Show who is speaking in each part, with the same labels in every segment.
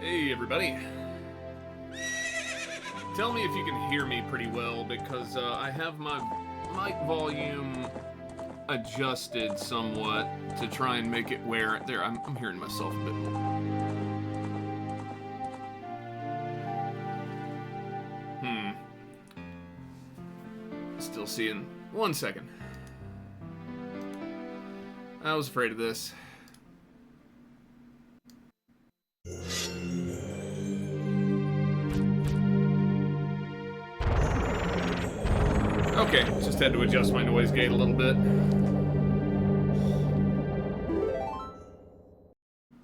Speaker 1: Hey everybody. Tell me if you can hear me pretty well because I have my mic volume adjusted somewhat to try and make it where there I'm hearing myself a bit more. Still seeing 1 second. I was afraid of this. Okay, just had to adjust my noise gate a little bit.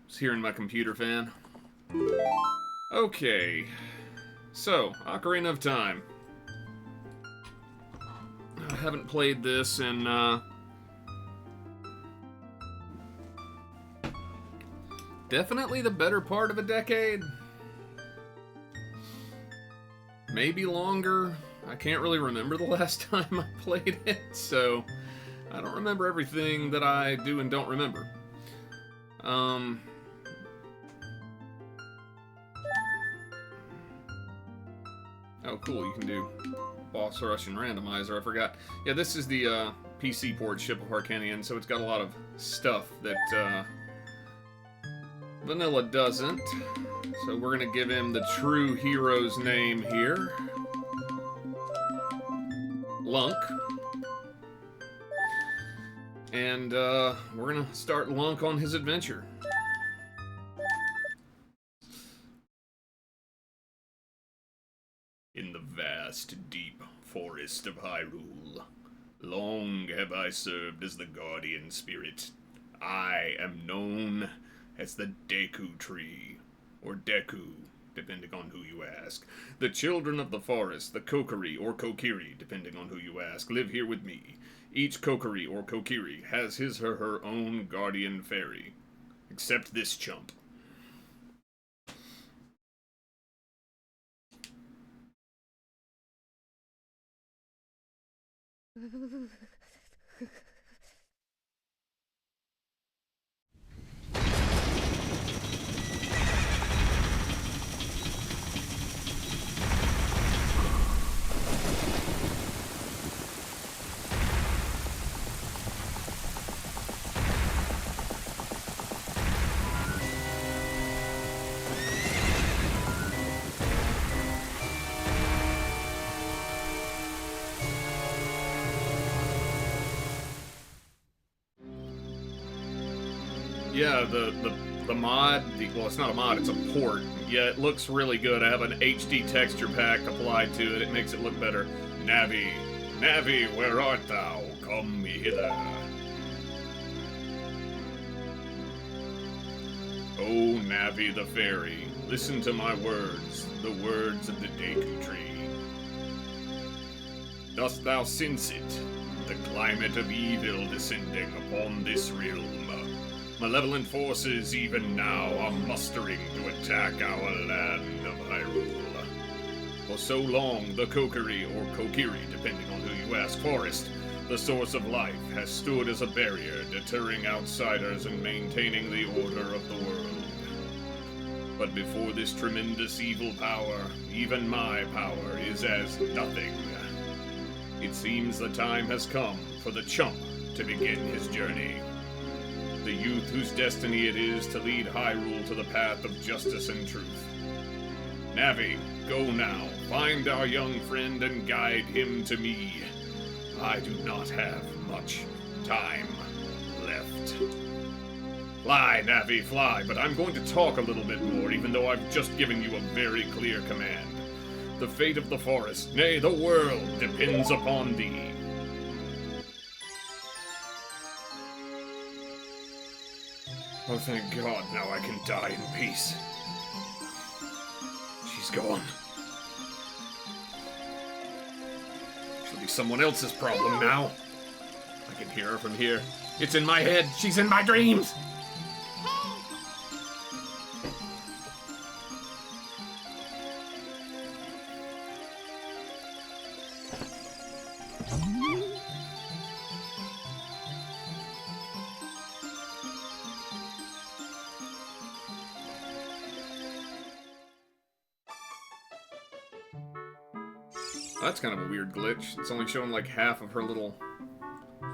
Speaker 1: Just hearing my computer fan. Okay, so Ocarina of Time. I haven't played this in definitely the better part of a decade. Maybe longer. I can't really remember the last time I played it, so I don't remember everything that I do and don't remember. Oh, cool, you can do boss rush and randomizer, I forgot. Yeah, this is the PC port Ship of Harkanian, so it's got a lot of stuff that Vanilla doesn't. So we're gonna give him the true hero's name here. Lunk. And we're gonna start Lunk on his adventure. In the vast, deep forest of Hyrule, long have I served as the guardian spirit. I am known as the Deku Tree, or Deku, depending on who you ask. The children of the forest, the Kokiri or Kokiri, depending on who you ask, live here with me. Each Kokiri or Kokiri has his or her own guardian fairy. Except this chump. Yeah, the mod, well, it's not a mod, it's a port. Yeah, it looks really good. I have an HD texture pack applied to it. It makes it look better. Navi, Navi, where art thou? Come hither. Oh, Navi the fairy, listen to my words, the words of the Deku Tree. Dost thou sense it, the climate of evil descending upon this realm? Malevolent forces even now are mustering to attack our land of Hyrule. For so long, the Kokiri or Kokiri, depending on who you ask, forest, the source of life, has stood as a barrier, deterring outsiders and maintaining the order of the world. But before this tremendous evil power, even my power is as nothing. It seems the time has come for the chump to begin his journey. The youth whose destiny it is to lead Hyrule to the path of justice and truth. Navi, go now, find our young friend and guide him to me. I do not have much time left. Fly, Navi, fly, but I'm going to talk a little bit more, even though I've just given you a very clear command. The fate of the forest, nay, the world, depends upon thee. Oh, thank God, now I can die in peace. She's gone. She'll be someone else's problem now. I can hear her from here. It's in my head. She's in my dreams. That's kind of a weird glitch. It's only showing like half of her little...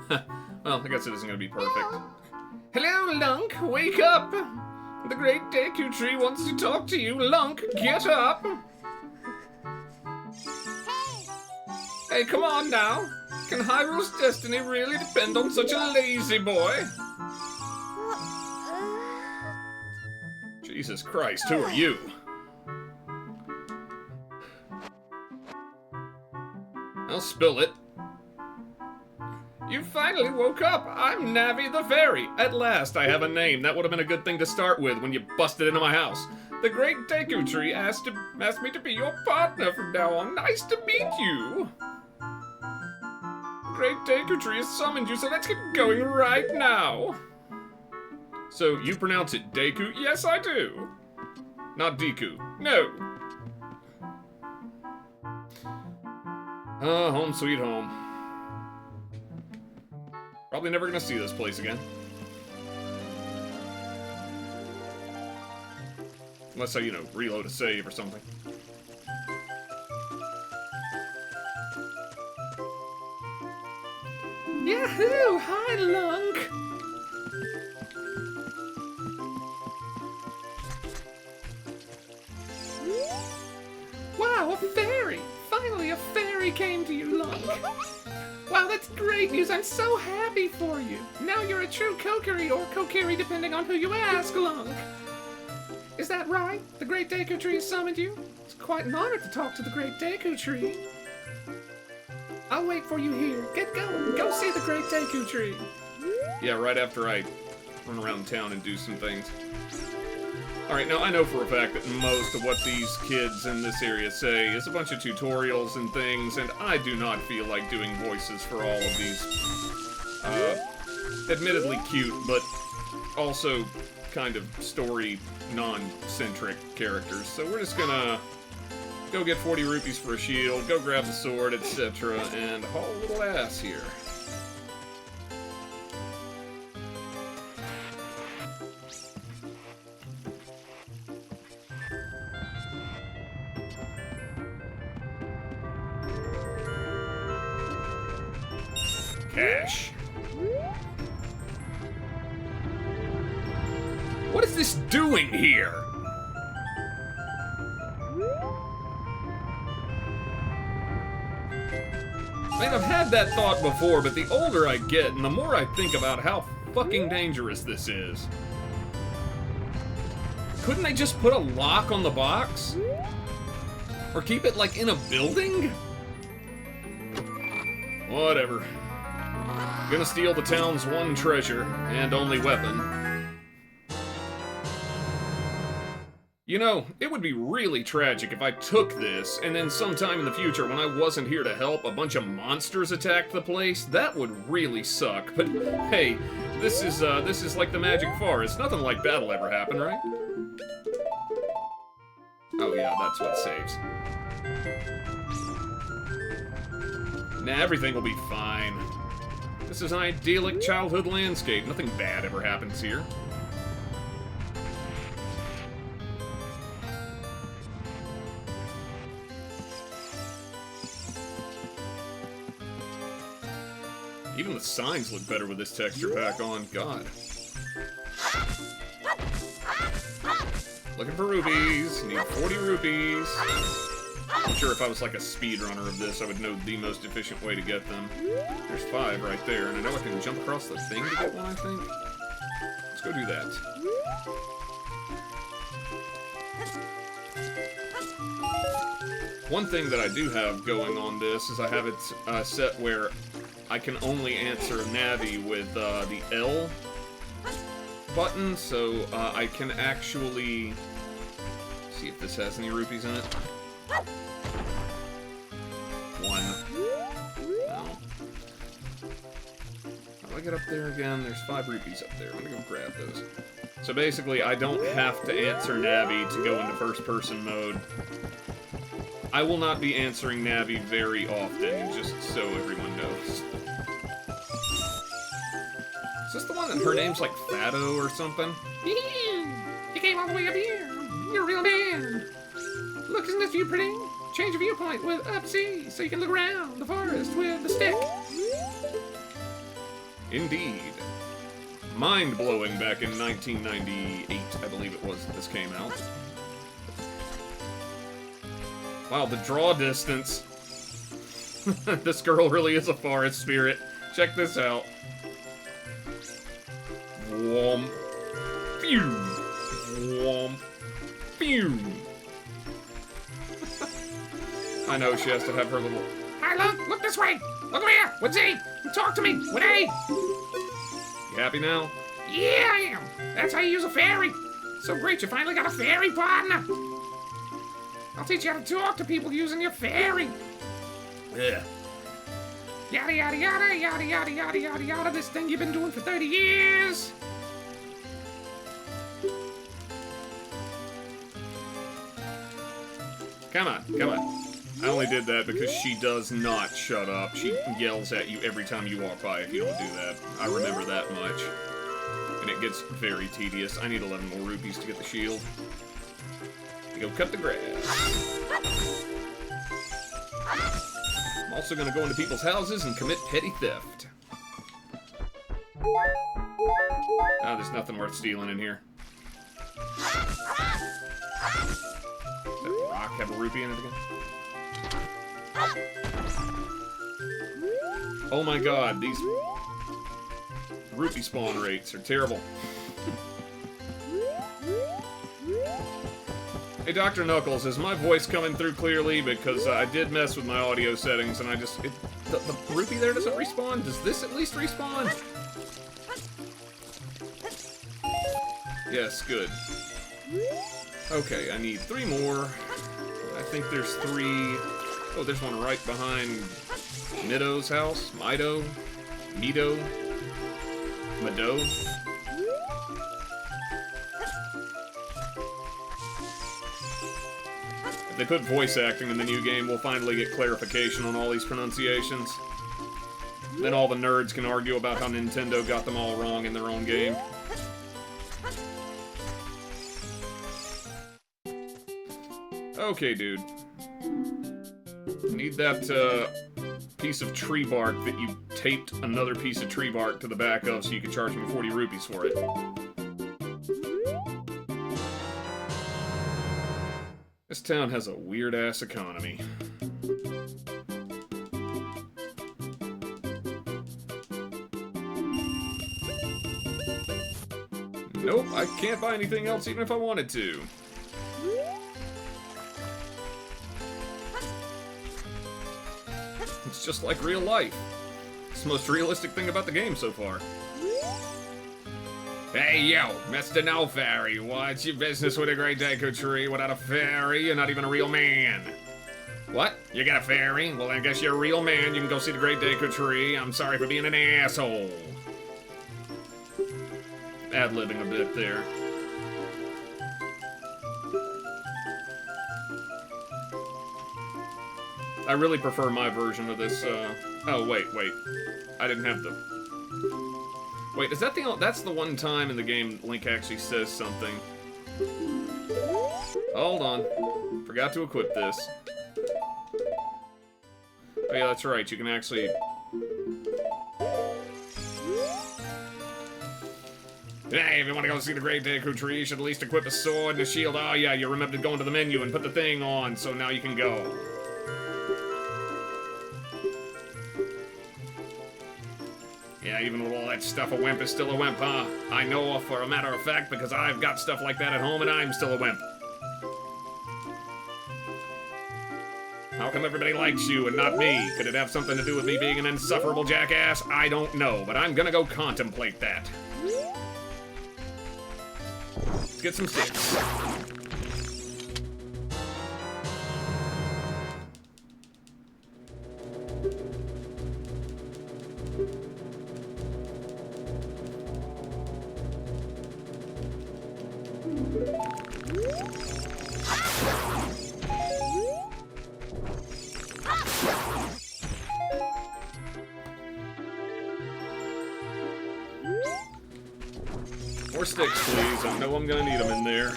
Speaker 1: Well, I guess it isn't going to be perfect. Hello, Lunk! Wake up! The great Deku Tree wants to talk to you. Lunk, get up! Hey, come on now! Can Hyrule's destiny really depend on such a lazy boy? Jesus Christ, who are you? I'll spill it. You finally woke up. I'm Navi the Fairy. At last, I have a name. That would have been a good thing to start with when you busted into my house. The great Deku Tree asked me to be your partner from now on. Nice to meet you. The great Deku Tree has summoned you, so let's get going right now. So, you pronounce it Deku? Yes, I do. Not Deku. No. Home sweet home. Probably never gonna see this place again. Unless I, you know, reload a save or something. Yahoo! Hi, Lunk! Wow, a fairy! Finally, a fairy came to you, Lunk! Wow, that's great news! I'm so happy for you! Now you're a true Kokiri, or Kokiri depending on who you ask, Lunk! Is that right? The great Deku Tree summoned you? It's quite an honor to talk to the great Deku Tree. I'll wait for you here. Get going. Go see the great Deku Tree. Yeah, right after I run around town and do some things. Alright, now I know for a fact that most of what these kids in this area say is a bunch of tutorials and things, and I do not feel like doing voices for all of these, admittedly cute, but also kind of story non-centric characters. So we're just gonna go get 40 rupees for a shield, go grab the sword, etc., and haul a little ass here. Cash. What is this doing here? I mean, I've had that thought before, but the older I get and the more I think about how fucking dangerous this is. Couldn't they just put a lock on the box? Or keep it, like, in a building? Whatever. Gonna steal the town's one treasure, and only weapon. You know, it would be really tragic if I took this, and then sometime in the future when I wasn't here to help, a bunch of monsters attacked the place. That would really suck, but hey, this is like the Magic Forest. Nothing like that'll ever happen, right? Oh yeah, that's what saves. Nah, everything will be fine. This is an idyllic childhood landscape. Nothing bad ever happens here. Even the signs look better with this texture pack on. God. Looking for rupees. Need 40 rupees. I'm sure if I was like a speedrunner of this, I would know the most efficient way to get them. There's 5 right there, and I know I can jump across the thing to get one, I think. Let's go do that. One thing that I do have going on this is I have it set where I can only answer Navi with the L button, so I can actually see if this has any rupees in it. 1. No. How do I get up there again? There's 5 rupees up there. I'm gonna go grab those. So basically, I don't have to answer Navi to go into first-person mode. I will not be answering Navi very often, just so everyone knows. Is this the one that her name's like Fado or something? You came all the way up here. You're a real man. Look, isn't this view pretty?
Speaker 2: change of viewpoint with up C, so you can look around the forest with the stick.
Speaker 1: Indeed. Mind-blowing back in 1998, I believe it was that this came out. Wow, the draw distance. This girl really is a forest spirit. Check this out. Womp. Phew. Womp. Phew. I know she has to have her little...
Speaker 2: Hi, look this way. Look over here. With Z. Talk to me. With A.
Speaker 1: You happy now?
Speaker 2: Yeah, I am. That's how you use a fairy. So great, you finally got a fairy partner. I'll teach you how to talk to people using your fairy.
Speaker 1: Yeah.
Speaker 2: Yada, yada, yada, yada, yada, yada, yada, yada. This thing you've been doing for 30 years.
Speaker 1: Come on, come on. I only did that because she does not shut up. She yells at you every time you walk by if you don't do that. I remember that much. And it gets very tedious. I need 11 more rupees to get the shield. You go cut the grass. I'm also gonna go into people's houses and commit petty theft. Oh, there's nothing worth stealing in here. Does that rock have a rupee in it again? Oh my god, these rupee spawn rates are terrible. Hey, Dr. Knuckles, is my voice coming through clearly? Because I did mess with my audio settings and I just... the rupee there doesn't respawn? Does this at least respawn? Yes, good. Okay, I need 3 more. I think there's 3... Oh, there's one right behind Mido's house. Mido? Mado? If they put voice acting in the new game, we'll finally get clarification on all these pronunciations. Then all the nerds can argue about how Nintendo got them all wrong in their own game. Okay, dude. Need that, piece of tree bark that you taped another piece of tree bark to the back of so you could charge me 40 rupees for it. This town has a weird-ass economy. Nope, I can't buy anything else even if I wanted to. It's just like real life. It's the most realistic thing about the game so far. Hey, yo, Mr. No Fairy, what's your business with a Great Deku Tree? Without a fairy, you're not even a real man. What? You got a fairy? Well, I guess you're a real man. You can go see the Great Deku Tree. I'm sorry for being an asshole. Ad-libbing a bit there. I really prefer my version of this, Oh, wait. I didn't have the... Wait, is that that's the one time in the game Link actually says something. Hold on. Forgot to equip this. Oh yeah, that's right, you can actually... Hey, if you want to go see the Great Deku Tree, you should at least equip a sword and a shield. Oh yeah, you remembered to go into the menu and put the thing on, so now you can go. Yeah, even with all that stuff, a wimp is still a wimp, huh? I know for a matter of fact because I've got stuff like that at home and I'm still a wimp. How come everybody likes you and not me? Could it have something to do with me being an insufferable jackass? I don't know, but I'm gonna go contemplate that. Let's get some sticks. 4 sticks, please. I know I'm gonna need them in there.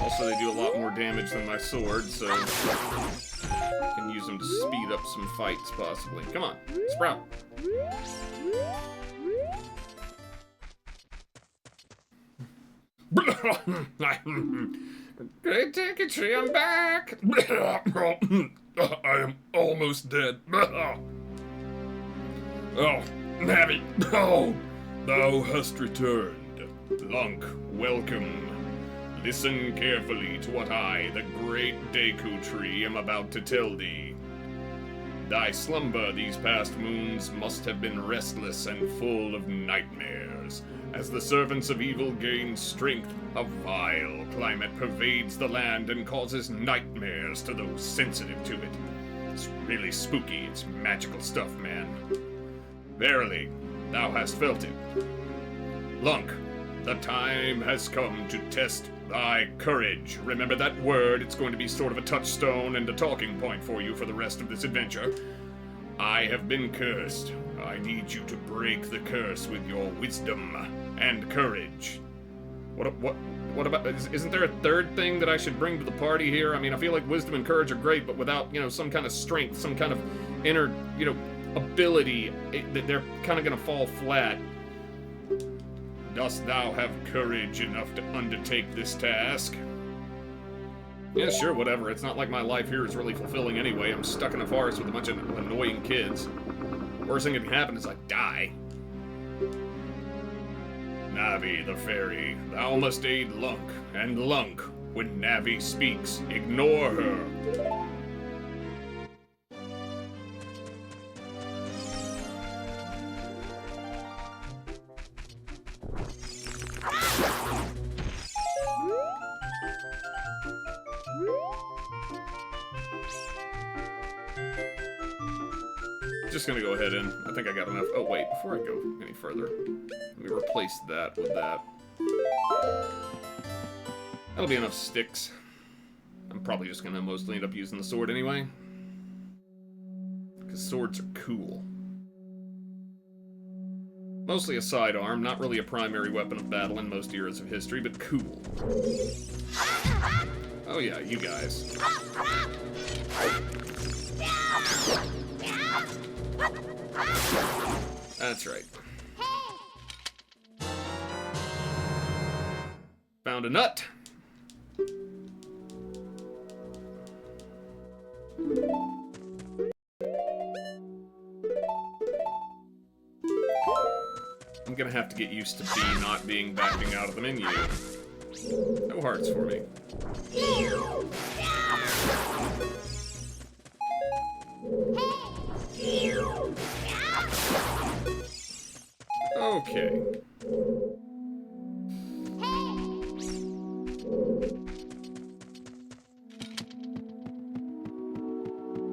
Speaker 1: Also, they do a lot more damage than my sword, so I can use them to speed up some fights, possibly. Come on, Sprout.
Speaker 2: Great Tree, I'm back!
Speaker 1: I am almost dead. Oh, Navi! Oh, thou hast returned. Lunk, welcome. Listen carefully to what I, the great Deku Tree, am about to tell thee. Thy slumber these past moons must have been restless and full of nightmares. As the servants of evil gain strength, a vile climate pervades the land and causes nightmares to those sensitive to it. It's really spooky. It's magical stuff, man. Verily, thou hast felt it. Lunk, the time has come to test thy courage. Remember that word. It's going to be sort of a touchstone and a talking point for you for the rest of this adventure. I have been cursed. I need you to break the curse with your wisdom and courage. What about, isn't there a third thing that I should bring to the party here? I mean, I feel like wisdom and courage are great, but without, some kind of strength, some kind of inner, ability, they're kind of gonna fall flat. Dost thou have courage enough to undertake this task? Yeah, sure, whatever. It's not like my life here is really fulfilling anyway. I'm stuck in a forest with a bunch of annoying kids. Worst thing that can happen is I die. Navi the fairy, thou must aid Lunk, and Lunk, when Navi speaks, ignore her. Just gonna go ahead and I think I got enough. Oh wait, before I go any further, let me replace that with that. That'll be enough sticks. I'm probably just gonna mostly end up using the sword anyway, because swords are cool. Mostly a sidearm, not really a primary weapon of battle in most eras of history, but cool. Oh yeah, you guys. That's right. Found a nut. I'm gonna have to get used to B not being backing out of the menu. No hearts for me. Okay.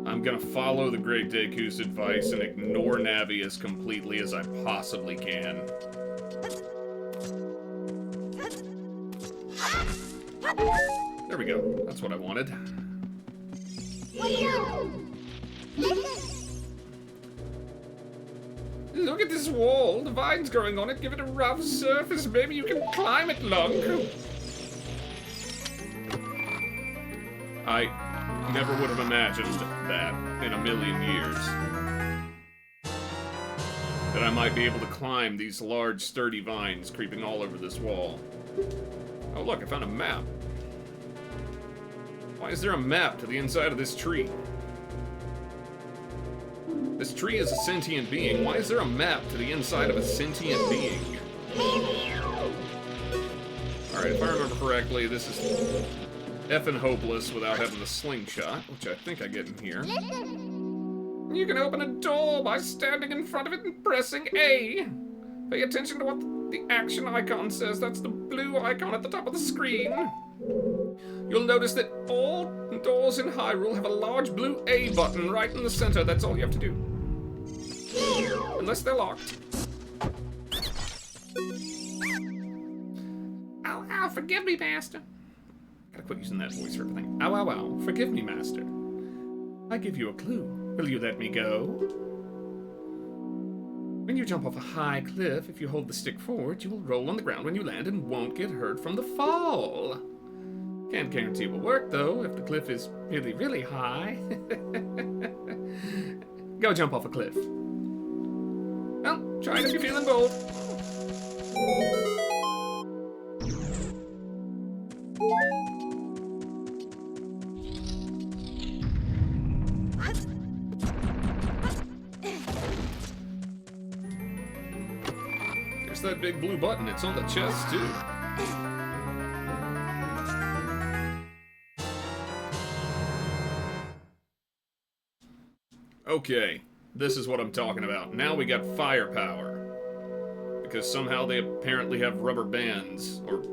Speaker 1: I'm gonna follow the Great Deku's advice and ignore Navi as completely as I possibly can. There we go. That's what I wanted. Look at this wall. The vines growing on it give it a rough surface. Maybe you can climb it, Lunk. I never would have imagined that in a million years. That I might be able to climb these large, sturdy vines creeping all over this wall. Oh, look, I found a map. Why is there a map to the inside of this tree? This tree is a sentient being. Why is there a map to the inside of a sentient being? Alright, if I remember correctly, this is effing hopeless without having the slingshot, which I think I get in here. You can open a door by standing in front of it and pressing A. Pay attention to what the action icon says. That's the blue icon at the top of the screen. You'll notice that all doors in Hyrule have a large blue A button right in the center. That's all you have to do. Unless they're locked. Ow, ow, forgive me, Master. Gotta quit using that voice for everything. Ow, ow, ow, forgive me, Master. I give you a clue. Will you let me go? When you jump off a high cliff, if you hold the stick forward, you will roll on the ground when you land and won't get hurt from the fall.
Speaker 2: Can't guarantee it will work, though, if the cliff is really, really high. Go jump off a cliff. Well, try it if you're feeling bold. There's that big blue button. It's on the chest, too. Okay, this is what I'm talking about. Now we got firepower. Because somehow they apparently have rubber bands, or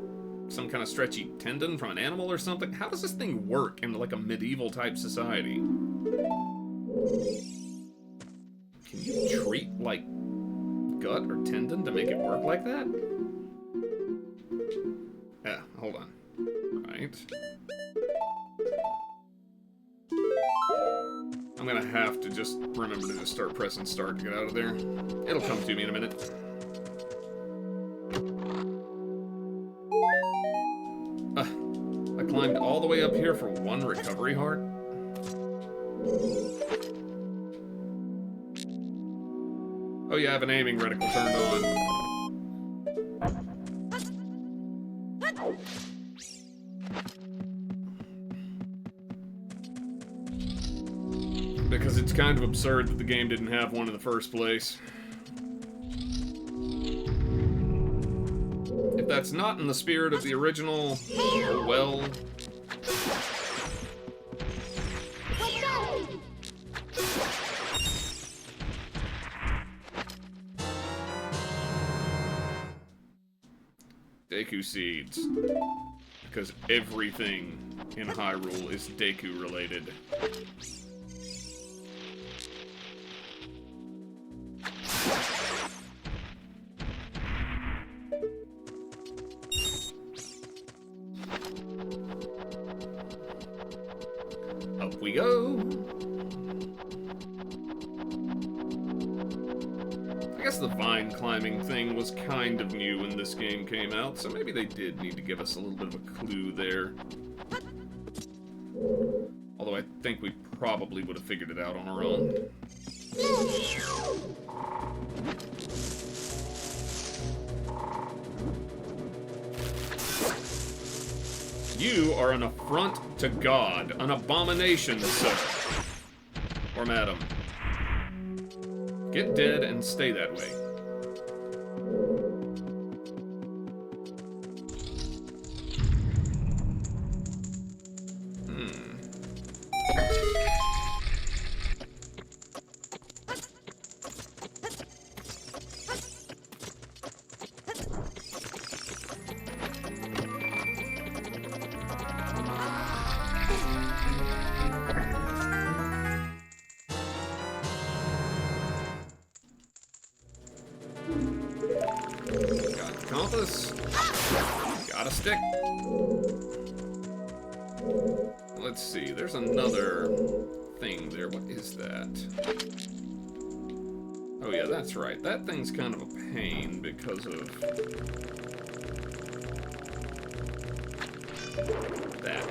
Speaker 2: some kind of stretchy tendon from an animal or something. How does this thing work in like a medieval type society? Can you treat like gut or tendon to make it work like that? Yeah, hold on. Right. I'm gonna have to just remember to just start pressing start to get out of there. It'll come to me in a minute. I climbed all the way up here for one recovery heart? Oh yeah, I have an aiming reticle turned on. Because it's kind of absurd that the game didn't have one in the first place. If that's not in the spirit of the original, oh well. Deku seeds. Because everything in Hyrule is Deku related. Up we go. I guess the vine climbing thing was kind of new when this game came out, so maybe they did need to give us a little bit of a clue there. Although I think we probably would have figured it out on our own. You are an affront to God, an abomination, sir. Or madam. Get dead and stay that way. Got the compass. Got a stick. Let's see, there's another thing there. What is that? Oh yeah, that's right. That thing's kind of a pain because of that.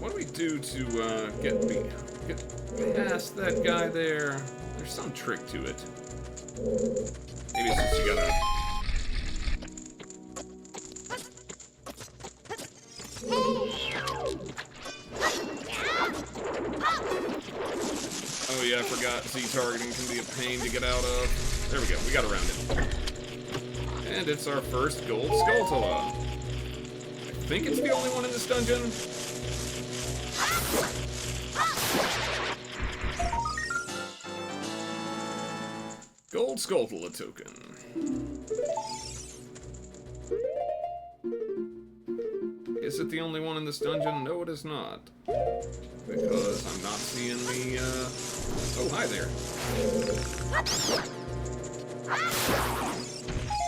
Speaker 2: What do we do to get past that guy there? There's some trick to it. Maybe it's just you gotta... Oh yeah, I forgot Z-targeting can be a pain to get out of. There we go, we got around it. And it's our first gold Skulltula. I think it's the only one in this dungeon. Gold Skulltula token. Is it the only one in this dungeon? No, it is not. Because I'm not seeing the, Oh, hi there.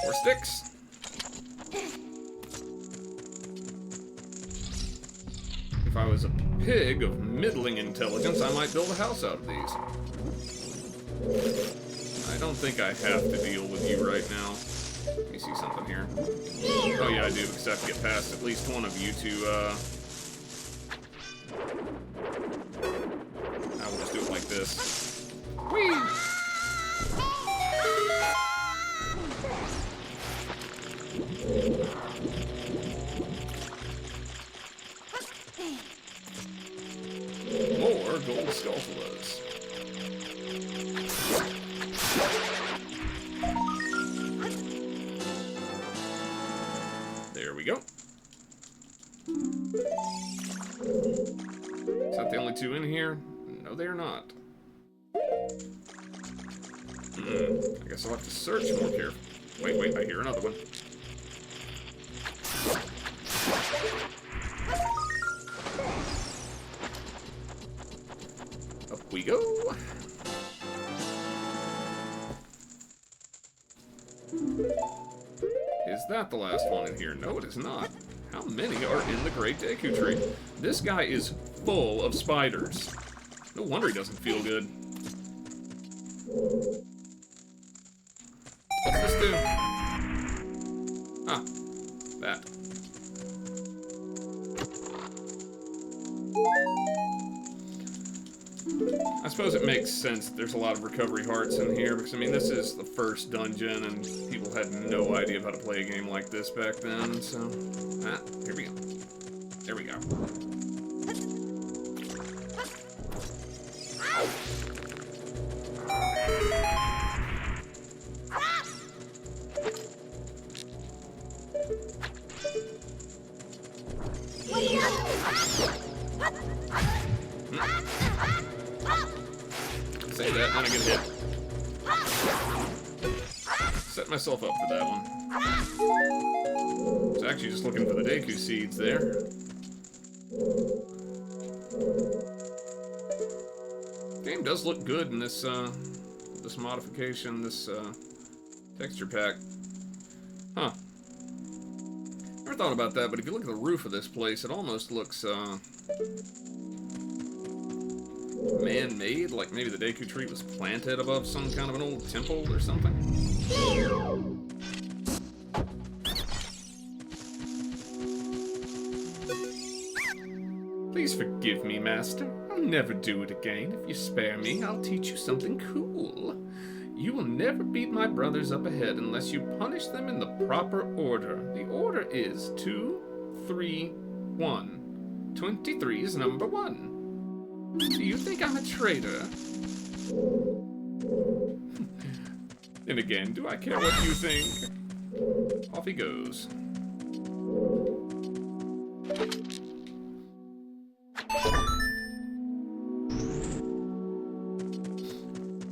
Speaker 2: More sticks. If I was a pig of middling intelligence, I might build a house out of these. I don't think I have to deal with you right now. Let me see something here. Oh yeah, I do, because I have to get past at least one of you to, I will just do it like this. Whee! More gold skullfulas. There we go. Is that the only two in here? No, they are not. I guess I'll have to search more carefully. Wait, I hear another one. Up we go. Is that the last one in here? No, it is not. How many are in the Great Deku Tree? This guy is full of spiders. No wonder he doesn't feel good. What's this do? Ah, that. I suppose it makes sense that there's a lot of recovery hearts in here, because, I mean, this is the first dungeon, and people had no idea of how to play a game like this back then, so... Ah, here we go. There we go. Say that, then I get hit. Set myself up for that one. I was actually just looking for the Deku seeds there. Game does look good in this this modification, this texture pack. Huh. Never thought about that, but if you look at the roof of this place, it almost looks man-made, like maybe the Deku tree was planted above some kind of an old temple or something. Please forgive me, Master. I'll never do it again. If you spare me, I'll teach you something cool. You will never beat my brothers up ahead unless you punish them in the proper order. The order is 2, 3, 1. 23 is number 1. Do you think I'm a traitor? And again, do I care what you think? Off he goes.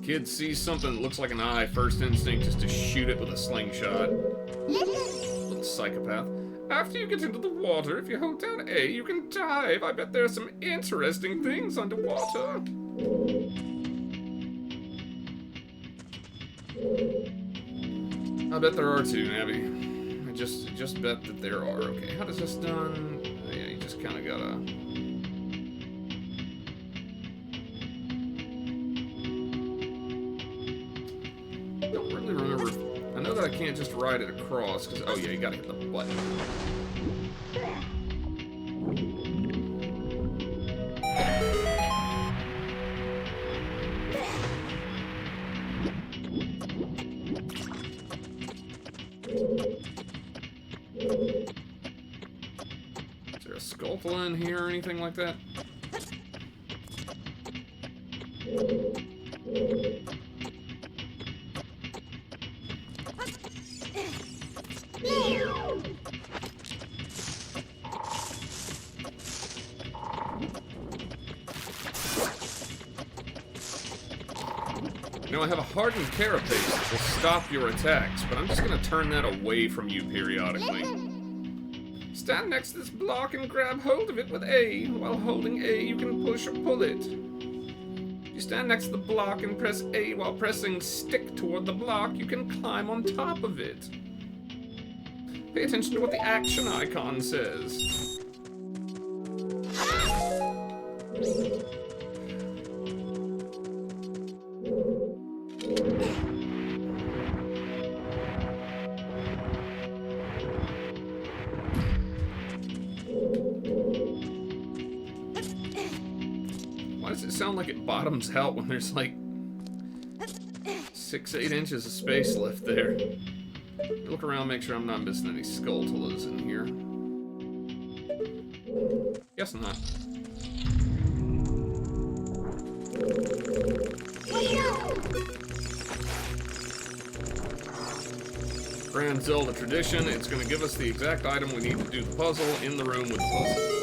Speaker 2: Kid sees something that looks like an eye, first instinct is to shoot it with a slingshot. Little psychopath. After you get into the water, if you hold down A, you can dive. I bet there are some interesting things underwater. I bet there are too, Nabby. I just bet that there are. Okay, how does this done? Oh, yeah, you just kind of gotta... Don't really remember. I know that I can't just ride it across, because, oh yeah, you gotta hit the button. Is there a Skulltula in here or anything like that? You know, I have a hardened carapace that will stop your attacks, but I'm just gonna turn that away from you periodically. Stand next to this block and grab hold of it with A. While holding A, you can push or pull it. If you stand next to the block and press A while pressing stick toward the block, you can climb on top of it. Pay attention to what the action icon says. Why does it sound like it bottoms out when there's like 6-8 inches of space left there? Look around, make sure I'm not missing any skulltulas in here. Guess not. Grand Zelda tradition, it's going to give us the exact item we need to do the puzzle in the room with the puzzle.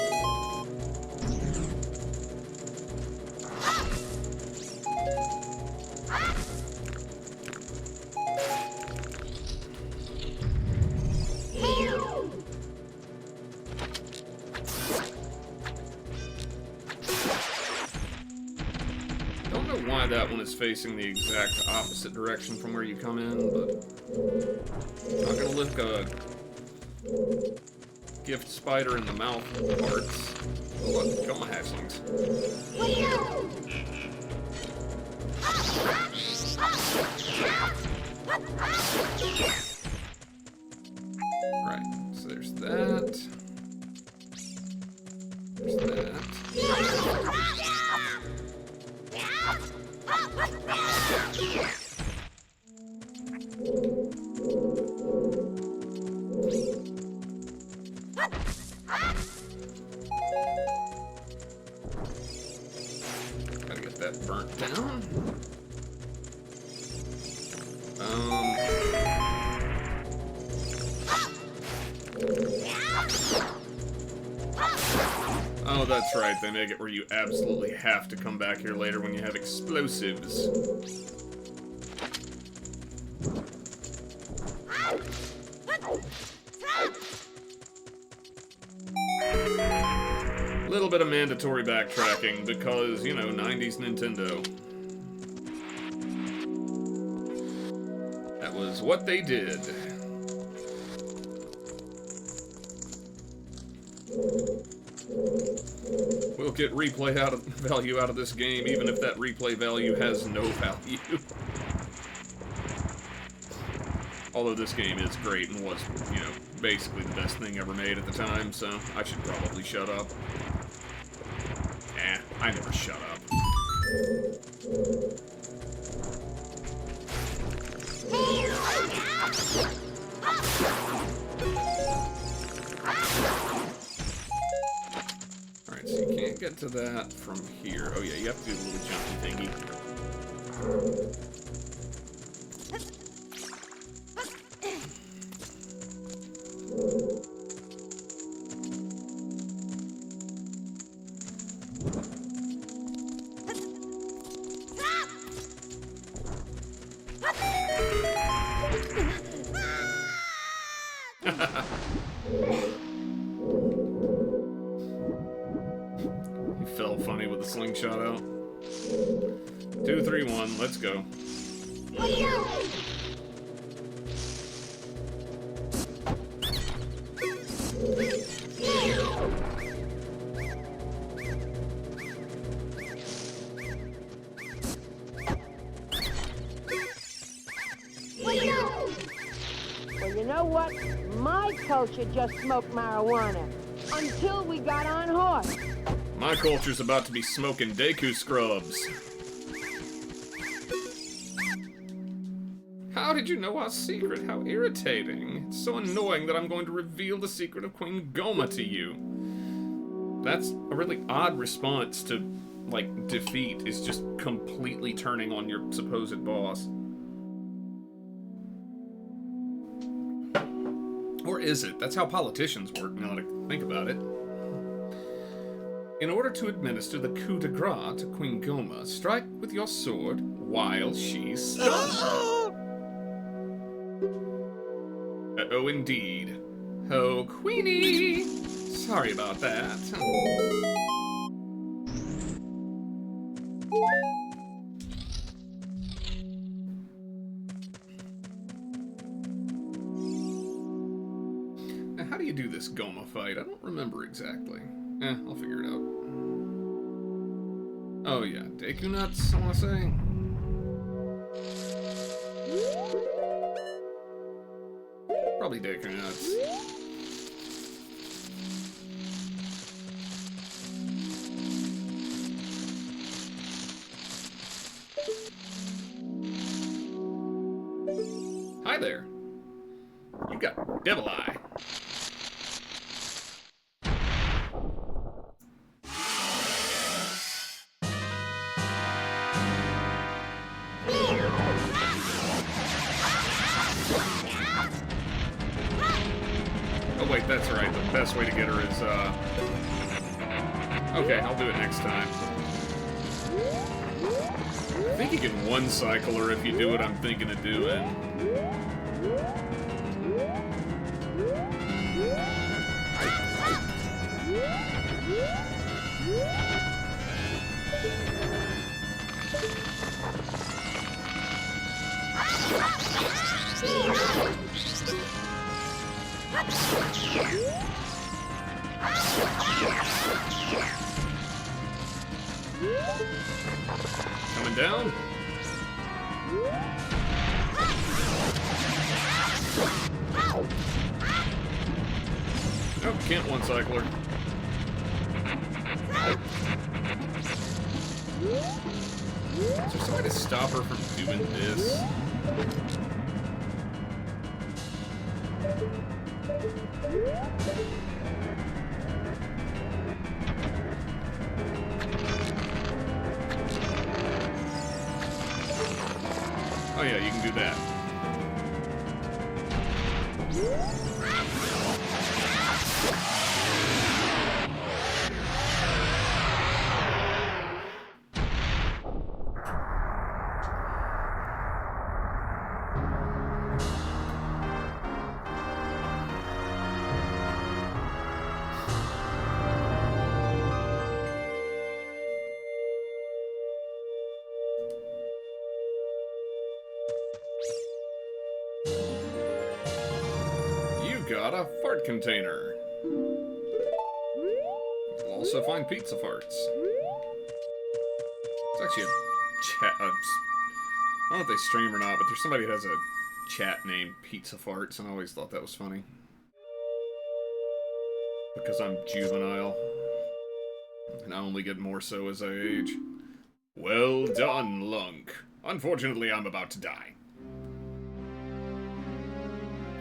Speaker 2: Don't know why that one is facing the exact opposite direction from where you come in, but I'm not gonna lick a gift spider in the mouth parts. Oh, look, got my hatchlings. Right, so there's that. There's that. Gotta get that burnt down. Oh, that's right. They make it where you absolutely have to come back here later when you have explosives. A little bit of mandatory backtracking because, you know, 90s Nintendo. That was what they did. We'll get replay value out of this game, even if that replay value has no value. Although this game is great and was, you know, basically the best thing ever made at the time, so I should probably shut up. I never shut up. Alright, so you can't get to that from here. Oh yeah, you have to do the little jumpy thingy. He fell funny with the slingshot out. 2, 3, 1, let's go.
Speaker 3: Well, you know what? My culture just smoked marijuana until we got on horse.
Speaker 2: My culture's about to be smoking Deku scrubs. How did you know our secret? How irritating. It's so annoying that I'm going to reveal the secret of Queen Goma to you. That's a really odd response to, like, defeat, is just completely turning on your supposed boss. Or is it? That's how politicians work, now that I think about it. In order to administer the coup de grace to Queen Goma, strike with your sword while she's stunned. Oh, indeed. Oh, Queenie! Sorry about that. Now, how do you do this Goma fight? I don't remember exactly. I'll figure it out. Oh yeah, Deku Nuts, I want to say. Probably Deku Nuts. Hi there. You got Devil Eye. Oh wait, that's right. The best way to get her is, okay, I'll do it next time. I think you can one-cycle her if you do what I'm thinking of doing. Coming down. Nope, can't one-cycle her. Is there some way to stop her from doing this? Oh yeah, you can do that. Got a fart container. You'll also find pizza farts. It's actually a chat. I don't know if they stream or not, but there's somebody that has a chat named Pizza Farts, and I always thought that was funny. Because I'm juvenile. And I only get more so as I age. Well done, Lunk. Unfortunately, I'm about to die.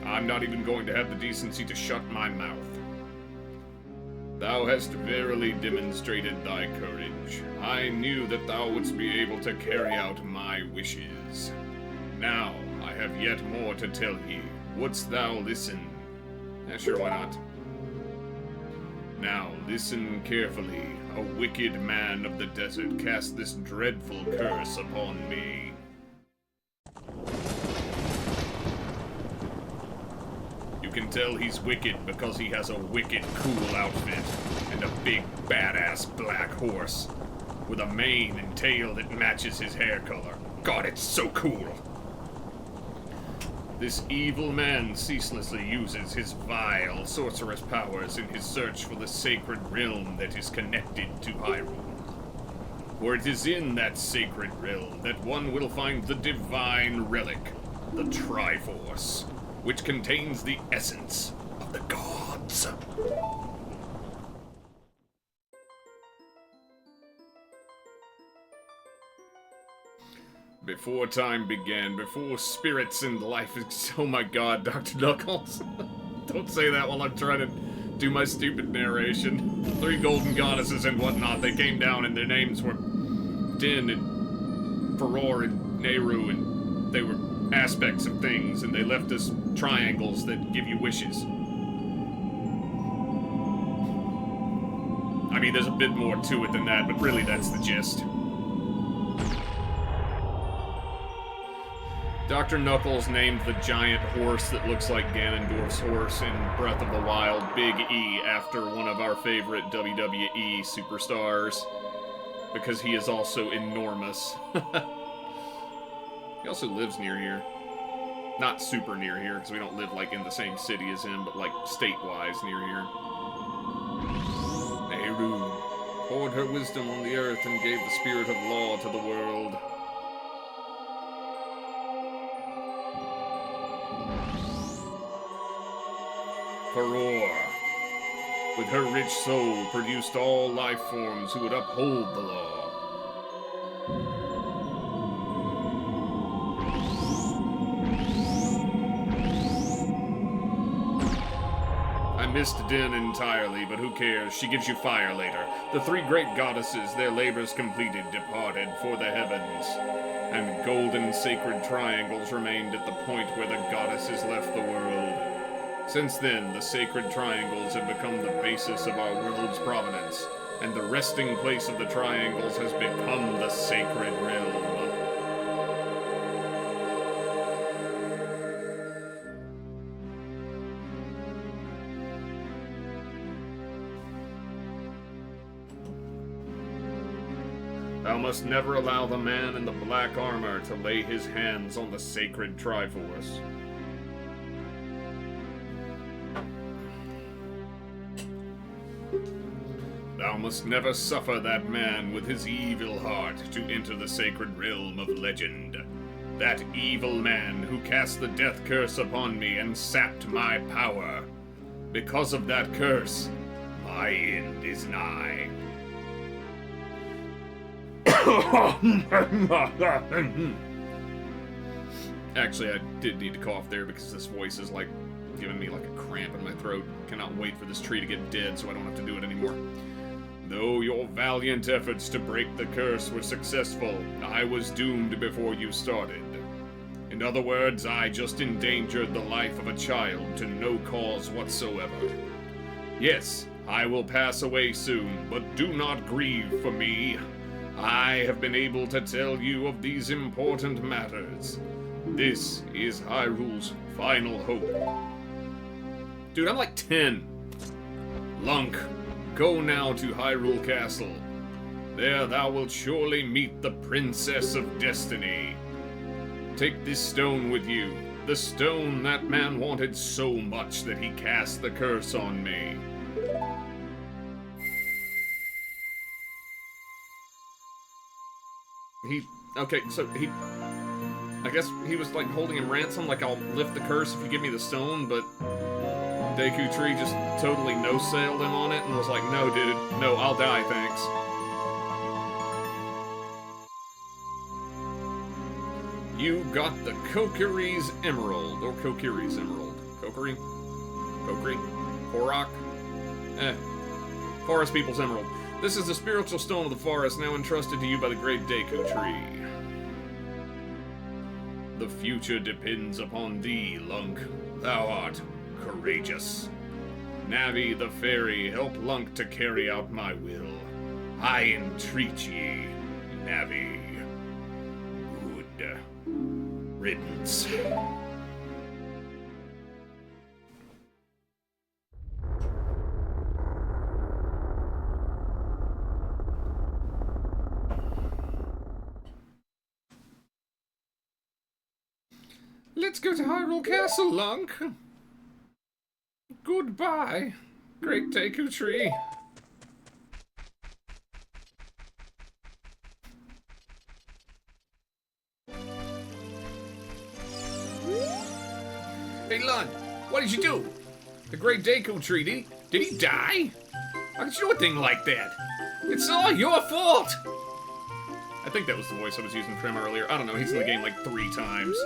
Speaker 2: I'm not even going to have the decency to shut my mouth. Thou hast verily demonstrated thy courage. I knew that thou wouldst be able to carry out my wishes. Now, I have yet more to tell ye. Wouldst thou listen? Yeah, sure, why not? Now, listen carefully. A wicked man of the desert cast this dreadful curse upon me. You can tell he's wicked because he has a wicked cool outfit and a big badass black horse with a mane and tail that matches his hair color. God, it's so cool! This evil man ceaselessly uses his vile sorcerous powers in his search for the sacred realm that is connected to Hyrule. For it is in that sacred realm that one will find the divine relic, the Triforce, which contains the essence of the gods. Before time began, before spirits and life... Oh my god, Dr. Knuckles. Don't say that while I'm trying to do my stupid narration. 3 golden goddesses and whatnot, they came down and their names were Din and Faror and Nehru, and they were aspects of things, and they left us triangles that give you wishes. I mean, there's a bit more to it than that, but really that's the gist. Dr. Knuckles named the giant horse that looks like Ganondorf's horse in Breath of the Wild Big E after one of our favorite WWE superstars, because he is also enormous. He also lives near here. Not super near here, because we don't live, like, in the same city as him, but, like, state-wise near here. Nehru. poured her wisdom on the earth and gave the spirit of law to the world. Faror, with her rich soul, produced all life forms who would uphold the law. I missed Din entirely, but who cares? She gives you fire later. The three great goddesses, their labors completed, departed for the heavens. And golden sacred triangles remained at the point where the goddesses left the world. Since then, the sacred triangles have become the basis of our world's provenance, and the resting place of the triangles has become the sacred realm. Thou must never allow the man in the black armor to lay his hands on the sacred Triforce. Thou must never suffer that man with his evil heart to enter the sacred realm of legend. That evil man who cast the death curse upon me and sapped my power. Because of that curse, my end is nigh. Actually, I did need to cough there because this voice is like giving me like a cramp in my throat. Cannot wait for this tree to get dead so I don't have to do it anymore. Though your valiant efforts to break the curse were successful, I was doomed before you started. In other words, I just endangered the life of a child to no cause whatsoever. Yes, I will pass away soon, but do not grieve for me. I have been able to tell you of these important matters. This is Hyrule's final hope. Dude, I'm like 10. Lunk, go now to Hyrule Castle. There thou wilt surely meet the Princess of Destiny. Take this stone with you, the stone that man wanted so much that he cast the curse on me. I guess he was like holding him ransom, like I'll lift the curse if you give me the stone, but Deku Tree just totally no-sailed him on it and was like, no dude, no, I'll die, thanks. You got the Kokiri's Emerald, or Kokiri's Emerald. Kokiri? Kokiri? Korok? Forest People's Emerald. This is the spiritual stone of the forest, now entrusted to you by the great Deku Tree. The future depends upon thee, Lunk. Thou art courageous. Navi the fairy, help Lunk to carry out my will. I entreat ye, Navi. Good riddance. Let's go to Hyrule Castle, Lunk. Goodbye, great Deku Tree. Hey, Lunk, what did you do? The great Deku Tree, did he die? How could you do a thing like that? It's all your fault! I think that was the voice I was using for him earlier. I don't know, he's in the game like 3 times.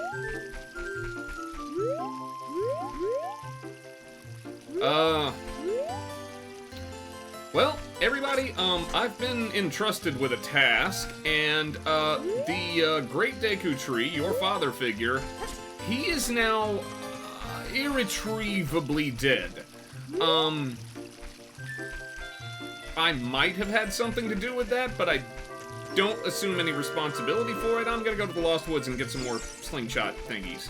Speaker 2: Well, everybody, I've been entrusted with a task, and, the, Great Deku Tree, your father figure, he is now, irretrievably dead. I might have had something to do with that, but I don't assume any responsibility for it. I'm gonna go to the Lost Woods and get some more slingshot thingies.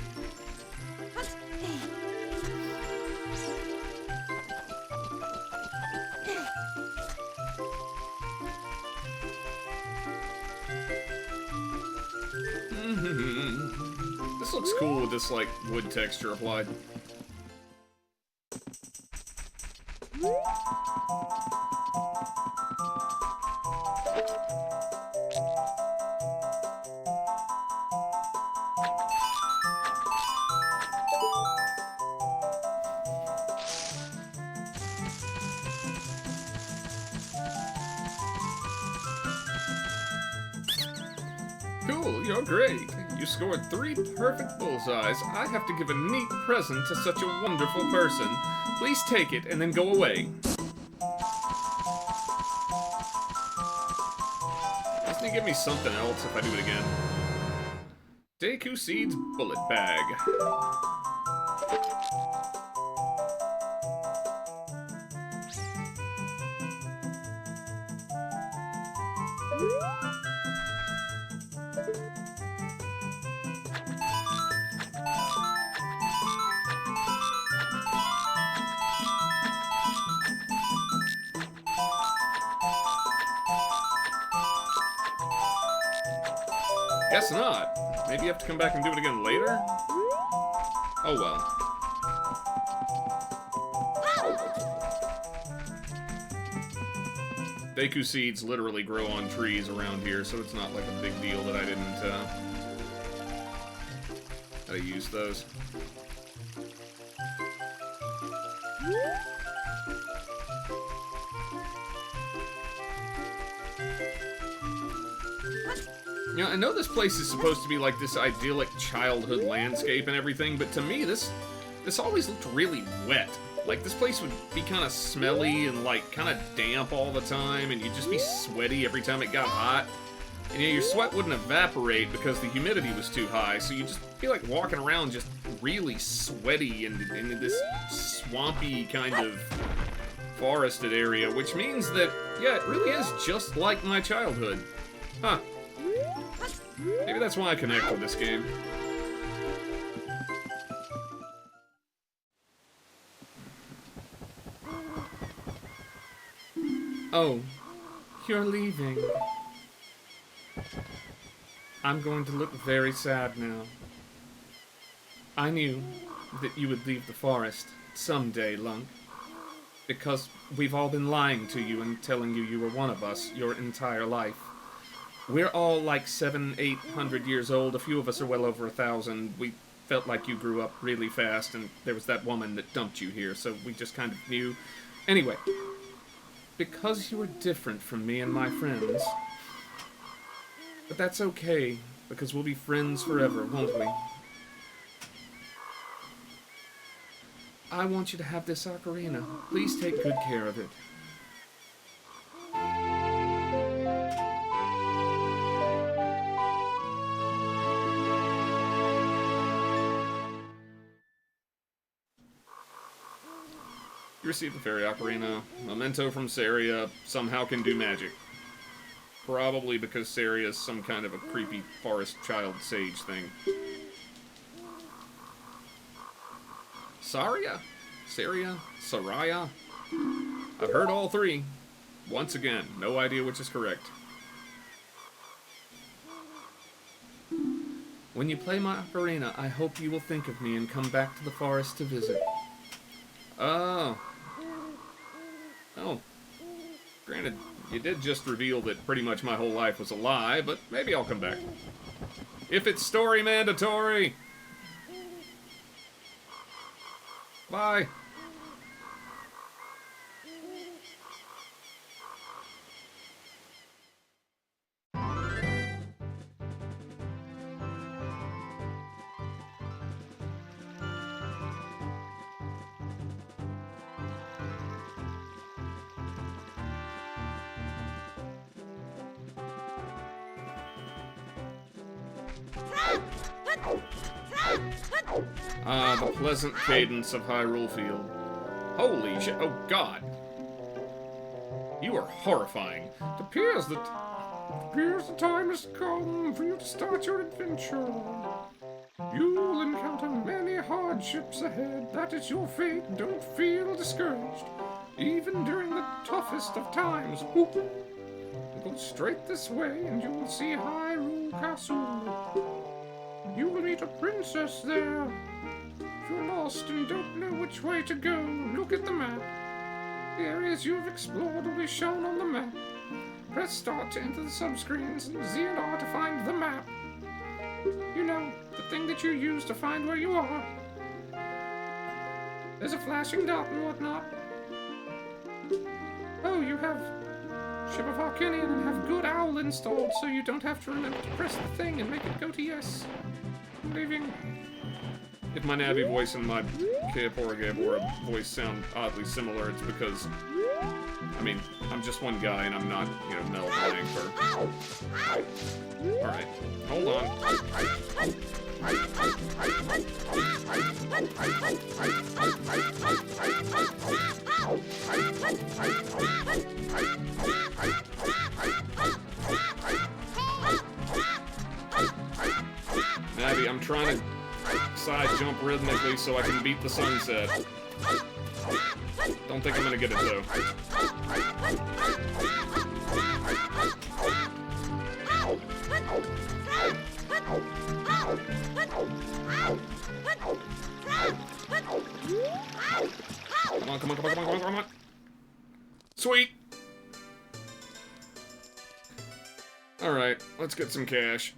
Speaker 2: This looks cool with this, like, wood texture applied. Cool, you're great. You scored 3 perfect bullseyes. I have to give a neat present to such a wonderful person. Please take it and then go away. Doesn't he give me something else if I do it again? Deku Seeds Bullet Bag. Guess not. Maybe you have to come back and do it again later? Oh well. Deku seeds literally grow on trees around here, so it's not like a big deal that I didn't, that I used those. You know, I know this place is supposed to be like this idyllic childhood landscape and everything, but to me, this always looked really wet. Like, this place would be kind of smelly and, like, kind of damp all the time, and you'd just be sweaty every time it got hot. And, you know, your sweat wouldn't evaporate because the humidity was too high, so you'd just be, like, walking around just really sweaty in this swampy kind of forested area, which means that, yeah, it really is just like my childhood. Huh. Maybe that's why I connect with this game. Oh, you're leaving. I'm going to look very sad now. I knew that you would leave the forest someday, Lunk, because we've all been lying to you and telling you you were one of us your entire life. We're all like 700-800 years old. A few of us are well over 1,000. We felt like you grew up really fast, and there was that woman that dumped you here, so we just kind of knew. Anyway, because you were different from me and my friends. But that's okay, because we'll be friends forever, won't we? I want you to have this ocarina. Please take good care of it. You received the fairy ocarina. Memento from Saria somehow can do magic. Probably because Saria is some kind of a creepy forest child sage thing. Saria? Saria? Saraya? I've heard all three. Once again, no idea which is correct. When you play my ocarina, I hope you will think of me and come back to the forest to visit. Oh. Oh. Granted, you did just reveal that pretty much my whole life was a lie, but maybe I'll come back. If it's story mandatory! Bye! Ah, the pleasant cadence of Hyrule Field. Holy shit, oh god. You are horrifying. It appears the time has come for you to start your adventure. You'll encounter many hardships ahead. That is your fate. Don't feel discouraged. Even during the toughest of times. Go straight this way and you will see Hyrule Castle. You will meet a princess there. If you're lost and don't know which way to go, look at the map. The areas you have explored will be shown on the map. Press start to enter the subscreens and Z and R to find the map. You know, the thing that you use to find where you are. There's a flashing dot and whatnot. Oh, you have Ship of Arcanian and have good owl installed so you don't have to remember to press the thing and make it go to yes. I'm leaving. If my Navi voice and my Keapora voice sound oddly similar, it's because, I mean, I'm just one guy and I'm not, you know, Mel playing for... Alright, hold on. Navi, I'm trying to side jump rhythmically so I can beat the sunset. Don't think I'm gonna get it though. Come on, come on, come on, come on, come on. Sweet! Alright, let's get some cash.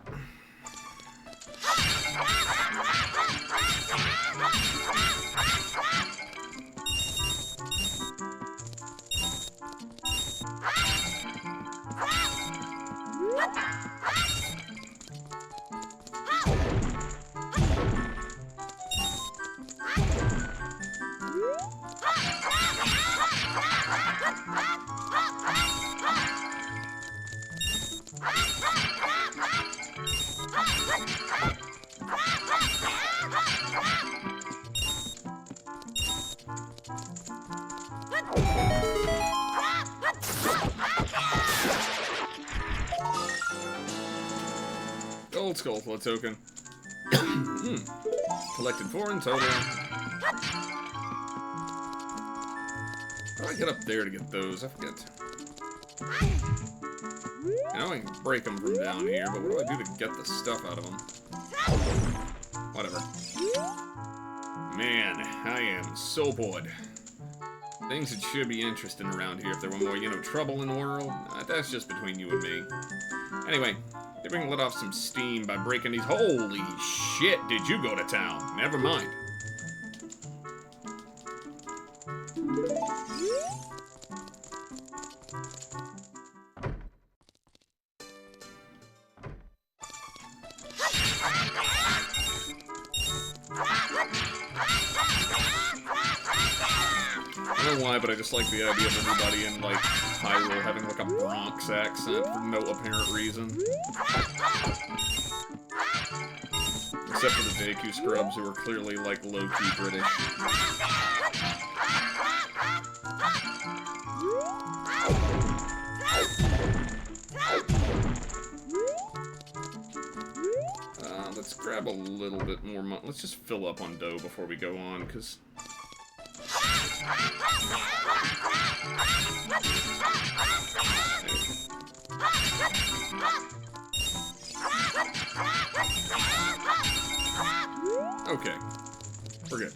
Speaker 2: Gold skull float token. Collected 4 in total. How do I get up there to get those? I forget. I know I can break them from down here, but what do I do to get the stuff out of them? Whatever. Man, I am so bored. Things that should be interesting around here if there were more, you know, trouble in the world. That's just between you and me. Anyway, maybe we can let off some steam by breaking these. Holy shit, did you go to town? Never mind. I don't know why, but I just like the idea of everybody in, like, Hyrule having, like, a Bronx accent for no apparent reason. Except for the Deku scrubs, who are clearly, like, low-key British. Let's grab a little bit more money. Let's just fill up on dough before we go on, because... Okay, we're good.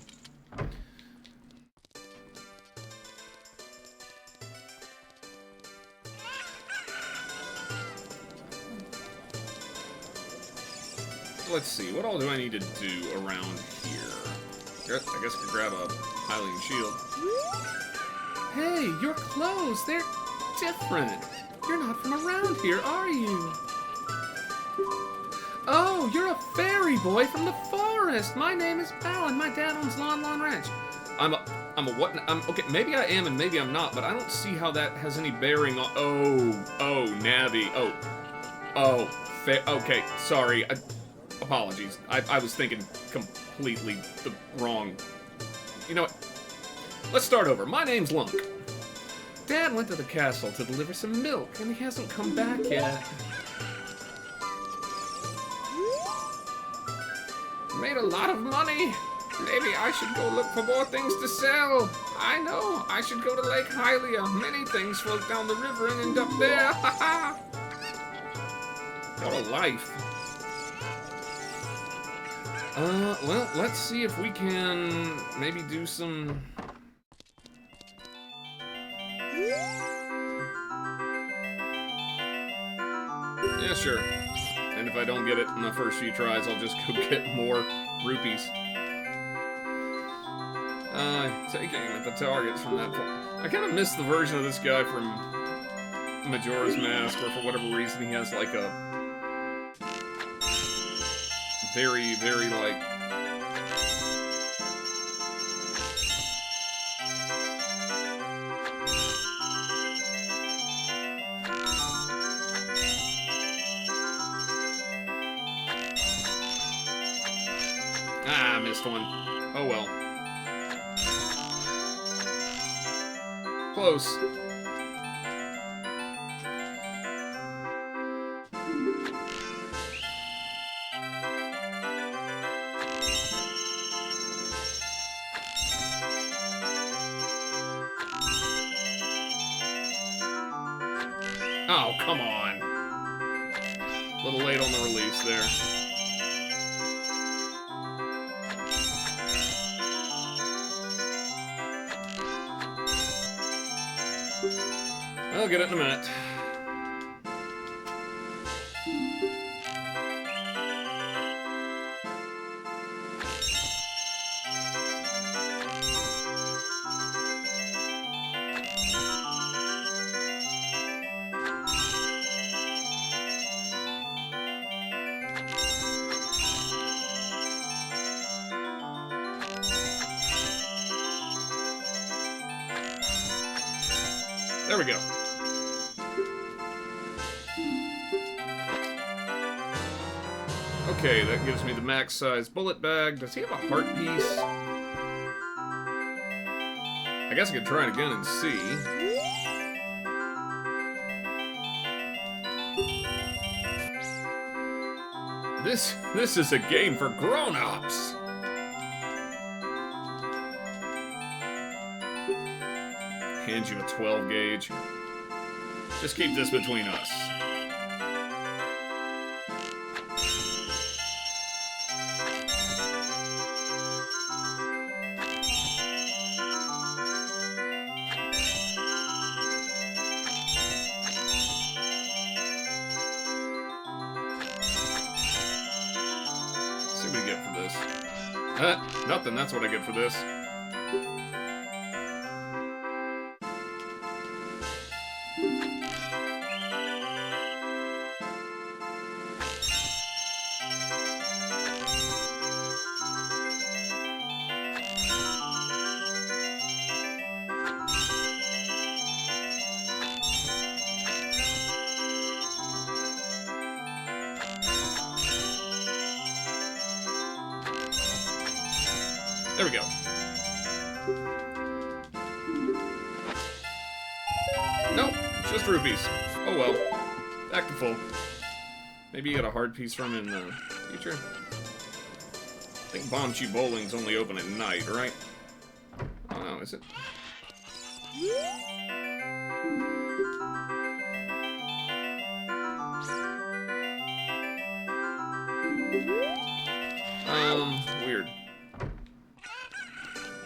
Speaker 2: Let's see, what all do I need to do around here? I guess I could grab a Hylian shield. Hey, your clothes, they're different. You're not from around here, are you? Oh, you're a fairy boy from the forest. My name is Bal, and my dad owns Lon Lon Ranch. I'm a what? Okay, maybe I am and maybe I'm not, but I don't see how that has any bearing on... Oh, Navi. Okay, sorry. Apologies. I was thinking completely the wrong... You know what? Let's start over. My name's Lunk. Dad went to the castle to deliver some milk, and he hasn't come back yet. Made a lot of money. Maybe I should go look for more things to sell. I know. I should go to Lake Hylia. Many things float down the river and end up there. Ha What a life. Well, let's see if we can maybe do some... Yeah, sure. And if I don't get it in the first few tries, I'll just go get more rupees. Taking at the targets from that point. I kind of miss the version of this guy from Majora's Mask, where for whatever reason he has like a very, very like ah, missed one. Oh well. Close. Oh, come on. A little late on the release there. I'll get it in a minute. There we go. Okay, that gives me the max size bullet bag. Does he have a heart piece? I guess I could try it again and see. This is a game for grown-ups. Hand you a 12 gauge. Just keep this between us. See what we get for this. Nothing, that's what I get for this. There we go. Nope, just rupees. Oh well. Back to full. Maybe you get a hard piece from in the future? I think Bombchu Bowling's only open at night, right? Oh no, is it? Weird.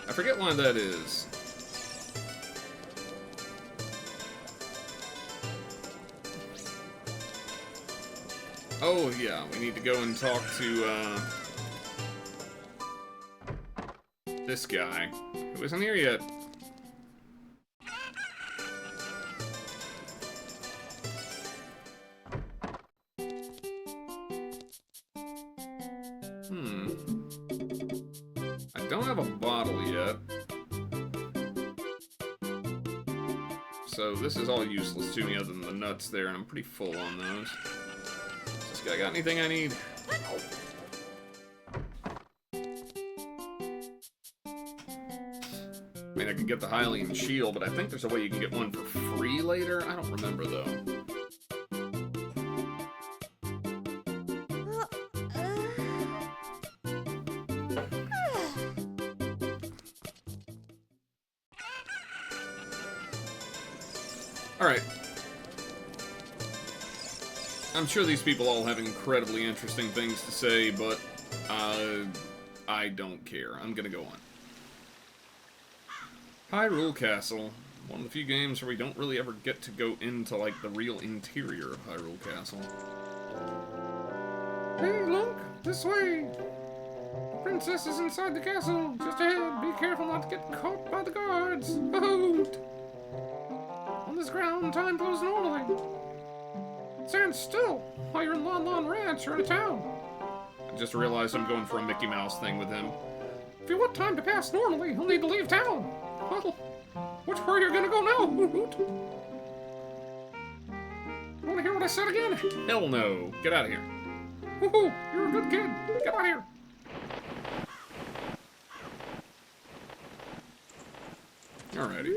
Speaker 2: I forget why that is. Oh yeah, we need to go and talk to this guy who isn't here yet. I don't have a bottle yet. So this is all useless to me other than the nuts there, and I'm pretty full on those. Has this guy got anything I need? I mean, I could get the Hylian shield, but I think there's a way you can get one for free later. I don't remember, though. Alright. I'm sure these people all have incredibly interesting things to say, but I don't care. I'm gonna go on. Hyrule Castle. One of the few games where we don't really ever get to go into, like, the real interior of Hyrule Castle. Hey, look! This way! The princess is inside the castle! Just ahead! Be careful not to get caught by the guards! Boot! On this ground, town, time flows normally. Stand still while you're in Lon Lon Ranch or in a town. I just realized I'm going for a Mickey Mouse thing with him. If you want time to pass normally, you'll need to leave town. Well, which way are you gonna go now, Hoot? You wanna hear what I said again? Hell no. Get out of here. Woohoo! You're a good kid. Get out of here. Alrighty.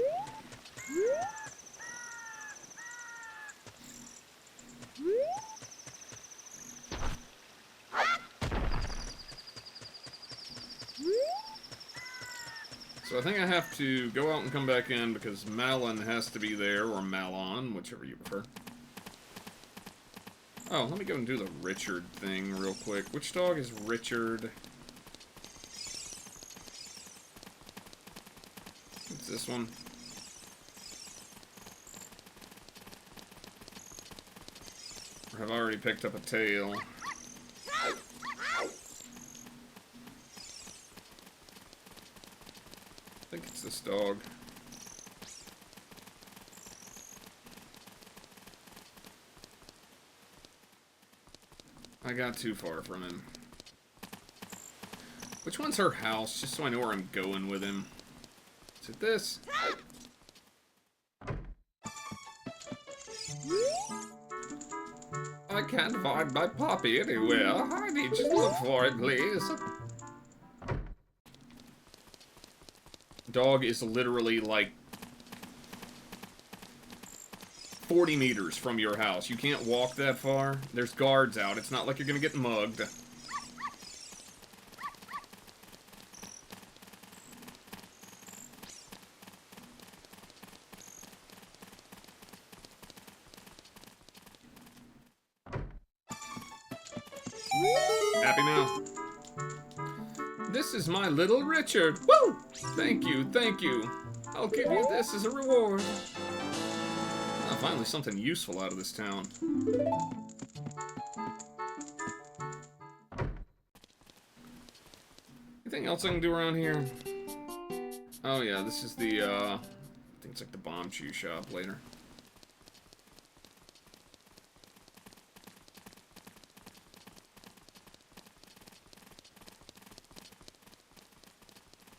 Speaker 2: So I think I have to go out and come back in because Malin has to be there, or Malon, whichever you prefer. Oh, let me go and do the Richard thing real quick. Which dog is Richard? It's this one. Or have I already picked up a tail? I think it's this dog. I got too far from him. Which one's her house? Just so I know where I'm going with him. Is it this? I can't find my puppy anywhere. I need you to look for it, please. Dog is literally like 40 meters from your house. You can't walk that far. There's guards out. It's not like you're gonna get mugged. Happy now. This is my little Richard. Woo! Thank you, thank you. I'll give you this as a reward. Ah, finally something useful out of this town. Anything else I can do around here? Oh yeah, this is the, I think it's like the bomb chew shop later.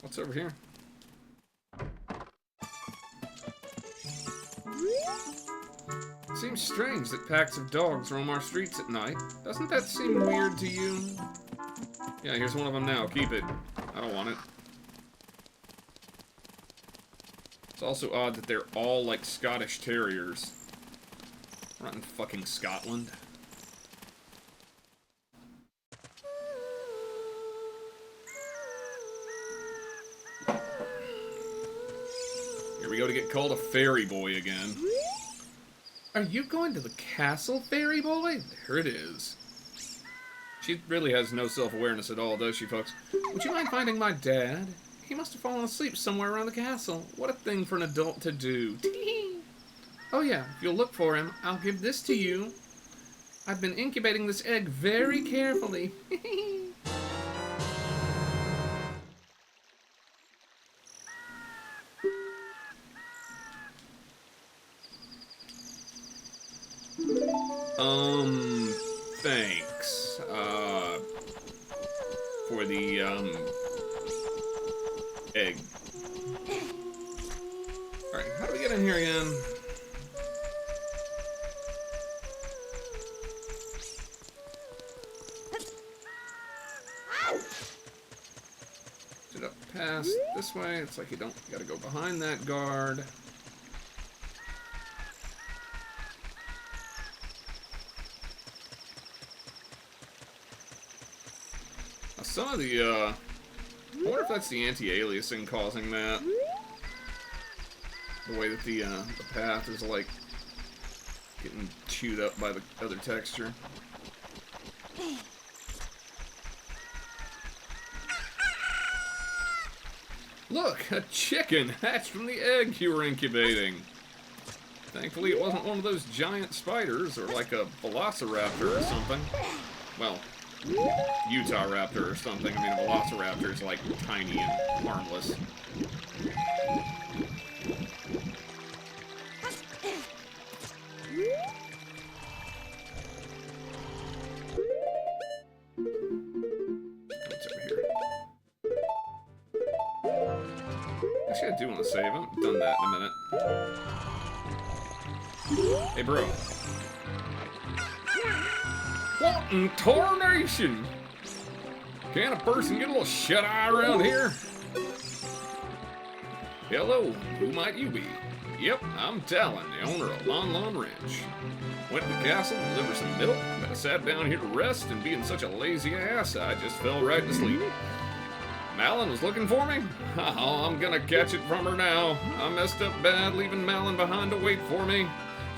Speaker 2: What's over here? Seems strange that packs of dogs roam our streets at night. Doesn't that seem weird to you? Yeah, here's one of them now. Keep it. I don't want it. It's also odd that they're all like Scottish Terriers. We're not in fucking Scotland. Here we go to get called a fairy boy again. Are you going to the castle, fairy boy? There it is. She really has no self-awareness at all, does she, folks? Would you mind finding my dad? He must have fallen asleep somewhere around the castle. What a thing for an adult to do. Oh yeah, if you'll look for him, I'll give this to you. I've been incubating this egg very carefully. Thanks, for the, egg. Alright, how do we get in here again? Should up past this way? It's like you gotta go behind that guard. Some of the, I wonder if that's the anti-aliasing causing that. The way that the path is, like, getting chewed up by the other texture. Look! A chicken hatched from the egg you were incubating! Thankfully it wasn't one of those giant spiders, or like a velociraptor or something. Well, Utah raptor or something. I mean, a velociraptor is like tiny and harmless. Actually, I do want to save. I haven't done that in a minute. Hey, bro. What in tarnation? Can a person get a little shut-eye around here? Hello, who might you be? Yep, I'm Talon, the owner of Lon Lon Ranch. Went to the castle to deliver some milk, but I sat down here to rest, and being such a lazy ass, I just fell right to sleep. Malin was looking for me? Oh, I'm gonna catch it from her now. I messed up bad, leaving Malin behind to wait for me.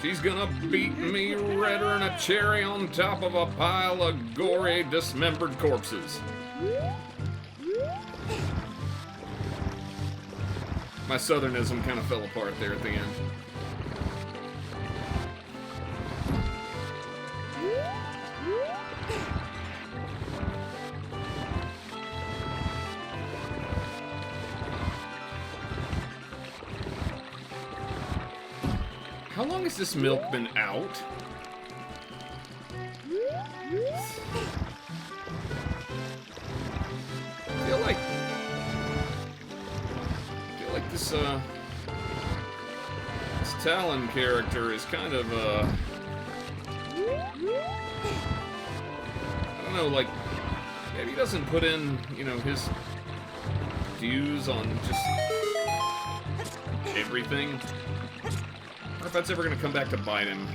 Speaker 2: She's gonna beat me redder than a cherry on top of a pile of gory, dismembered corpses. My southernism kind of fell apart there at the end. How long has this milk been out? I feel like this Talon character is kind of I don't know, like maybe he doesn't put in, you know, his dues on just everything. I wonder if that's ever gonna come back to bite him.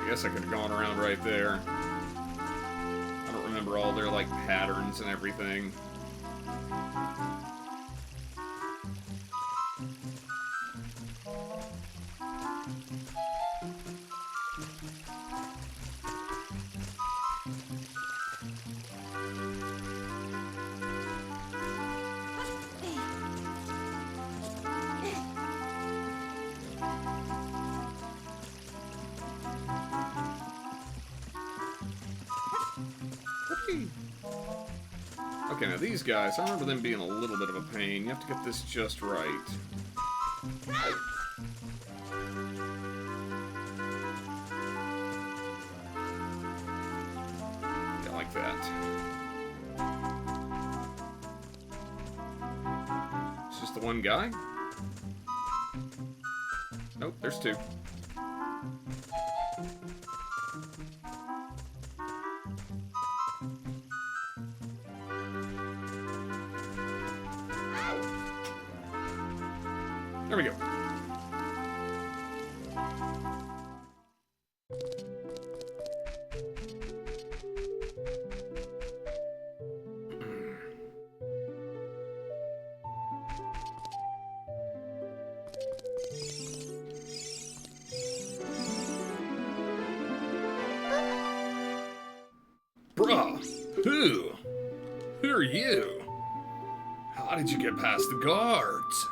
Speaker 2: I guess I could have gone around right there. I don't remember all their, like, patterns and everything. Okay, now these guys, I remember them being a little bit of a pain. You have to get this just right. Yeah, like that. It's just the one guy? Nope, there's two. There we go. Bruh, who? Who are you? How did you get past the guards?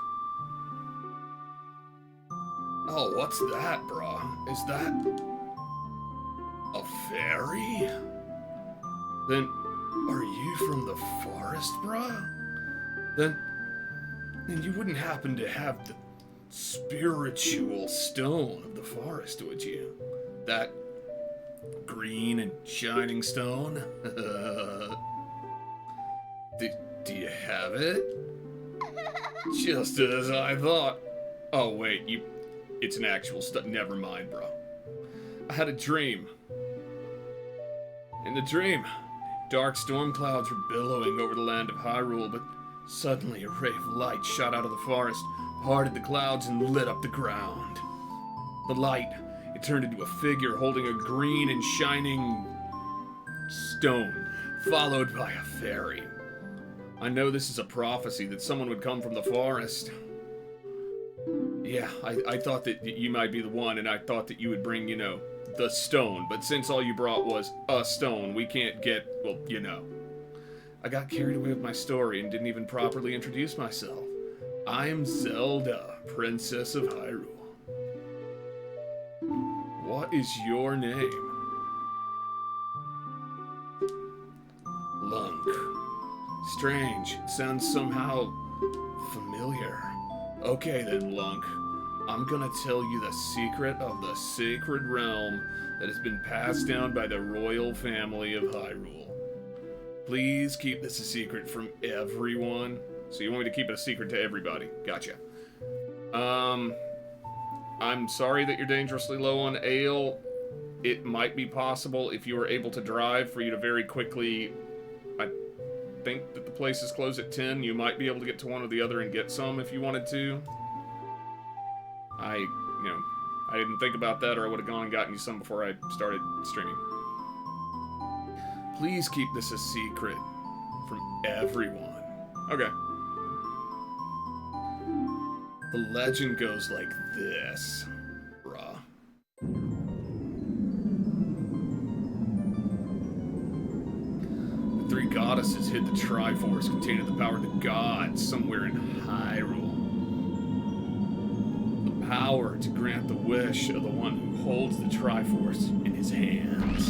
Speaker 2: Oh, what's that, bruh? Is that a fairy? Then, are you from the forest, bruh? Then you wouldn't happen to have the spiritual stone of the forest, would you? That green and shining stone? Do you have it? Just as I thought. Oh, wait, it's an actual never mind, bro. I had a dream. In the dream, dark storm clouds were billowing over the land of Hyrule, but suddenly a ray of light shot out of the forest, parted the clouds, and lit up the ground. The light, it turned into a figure holding a green and shining stone, followed by a fairy. I know this is a prophecy that someone would come from the forest. Yeah, I thought that you might be the one, and I thought that you would bring, you know, the stone. But since all you brought was a stone, we can't get, well, you know. I got carried away with my story and didn't even properly introduce myself. I'm Zelda, Princess of Hyrule. What is your name? Lunk. strange. It sounds somehow familiar. Okay then, Lunk. I'm gonna tell you the secret of the sacred realm that has been passed down by the royal family of Hyrule. Please keep this a secret from everyone. So you want me to keep it a secret to everybody? Gotcha. I'm sorry that you're dangerously low on ale. It might be possible if you were able to drive for you to very quickly... I think that the places close at 10. You might be able to get to one or the other and get some if you wanted to. I didn't think about that, or I would have gone and gotten you some before I started streaming. Please keep this a secret from everyone. Okay. The legend goes like this, bruh. The three goddesses hid the Triforce containing the power of the gods somewhere in Hyrule. The power to grant the wish of the one who holds the Triforce in his hands.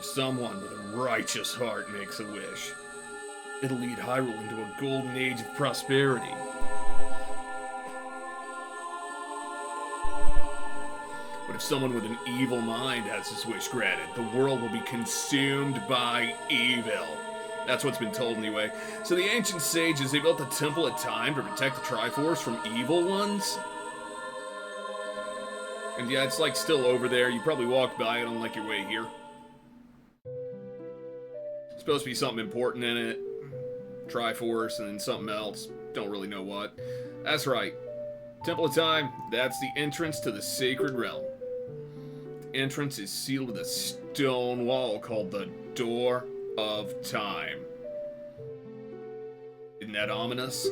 Speaker 2: Someone with a righteous heart makes a wish. It'll lead Hyrule into a golden age of prosperity. But if someone with an evil mind has his wish granted, the world will be consumed by evil. That's what's been told anyway. So the ancient sages, they built the Temple of Time to protect the Triforce from evil ones? And yeah, it's like still over there. You probably walked by it on like your way here. Supposed to be something important in it. Triforce and then something else. Don't really know what. That's right. Temple of Time, that's the entrance to the sacred realm. The entrance is sealed with a stone wall called the Door of Time. Isn't that ominous?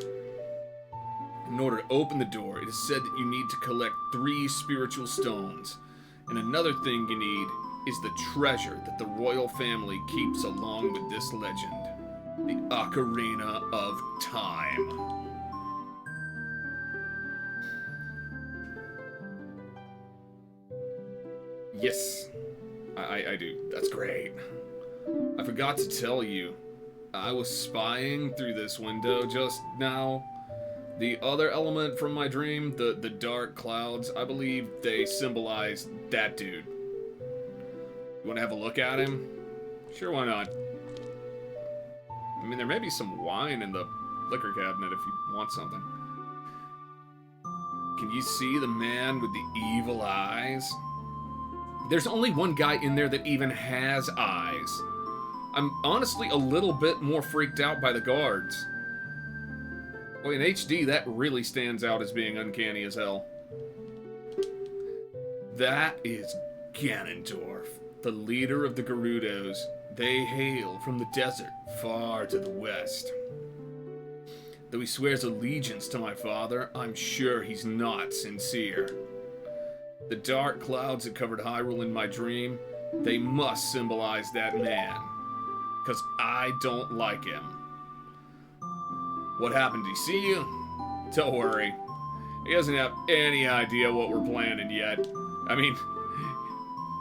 Speaker 2: In order to open the door, it is said that you need to collect 3 spiritual stones. And another thing you need is the treasure that the royal family keeps along with this legend. The Ocarina of Time. Yes, I do. That's great. I forgot to tell you, I was spying through this window just now. The other element from my dream, the dark clouds, I believe they symbolize that dude. You want to have a look at him? Sure, why not? I mean, there may be some wine in the liquor cabinet if you want something. Can you see the man with the evil eyes? There's only one guy in there that even has eyes. I'm honestly a little bit more freaked out by the guards. Well, in HD, that really stands out as being uncanny as hell. That is Ganondorf, the leader of the Gerudos. They hail from the desert far to the west. Though he swears allegiance to my father, I'm sure he's not sincere. The dark clouds that covered Hyrule in my dream, they must symbolize that man. 'Cause I don't like him. What happened? Did he see you? Don't worry. He doesn't have any idea what we're planning yet. I mean,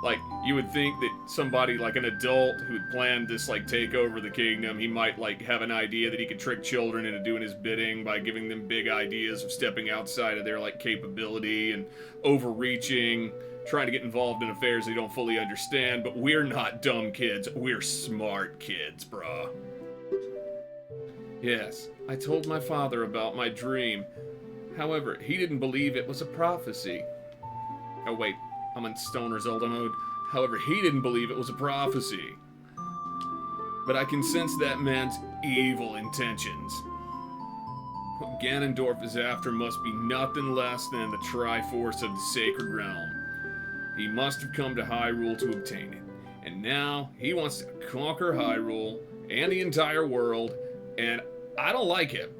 Speaker 2: like, you would think that somebody, like an adult who'd planned this, like, take over the kingdom, he might, like, have an idea that he could trick children into doing his bidding by giving them big ideas of stepping outside of their, like, capability and overreaching, trying to get involved in affairs they don't fully understand. But we're not dumb kids. We're smart kids, brah. Yes, I told my father about my dream. However, he didn't believe it was a prophecy. Oh, wait. I'm in Stoner Zelda mode. However, he didn't believe it was a prophecy. But I can sense that man's evil intentions. What Ganondorf is after must be nothing less than the Triforce of the Sacred Realm. He must have come to Hyrule to obtain it. And now, he wants to conquer Hyrule and the entire world, and I don't like him.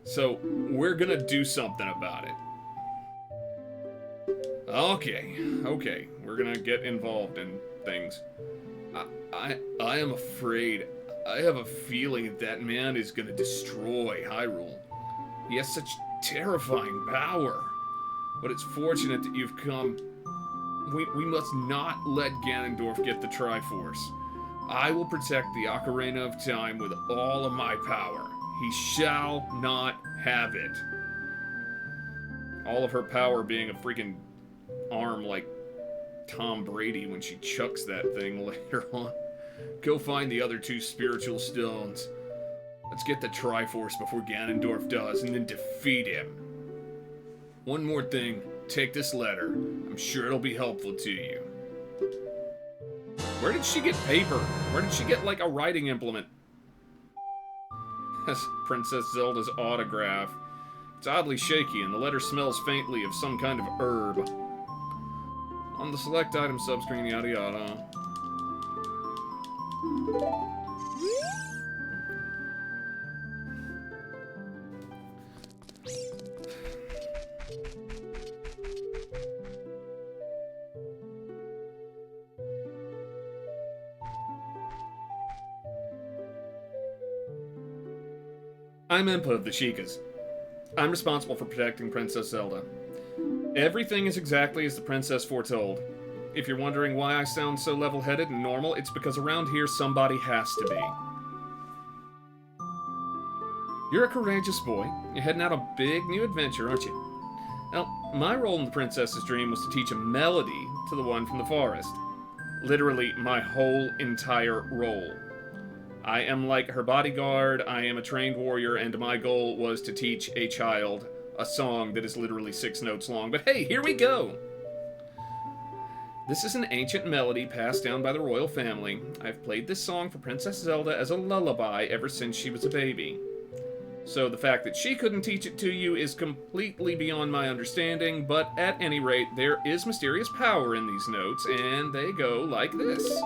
Speaker 2: So, we're gonna do something about it. Okay, we're gonna get involved in things. I am afraid. I have a feeling that man is gonna destroy Hyrule. He has such terrifying power. But it's fortunate that you've come. We must not let Ganondorf get the Triforce. I will protect the Ocarina of Time with all of my power. He shall not have it. All of her power being a freaking arm like Tom Brady when she chucks that thing later on. Go find the other 2 spiritual stones. Let's get the Triforce before Ganondorf does, and then defeat him. One more thing. Take this letter. I'm sure it'll be helpful to you. Where did she get paper? Where did she get, like, a writing implement? That's Princess Zelda's autograph. It's oddly shaky, and the letter smells faintly of some kind of herb. On the select item subscreen, yada yada. I'm Impa of the Sheikahs. I'm responsible for protecting Princess Zelda. Everything is exactly as the princess foretold. If you're wondering why I sound so level-headed and normal, it's because around here somebody has to be. You're a courageous boy. You're heading out on a big new adventure, aren't you? Well, my role in the princess's dream was to teach a melody to the one from the forest. Literally, my whole entire role. I am like her bodyguard, I am a trained warrior, and my goal was to teach a child a song that is literally 6 notes long. But hey, here we go! This is an ancient melody passed down by the royal family. I've played this song for Princess Zelda as a lullaby ever since she was a baby. So the fact that she couldn't teach it to you is completely beyond my understanding, but at any rate, there is mysterious power in these notes, and they go like this.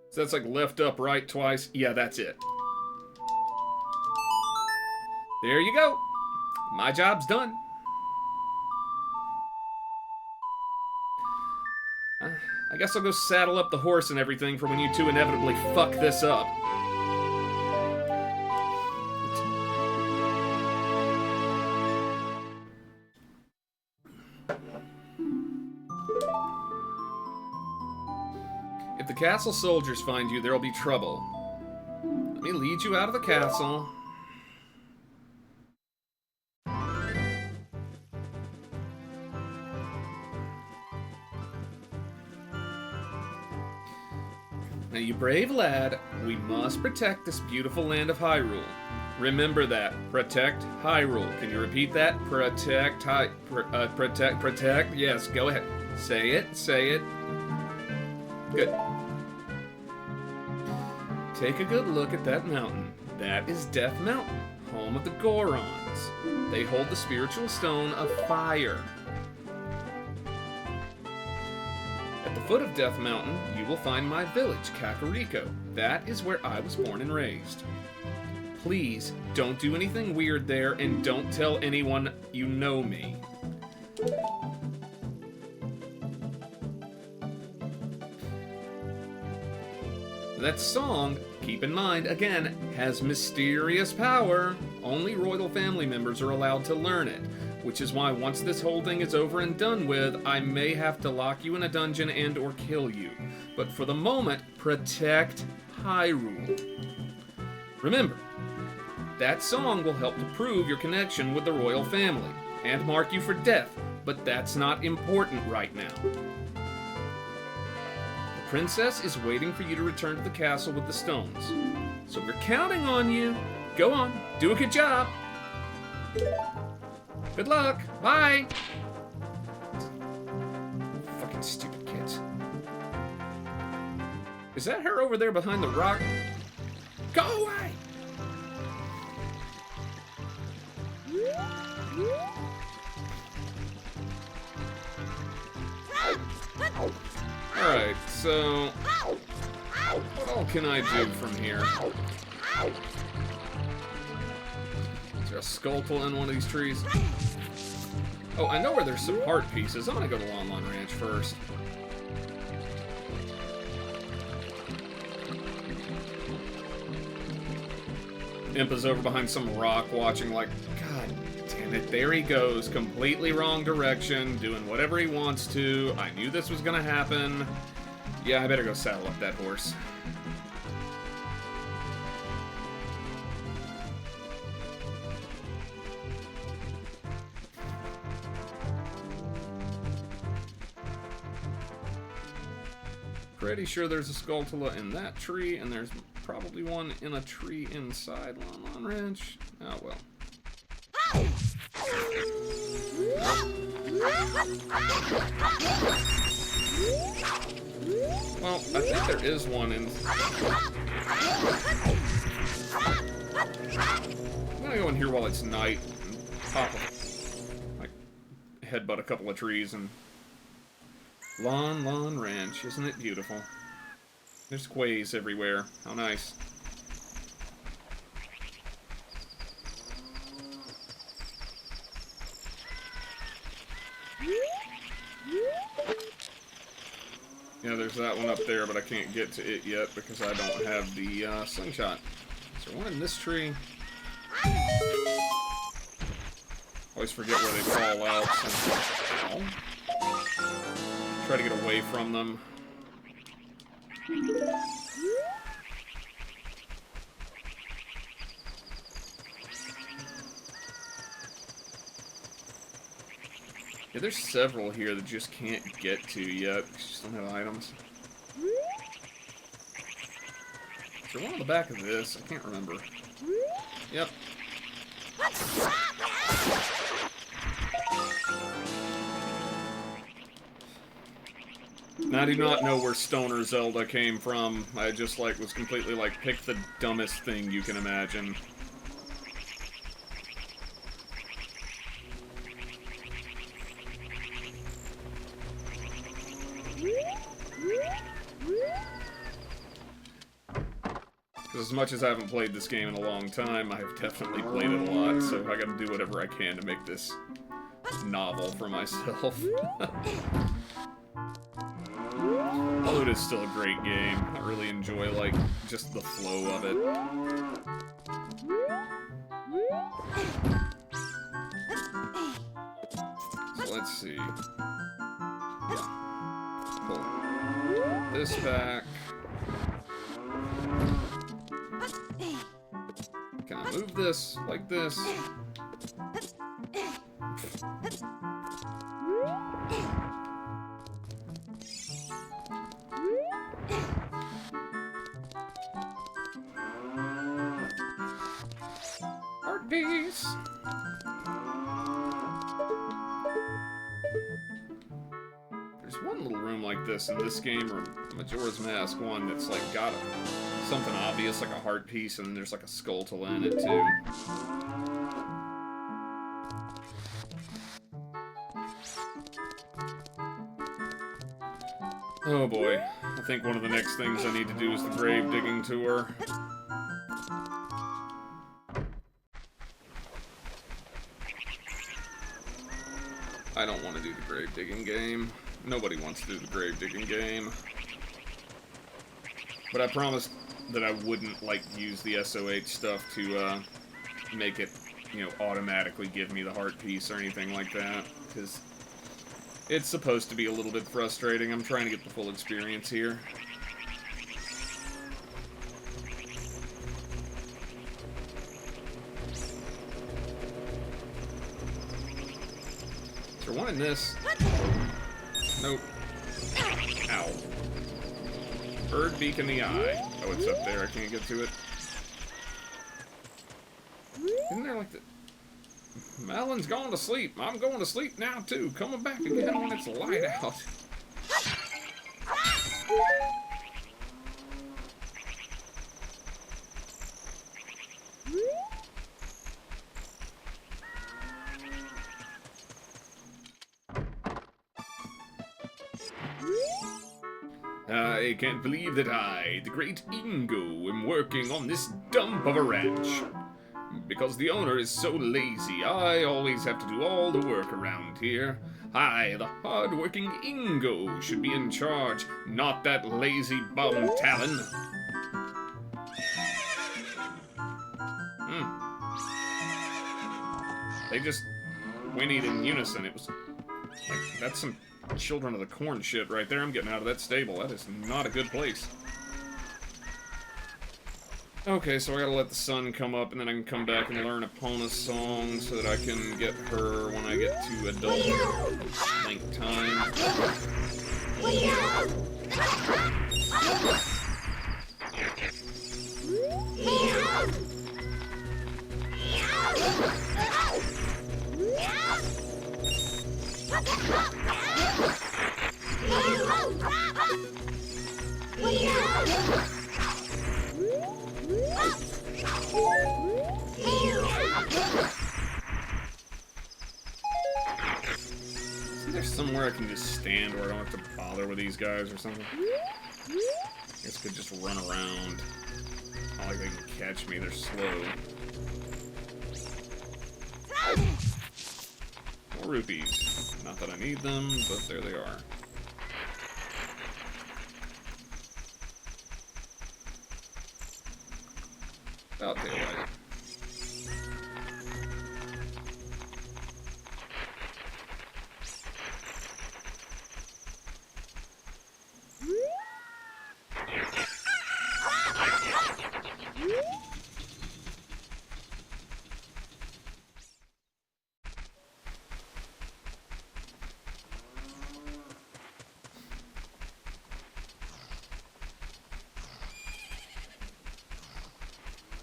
Speaker 2: So that's like left, up, right twice. Yeah, that's it. There you go. My job's done. I guess I'll go saddle up the horse and everything for when you 2 inevitably fuck this up. If the castle soldiers find you, there'll be trouble. Let me lead you out of the castle. Now, you brave lad, we must protect this beautiful land of Hyrule. Remember that. Protect Hyrule. Can you repeat that? Protect protect. Yes, go ahead. Say it. Good. Take a good look at that mountain. That is Death Mountain, home of the Gorons. They hold the spiritual stone of fire. At the foot of Death Mountain, you will find my village, Kakariko. That is where I was born and raised. Please, don't do anything weird there, and don't tell anyone you know me. That song, keep in mind, again, has mysterious power. Only royal family members are allowed to learn it, which is why once this whole thing is over and done with, I may have to lock you in a dungeon and or kill you. But for the moment, protect Hyrule. Remember, that song will help to prove your connection with the royal family, and mark you for death, but that's not important right now. The princess is waiting for you to return to the castle with the stones. So we're counting on you. Go on, do a good job. Good luck, bye! Fucking stupid kids. Is that her over there behind the rock? Go away! Alright, so what all can I do from here? Is there a skulltula in one of these trees? Oh, I know where there's some heart pieces. I'm gonna go to Lon Lon Ranch first. Impa's over behind some rock watching like, God damn it, there he goes, completely wrong direction, doing whatever he wants to. I knew this was gonna happen. Yeah, I better go saddle up that horse. Pretty sure there's a Skulltula in that tree, and there's probably one in a tree inside Lon Ranch. Oh well. Well, I think there is one in... I'm gonna go in here while it's night and pop a... like, headbutt a couple of trees and... Lon Ranch, isn't it beautiful? There's quays everywhere. How nice. Yeah, there's that one up there, but I can't get to it yet because I don't have the slingshot. Is there one in this tree? Always forget where they fall out. So... Try to get away from them. Yeah, there's several here that just can't get to yet because you just don't have items. Is there one on the back of this? I can't remember. Yep. Now, I do not know where Stoner Zelda came from. I just, like, was completely like, pick the dumbest thing you can imagine. As much as I haven't played this game in a long time, I've definitely played it a lot, so I gotta do whatever I can to make this novel for myself. Although it is still a great game. I really enjoy, like, just the flow of it. So let's see. Yeah. Pull this back. Can I move this like this? Art piece. There's one little room like this in this game, or Majora's Mask one, that's like got something obvious like a heart piece, and then there's like a Skulltula in it too. Oh boy, I think one of the next things I need to do is the grave digging tour. I don't want to do the grave digging game. Nobody wants to do the grave digging game. But I promised that I wouldn't, like, use the SOH stuff to, make it, you know, automatically give me the heart piece or anything like that, because it's supposed to be a little bit frustrating. I'm trying to get the full experience here. Is there one in this? Nope. Ow. Bird beak in the eye. Oh, it's up there. I can't get to it. Isn't there like the... Malon's gone to sleep. I'm going to sleep now, too. Coming back again when it's light out. I can't believe that I, the great Ingo, am working on this dump of a ranch. Because the owner is so lazy, I always have to do all the work around here. I, the hard-working Ingo, should be in charge, not that lazy bum Talon. They just whinnied in unison. It was like, that's some Children of the Corn shit right there. I'm getting out of that stable. That is not a good place. Okay, so I gotta let the sun come up, and then I can come back and learn Epona's song so that I can get her when I get to adult length time. Isn't there somewhere I can just stand where I don't have to bother with these guys or something? I guess I could just run around. Not like they can catch me, they're slow. More rupees. Not that I need them, but there they are. About daylight.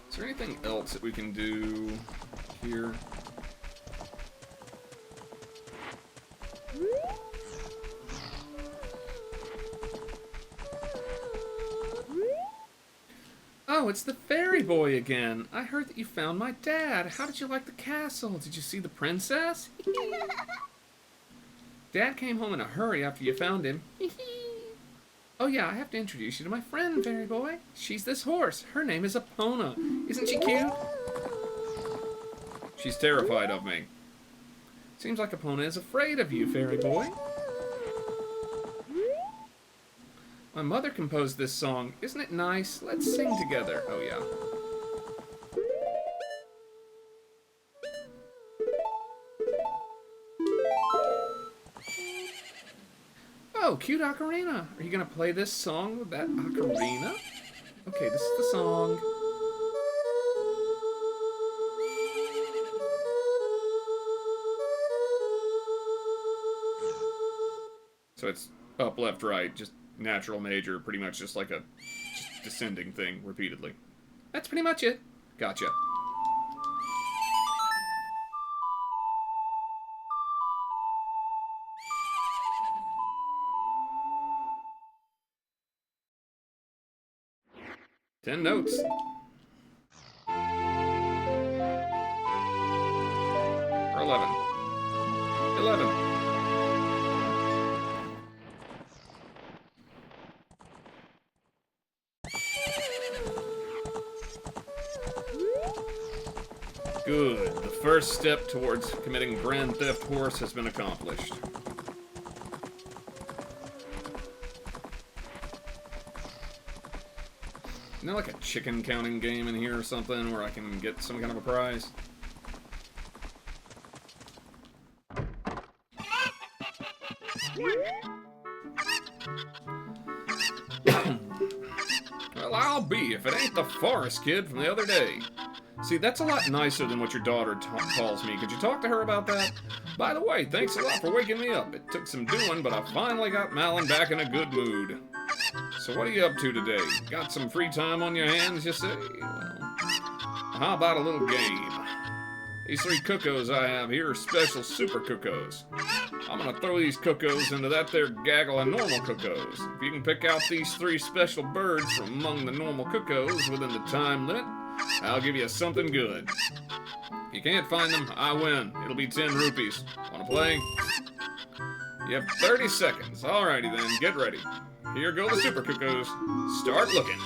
Speaker 2: Is there anything else that we can do here? Oh, it's the fairy boy again. I heard that you found my dad. How did you like the castle? Did you see the princess? Dad came home in a hurry after you found him. Oh yeah, I have to introduce you to my friend, fairy boy. She's this horse. Her name is Epona. Isn't she cute? She's terrified of me. Seems like Epona is afraid of you, fairy boy. My mother composed this song. Isn't it nice? Let's sing together. Oh yeah. Oh, cute ocarina. Are you gonna play this song with that ocarina? Okay, this is the song. So it's up, left, right, just natural, major, pretty much just like a just descending thing repeatedly. That's pretty much it. Gotcha. Ten notes. 11. 11. Good. The first step towards committing Grand Theft Horse has been accomplished. Isn't there like a chicken counting game in here or something where I can get some kind of a prize? Well, I'll be if it ain't the forest kid from the other day. See, that's a lot nicer than what your daughter calls me. Could you talk to her about that? By the way, thanks a lot for waking me up. It took some doing, but I finally got Malin back in a good mood. So what are you up to today? Got some free time on your hands, you say? Well, how about a little game? These 3 cuckoos I have here are special super cuckoos. I'm gonna throw these cuckoos into that there gaggle of normal cuckoos. If you can pick out these 3 special birds from among the normal cuckoos within the time limit, I'll give you something good. If you can't find them, I win. It'll be 10 rupees. Wanna play? You have 30 seconds. Alrighty then, get ready. Here go the super cuckoos. Start looking.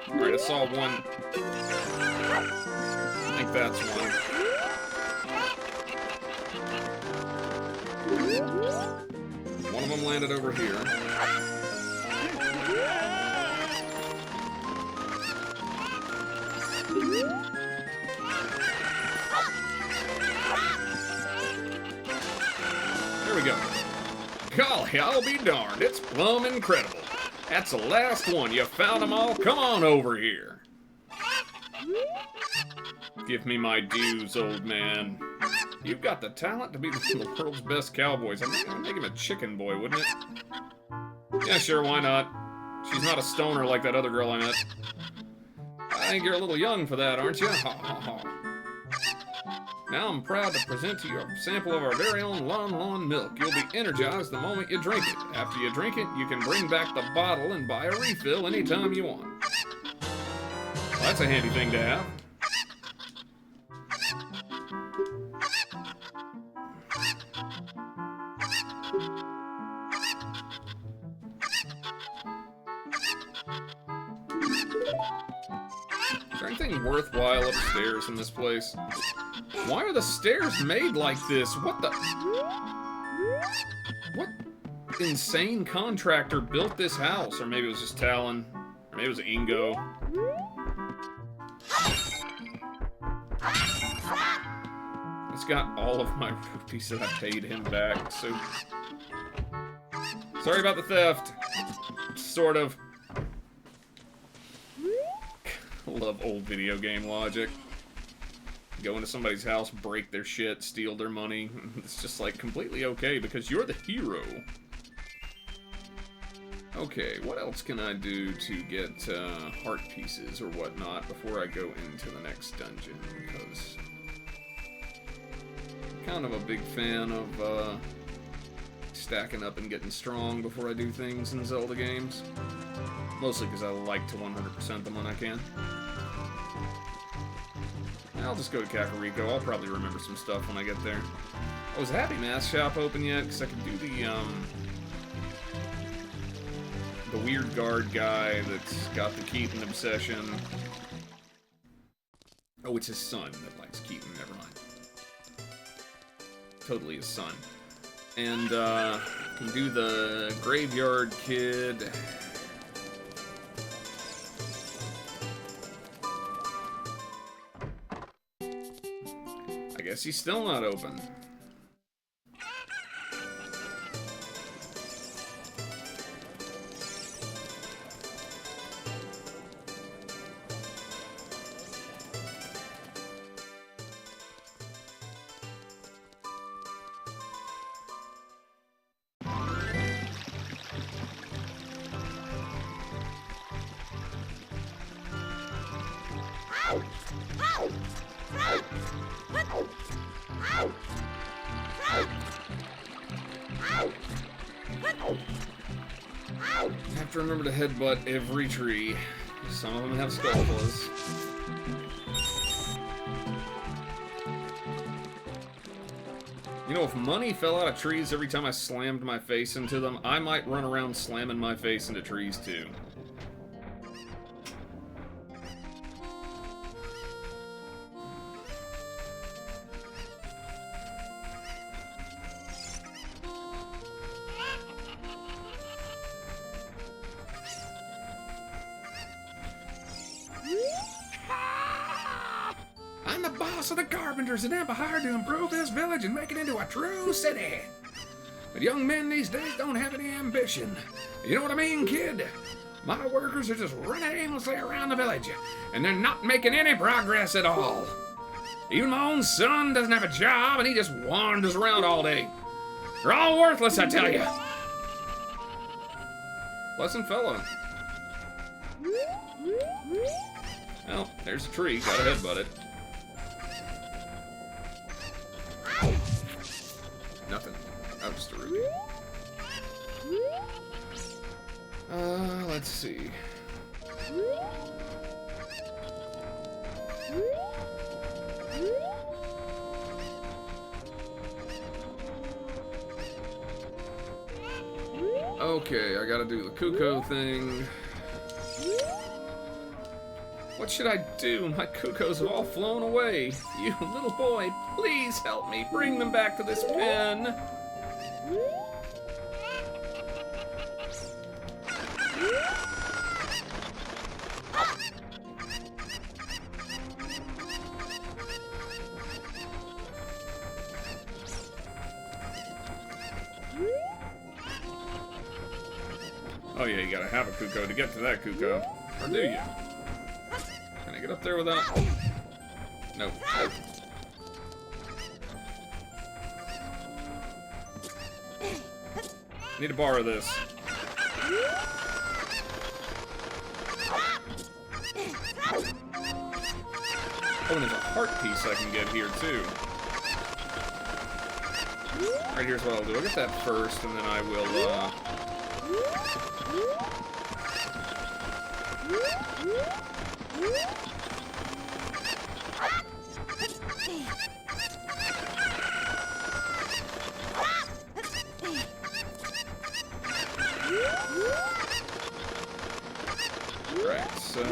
Speaker 2: Alright, I saw one. I think that's one. One of them landed over here. Why, I'll be darned. It's plumb incredible. That's the last one. You found them all? Come on over here. Give me my dues, old man. You've got the talent to be the world's best cowboys. I'd make him a chicken boy, wouldn't it? Yeah, sure, why not? She's not a stoner like that other girl I met. I think you're a little young for that, aren't you? Ha ha ha. Now I'm proud to present to you a sample of our very own Lon Lon milk. You'll be energized the moment you drink it. After you drink it, you can bring back the bottle and buy a refill anytime you want. Well, that's a handy thing to have. Is there anything worthwhile upstairs in this place? Why are the stairs made like this? What insane contractor built this house? Or maybe it was just Talon. Or maybe it was Ingo. It's got all of my rupees that I paid him back, so... Sorry about the theft. Sort of. Love old video game logic. Go into somebody's house, break their shit, steal their money. It's just like completely okay because you're the hero. Okay, what else can I do to get heart pieces or whatnot before I go into the next dungeon? Because I'm kind of a big fan of stacking up and getting strong before I do things in Zelda games. Mostly because I like to 100% them when I can. I'll just go to Kakariko. I'll probably remember some stuff when I get there. Oh, is Happy Mask Shop open yet? Because I could do the weird guard guy that's got the Keaton obsession. Oh, it's his son that likes Keaton. Never mind. Totally his son. And can do the Graveyard Kid. I guess he's still not open. I have to remember to headbutt every tree. Some of them have skullfuls. You know, if money fell out of trees every time I slammed my face into them, I might run around slamming my face into trees too. Of the carpenters and Amber hired to improve this village and make it into a true city. But young men these days don't have any ambition. You know what I mean, kid? My workers are just running aimlessly around the village, and they're not making any progress at all. Even my own son doesn't have a job, and he just wanders around all day. They're all worthless, I tell you. Pleasant fella. Well, there's a tree. Gotta headbutt it. Nothing. Oh, just a rupee. Let's see. Okay, I gotta do the Kuko thing. What should I do? My Kukos have all flown away. You little boy, please help me bring them back to this pen. Oh yeah, you gotta have a cuckoo to get to that cuckoo. Or do you? Can I get up there without... Nope. Need to borrow this. Oh, and there's a heart piece I can get here, too. Alright, here's what I'll do. I'll get that first, and then I will, Right, so...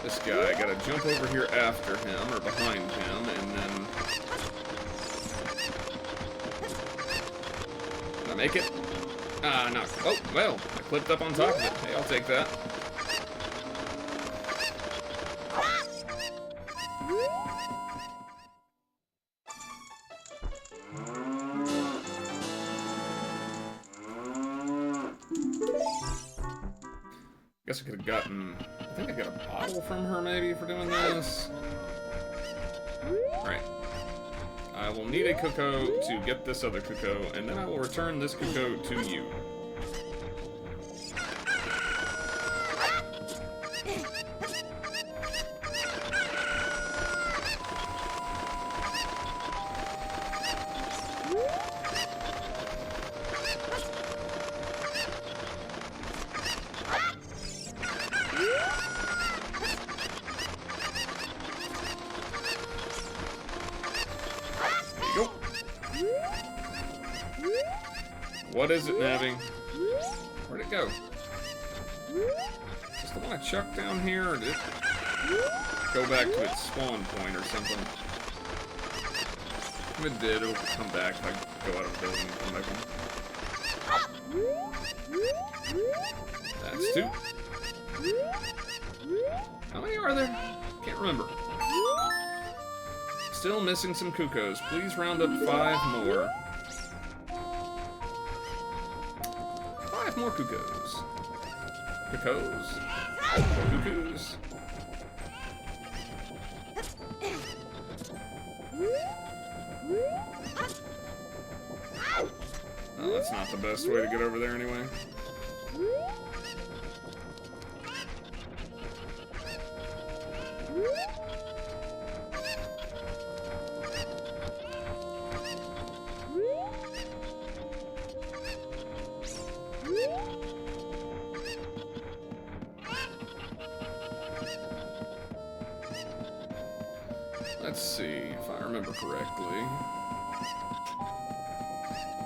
Speaker 2: This guy, I gotta jump over here after him, or behind him, and then... Did I make it? No. Oh, well, I clipped up on top of it. Hey, I'll take that. Guess I could have gotten... I think I got a bottle from her, maybe, for doing this. Alright. I will need a cuckoo to get this other cuckoo, and then I will return this cuckoo to you. What is it, Navi? Where'd it go? Is this the one I chucked down here, or did it go back to its spawn point or something? If it did, it'll come back if I go out of the building and come back in. That's 2. How many are there? Can't remember. Still missing some cuckoos. Please round up 5 more. 5 more cuckoos. Cuckoos. Cuckoos. Oh, that's not the best way to get over there anyway. Let's see, if I remember correctly.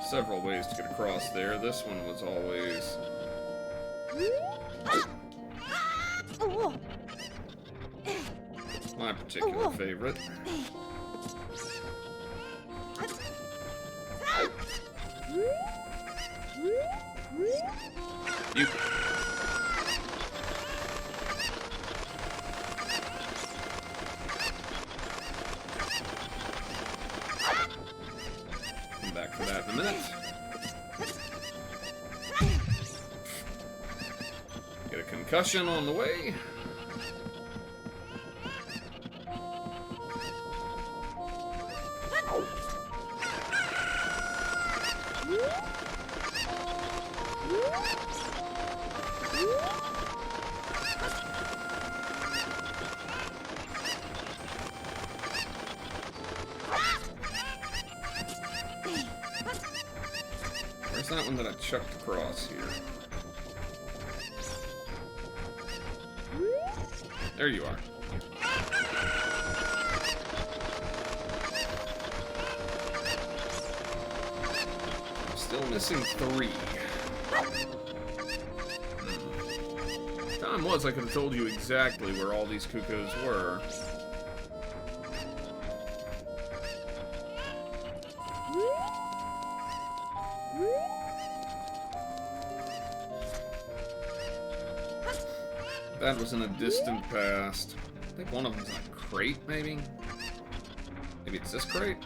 Speaker 2: Several ways to get across there. This one was always... my particular favorite. You... back for that in a minute. Get a concussion on the way. Where's that one that I chucked across here? There you are. Still missing 3. Time was I could have told you exactly where all these cuckoos were. That was in a distant past. I think one of them's in a crate, maybe? Maybe it's this crate?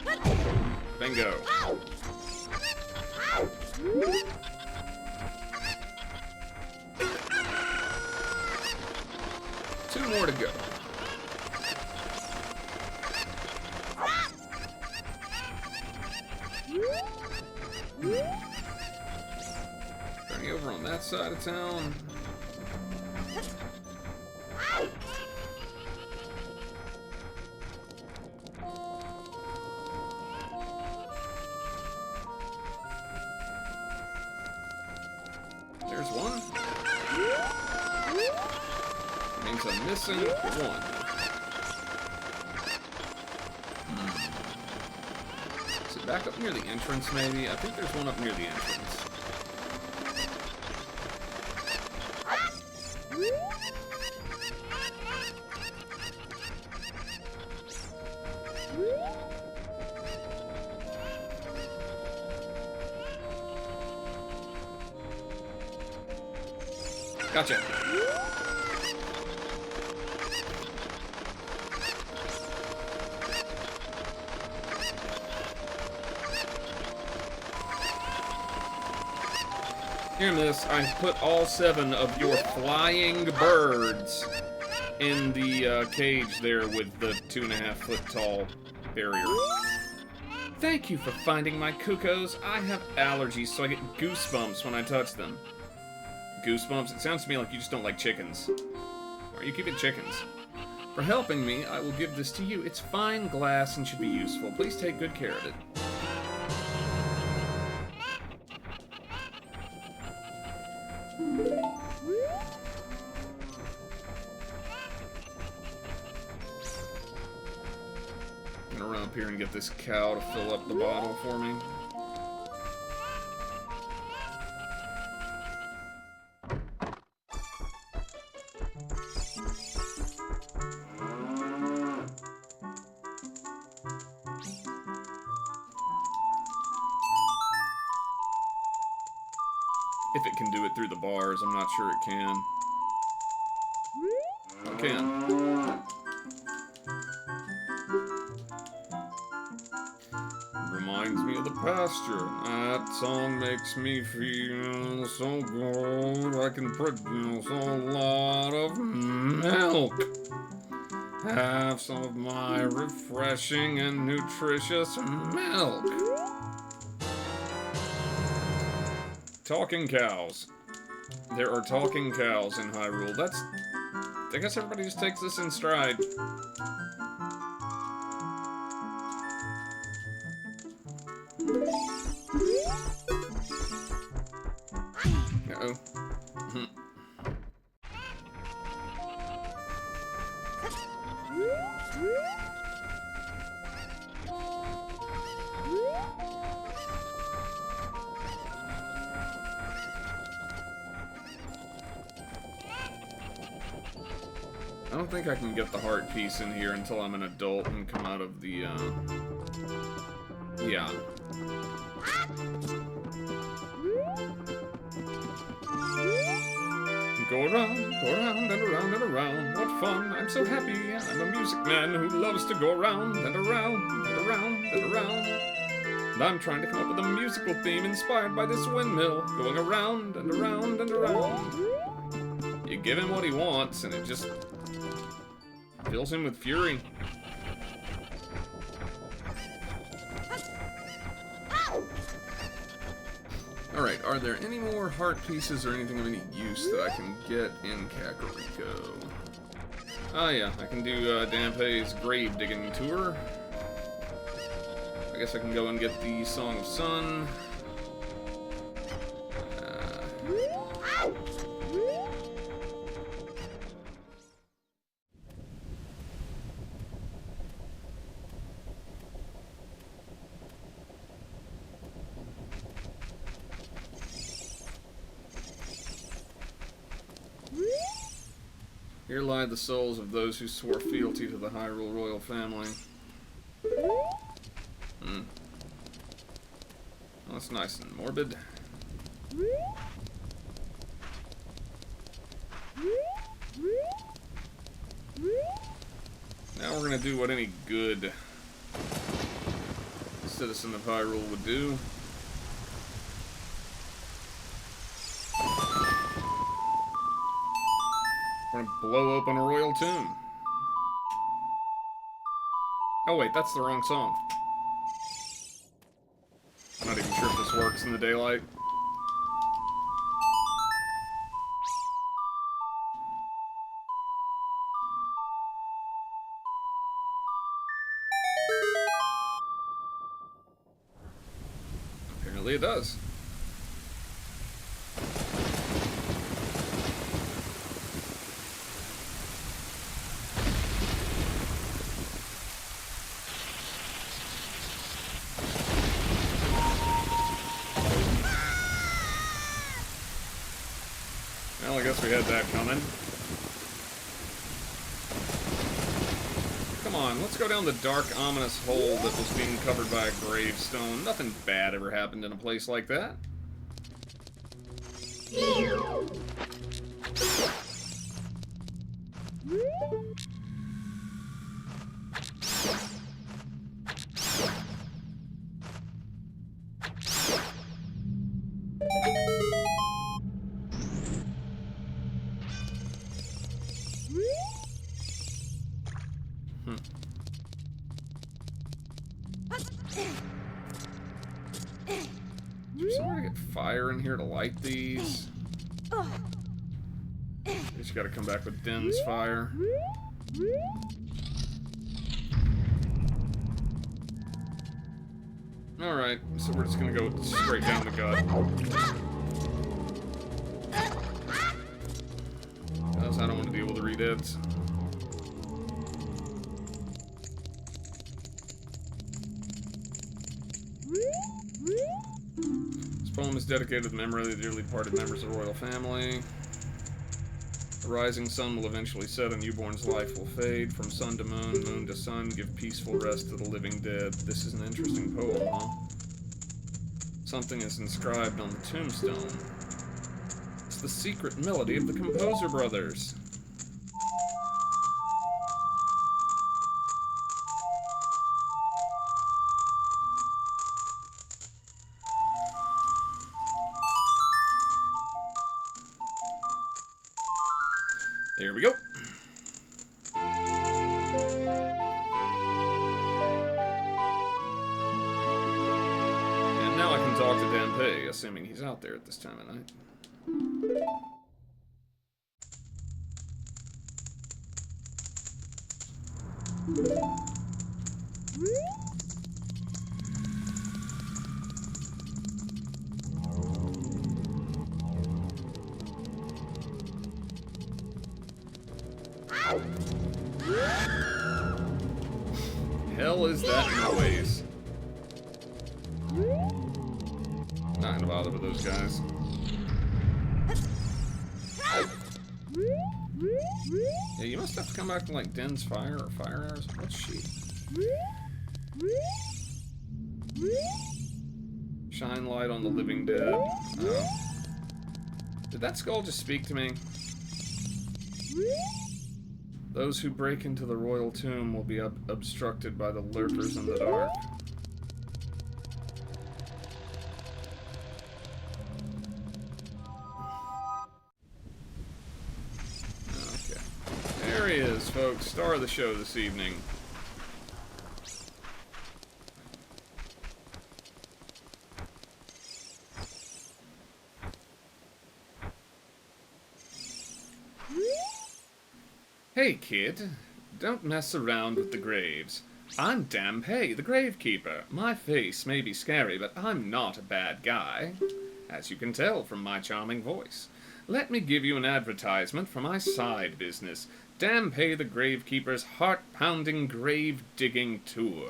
Speaker 2: Bingo. Two more to go. Turning over on that side of town. There's one. Means I'm missing one. Is it back up near the entrance, maybe? I think there's one up near the entrance. Gotcha. Here, miss, I put all 7 of your flying birds in the cage there with the 2.5-foot tall barrier. Thank you for finding my cuckoos. I have allergies, so I get goosebumps when I touch them. Goosebumps? It sounds to me like you just don't like chickens. Or are you keeping chickens? For helping me, I will give this to you. It's fine glass and should be useful. Please take good care of it. I'm gonna run up here and get this cow to fill up the bottle for me. If it can do it through the bars, I'm not sure it can. Oh, it can. Reminds me of the pasture. That song makes me feel so good. I can produce a lot of milk. Have some of my refreshing and nutritious milk. Talking cows. There are talking cows in Hyrule. I guess everybody just takes this in stride. Uh-oh. I don't think I can get the heart piece in here until I'm an adult and come out of the, yeah. Go around and around and around. What fun! I'm so happy. I'm a music man who loves to go around and around and around and around. And I'm trying to come up with a musical theme inspired by this windmill, going around and around and around. You give him what he wants, and it just fills him with fury. Alright, are there any more heart pieces or anything of any use that I can get in Kakariko? Oh yeah, I can do Dampé's grave digging tour. I guess I can go and get the Song of Sun. Here lie the souls of those who swore fealty to the Hyrule royal family. Well, that's nice and morbid. Now we're gonna do what any good citizen of Hyrule would do. blow open a royal tomb. Oh wait, that's the wrong song. I'm not even sure if this works in the daylight. Apparently it does. Well, I guess we had that coming. Come on, let's go down the dark, ominous hole that was being covered by a gravestone. Nothing bad ever happened in a place like that. Somewhere to get fire in here to light these. Just gotta come back with Den's fire. Alright, so we're just gonna go straight down the gut. Because I don't want to deal with the redeads. This poem is dedicated to the memory of the dearly departed members of the royal family. The rising sun will eventually set, a newborn's life will fade. From sun to moon, moon to sun, give peaceful rest to the living dead. This is an interesting poem, huh? Something is inscribed on the tombstone. It's the secret melody of the Composer Brothers. There we go. And now I can talk to Danpei, assuming he's out there at this time of night. Hell is that noise? Not gonna bother with those guys. Yeah, you must have to come back to like Den's fire or fire arrows. What's she? Shine light on the living dead. Oh. Did that skull just speak to me? Those who break into the royal tomb will be obstructed by the lurkers in the dark. Okay. There he is, folks. Star of the show this evening. Hey, kid. Don't mess around with the graves. I'm Danpei, the gravekeeper. My face may be scary, but I'm not a bad guy, as you can tell from my charming voice. Let me give you an advertisement for my side business, Danpei the Gravekeeper's heart-pounding grave-digging tour.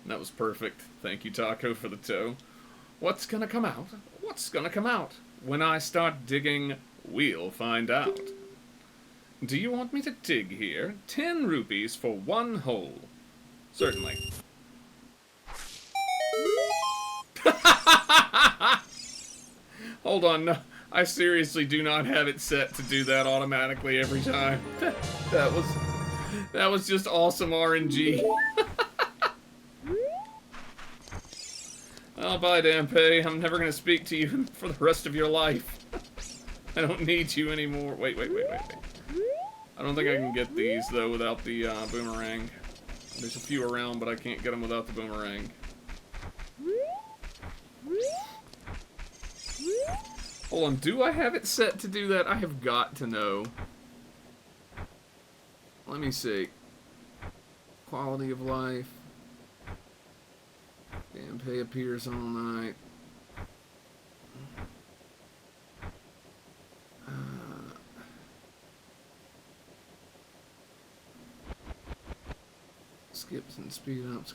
Speaker 2: That was perfect. Thank you, Taco, for the toe. What's gonna come out? What's gonna come out? When I start digging, we'll find out. Do you want me to dig here? 10 rupees for 1 hole. Certainly. Hold on, no, I seriously do not have it set to do that automatically every time. That was just awesome RNG. Oh, bye, Dampé. I'm never gonna speak to you for the rest of your life. I don't need you anymore. Wait. I don't think I can get these, though, without the boomerang. There's a few around, but I can't get them without the boomerang. Hold on, do I have it set to do that? I have got to know. Let me see. Quality of life. Dampé appears all night. Skips and speed ups.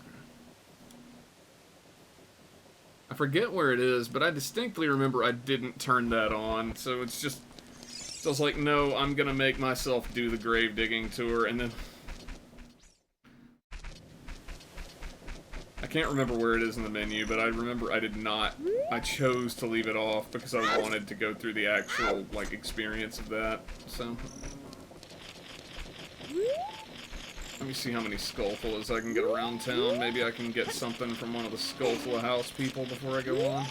Speaker 2: I forget where it is, but I distinctly remember I didn't turn that on. So it's just, so I was like, no, I'm gonna make myself do the grave digging tour, and then I can't remember where it is in the menu, but I remember I did not. I chose to leave it off because I wanted to go through the actual like experience of that. So. Let me see how many Skullfulas I can get around town. Maybe I can get something from one of the Skullfula house people before I go on.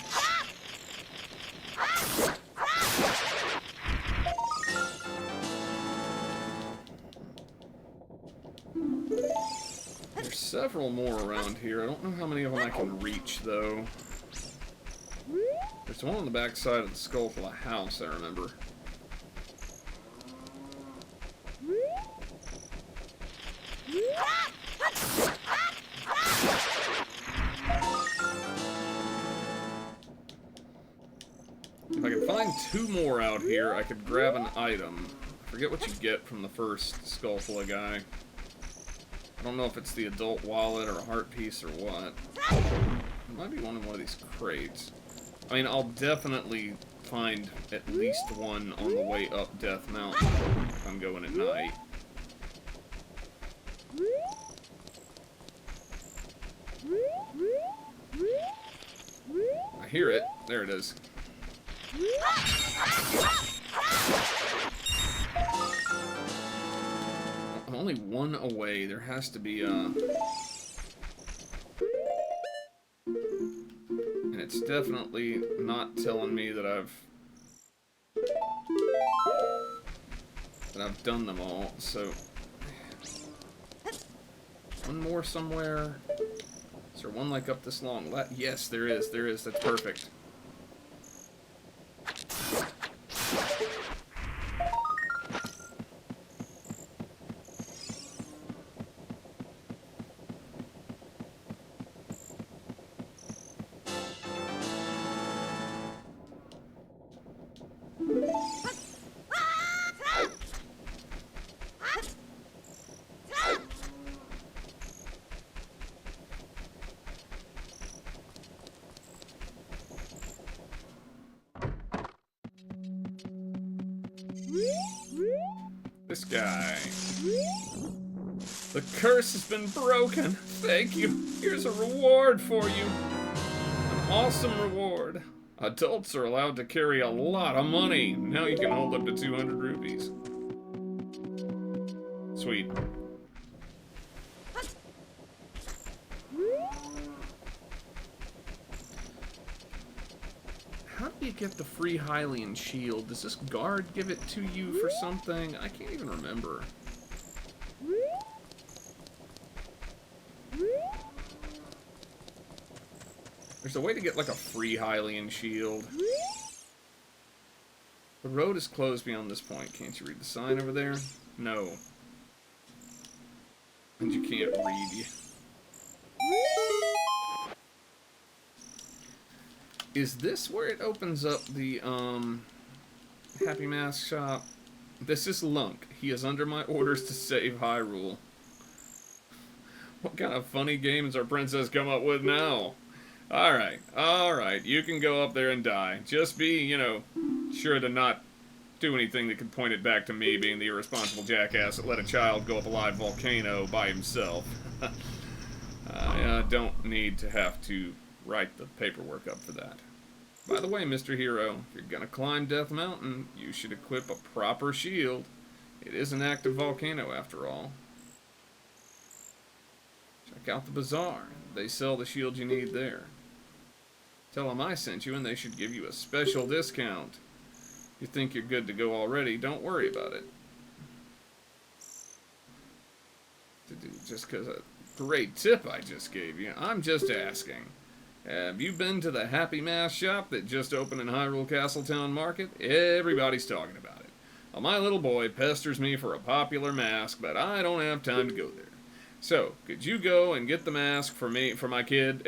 Speaker 2: There's several more around here. I don't know how many of them I can reach, though. There's one on the back side of the Skullfula house, I remember. If I could find two more out here, I could grab an item. I forget what you get from the first Skullfula guy. I don't know if it's the adult wallet or a heart piece or what. It might be one of these crates. I mean, I'll definitely find at least one on the way up Death Mountain if I'm going at night. I hear it. There it is. I'm only one away. There has to be a... And it's definitely not telling me that I've done them all, so... One more somewhere. Is there one like up this long? Yes, there is. There is. That's perfect. This guy. The curse has been broken. Thank you. Here's a reward for you. An awesome reward. Adults are allowed to carry a lot of money. Now you can hold up to 200 rupees. Sweet. How do you get the free Hylian shield? Does this guard give it to you for something? I can't even remember. There's a way to get like a free Hylian shield. The road is closed beyond this point. Can't you read the sign over there? No. And you can't read. Is this where it opens up the, Happy Mask shop? This is Lunk. He is under my orders to save Hyrule. What kind of funny games our princess come up with now? Alright, you can go up there and die. Just be, you know, sure to not do anything that could point it back to me being the irresponsible jackass that let a child go up a live volcano by himself. I don't need to have to write the paperwork up for that. By the way, Mr. Hero, if you're gonna climb Death Mountain, you should equip a proper shield. It is an active volcano, after all. Check out the bazaar. They sell the shield you need there. Tell them I sent you and they should give you a special discount. You think you're good to go already, don't worry about it. Just because a great tip I just gave you, I'm just asking. Have you been to the Happy Mask shop that just opened in Hyrule Castletown Market? Everybody's talking about it. Well, my little boy pesters me for a popular mask, but I don't have time to go there. So, could you go and get the mask for my kid,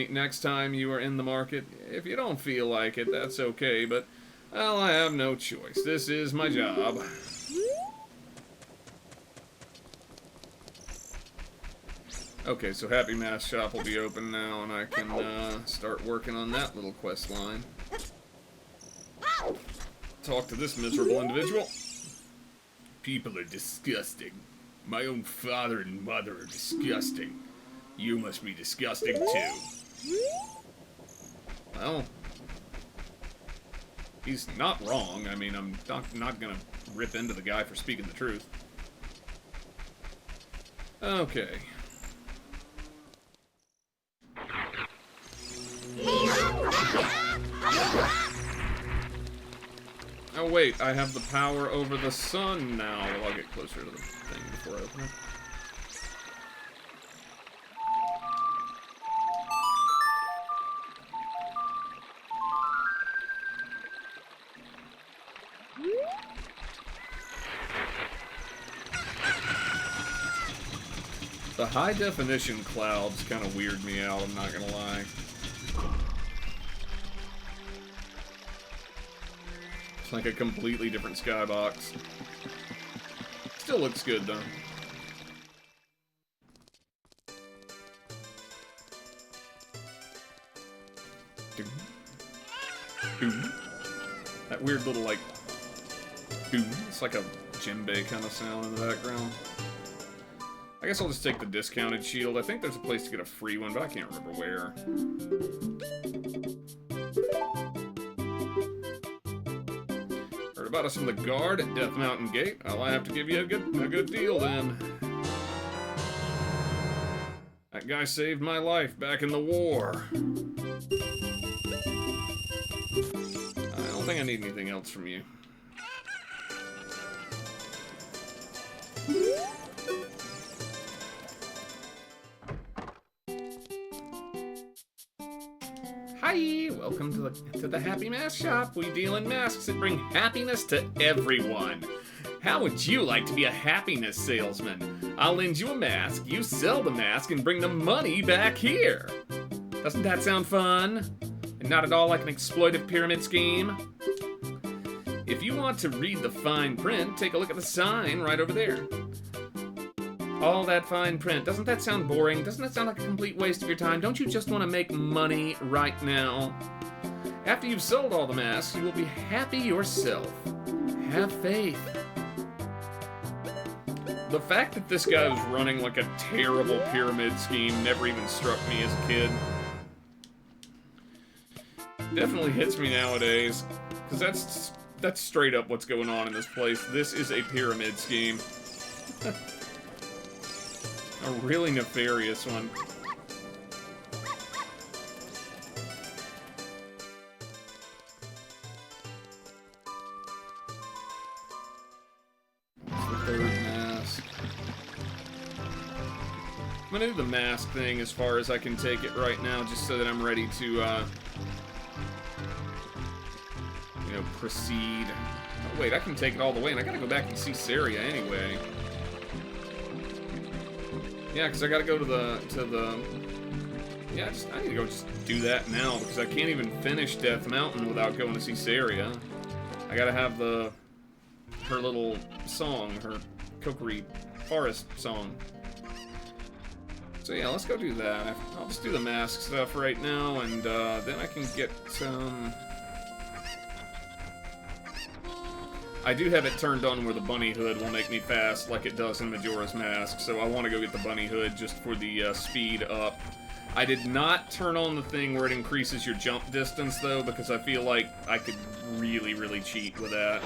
Speaker 2: next time you are in the market? If you don't feel like it, that's okay, but, well, I have no choice. This is my job. Okay, so Happy Mask Shop will be open now, and I can start working on that little quest line. Talk to this miserable individual.
Speaker 1: People are disgusting. My own father and mother are disgusting. You must be disgusting too.
Speaker 2: Well, he's not wrong. I mean, I'm not gonna rip into the guy for speaking the truth. Okay. Oh wait, I have the power over the sun now. Well, I'll get closer to the thing before I open it. The high definition clouds kind of weird me out, I'm not gonna lie. It's like a completely different skybox. Still looks good though. That weird little like it's like a djembe kind of sound in the background. I guess I'll just take the discounted shield. I think there's a place to get a free one, but I can't remember where. Heard about us from the guard at Death Mountain Gate. I'll have to give you a good deal then. That guy saved my life back in the war. I don't think I need anything else from you. Hi, welcome to the Happy Mask Shop. We deal in masks that bring happiness to everyone. How would you like to be a happiness salesman? I'll lend you a mask, you sell the mask, and bring the money back here. Doesn't that sound fun? And not at all like an exploitive pyramid scheme? If you want to read the fine print, take a look at the sign right over there. All that fine print. Doesn't that sound boring? Doesn't that sound like a complete waste of your time? Don't you just want to make money right now? After you've sold all the masks, you will be happy yourself. Have faith. The fact that this guy was running like a terrible pyramid scheme never even struck me as a kid. Definitely hits me nowadays, because that's straight up what's going on in this place. This is a pyramid scheme. A really nefarious one. What's the third mask? I'm gonna do the mask thing as far as I can take it right now, just so that I'm ready to, you know, proceed. Oh, wait, I can take it all the way, and I gotta go back and see Saria anyway. Yeah, because I gotta go to the... Yeah, I need to go just do that now, because I can't even finish Death Mountain without going to see Saria. I gotta have her little song, her Kokiri Forest song. So yeah, let's go do that. I'll just do the mask stuff right now, and then I can get some... I do have it turned on where the bunny hood will make me fast like it does in Majora's Mask, so I want to go get the bunny hood just for the speed up. I did not turn on the thing where it increases your jump distance, though, because I feel like I could really, really cheat with that.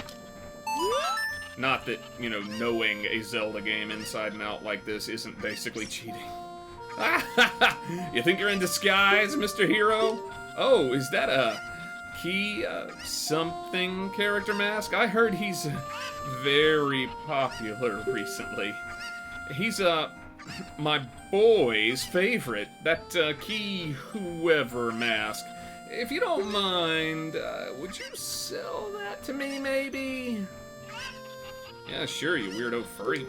Speaker 2: Not that, you know, knowing a Zelda game inside and out like this isn't basically cheating. You think you're in disguise, Mr. Hero? Oh, is that a key something character mask? I heard he's very popular recently. He's my boy's favorite. That key whoever mask. If you don't mind, would you sell that to me, maybe? Yeah, sure, you weirdo furry.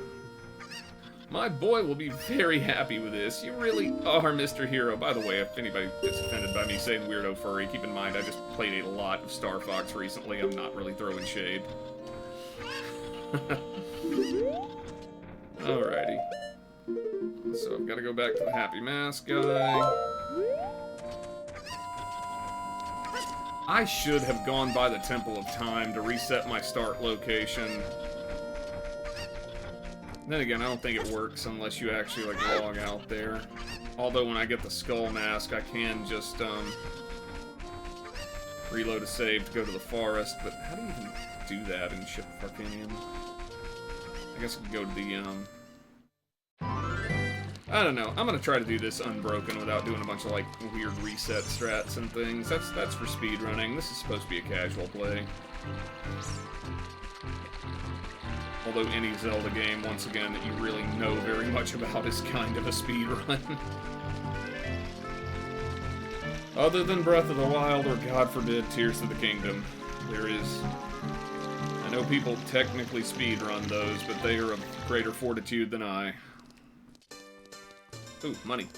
Speaker 2: My boy will be very happy with this. You really are Mr. Hero. By the way, if anybody gets offended by me saying weirdo furry, keep in mind I just played a lot of Star Fox recently. I'm not really throwing shade. Alrighty. So I've got to go back to the Happy Mask guy. I should have gone by the Temple of Time to reset my start location. Then again, I don't think it works unless you actually, like, log out there. Although when I get the Skull Mask, I can just, reload a save to go to the forest. But how do you even do that in Ship of Arcanium? I guess I could go to the, I don't know. I'm gonna try to do this unbroken without doing a bunch of, like, weird reset strats and things. That's for speedrunning. This is supposed to be a casual play. Although any Zelda game, once again, that you really know very much about is kind of a speedrun. Other than Breath of the Wild or, God forbid, Tears of the Kingdom. There is... I know people technically speedrun those, but they are of greater fortitude than I. Ooh, money.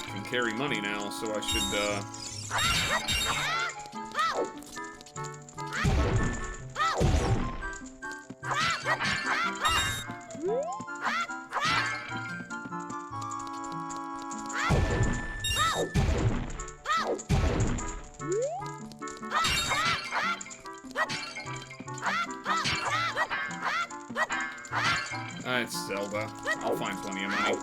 Speaker 2: Can carry money now, so I should, it's Zelda. I'll find plenty of money.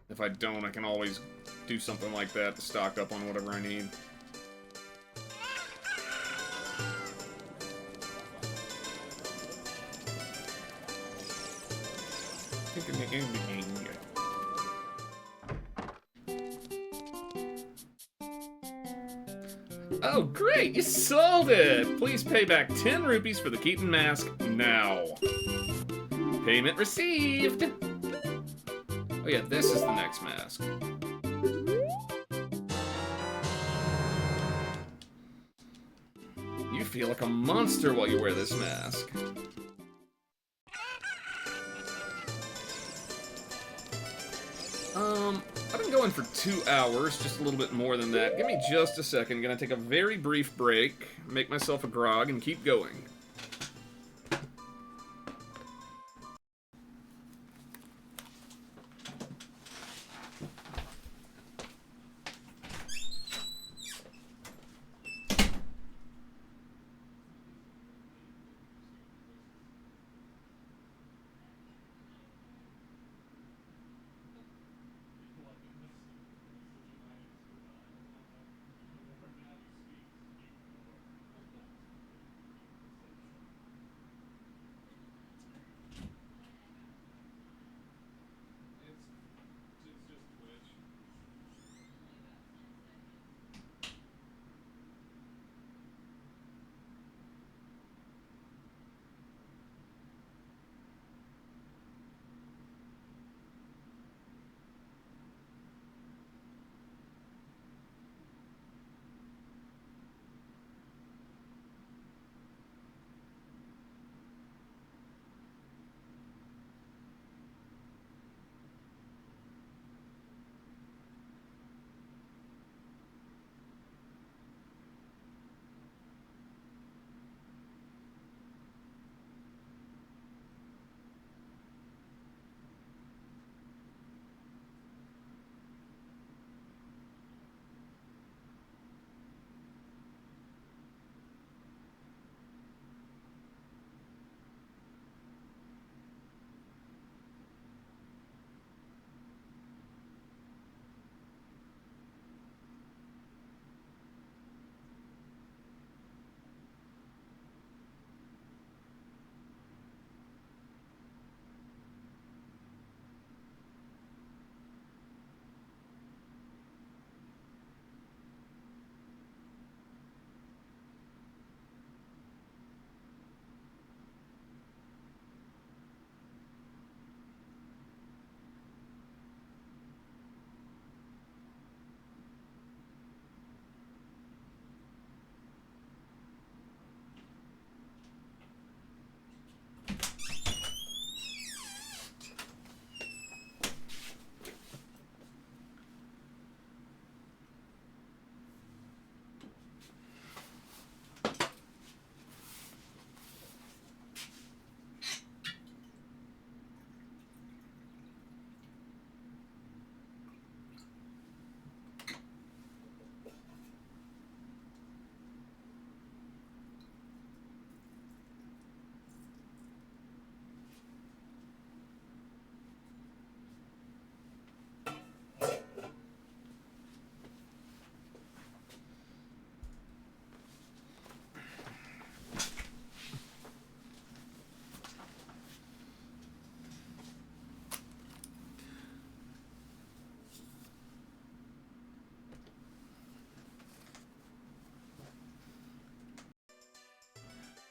Speaker 2: If I don't, I can always do something like that to stock up on whatever I need. Oh, great! You sold it! Please pay back 10 rupees for the Keaton mask now. Payment received! Oh yeah, this is the next mask. You feel like a monster while you wear this mask. I've been going for 2 hours, just a little bit more than that. Give me just a second. Gonna take a very brief break, make myself a grog, and keep going.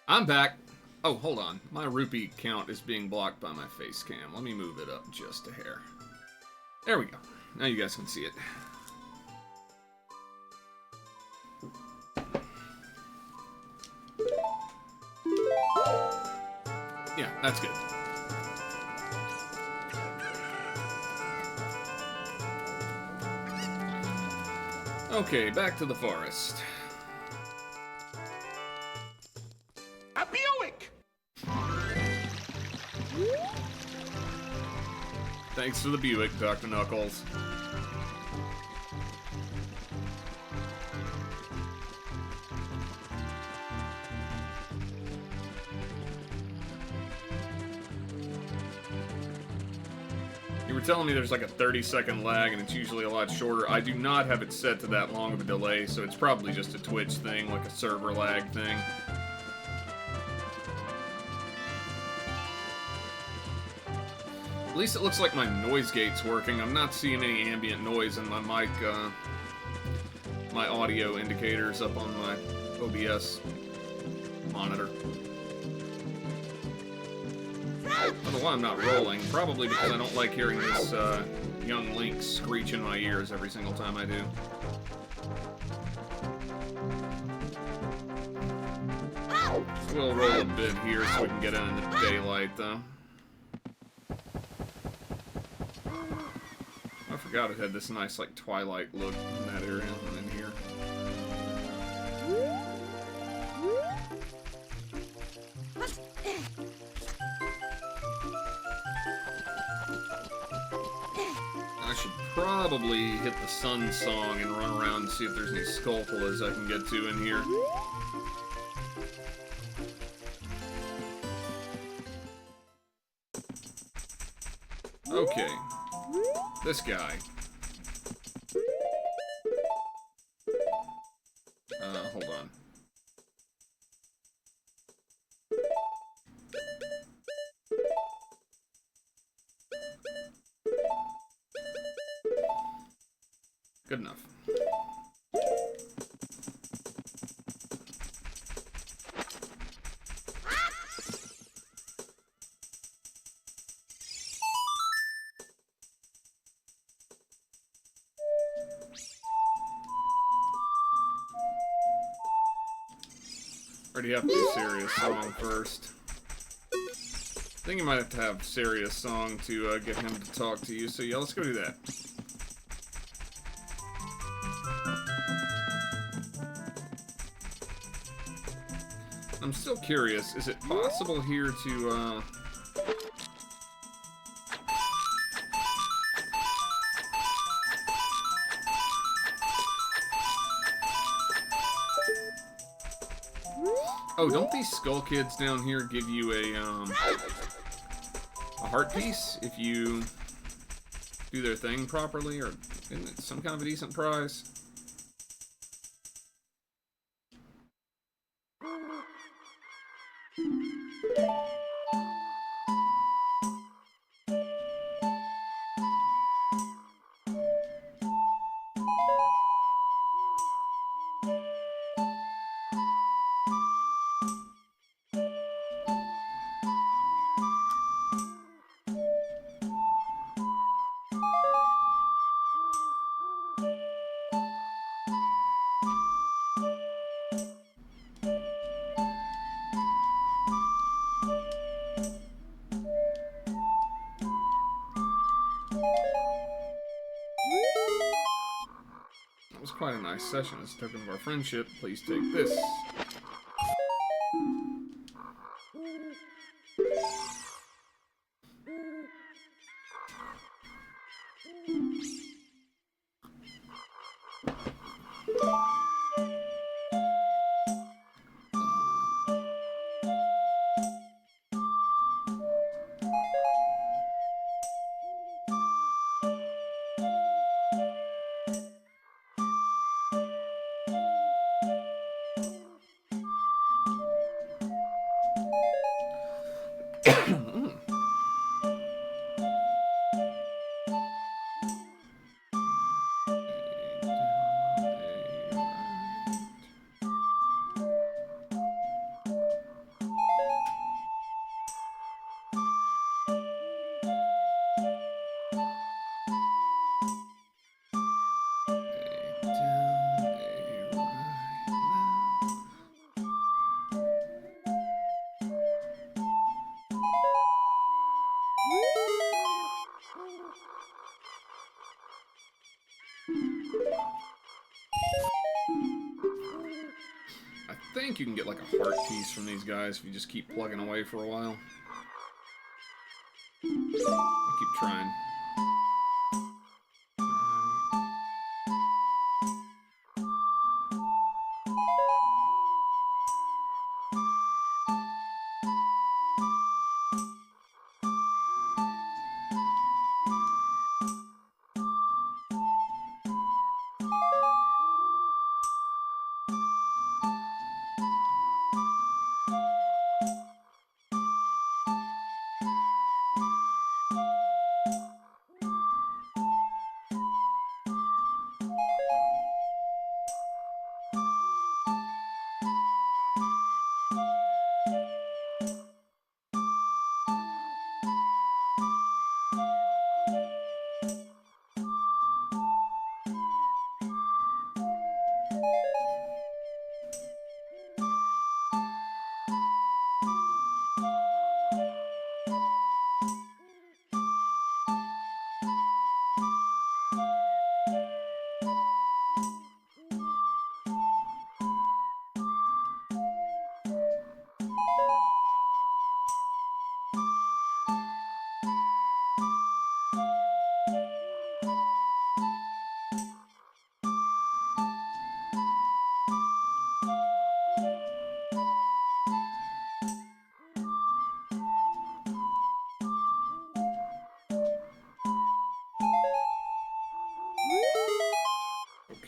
Speaker 2: I'm back. Oh, hold on. My rupee count is being blocked by my face cam. Let me move it up just a hair. There we go. Now you guys can see it. Yeah, that's good. Okay, back to the forest.
Speaker 4: A Buick!
Speaker 2: Thanks for the Buick, Dr. Knuckles. You were telling me there's like a 30-second lag and it's usually a lot shorter. I do not have it set to that long of a delay, so it's probably just a Twitch thing, like a server lag thing. At least it looks like my noise gate's working. I'm not seeing any ambient noise in my mic, my audio indicators up on my OBS monitor. I don't know why I'm not rolling. Probably because I don't like hearing this young Link screech in my ears every single time I do. We'll roll a bit here so we can get into daylight, though. I forgot it had this nice, like, twilight look in that area and in here. I should probably hit the sun song and run around and see if there's any Skulltulas I can get to in here. Okay. This guy. Hold on. Good enough. Already have to do serious song first. I think you might have to have serious song to get him to talk to you, so yeah, let's go do that. I'm still curious, is it possible here to, Oh, don't these skull kids down here give you a heart piece if you do their thing properly, or isn't it some kind of a decent prize? That was quite a nice session. As a token of our friendship, please take this. you can get like a heart piece from these guys if you just keep plugging away for a while. I'll keep trying.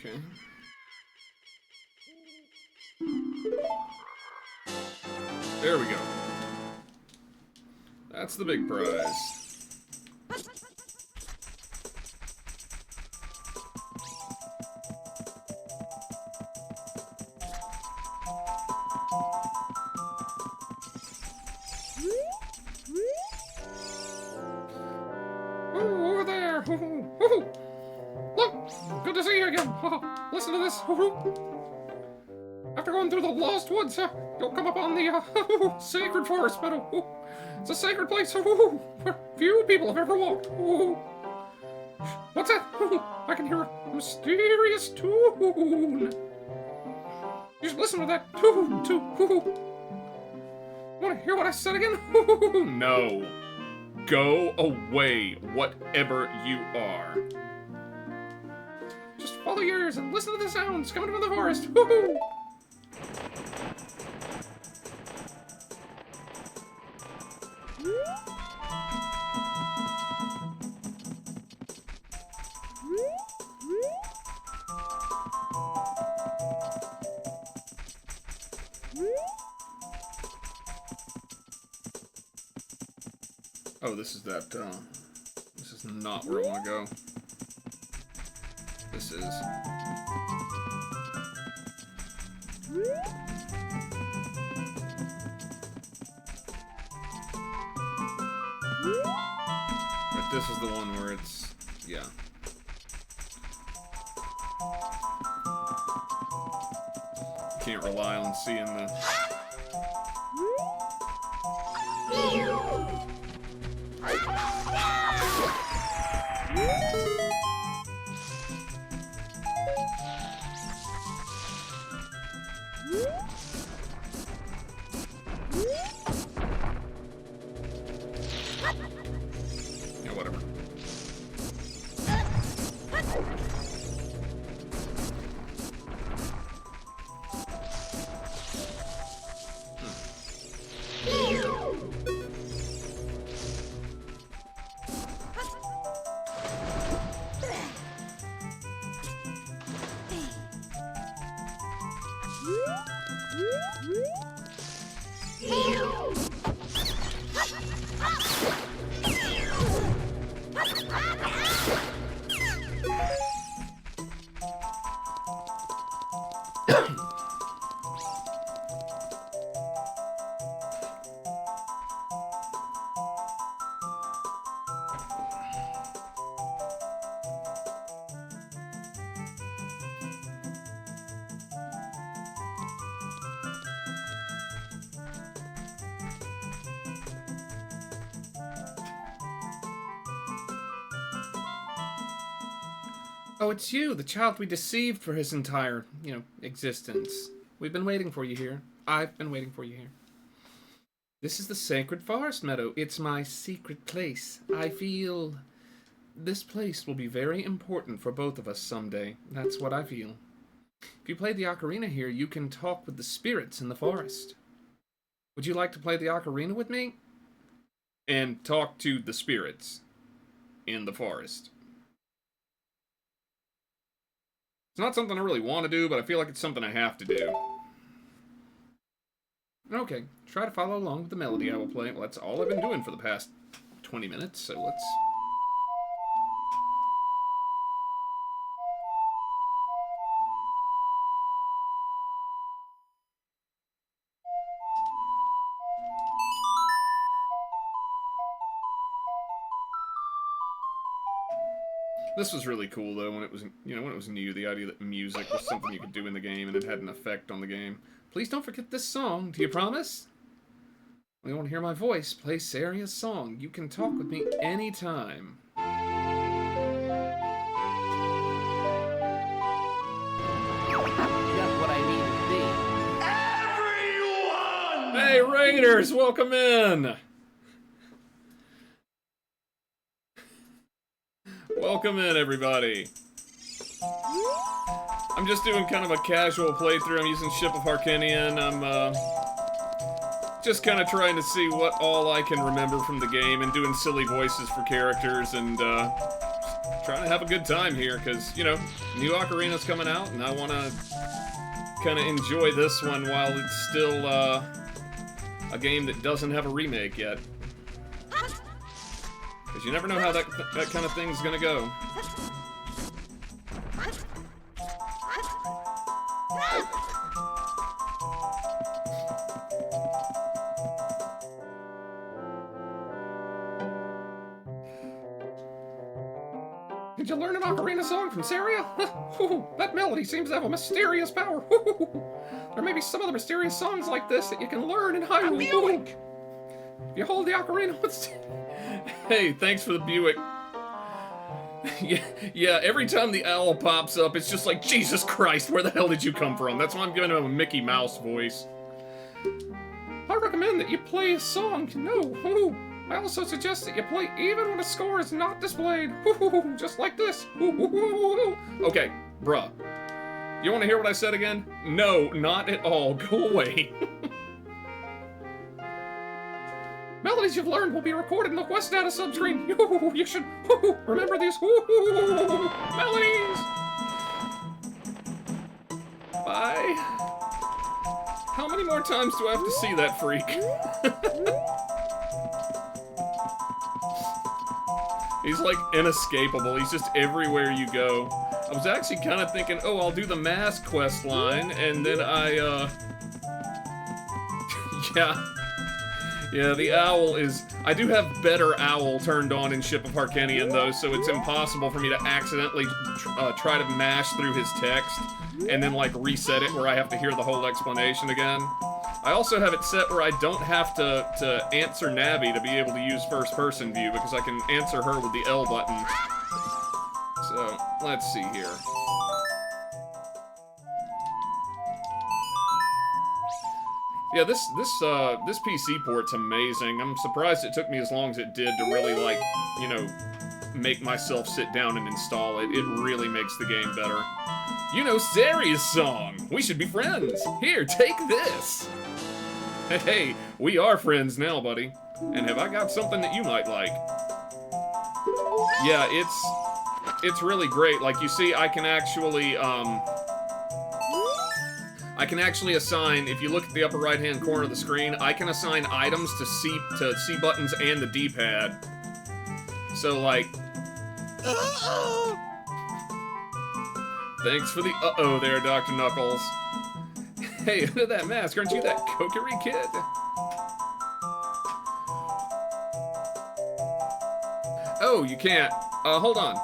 Speaker 2: Okay. There we go. That's the big prize.
Speaker 5: Oh, over there! Look! Good to see you again! Listen to this! After going through the Lost Woods, you'll come upon the Sacred Forest Meadow. It's a sacred place where few people have ever walked. What's that? I can hear a mysterious tune. You should listen to that tune, too. Want to hear what I said again?
Speaker 2: No. Go away, whatever you are.
Speaker 5: Just follow your ears and listen to the sounds coming from the forest.
Speaker 2: Oh, this is that, this is not where I want to go. This is... But this is the one where it's... yeah. Can't rely on seeing the... Yeah, whatever.
Speaker 5: Oh, it's you, the child we deceived for his entire, existence. We've been waiting for you here. I've been waiting for you here. This is the Sacred Forest Meadow. It's my secret place. I feel this place will be very important for both of us someday. That's what I feel. If you play the ocarina here, you can talk with the spirits in the forest. Would you like to play the ocarina with me? And talk to the spirits in the forest. It's not something I really want to do, but I feel like it's something I have to do. Okay, try to follow along with the melody I will play. Well, that's all I've been doing for the past 20 minutes, so let's... This was really cool, though, when it was, when it was new, the idea that music was something you could do in the game and it had an effect on the game. Please don't forget this song, do you promise? When you want to hear my voice, play Saria's song. You can talk with me anytime.
Speaker 6: Just what I need to see.
Speaker 1: Everyone!
Speaker 2: Hey, Raiders, welcome in! Welcome in, everybody. I'm just doing kind of a casual playthrough. I'm using Ship of Harkinian. I'm just kind of trying to see what all I can remember from the game and doing silly voices for characters and trying to have a good time here because, new Ocarina's coming out and I want to kind of enjoy this one while it's still a game that doesn't have a remake yet. Because you never know how that kind of thing's gonna go.
Speaker 5: Did you learn an ocarina song from Saria? That melody seems to have a mysterious power. There may be some other mysterious songs like this that you can learn in Hyrule. If you hold the ocarina...
Speaker 2: Hey, thanks for the Buick. Yeah, every time the owl pops up, it's just like, Jesus Christ, where the hell did you come from? That's why I'm giving him a Mickey Mouse voice.
Speaker 5: I recommend that you play a song. No, I also suggest that you play even when a score is not displayed. Just like this.
Speaker 2: Okay, bruh. You want to hear what I said again? No, not at all. Go away.
Speaker 5: Melodies you've learned will be recorded in the Quest data subscreen. You should remember these melodies.
Speaker 2: Bye. How many more times do I have to see that freak? He's like inescapable. He's just everywhere you go. I was actually kind of thinking, oh, I'll do the mask quest line, and then Yeah, the owl is... I do have better owl turned on in Ship of Harkinian, though, so it's impossible for me to accidentally try to mash through his text and then, reset it where I have to hear the whole explanation again. I also have it set where I don't have to answer Navi to be able to use first-person view, because I can answer her with the L button. So, let's see here. Yeah, this PC port's amazing. I'm surprised it took me as long as it did to really, make myself sit down and install it. It really makes the game better. You know Saria's song! We should be friends! Here, take this! Hey, we are friends now, buddy. And have I got something that you might like? Yeah, it's really great. Like, you see, I can actually assign, if you look at the upper right-hand corner of the screen, I can assign items to C buttons and the D-pad. So, thanks for the uh-oh there, Dr. Knuckles. Hey, under that mask, aren't you that Kokiri kid? Oh, you can't. Hold on.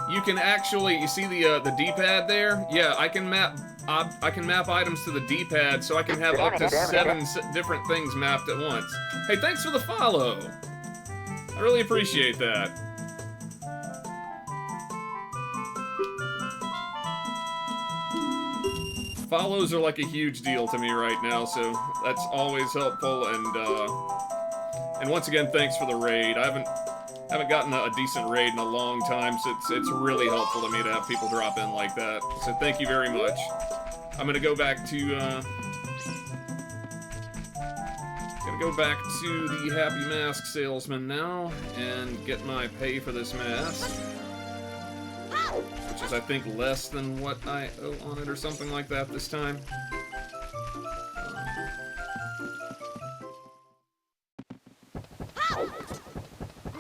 Speaker 2: You can actually, you see the D-pad there? Yeah, I can map items to the D-pad, so I can have up to 7 different things mapped at once. Hey, thanks for the follow. I really appreciate that. Follows are like a huge deal to me right now, so that's always helpful. And once again, thanks for the raid. I haven't gotten a decent raid in a long time, so it's really helpful to me to have people drop in like that. So thank you very much. I'm gonna go back to the Happy Mask Salesman now and get my pay for this mask, which is I think less than what I owe on it or something like that this time.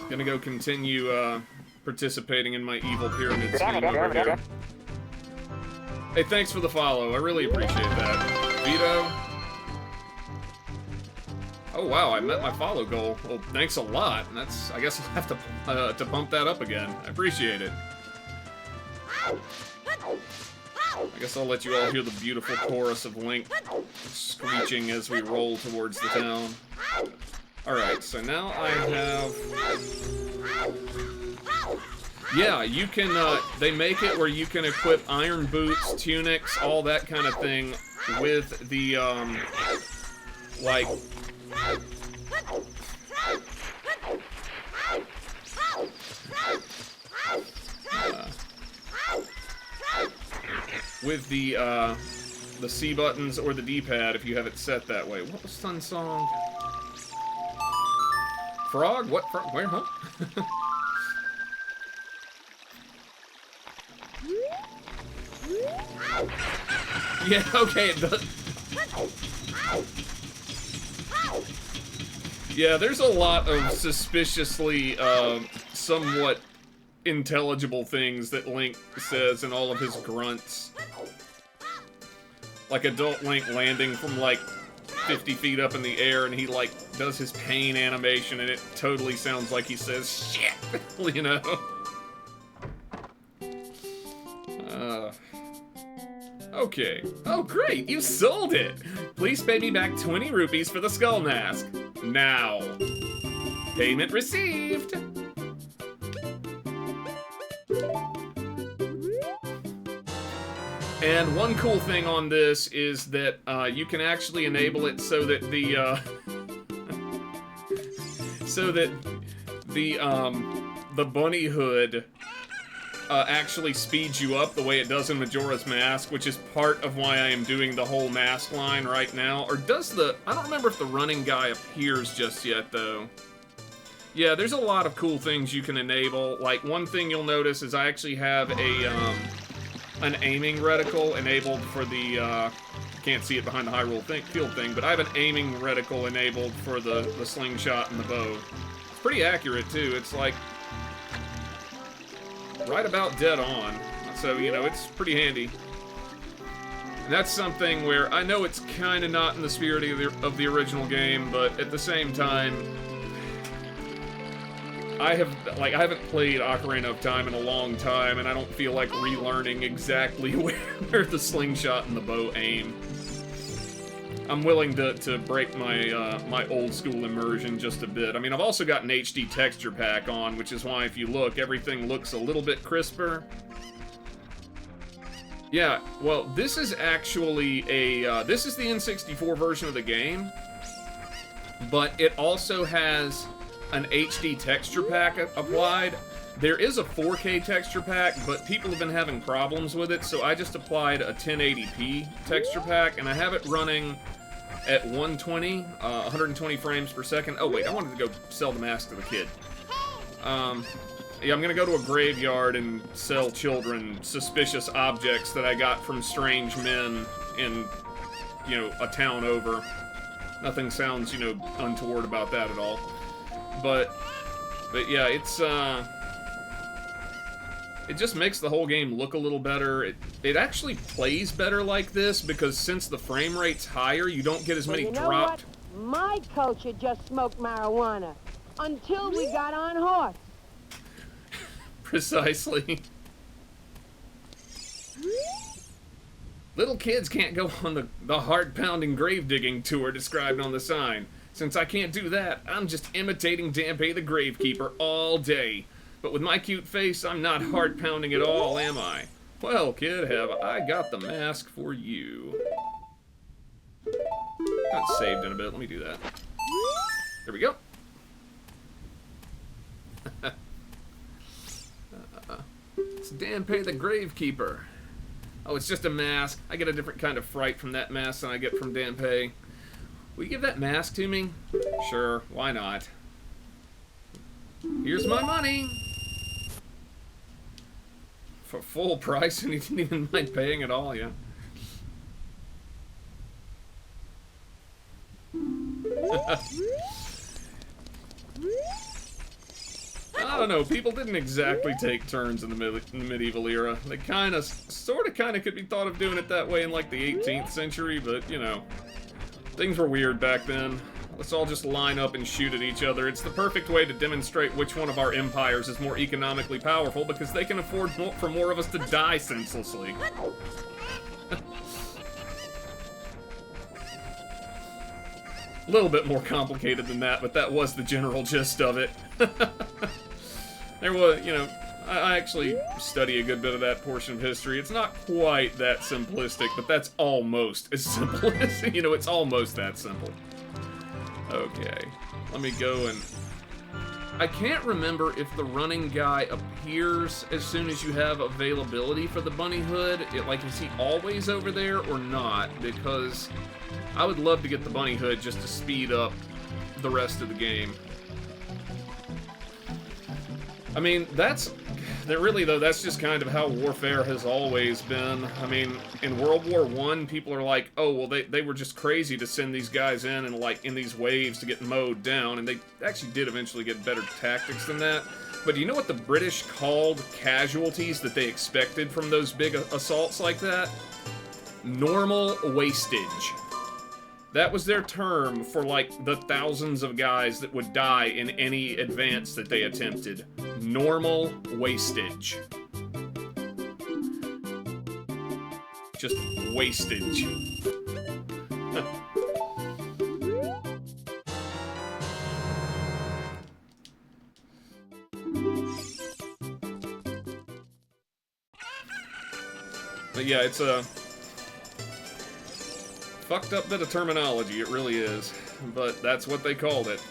Speaker 2: Gonna go continue participating in my evil pyramid scheme over here. Hey, thanks for the follow. I really appreciate that. Vito. Oh wow, I met my follow goal. Well, thanks a lot. And that's, I guess I'll have to bump that up again. I appreciate it. I guess I'll let you all hear the beautiful chorus of Link screeching as we roll towards the town. Alright, so now I have... Yeah, you can, they make it where you can equip iron boots, tunics, all that kind of thing with the, like... with the C buttons or the D-pad if you have it set that way. What was Sun Song? Frog? What frog? Where, huh? Yeah, okay, it does. Yeah, there's a lot of suspiciously, somewhat intelligible things that Link says in all of his grunts. Like adult Link landing from, like, 50 feet up in the air, and he, like, does his pain animation, and it totally sounds like he says, shit, you know? Okay. Oh, great, you sold it! Please pay me back 20 rupees for the skull mask. Now. Payment received! And one cool thing on this is that you can actually enable it so that the the bunny hood actually speeds you up the way it does in Majora's Mask, which is part of why I am doing the whole mask line right now. Or does the... I don't remember if the running guy appears just yet, though. Yeah, there's a lot of cool things you can enable. Like, one thing you'll notice is I actually have a, an aiming reticle enabled for the, can't see it behind the Hyrule field thing, but I have an aiming reticle enabled for the slingshot and the bow. It's pretty accurate, too. It's like... right about dead on. So, you know, it's pretty handy. And that's something where I know it's kind of not in the spirit of the original game, but at the same time, I haven't played Ocarina of Time in a long time, and I don't feel like relearning exactly where the slingshot and the bow aim. I'm willing to break my my old school immersion just a bit. I mean, I've also got an HD texture pack on, which is why if you look, everything looks a little bit crisper. Yeah, well, this is actually a, this is the N64 version of the game, but it also has an HD texture pack applied. There is a 4K texture pack, but people have been having problems with it, so I just applied a 1080p texture pack, and I have it running at 120 frames per second. Oh wait, I wanted to go sell the mask to the kid. Yeah, I'm gonna go to a graveyard and sell children suspicious objects that I got from strange men in, you know, a town over. Nothing sounds, you know, untoward about that at all. But yeah, it's, it just makes the whole game look a little better. It actually plays better like this because since the frame rate's higher, you don't get as many dropped.
Speaker 3: What? My culture just smoked marijuana until we got on horse.
Speaker 2: Precisely. Little kids can't go on the heart-pounding grave-digging tour described on the sign. Since I can't do that, I'm just imitating Dampé the Gravekeeper all day. But with my cute face, I'm not heart-pounding at all, am I? Well, kid, have I got the mask for you. Not saved in a bit. Let me do that. There we go. It's Danpei the Gravekeeper. Oh, it's just a mask. I get a different kind of fright from that mask than I get from Danpei. Will you give that mask to me? Sure, why not? Here's my money! For full price, and he didn't even mind paying at all, yeah. I don't know, people didn't exactly take turns in the medieval era. They sort of could be thought of doing it that way in like the 18th century, but, you know, things were weird back then. Let's all just line up and shoot at each other. It's the perfect way to demonstrate which one of our empires is more economically powerful, because they can afford for more of us to die senselessly. A little bit more complicated than that, but that was the general gist of it. There was, you know, I actually study a good bit of that portion of history. It's not quite that simplistic, but that's almost as simple as, you know, it's almost that simple. Okay, let me go and... I can't remember if the running guy appears as soon as you have availability for the bunny hood. Like, is he always over there or not? Because I would love to get the bunny hood just to speed up the rest of the game. I mean, that's just kind of how warfare has always been. I mean, in World War I, people are like, oh, well, they were just crazy to send these guys in and, like, in these waves to get mowed down, and they actually did eventually get better tactics than that. But do you know what the British called casualties that they expected from those big assaults like that? Normal wastage. That was their term for, like, the thousands of guys that would die in any advance that they attempted. Normal wastage. Just wastage. But yeah, it's a fucked up bit of terminology, it really is. But that's what they called it.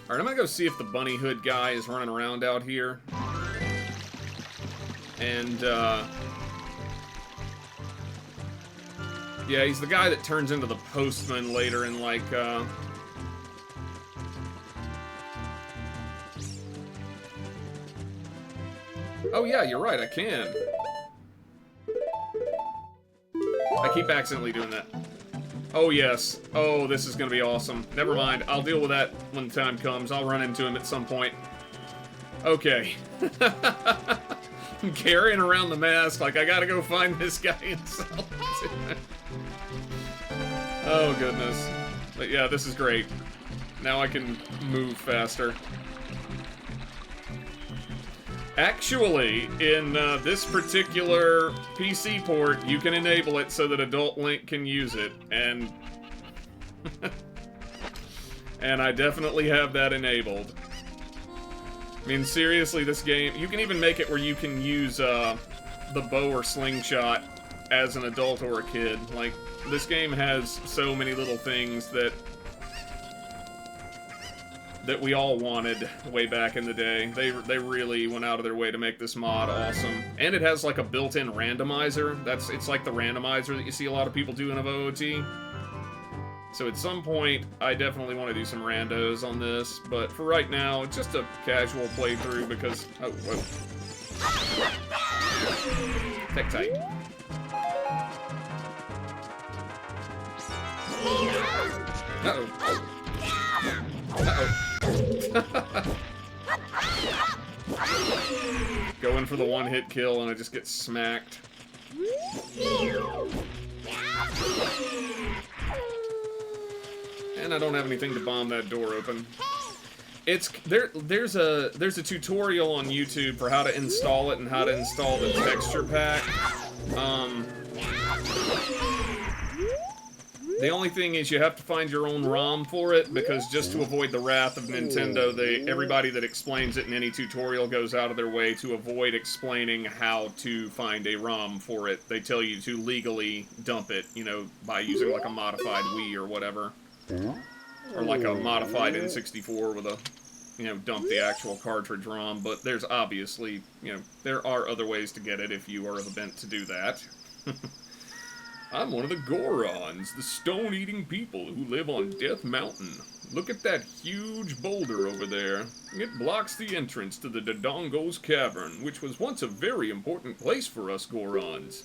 Speaker 2: Alright, I'm gonna go see if the bunny hood guy is running around out here. And, yeah, he's the guy that turns into the postman later in, like, Oh yeah, you're right, I can. I keep accidentally doing that. Oh yes. Oh, this is gonna be awesome. Never mind, I'll deal with that when the time comes. I'll run into him at some point. Okay. I'm carrying around the mask like I gotta go find this guy and sell it. Oh goodness. But yeah, this is great. Now I can move faster. Actually, in this particular PC port, you can enable it so that Adult Link can use it, and and I definitely have that enabled. I mean, seriously, this game, you can even make it where you can use the bow or slingshot as an adult or a kid. Like, this game has so many little things that we all wanted way back in the day. They really went out of their way to make this mod awesome. And it has like a built-in randomizer. It's like the randomizer that you see a lot of people do in OOT. So at some point, I definitely want to do some randos on this, but for right now, it's just a casual playthrough because... Oh, whoa. Tech tight. Uh-oh. Uh-oh. Going for the one-hit kill and I just get smacked. And I don't have anything to bomb that door open. It's there's a tutorial on YouTube for how to install it and how to install the texture pack. The only thing is you have to find your own ROM for it, because just to avoid the wrath of Nintendo, everybody that explains it in any tutorial goes out of their way to avoid explaining how to find a ROM for it. They tell you to legally dump it, you know, by using like a modified Wii or whatever. Or like a modified N64 with a, you know, dump the actual cartridge ROM. But there's obviously, you know, there are other ways to get it if you are bent to do that. I'm one of the Gorons, the stone-eating people who live on Death Mountain. Look at that huge boulder over there. It blocks the entrance to the Dodongo's Cavern, which was once a very important place for us Gorons.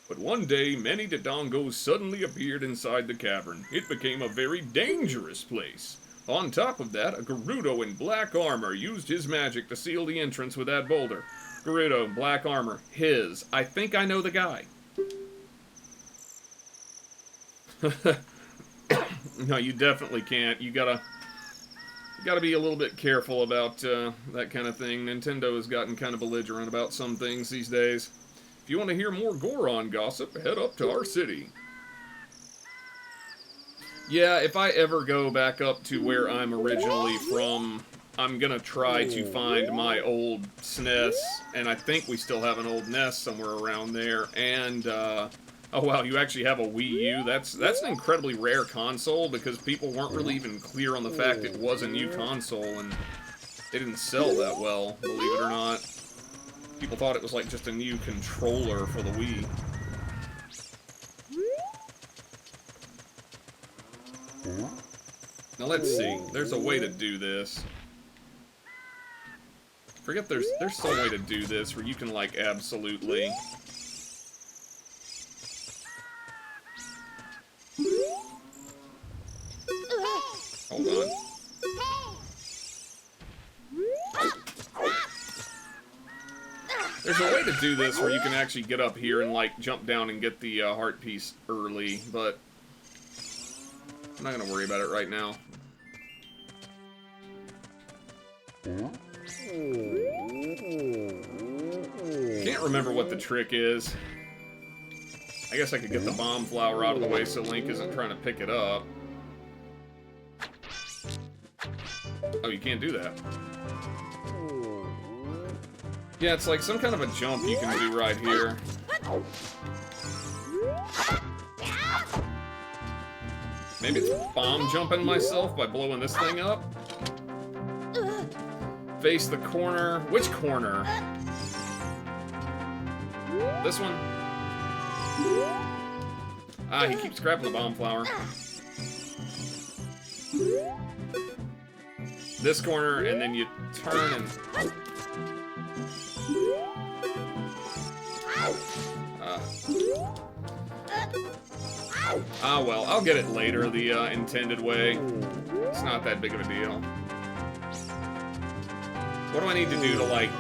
Speaker 2: But one day, many Dodongos suddenly appeared inside the cavern. It became a very dangerous place. On top of that, a Gerudo in black armor used his magic to seal the entrance with that boulder. Gerudo, black armor, his. I think I know the guy. No, you definitely can't. You gotta be a little bit careful about that kind of thing. Nintendo has gotten kind of belligerent about some things these days. If you want to hear more Goron gossip, head up to our city. Yeah, if I ever go back up to where I'm originally from, I'm gonna try to find my old SNES, and I think we still have an old NES somewhere around there, and, oh wow, you actually have a Wii U? That's an incredibly rare console, because people weren't really even clear on the fact it was a new console, and it didn't sell that well, believe it or not. People thought it was like just a new controller for the Wii. Now let's see, there's a way to do this. Forget there's some way to do this where you can like absolutely... Hold on. There's a way to do this where you can actually get up here and like jump down and get the heart piece early, but I'm not gonna worry about it right now. Can't remember what the trick is. I guess I could get the bomb flower out of the way so Link isn't trying to pick it up. Oh, you can't do that. Yeah, it's like some kind of a jump you can do right here. Maybe it's bomb jumping myself by blowing this thing up? Face the corner. Which corner? This one? Ah, he keeps grabbing the bomb flower. This corner, and then you turn and... Ah, well, I'll get it later the intended way. It's not that big of a deal. What do I need to do to, like...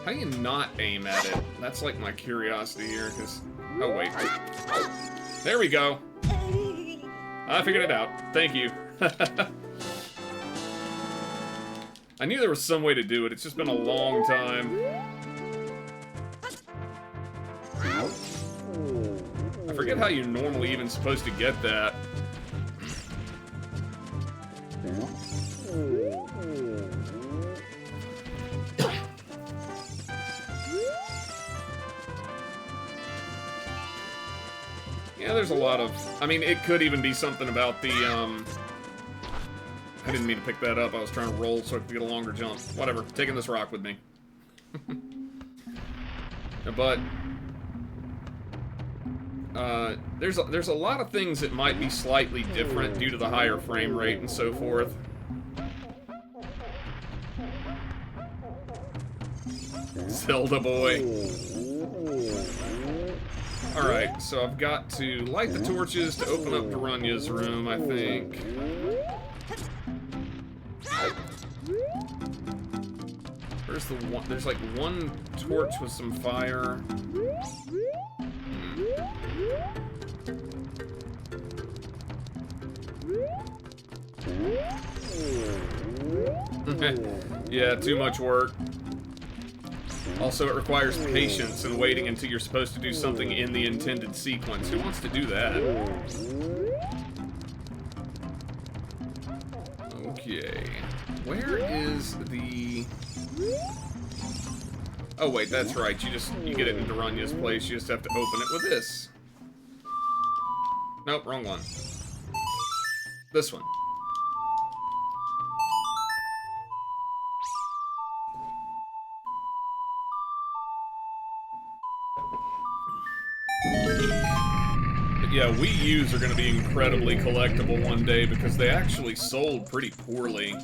Speaker 2: How do you not aim at it? That's like my curiosity here, because... Oh, wait. There we go. I figured it out. Thank you. I knew there was some way to do it. It's just been a long time. I forget how you're normally even supposed to get that. Yeah, there's a lot of... I mean, it could even be something about the, I didn't mean to pick that up. I was trying to roll so I could get a longer jump. Whatever. Taking this rock with me. But... there's a lot of things that might be slightly different due to the higher frame rate and so forth. Zelda boy. Alright, so I've got to light the torches to open up Darunya's room, I think. Where's the one? There's like one torch with some fire. Yeah, too much work. Also, it requires patience and waiting until you're supposed to do something in the intended sequence. Who wants to do that? Okay. Where is the... Oh, wait, that's right. You get it in Daranya's place. You just have to open it with this. Nope, wrong one. This one. But yeah, Wii U's are going to be incredibly collectible one day because they actually sold pretty poorly.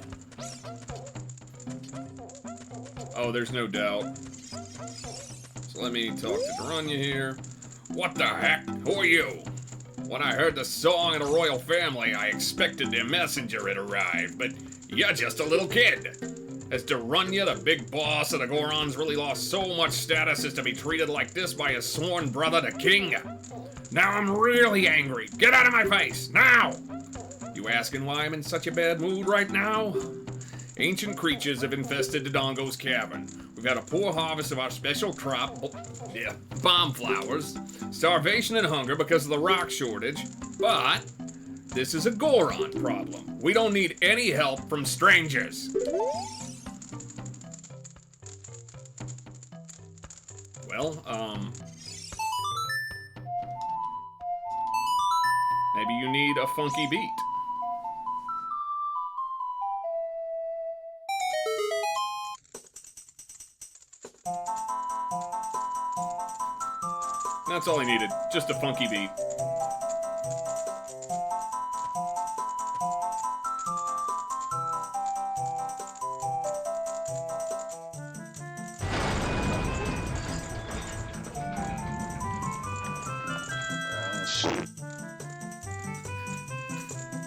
Speaker 2: Oh, there's no doubt. So let me talk to Daranya here.
Speaker 1: What the heck? Who are you? When I heard the song of the royal family, I expected their messenger had arrived, but you're just a little kid. Has Daranya, the big boss of the Gorons, really lost so much status as to be treated like this by his sworn brother, the king? Now I'm really angry. Get out of my face, now! You asking why I'm in such a bad mood right now? Ancient creatures have infested Dodongo's cavern. We've had a poor harvest of our special crop, bomb flowers, starvation and hunger because of the rock shortage, but this is a Goron problem. We don't need any help from strangers. Well,
Speaker 2: maybe you need a funky beat. That's all I needed, just a funky beat.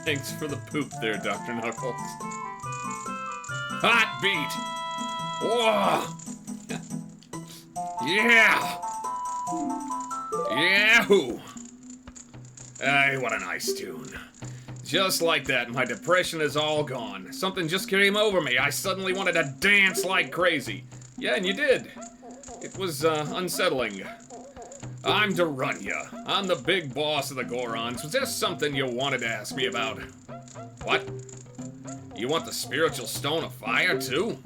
Speaker 2: Thanks for the poop there, Dr. Knuckles.
Speaker 1: hot beat. Whoa. Yeah. Yahoo! Ay, what a nice tune. Just like that, my depression is all gone. Something just came over me. I suddenly wanted to dance like crazy. Yeah, and you did. It was, unsettling. I'm Daranya. I'm the big boss of the Gorons. Was there something you wanted to ask me about? What? You want the Spiritual Stone of Fire, too?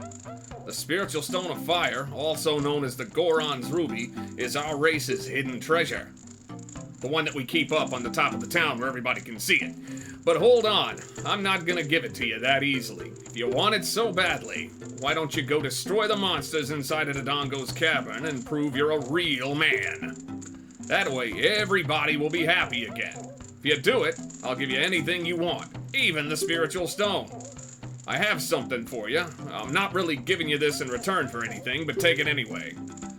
Speaker 1: The Spiritual Stone of Fire, also known as the Goron's Ruby, is our race's hidden treasure. The one that we keep up on the top of the town where everybody can see it. But hold on, I'm not gonna give it to you that easily. If you want it so badly, why don't you go destroy the monsters inside of Dodongo's cavern and prove you're a real man? That way, everybody will be happy again. If you do it, I'll give you anything you want, even the Spiritual Stone. I have something for you. I'm not really giving you this in return for anything, but take it anyway.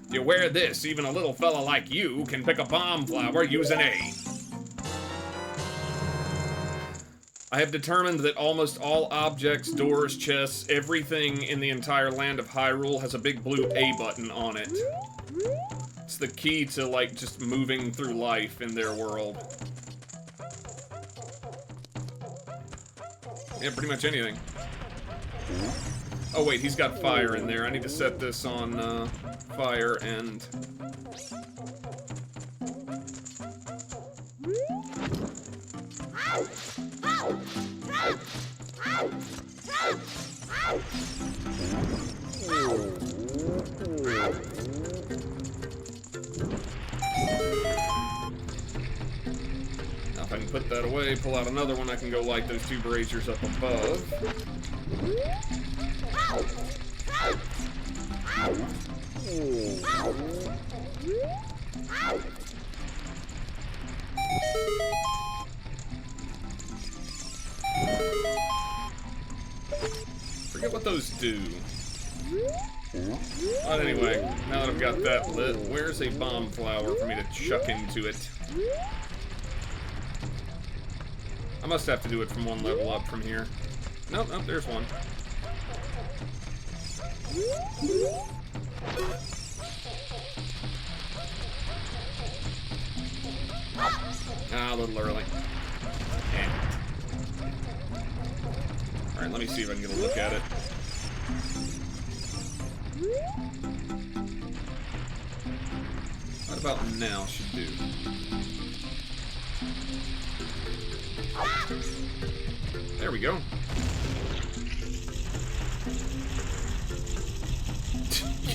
Speaker 1: If you wear this, even a little fella like you can pick a bomb flower using A. I have determined that almost all objects, doors, chests, everything in the entire land of Hyrule has a big blue A button on it. It's the key to, like, just moving through life in their world. Yeah, pretty much anything. Oh wait, he's got fire in there. I need to set this on, fire and... Now if I can put that away, pull out another one, I can go light those two braziers up above. Forget what those do. But anyway, now that I've got that lit, where's a bomb flower for me to chuck into it? I must have to do it from one level up from here. Nope, nope, there's one. Ah, a little early. Alright, let me see if I can get a look at it.
Speaker 2: What about now should do? There we go.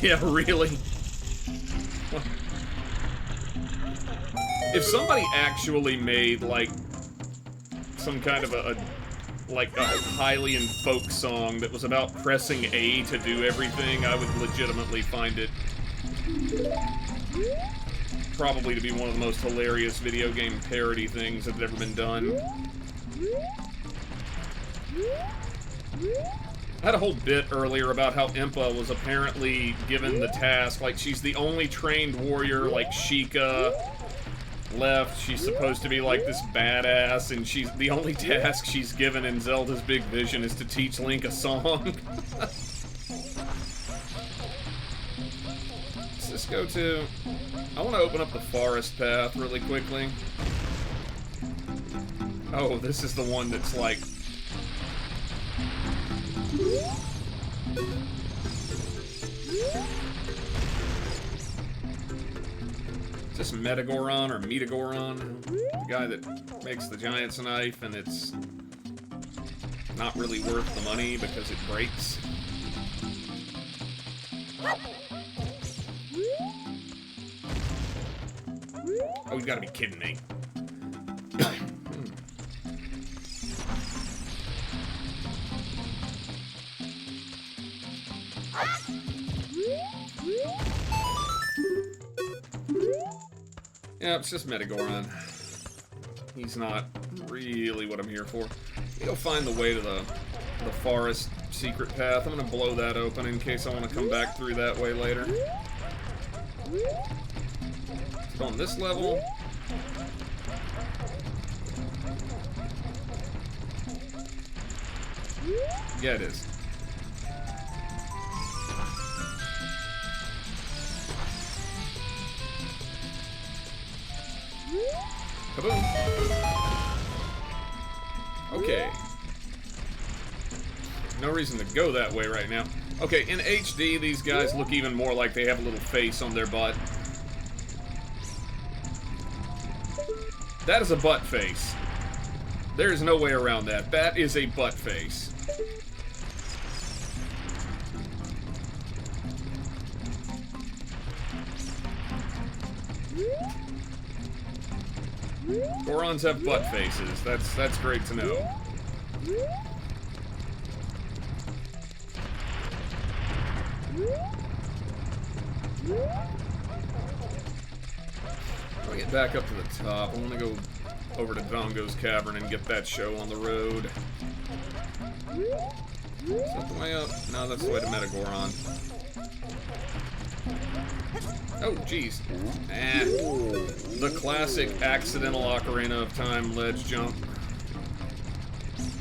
Speaker 2: Yeah, really? What? If somebody actually made, like, some kind of a Hylian folk song that was about pressing A to do everything, I would legitimately find it probably to be one of the most hilarious video game parody things that had ever been done. I had a whole bit earlier about how Impa was apparently given the task, like, she's the only trained warrior, like Sheikah left. She's supposed to be like this badass, and she's the only task she's given in Zelda's Big Vision is to teach Link a song. Let's just go to... I want to open up the forest path really quickly. Oh, this is the one that's like... Is this Metagoron or Metagoron? The guy that makes the Giant's Knife, and it's not really worth the money because it breaks. Oh, you gotta be kidding me. Yeah, it's just Metagoron. He's not really what I'm here for. Go find the way to the forest secret path. I'm gonna blow that open in case I want to come back through that way later. So on this level... Yeah, it is. Kaboom! Okay. No reason to go that way right now. Okay, in HD, these guys look even more like they have a little face on their butt. That is a butt face. There is no way around that. That is a butt face. Gorons have butt faces. That's great to know. I'll get back up to the top. I want to go over to Dongo's Cavern and get that show on the road. Is that the way up? No, that's the way to Metagoron. Oh, jeez. The classic accidental Ocarina of Time ledge jump.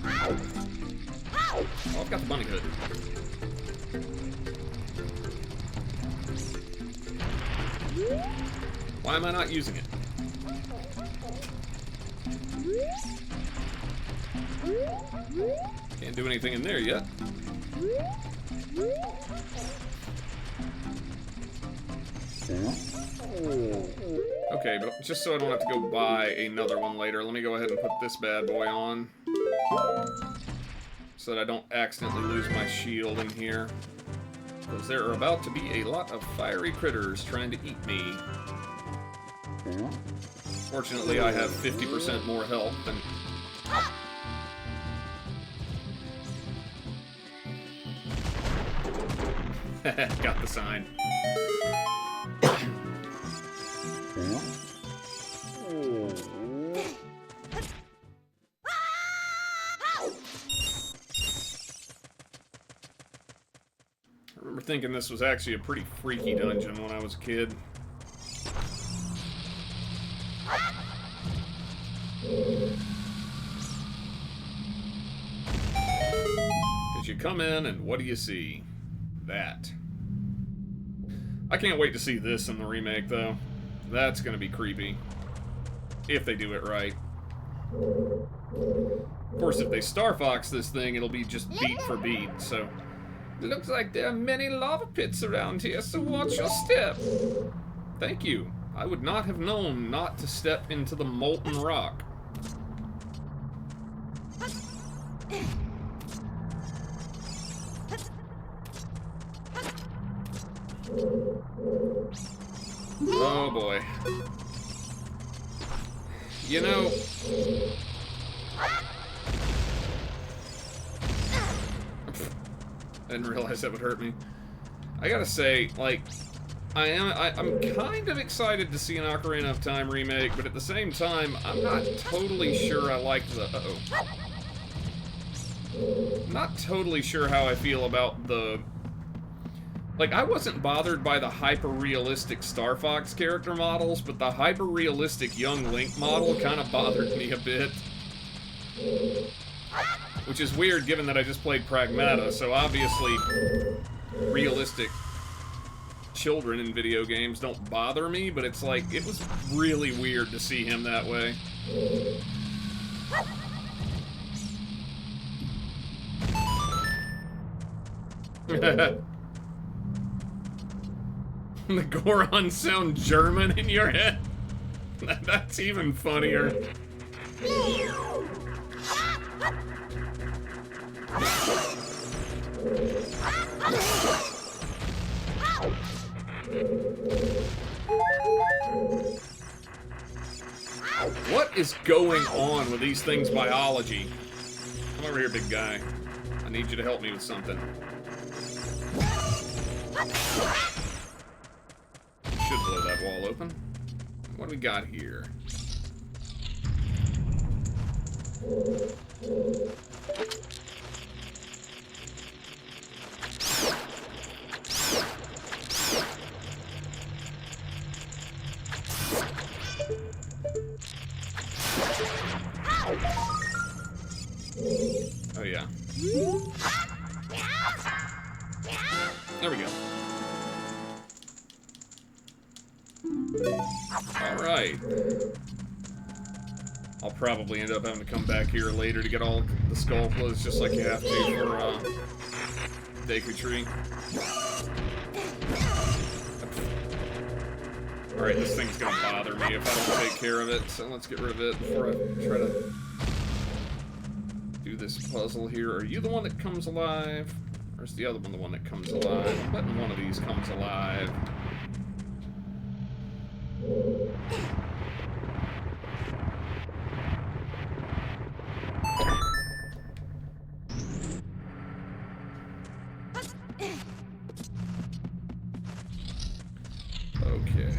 Speaker 2: Oh, I've got the bunny hood. Why am I not using it? Can't do anything in there yet. Okay, but just so I don't have to go buy another one later, let me go ahead and put this bad boy on. So that I don't accidentally lose my shield in here. Because there are about to be a lot of fiery critters trying to eat me. Fortunately, I have 50% more health than... Got the sign. I remember thinking this was actually a pretty freaky dungeon when I was a kid. Because you come in and what do you see? That. I can't wait to see this in the remake, though. That's gonna be creepy. If they do it right. Of course, if they Star Fox this thing, it'll be just beat for beat, so...
Speaker 5: Looks like there are many lava pits around here, so watch your step.
Speaker 2: Thank you. I would not have known not to step into the molten rock. Oh boy. You know... I didn't realize that would hurt me. I gotta say, like, I'm kind of excited to see an Ocarina of Time remake, but at the same time, I'm not totally sure I like the... Not totally sure how I feel about the... Like, I wasn't bothered by the hyper-realistic Star Fox character models, but the hyper-realistic young Link model kind of bothered me a bit. Which is weird, given that I just played Pragmata, so obviously realistic children in video games don't bother me, but it's like, it was really weird to see him that way. The Gorons sound German in your head? That's even funnier. What is going on with these things' biology? Come over here, big guy. I need you to help me with something. Should blow that wall open. What do we got here? Oh yeah. There we go. Alright. I'll probably end up having to come back here later to get all the skull clothes, just like you have to for Deku Tree. Alright, this thing's gonna bother me if I don't take care of it, so let's get rid of it before I try to do this puzzle here. Are you the one that comes alive? Or is the other one the one that comes alive? I'm betting one of these comes alive. Okay.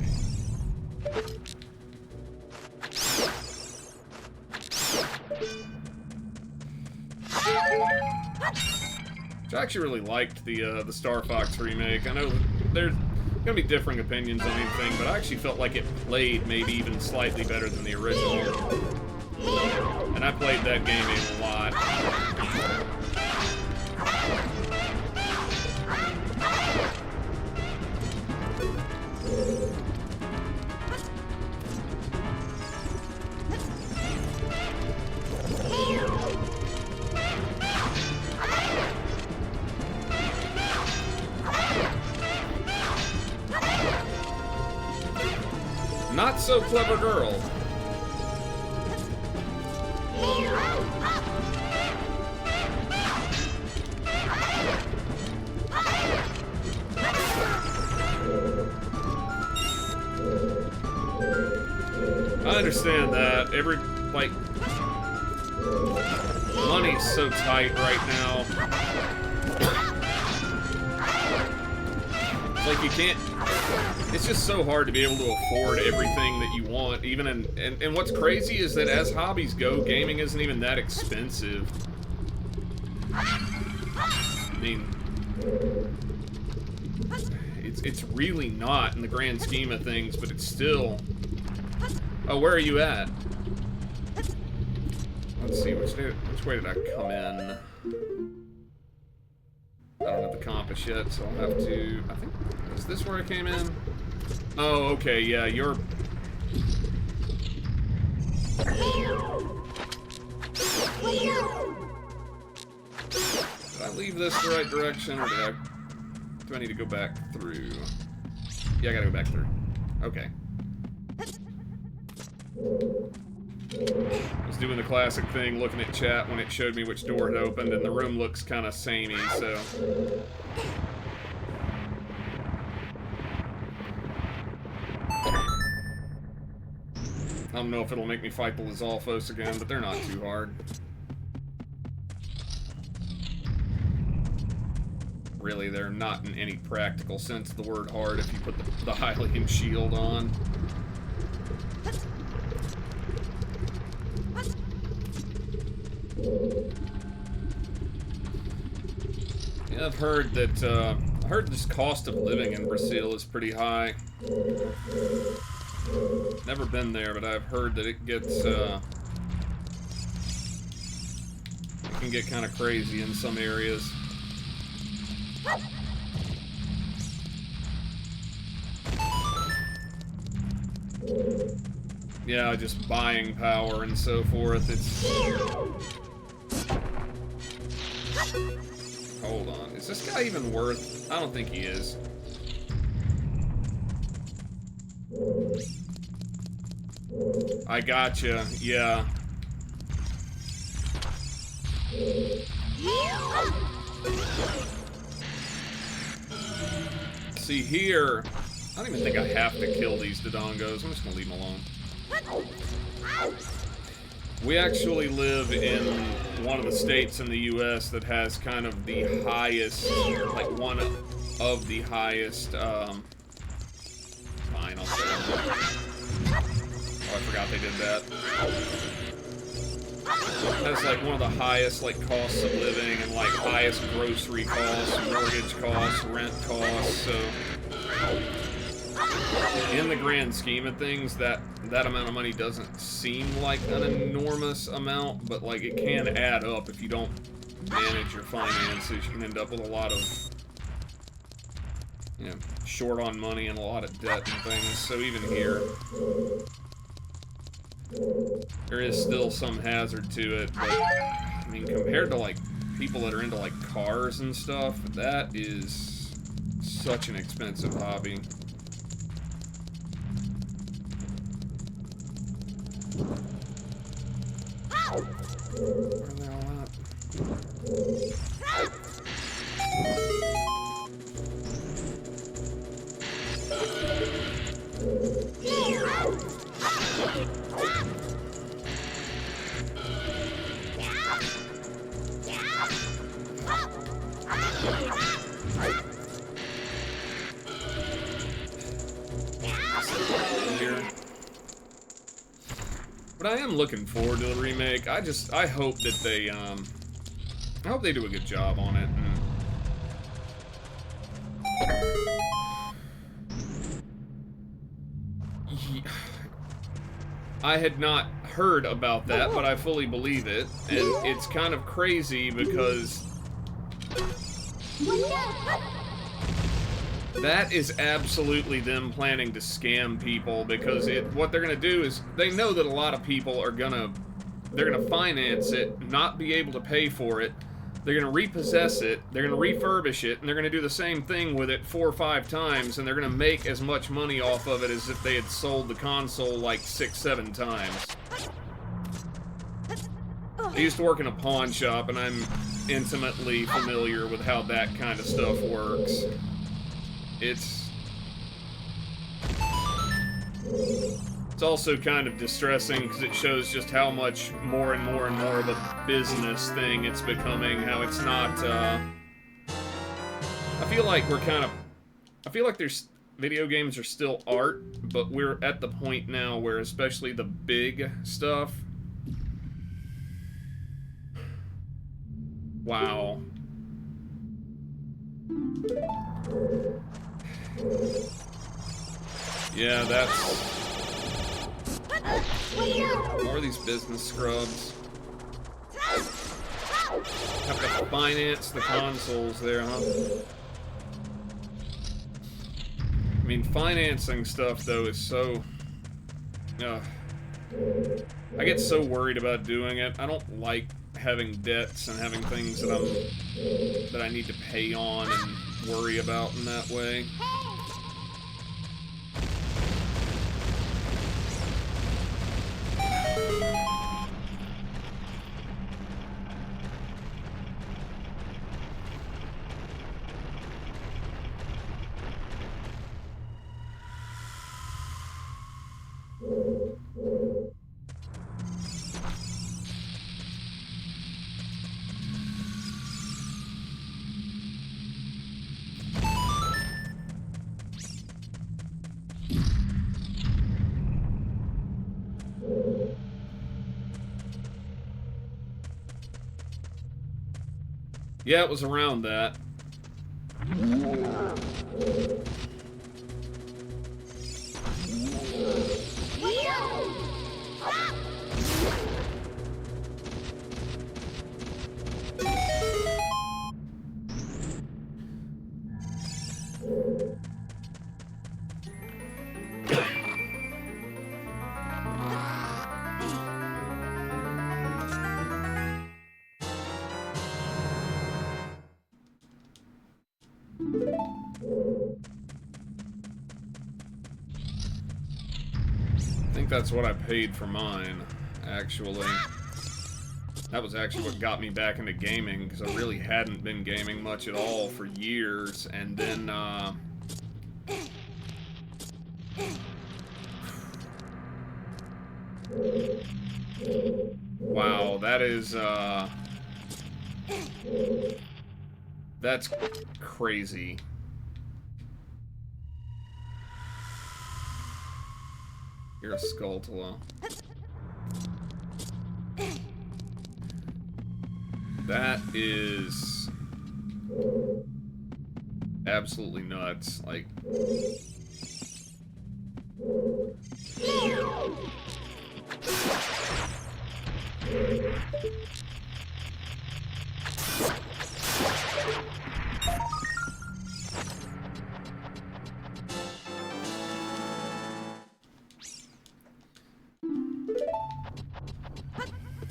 Speaker 2: I actually really liked the Star Fox remake. I know there's gonna be differing opinions on anything, but I actually felt like it played maybe even slightly better than the original. And I played that game a lot. Not so clever girl. I understand that. Like, money's so tight right now. Like, you can't... It's just so hard to be able to afford everything that you want, even and what's crazy is that as hobbies go, gaming isn't even that expensive. I mean, it's really not in the grand scheme of things, but it's still... Oh, where are you at? Let's see, which way did I come in? I don't have the compass yet, so I'll have to... I think... Is this where I came in? Oh, okay, yeah, you're... Did I leave this the right direction, or do I need to go back through? Yeah, I gotta go back through. Okay. I was doing the classic thing, looking at chat when it showed me which door had opened, and the room looks kind of samey, so... I don't know if it'll make me fight the Lizalfos again, but they're not too hard. Really, they're not in any practical sense of the word hard if you put the Hylian shield on. Yeah, I've heard that, I heard this cost of living in Brazil is pretty high. Never been there, but I've heard that it gets, it can get kind of crazy in some areas. Yeah, just buying power and so forth, it's... Hold on, is this guy even worth... I don't think he is. I gotcha, yeah. See here, I don't even think I have to kill these Dodongos. I'm just gonna leave them alone. We actually live in one of the states in the U.S. that has kind of the highest, like one of the highest, fine, I'll say that. Oh, I forgot they did that. Has like one of the highest like costs of living and like highest grocery costs, mortgage costs, rent costs, so in the grand scheme of things, that amount of money doesn't seem like an enormous amount, but like it can add up if you don't manage your finances. You can end up with a lot of, you know, short on money and a lot of debt and things. So even here, there is still some hazard to it, but I mean, compared to like people that are into like cars and stuff, that is such an expensive hobby. Where are they all at? But I am looking forward to the remake. I hope that they, I hope they do a good job on it. I had not heard about that, but I fully believe it. And it's kind of crazy because that is absolutely them planning to scam people, because what they're gonna do is they know that a lot of people are gonna finance it, not be able to pay for it. They're gonna repossess it, they're gonna refurbish it, and they're gonna do the same thing with it 4 or 5 times, and they're gonna make as much money off of it as if they had sold the console like 6, 7 times. I used to work in a pawn shop, and I'm intimately familiar with how that kind of stuff works. It's also kind of distressing because it shows just how much more and more and more of a business thing it's becoming, how it's not, I feel like there's video games are still art, but we're at the point now where especially the big stuff, wow. Yeah, that's... More of these business scrubs. Have to finance the consoles there, huh? I mean, financing stuff, though, is so... I get so worried about doing it. I don't like having debts and having things that I need to pay on and worry about in that way. Yeah, it was around that. I think that's what I paid for mine, actually. That was actually what got me back into gaming, because I really hadn't been gaming much at all for years, and then, wow, that is, that's crazy. You're a Skulltula. That is absolutely nuts. Like,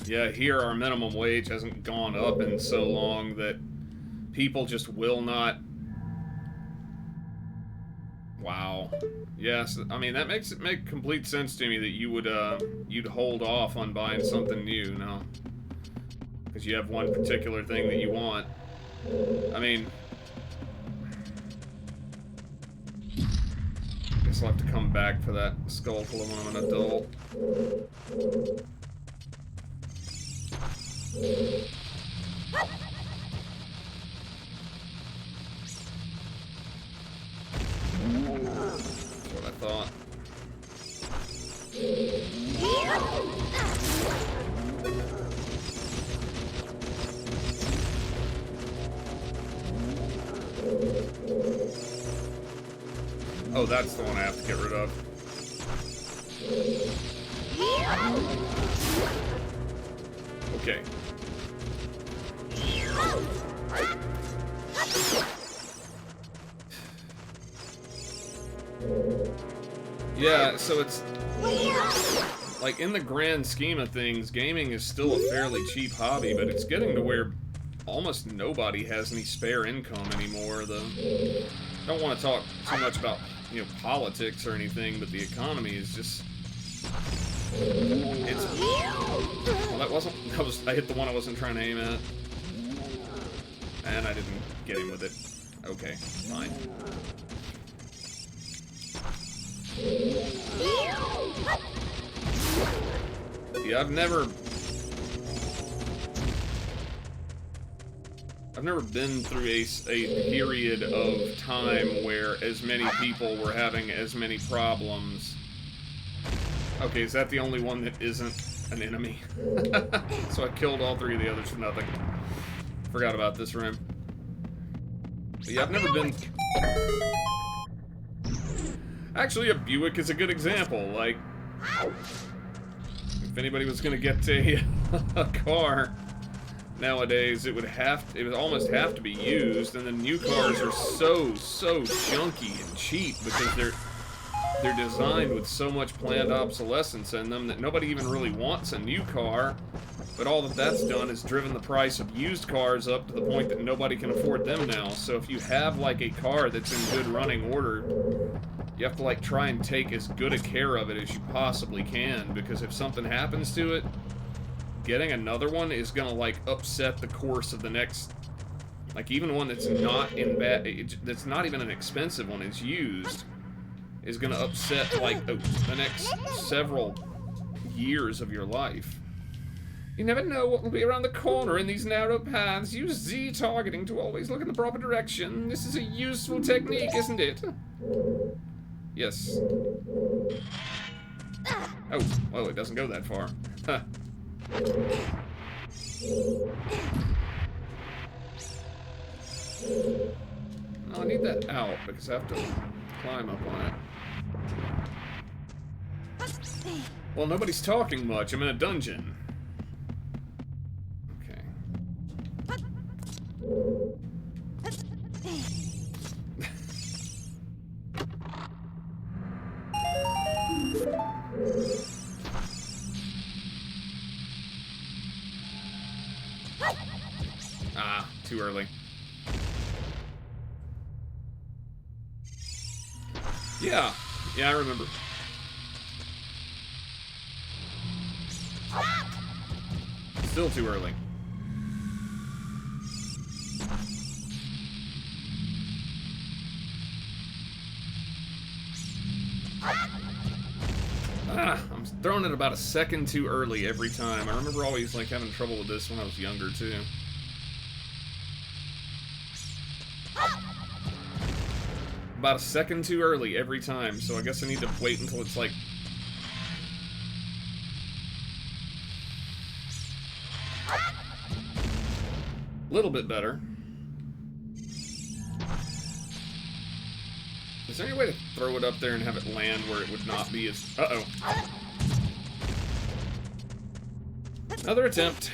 Speaker 2: yeah, here our minimum wage hasn't gone up in so long that people just will not. Wow. Yes, I mean that makes it make complete sense to me that you would you'd hold off on buying something new, no? Because you have one particular thing that you want. I mean, I guess I'll have to come back for that Skulltula when I'm an adult. That's what I thought. Oh, that's the one I have to get rid of. Okay. Yeah, so it's like in the grand scheme of things, gaming is still a fairly cheap hobby, but it's getting to where almost nobody has any spare income anymore. I don't want to talk too much about, you know, politics or anything, but the economy is just, it's, well, I hit the one I wasn't trying to aim at, and I didn't get him with it. Okay, fine. Yeah, I've never been through a period of time where as many people were having as many problems. Okay, is that the only one that isn't an enemy? So I killed all three of the others for nothing. Forgot about this room. But yeah, I've never been... Actually, a Buick is a good example. Like, if anybody was gonna get a car nowadays, it would almost have to be used, and the new cars are so junky and cheap because they're designed with so much planned obsolescence in them that nobody even really wants a new car. But all that that's done is driven the price of used cars up to the point that nobody can afford them now. So if you have, like, a car that's in good running order, you have to, like, try and take as good a care of it as you possibly can, because if something happens to it, getting another one is gonna, like, upset the course of the next... Like, even one that's not in bad... that's not even an expensive one, it's used, is gonna upset, like, the next several years of your life. You never know what will be around the corner in these narrow paths. Use Z targeting to always look in the proper direction. This is a useful technique, isn't it? Yes. Oh, well, it doesn't go that far. Huh. No, I need that out because I have to climb up on it. Well, nobody's talking much. I'm in a dungeon. Okay. Ah, too early. Yeah, I remember. Still too early. I'm throwing it about a second too early every time. I remember always, like, having trouble with this when I was younger, too. About a second too early every time, so I guess I need to wait until it's, like... a little bit better. Is there any way to throw it up there and have it land where it would not be as... Uh-oh. Another attempt.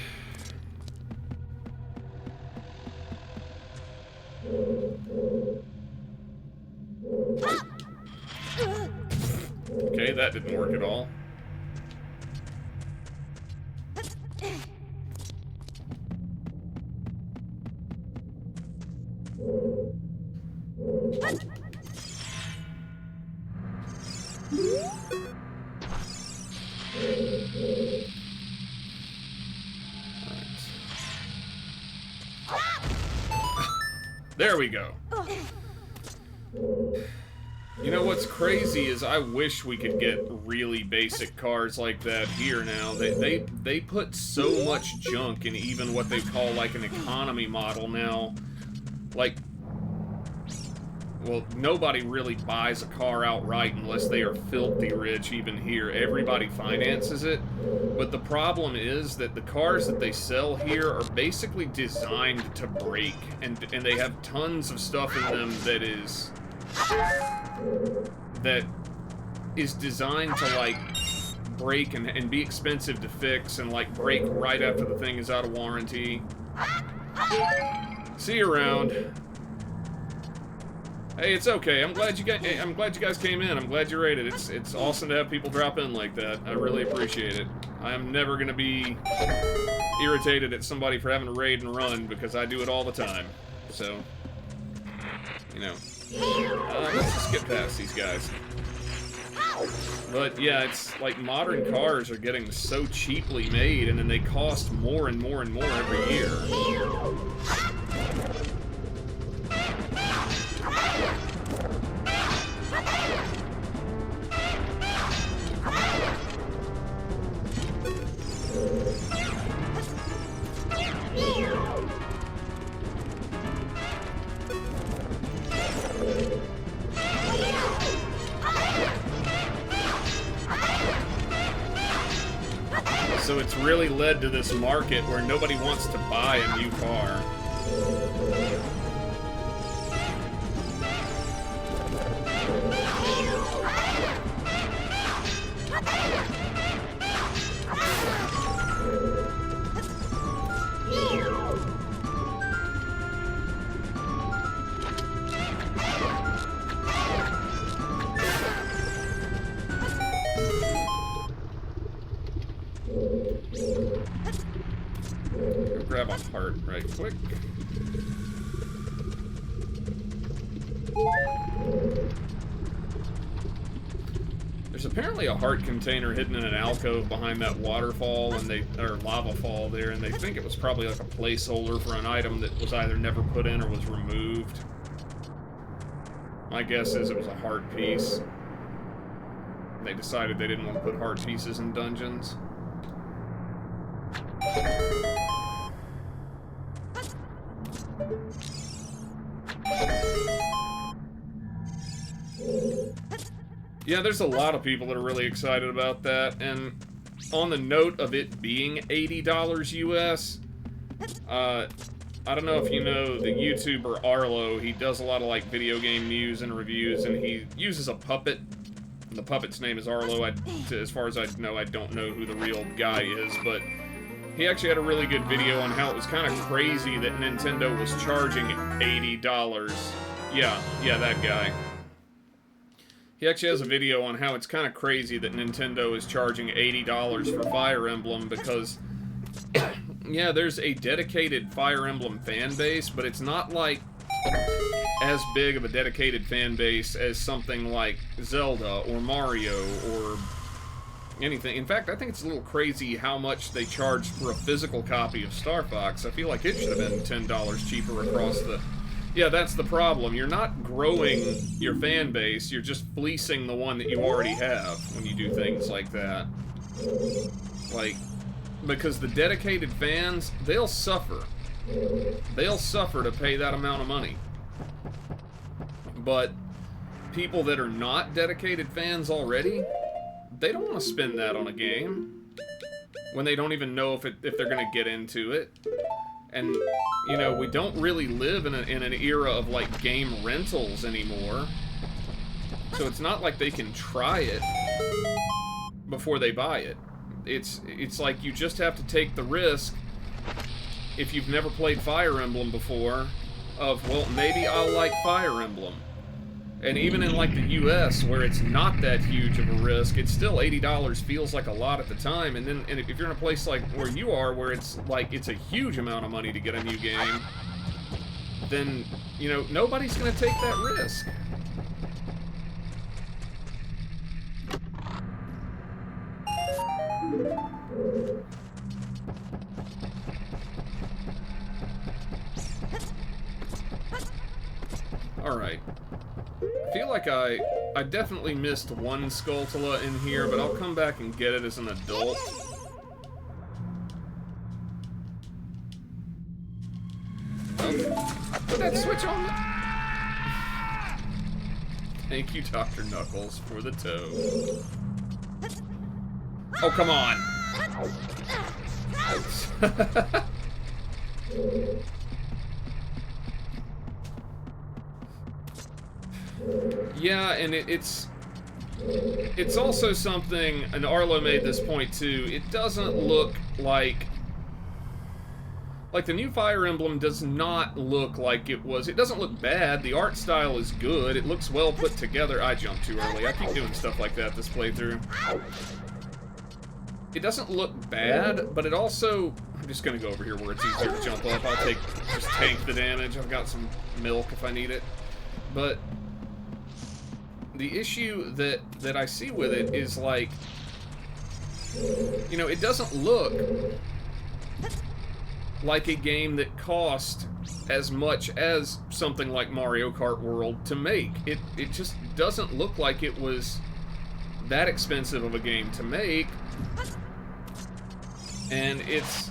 Speaker 2: Okay, that didn't work at all. There we go. You know what's crazy is I wish we could get really basic cars like that here now. They put so much junk in even what they call like an economy model now. Like, well, nobody really buys a car outright unless they are filthy rich even here. Everybody finances it. But the problem is that the cars that they sell here are basically designed to break. And they have tons of stuff in them that is designed to, like, break and be expensive to fix and, like, break right after the thing is out of warranty. See you around. Hey, it's okay. I'm glad you guys came in. I'm glad you raided. It's awesome to have people drop in like that. I really appreciate it. I am never gonna be irritated at somebody for having to raid and run because I do it all the time. So, you know, let's just get past these guys. But yeah, it's like modern cars are getting so cheaply made, and then they cost more and more and more every year. So it's really led to this market where nobody wants to buy a new car. one heart right quick. There's apparently a heart container hidden in an alcove behind that waterfall, and or lava fall there, and they think it was probably like a placeholder for an item that was either never put in or was removed. My guess is it was a heart piece. They decided they didn't want to put heart pieces in dungeons. Yeah, there's a lot of people that are really excited about that, and on the note of it being $80 US, I don't know if you know the YouTuber Arlo. He does a lot of like video game news and reviews, and he uses a puppet. The puppet's name is Arlo. As far as I know, I don't know who the real guy is, but he actually had a really good video on how it was kind of crazy that Nintendo was charging $80. Yeah, that guy. He actually has a video on how it's kind of crazy that Nintendo is charging $80 for Fire Emblem because, yeah, there's a dedicated Fire Emblem fan base, but it's not like as big of a dedicated fan base as something like Zelda or Mario or anything. In fact, I think it's a little crazy how much they charged for a physical copy of Star Fox. I feel like it should have been $10 cheaper across the... Yeah, that's the problem. You're not growing your fan base, you're just fleecing the one that you already have when you do things like that. Like, because the dedicated fans, they'll suffer. They'll suffer to pay that amount of money. But people that are not dedicated fans already, they don't want to spend that on a game when they don't even know if they're going to get into it. And, you know, we don't really live in an era of, like, game rentals anymore. So it's not like they can try it before they buy it. It's like you just have to take the risk, if you've never played Fire Emblem before, of, well, maybe I'll like Fire Emblem. And even in, like, the US, where it's not that huge of a risk, it's still $80 feels like a lot at the time. And then if you're in a place like where you are, where it's, like, it's a huge amount of money to get a new game, then, you know, nobody's gonna take that risk. Alright. I feel like I definitely missed one Skulltula in here, but I'll come back and get it as an adult. Okay. Put that switch on. Thank you, Dr. Knuckles, for the toe. Oh, come on! Yeah, and it's also something, and Arlo made this point too, it doesn't look like the new Fire Emblem does not look like it doesn't look bad, the art style is good, it looks well put together. I jumped too early, I keep doing stuff like that this playthrough. It doesn't look bad, but it also, I'm just gonna go over here where it's easier to jump up, I'll just tank the damage, I've got some milk if I need it. But the issue that I see with it is, like, you know, it doesn't look like a game that cost as much as something like Mario Kart World to make. It just doesn't look like it was that expensive of a game to make. And it's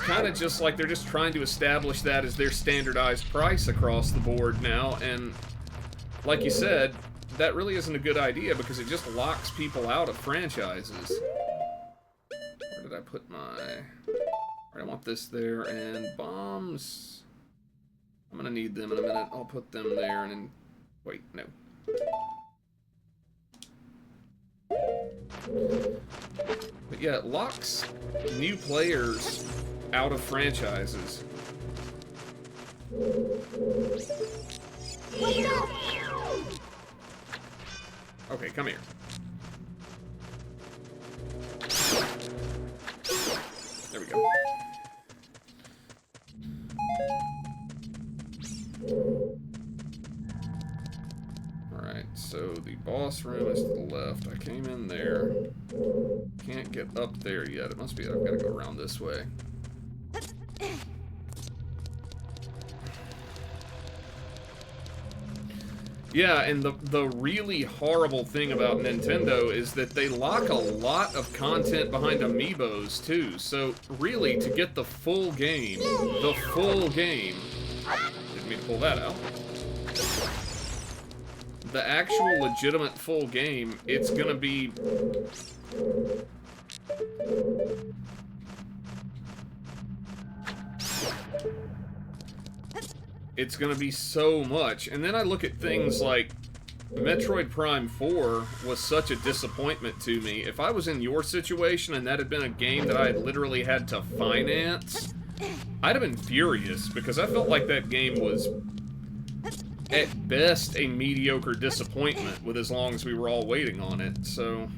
Speaker 2: kind of just like they're just trying to establish that as their standardized price across the board now, and like you said, that really isn't a good idea because it just locks people out of franchises. Where did I put my... I want this there, and bombs... I'm gonna need them in a minute. I'll put them there, and then... Wait, no. But yeah, it locks new players out of franchises. Okay, come here. There we go. so the boss room is to the left. I came in there. Can't get up there yet. It must be, I've got to go around this way. Yeah, and the really horrible thing about Nintendo is that they lock a lot of content behind amiibos, too. So, really, to get the full game, didn't mean to pull that out. The actual legitimate full game, it's gonna be... It's gonna be so much. And then I look at things like Metroid Prime 4 was such a disappointment to me. If I was in your situation and that had been a game that I had literally had to finance, I'd have been furious, because I felt like that game was at best a mediocre disappointment with as long as we were all waiting on it. So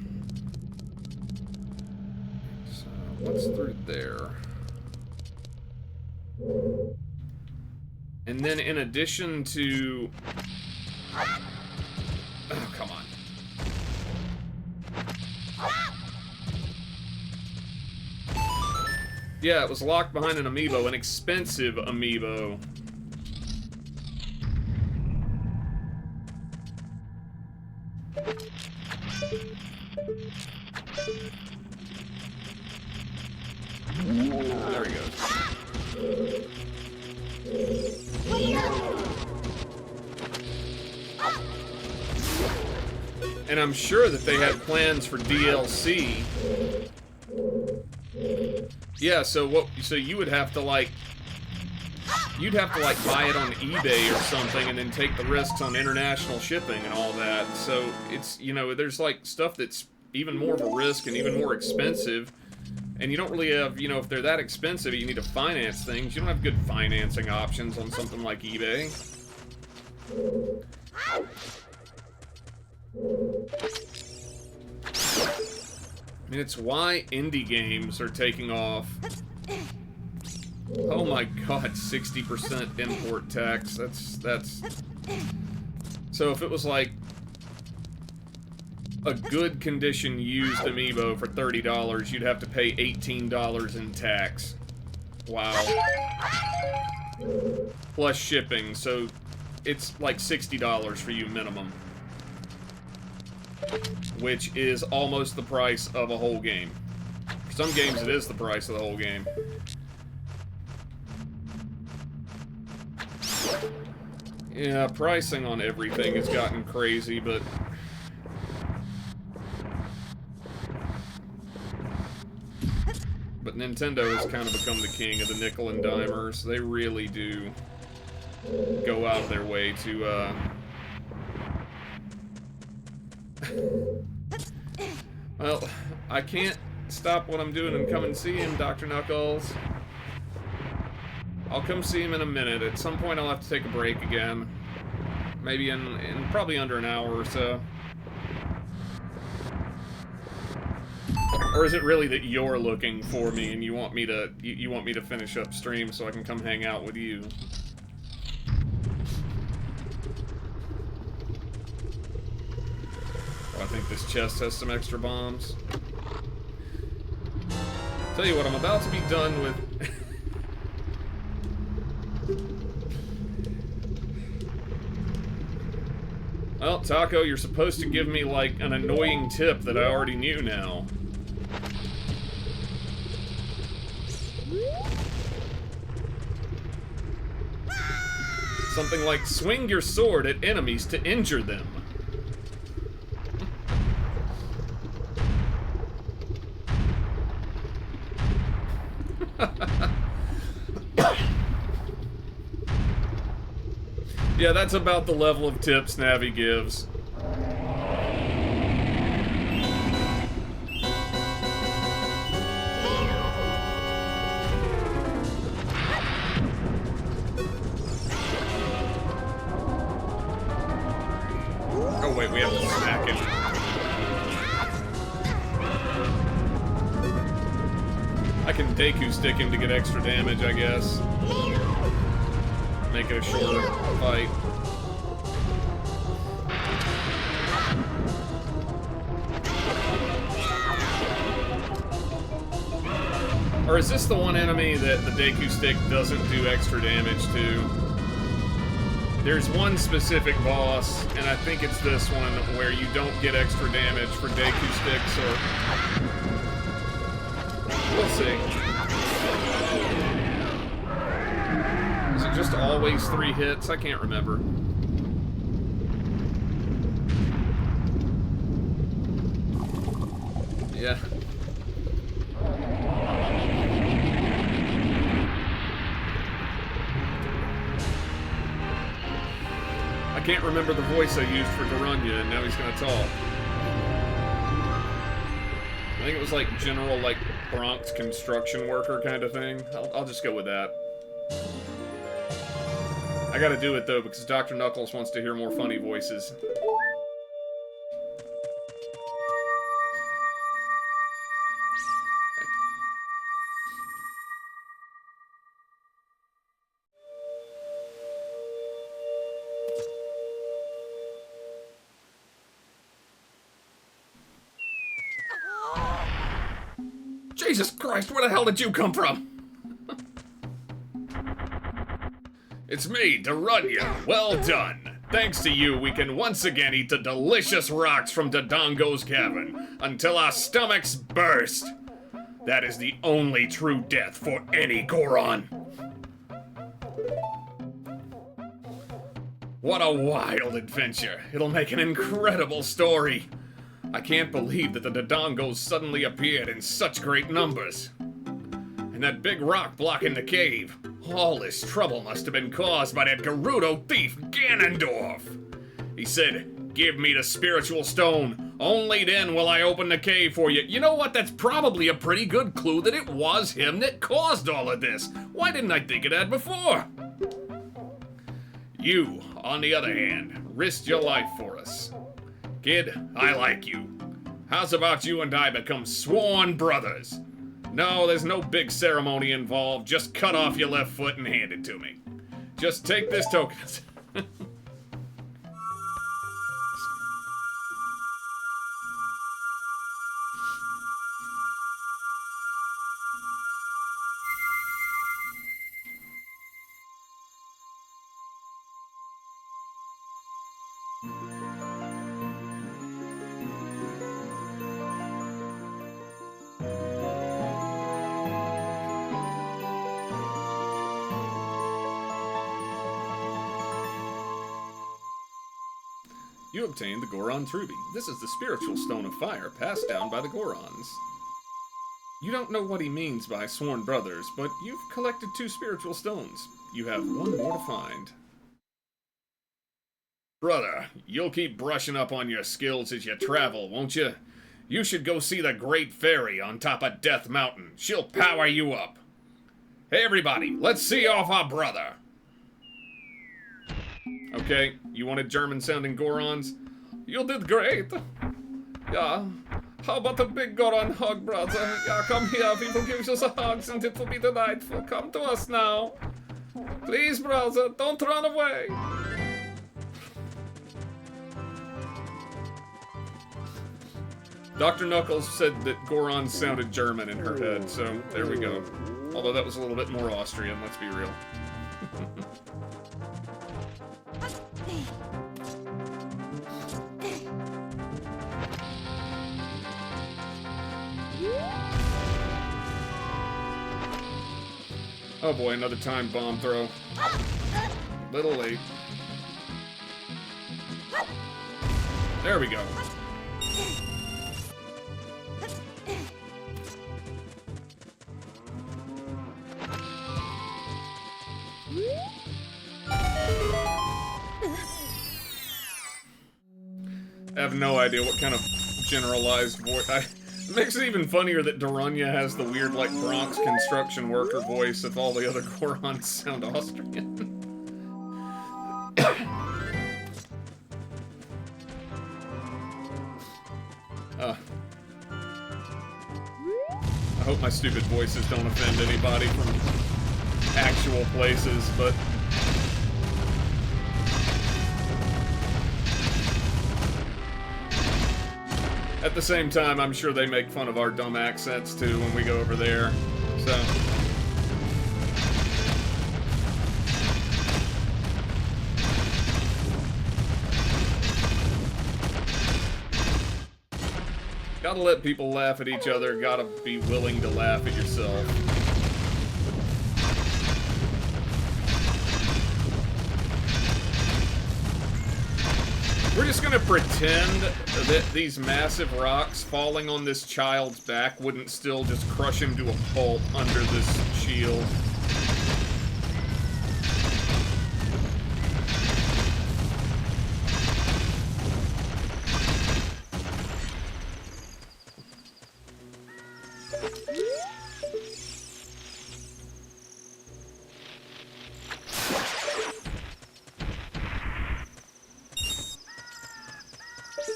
Speaker 2: what's through there? And then in addition to... Oh, come on. Yeah, it was locked behind an amiibo, an expensive amiibo. There he goes. And I'm sure that they had plans for DLC. Yeah, so you would have to like buy it on eBay or something and then take the risks on international shipping and all that. So it's, you know, there's like stuff that's even more of a risk and even more expensive. And you don't really have, you know, if they're that expensive, you need to finance things. You don't have good financing options on something like eBay. I mean, it's why indie games are taking off. Oh my god, 60% import tax. That's... So if it was like a good condition used amiibo for $30, you'd have to pay $18 in tax. Wow. Plus shipping, so it's like $60 for you minimum. Which is almost the price of a whole game. For some games it is the price of the whole game. Yeah, pricing on everything has gotten crazy, but... But Nintendo has kind of become the king of the nickel and dimers. They really do go out of their way to, Well, I can't stop what I'm doing and come and see him, Dr. Knuckles. I'll come see him in a minute. At some point I'll have to take a break again. Maybe in probably under an hour or so. Or is it really that you're looking for me and you want me to finish up stream so I can come hang out with you? Oh, I think this chest has some extra bombs. Tell you what, I'm about to be done with... Well, Taco, you're supposed to give me, like, an annoying tip that I already knew now. Something like, swing your sword at enemies to injure them. Yeah, that's about the level of tips Navi gives. Oh wait, we have to smack him. I can Deku stick him to get extra damage, I guess. Make it a shorter fight. Or is this the one enemy that the Deku Stick doesn't do extra damage to? There's one specific boss, and I think it's this one, where you don't get extra damage for Deku Sticks, or... We'll see. Is it just always 3 hits? I can't remember. Yeah. I can't remember the voice I used for Darunya, and now he's gonna talk. I think it was like general, like, Bronx construction worker kind of thing. I'll just go with that. I gotta do it, though, because Dr. Knuckles wants to hear more funny voices. Jesus Christ, where the hell did you come from?
Speaker 1: It's me, Darunya. Well done. Thanks to you, we can once again eat the delicious rocks from Dodongo's cavern until our stomachs burst. That is the only true death for any Goron. What a wild adventure. It'll make an incredible story. I can't believe that the Dodongos suddenly appeared in such great numbers. And that big rock blocking the cave. All this trouble must have been caused by that Gerudo thief, Ganondorf. He said, "Give me the spiritual stone. Only then will I open the cave for you." You know what? That's probably a pretty good clue that it was him that caused all of this. Why didn't I think of that before? You, on the other hand, risked your life for us. Kid, I like you. How's about you and I become sworn brothers? No, there's no big ceremony involved. Just cut off your left foot and hand it to me. Just take this token.
Speaker 2: You obtained the Goron Truby. This is the spiritual stone of fire passed down by the Gorons. You don't know what he means by sworn brothers, but you've collected 2 spiritual stones. You have 1 more to find.
Speaker 1: Brother, you'll keep brushing up on your skills as you travel, won't you? You should go see the Great Fairy on top of Death Mountain. She'll power you up. Hey everybody, let's see off our brother.
Speaker 2: Okay, you wanted German-sounding Gorons?
Speaker 5: You did great. Yeah. How about a big Goron hug, brother? Yeah, come here. We will give you the hugs and it will be delightful. Come to us now. Please, brother, don't run away.
Speaker 2: Dr. Knuckles said that Goron sounded German in her head, so there we go. Although that was a little bit more Austrian, let's be real. Oh boy, another time bomb throw. Little late. There we go. I have no idea what kind of generalized voice. It makes it even funnier that Darunya has the weird, like, Bronx construction worker voice if all the other Gorons sound Austrian. I hope my stupid voices don't offend anybody from actual places, but... At the same time, I'm sure they make fun of our dumb accents, too, when we go over there. So. Gotta let people laugh at each other, gotta be willing to laugh at yourself. We're just gonna pretend that these massive rocks falling on this child's back wouldn't still just crush him to a pulp under this shield.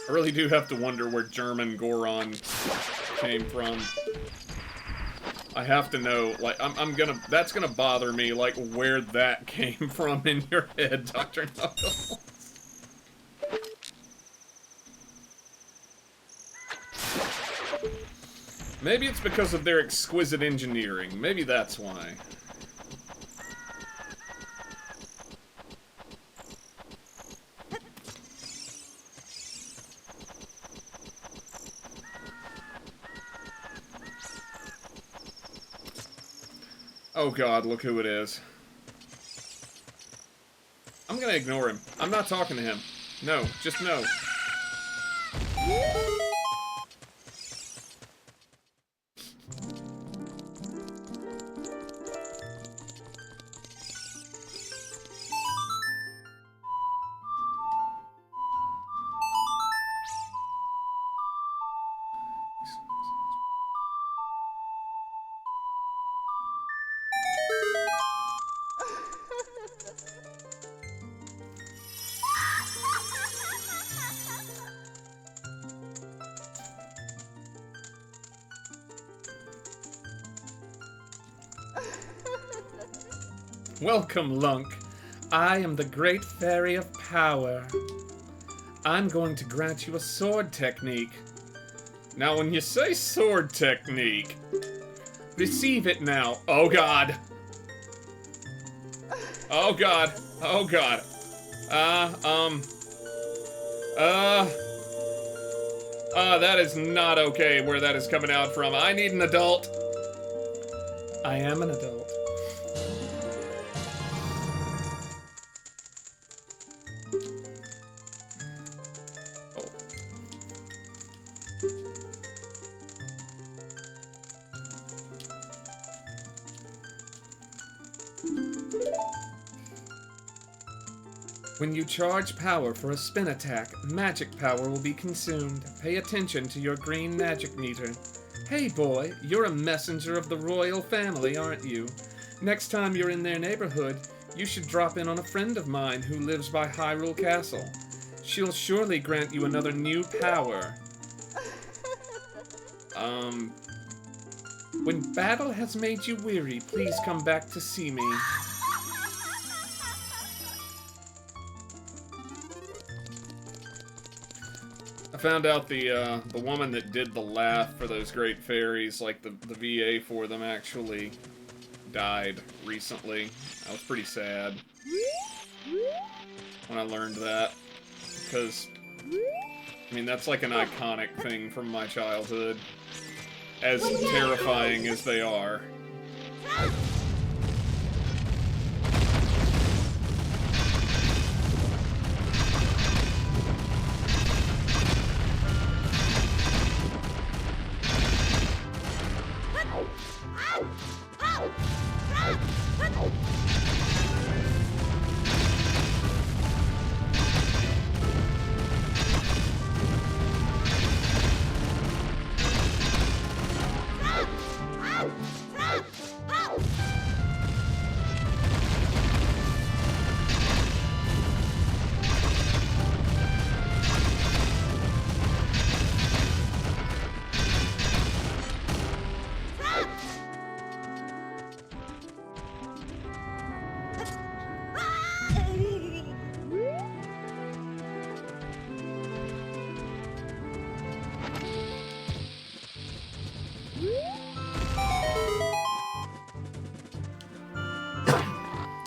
Speaker 2: I really do have to wonder where German Goron came from. I have to know, like, that's gonna bother me, like, where that came from in your head, Dr. Knuckles. Maybe it's because of their exquisite engineering. Maybe that's why. Oh god, look who it is. I'm gonna ignore him. I'm not talking to him. No, just no. Welcome, Lunk. I am the Great Fairy of Power. I'm going to grant you a sword technique. Now, when you say sword technique, receive it now. Oh god. Oh god. Oh god. That is not okay where that is coming out from. I need an adult. I am an adult. When you charge power for a spin attack, magic power will be consumed. Pay attention to your green magic meter. Hey boy, you're a messenger of the royal family, aren't you? Next time you're in their neighborhood, you should drop in on a friend of mine who lives by Hyrule Castle. She'll surely grant you another new power. When battle has made you weary, please come back to see me. I found out the woman that did the laugh for those great fairies, like the VA for them, actually died recently. I was pretty sad when I learned that, because, I mean, that's like an iconic thing from my childhood, as terrifying as they are.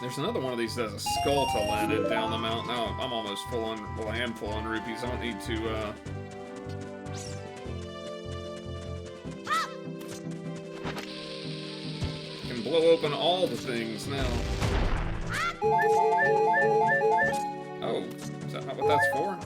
Speaker 2: There's another one of these that has a skull to land it down the mountain. Now I'm almost full on, well, I am full on rupees. I don't need to, I can blow open all the things now. Oh, is that not what that's for?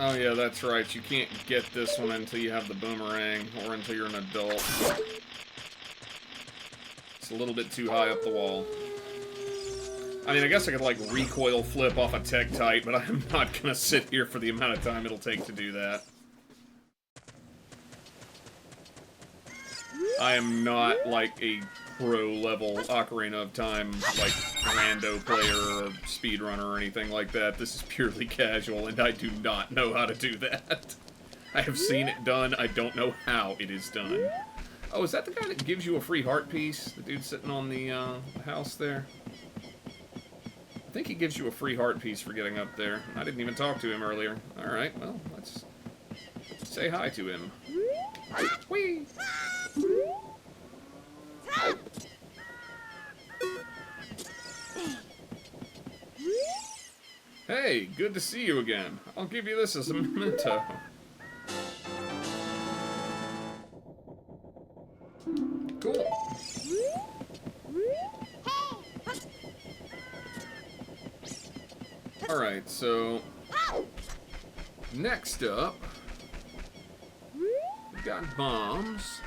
Speaker 2: Oh yeah, that's right. You can't get this one until you have the boomerang, or until you're an adult. It's a little bit too high up the wall. I mean, I guess I could, like, recoil flip off a Tektite, but I'm not gonna sit here for the amount of time it'll take to do that. I am not, like, a pro-level Ocarina of Time, like, rando player or speedrunner or anything like that. This is purely casual, and I do not know how to do that. I have seen it done, I don't know how it is done. Oh, is that the guy that gives you a free heart piece? The dude sitting on the house there? I think he gives you a free heart piece for getting up there. I didn't even talk to him earlier. Alright, well, let's say hi to him. Whee! Hey, good to see you again. I'll give you this as a memento. Cool. Alright, so next up, we've got bombs.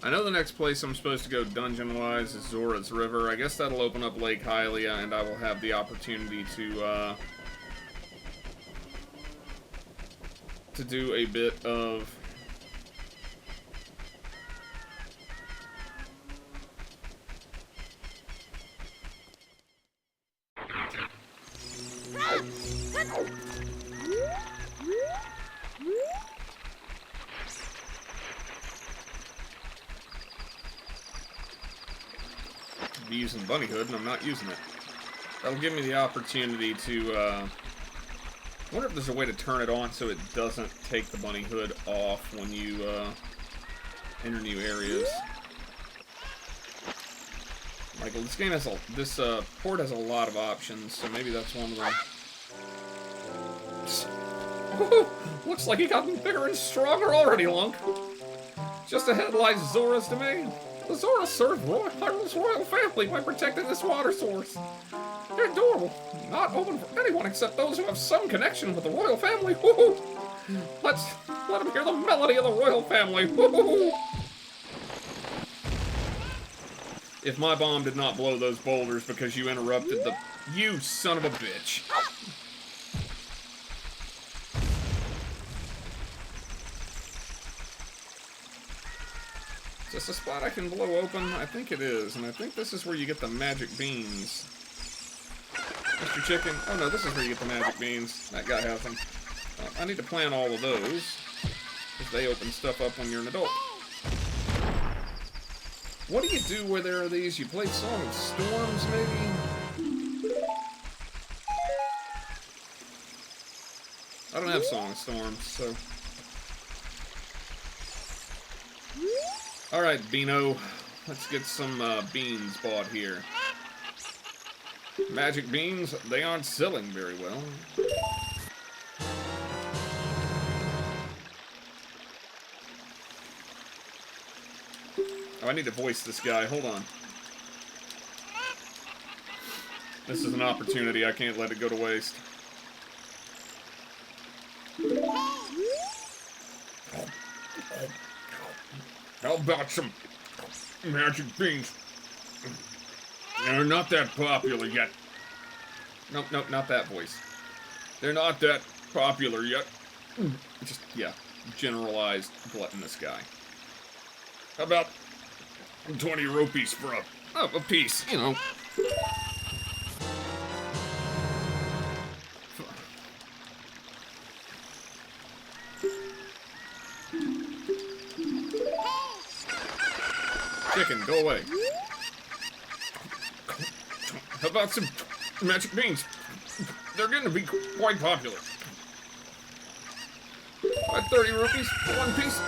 Speaker 2: I know the next place I'm supposed to go dungeon-wise is Zora's River. I guess that'll open up Lake Hylia, and I will have the opportunity to do a bit of be using Bunny Hood, and I'm not using it. That'll give me the opportunity to, I wonder if there's a way to turn it on so it doesn't take the Bunny Hood off when you, enter new areas. Michael, this game has this port has a lot of options, so maybe that's one of them. Looks like you gotten bigger and stronger already, Lunk. Just ahead lies Zora's domain. The Zoras serve Hyrule's royal family by protecting this water source. They're adorable, not open for anyone except those who have some connection with the royal family. Woohoo! Let them hear the melody of the royal family. Woohoo! If my bomb did not blow those boulders because you interrupted the... You son of a bitch. Is this a spot I can blow open? I think it is, and I think this is where you get the magic beans. Mr. Chicken? Oh no, this is where you get the magic beans. That guy has them. I need to plant all of those, because they open stuff up when you're an adult. What do you do where there are these? You play Song of Storms, maybe? I don't have Song of Storms, so... Alright, Beano. Let's get some beans bought here. Magic beans, they aren't selling very well. Oh, I need to voice this guy. Hold on. This is an opportunity. I can't let it go to waste.
Speaker 1: How about some magic beans? They're not that popular yet.
Speaker 2: Nope, nope, not that voice.
Speaker 1: They're not that popular yet.
Speaker 2: Just, yeah, generalized gluttonous guy.
Speaker 1: How about 20 rupees for
Speaker 2: A piece, you know. Chicken, go away.
Speaker 1: How about some magic beans? They're going to be quite popular.
Speaker 2: 30 rupees for one piece.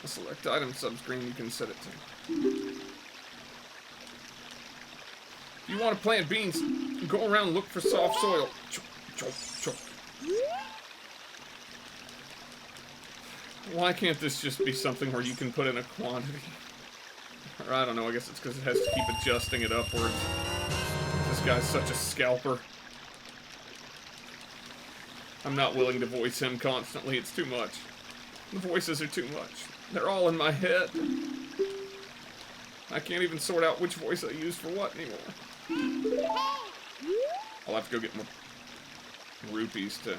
Speaker 2: A select item subscreen you can set it to. If you want to plant beans, go around and look for soft soil. Chop, chop, chop. Why can't this just be something where you can put in a quantity? Or I don't know, I guess it's because it has to keep adjusting it upwards. This guy's such a scalper. I'm not willing to voice him constantly, it's too much. The voices are too much. They're all in my head. I can't even sort out which voice I use for what anymore. I'll have to go get more rupees to...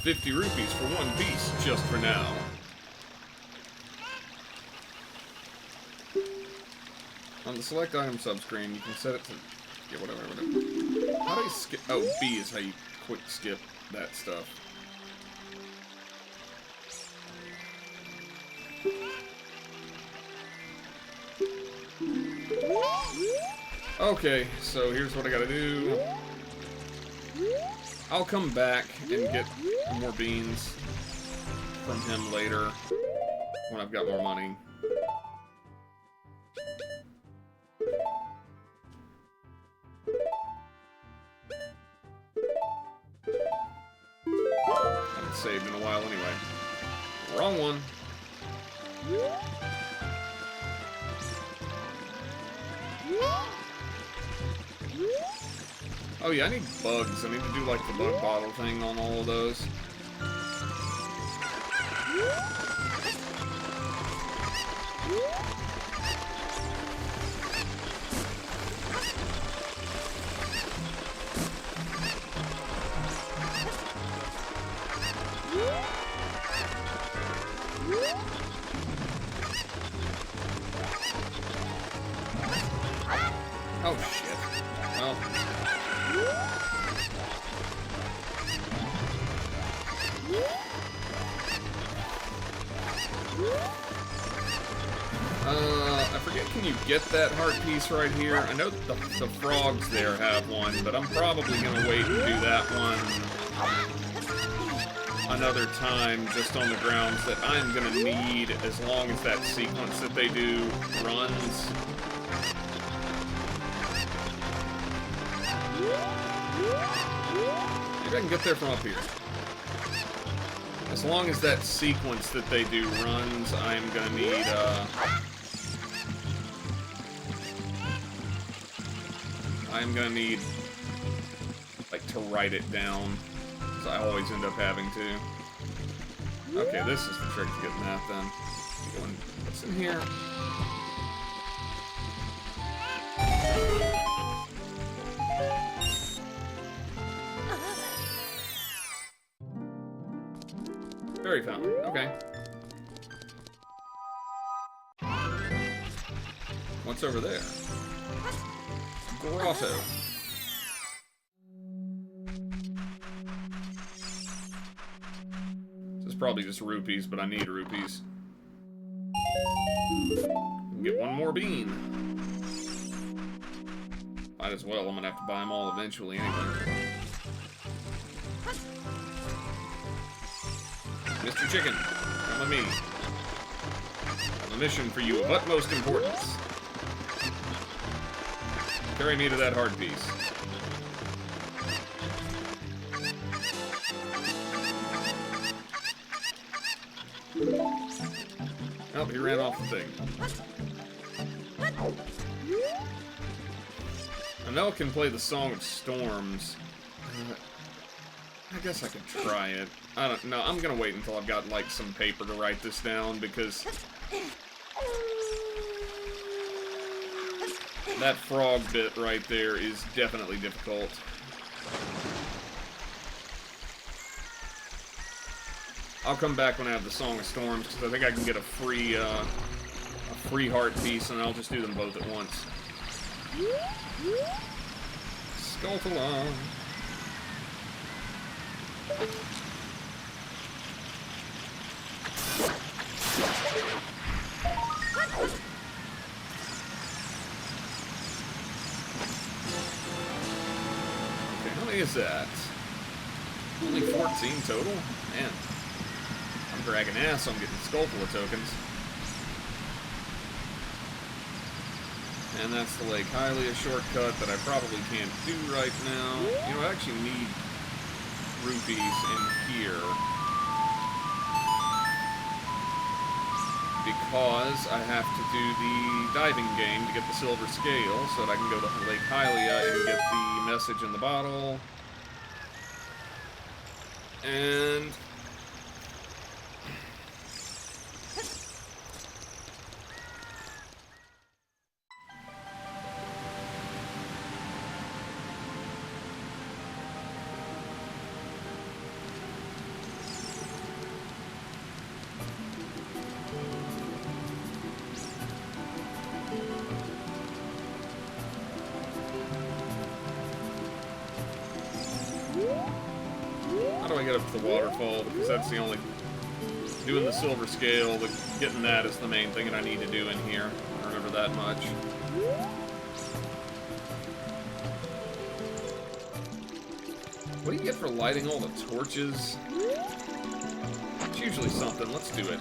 Speaker 2: 50 rupees for one piece, just for now. On the select item subscreen, you can set it to... Yeah, whatever. How do you skip... Oh, B is how you quick skip that stuff. Okay, so here's what I gotta do. I'll come back and get more beans from him later when I've got more money. I haven't saved in a while anyway. Wrong one. Oh yeah, I need bugs. I need to do like the bug bottle thing on all of those. Oh shit. Well. I forget, can you get that heart piece right here? I know that the frogs there have one, but I'm probably gonna wait and do that one another time, just on the grounds that I'm gonna need, as long as that sequence that they do runs. Maybe I can get there from up here. As long as that sequence that they do runs, I'm gonna need, I'm gonna need, like, to write it down. Because I always end up having to. Okay, this is the trick to getting that done. What's in here? Berry fountain. Okay. What's over there? Grotto. This is probably just rupees, but I need rupees. Get one more bean. Might as well. I'm gonna have to buy them all eventually anyway. Mr. Chicken, come with me. I have a mission for you of utmost importance. Carry me to that heart piece. Oh, he ran off the thing. I know I can play the Song of Storms. I guess I could try it. I don't know. I'm gonna wait until I've got, like, some paper to write this down, because that frog bit right there is definitely difficult. I'll come back when I have the Song of Storms, because I think I can get a free heart piece, and I'll just do them both at once. Skulltula. Okay, how many is that? Only 14 total? Man. I'm dragging ass on getting Skulltula tokens. And that's the Lake Hylia shortcut that I probably can't do right now. You know, I actually need rupees in here, because I have to do the diving game to get the silver scale so that I can go to Lake Hylia and get the message in the bottle. And how do I get up to the waterfall? Because that's the only... Doing the silver scale, getting that is the main thing that I need to do in here. I remember that much. What do you get for lighting all the torches? It's usually something. Let's do it.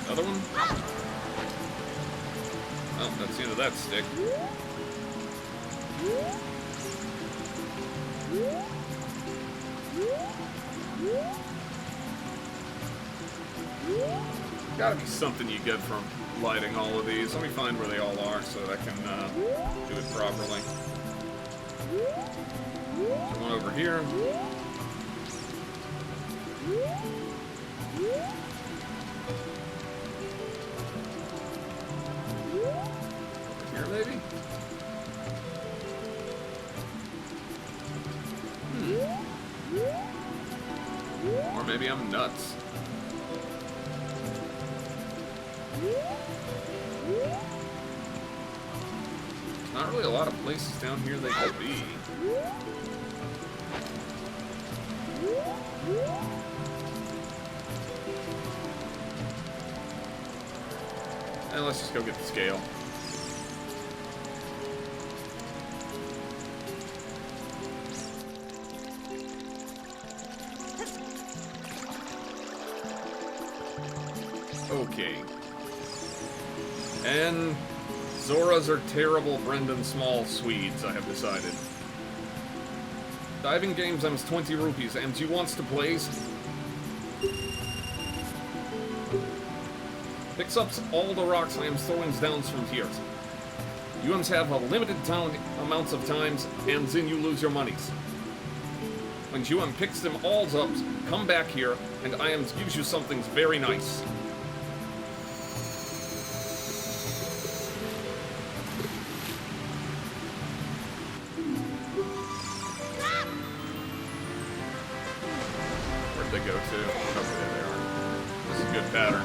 Speaker 2: Another one? Oh, that's the end of that stick. Gotta be something you get from lighting all of these. Let me find where they all are so that I can do it properly. One over here. Here, maybe? Or maybe I'm nuts. There's not really a lot of places down here they could be. And let's just go get the scale. Okay. And Zoras are terrible Brendan Small Swedes, I have decided. Diving games ams 20 rupees, and you wants to plays? Picks up all the rocks I am throwing down from here. You ams have a limited amounts of times, and then you lose your monies. When you picks them all up, come back here, and I gives you something very nice. Where'd they go to? Oh, there they are. This is a good pattern.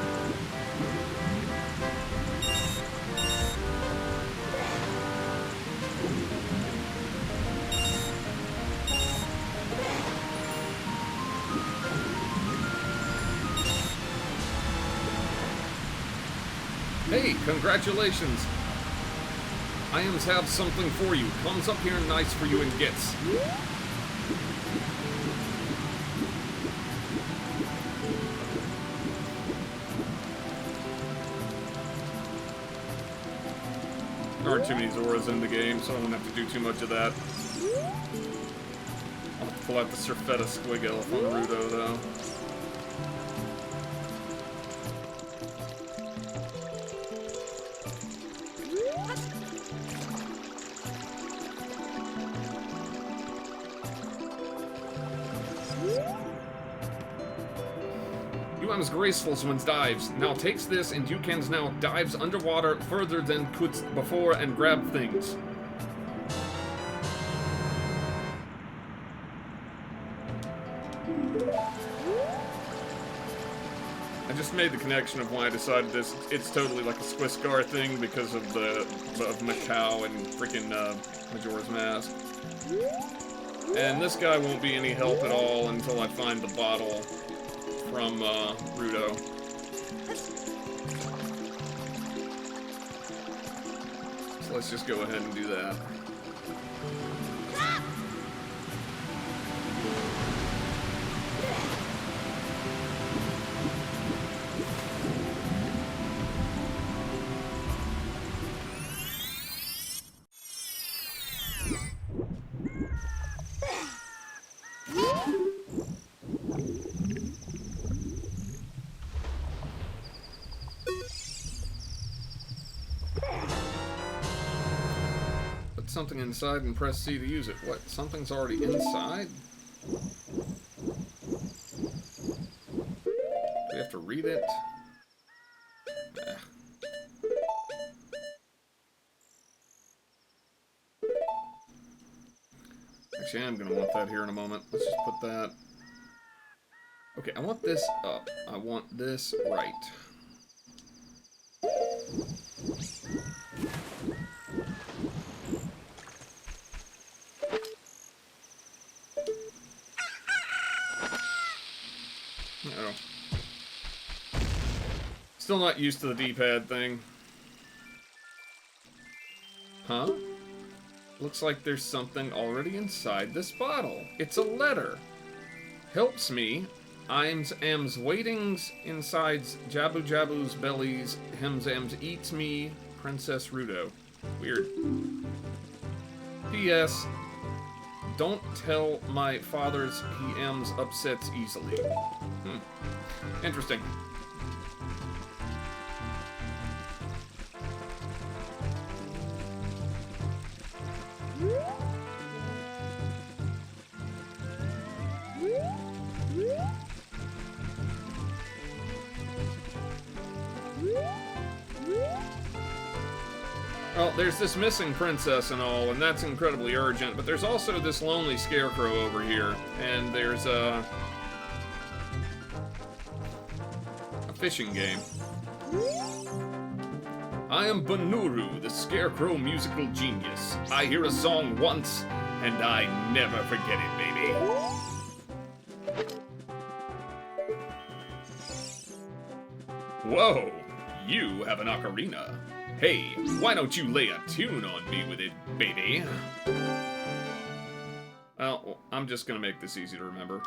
Speaker 2: Hey, congratulations. Iams have something for you. Comes up here nice for you and gets. There aren't too many Zoras in the game, so I don't have to do too much of that. I'll have to pull out the Surfetta Squig Elf on Rudo, though. UM's graceful when dives. Now takes this and Yukens now dives underwater further than could before and grab things. I just made the connection of why I decided this. It's totally like a Squiscar thing because of Macau and freaking Majora's Mask. And this guy won't be any help at all until I find the bottle from Rudo. So let's just go ahead and do that. Something inside and press C to use it. What? Something's already inside? Do we have to read it? Nah. Actually, I'm gonna want that here in a moment. Let's just put that. Okay, I want this up. I want this right. Still not used to the D-pad thing. Huh? Looks like there's something already inside this bottle. It's a letter. Helps me. Ims Ams waitings insides Jabu Jabu's bellies. Hems Ams eats me. Princess Rudo. Weird. P.S. Don't tell my father's he Ams upsets easily. Interesting. Well, there's this missing princess and all, and that's incredibly urgent, but there's also this lonely scarecrow over here, and there's a fishing game. I am Banuru, the scarecrow musical genius. I hear a song once, and I never forget it, baby. Whoa, you have an ocarina. Hey, why don't you lay a tune on me with it, baby? Well, I'm just gonna make this easy to remember.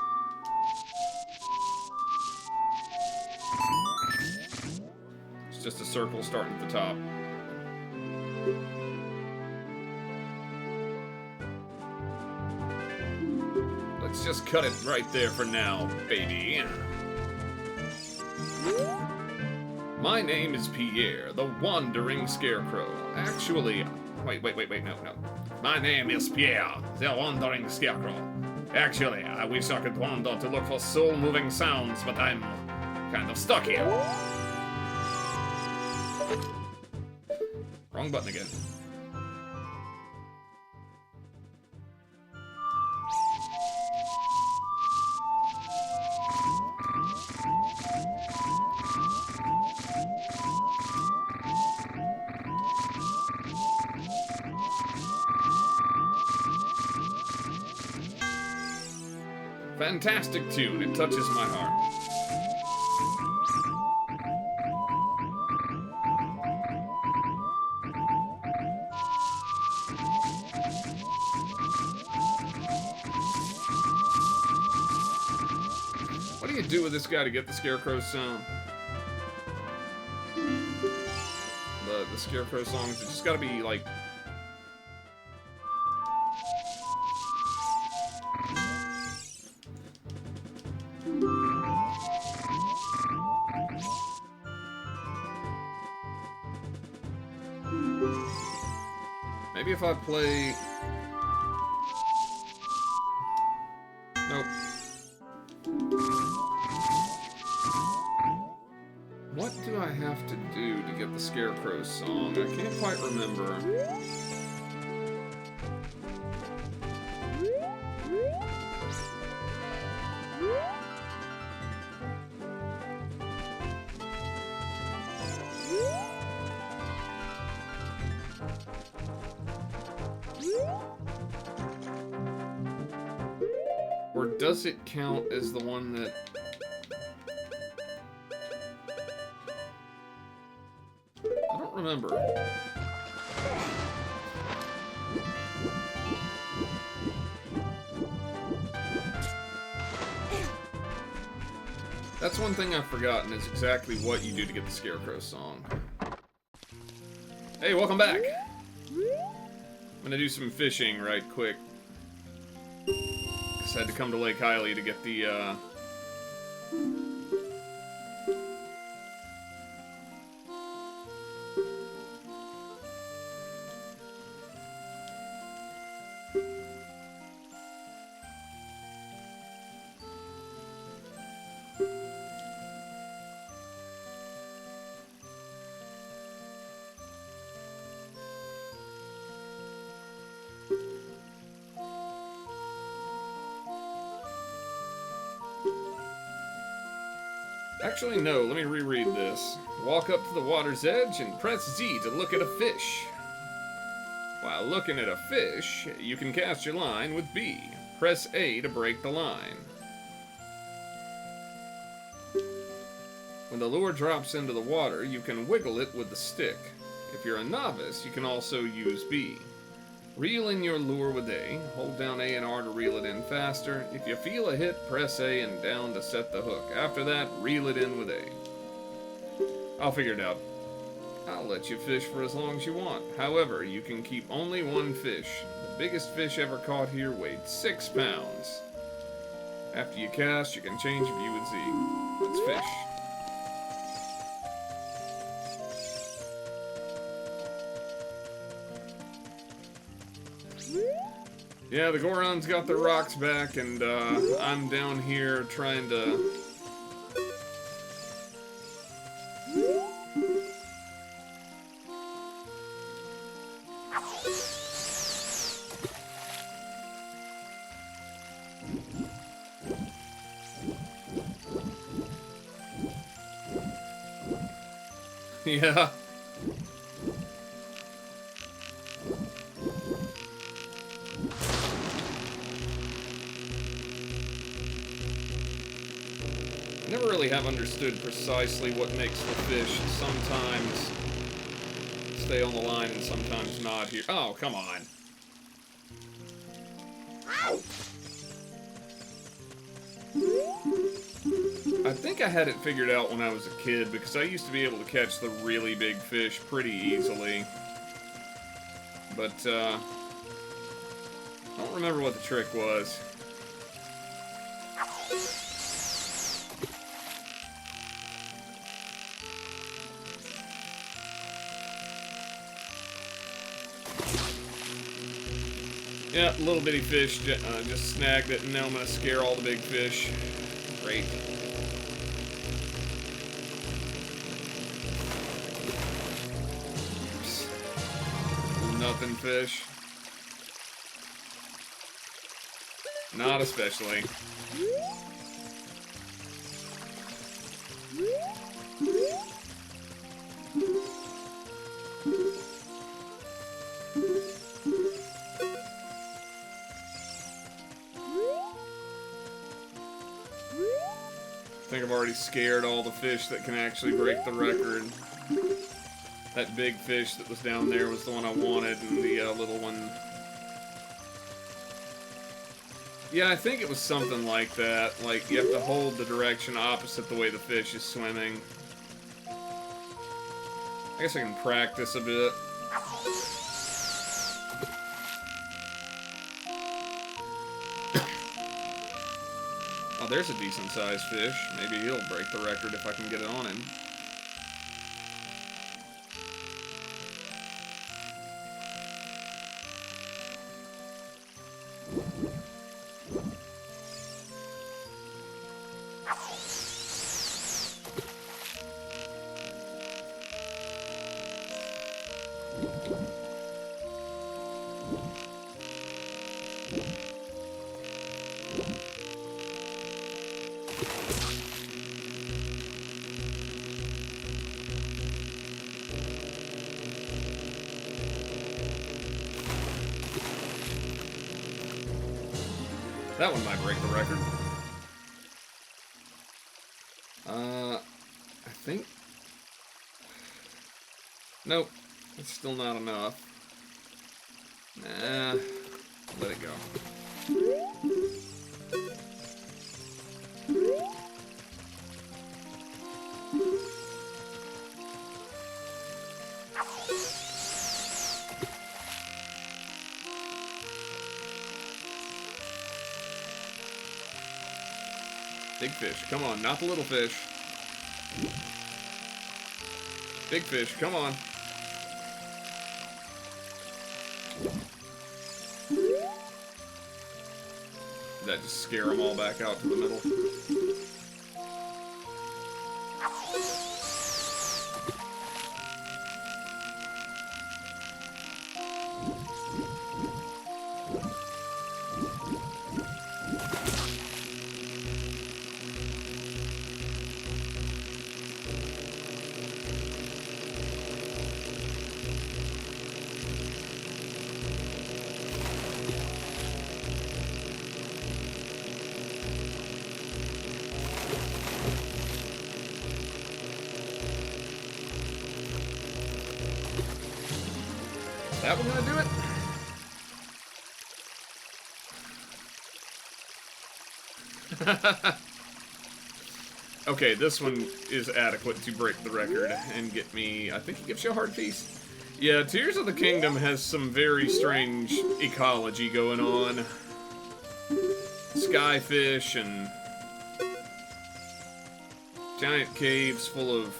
Speaker 2: It's just a circle starting at the top. Let's just cut it right there for now, baby. My name is Pierre, the Wandering Scarecrow. Actually, wait, no. My name is Pierre, the Wandering Scarecrow. Actually, I wish I could wander to look for soul-moving sounds, but I'm kind of stuck here. Wrong button again. Fantastic tune, it touches my heart. do with this guy to get the Scarecrow song? The Scarecrow songs, it's just gotta be, like... Maybe if I play... Nope. What do I have to do to get the Scarecrow song? I can't quite remember. Or does it count as the one that... I don't remember. That's one thing I've forgotten, is exactly what you do to get the Scarecrow song. Hey, welcome back! I'm gonna do some fishing right quick. Just had to come to Lake Hylie to get the, Actually, no, let me reread this. Walk up to the water's edge and press Z to look at a fish. While looking at a fish, you can cast your line with B. Press A to break the line. When the lure drops into the water, you can wiggle it with the stick. If you're a novice, you can also use B. Reel in your lure with A. Hold down A and R to reel it in faster. If you feel a hit, press A and down to set the hook. After that, reel it in with A. I'll figure it out. I'll let you fish for as long as you want. However, you can keep only one fish. The biggest fish ever caught here weighed 6 pounds. After you cast, you can change your view with Z. Let's fish. Yeah, the Goron's got their rocks back, and I'm down here trying to... Yeah. I never really have understood precisely what makes the fish sometimes stay on the line and sometimes not here. Oh, come on. I think I had it figured out when I was a kid because I used to be able to catch the really big fish pretty easily. But, I don't remember what the trick was. Yeah, little bitty fish just snagged it, and now I'm gonna scare all the big fish. Great. Oops. Nothing fish. Not especially. I think I've already scared all the fish that can actually break the record. That big fish that was down there was the one I wanted, and the little one... Yeah, I think it was something like that. Like, you have to hold the direction opposite the way the fish is swimming. I guess I can practice a bit. Oh, there's a decent-sized fish. Maybe he'll break the record if I can get it on him. That one might break the record. I think... Nope. It's still not enough. Nah. Let it go. Big fish, come on, not the little fish. Big fish, come on. Did that just scare them all back out to the middle? That one gonna do it? Okay, this one is adequate to break the record and get me... I think it gives you a heart piece. Yeah, Tears of the Kingdom has some very strange ecology going on. Skyfish and giant caves full of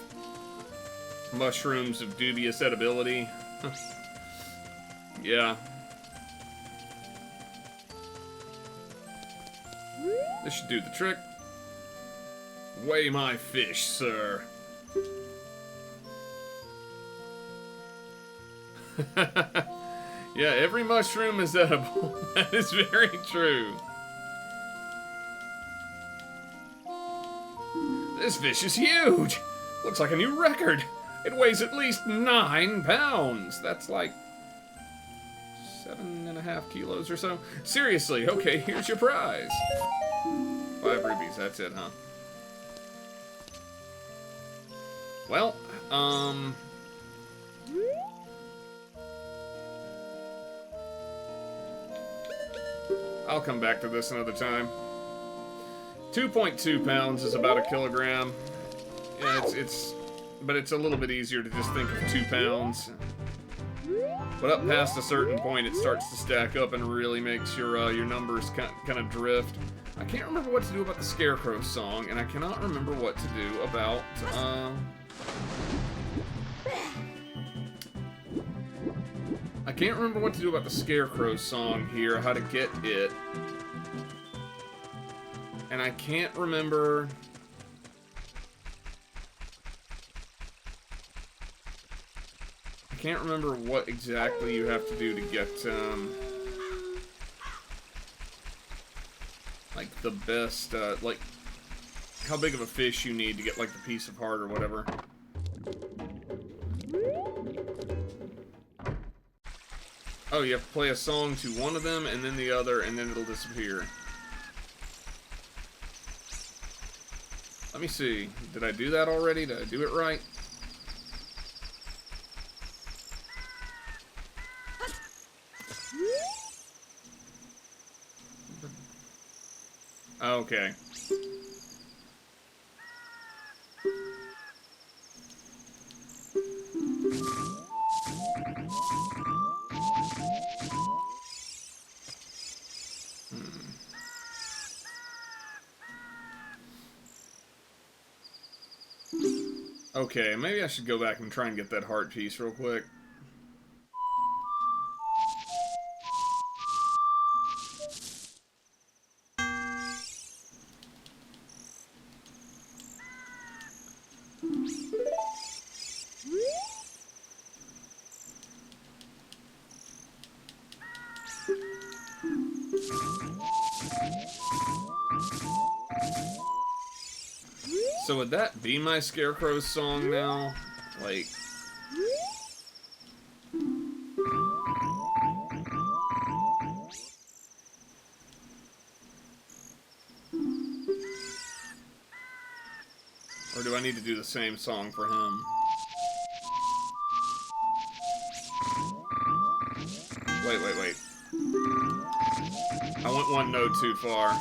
Speaker 2: mushrooms of dubious edibility. Yeah. This should do the trick. Weigh my fish, sir. Yeah, every mushroom is edible. That is very true. This fish is huge. Looks like a new record. It weighs at least 9 pounds. That's like 7.5 kilos or so. Seriously, okay, here's your prize. 5 rupees, that's it, huh? Well, I'll come back to this another time. 2.2 pounds is about a kilogram. Yeah, but it's a little bit easier to just think of 2 pounds. But up past a certain point, it starts to stack up and really makes your numbers kind of drift. I can't remember what to do about the Scarecrow song, and I cannot remember what to do about, I can't remember what to do about the Scarecrow song here, how to get it. And I can't remember... I can't remember what exactly you have to do to get, like, the best, like, how big of a fish you need to get, like, the piece of heart or whatever. Oh, you have to play a song to one of them, and then the other, and then it'll disappear. Let me see. Did I do that already? Did I do it right? Okay. Okay, maybe I should go back and try and get that heart piece real quick. So would that be my Scarecrow's song now? Like... Or do I need to do the same song for him? Wait. I went one note too far.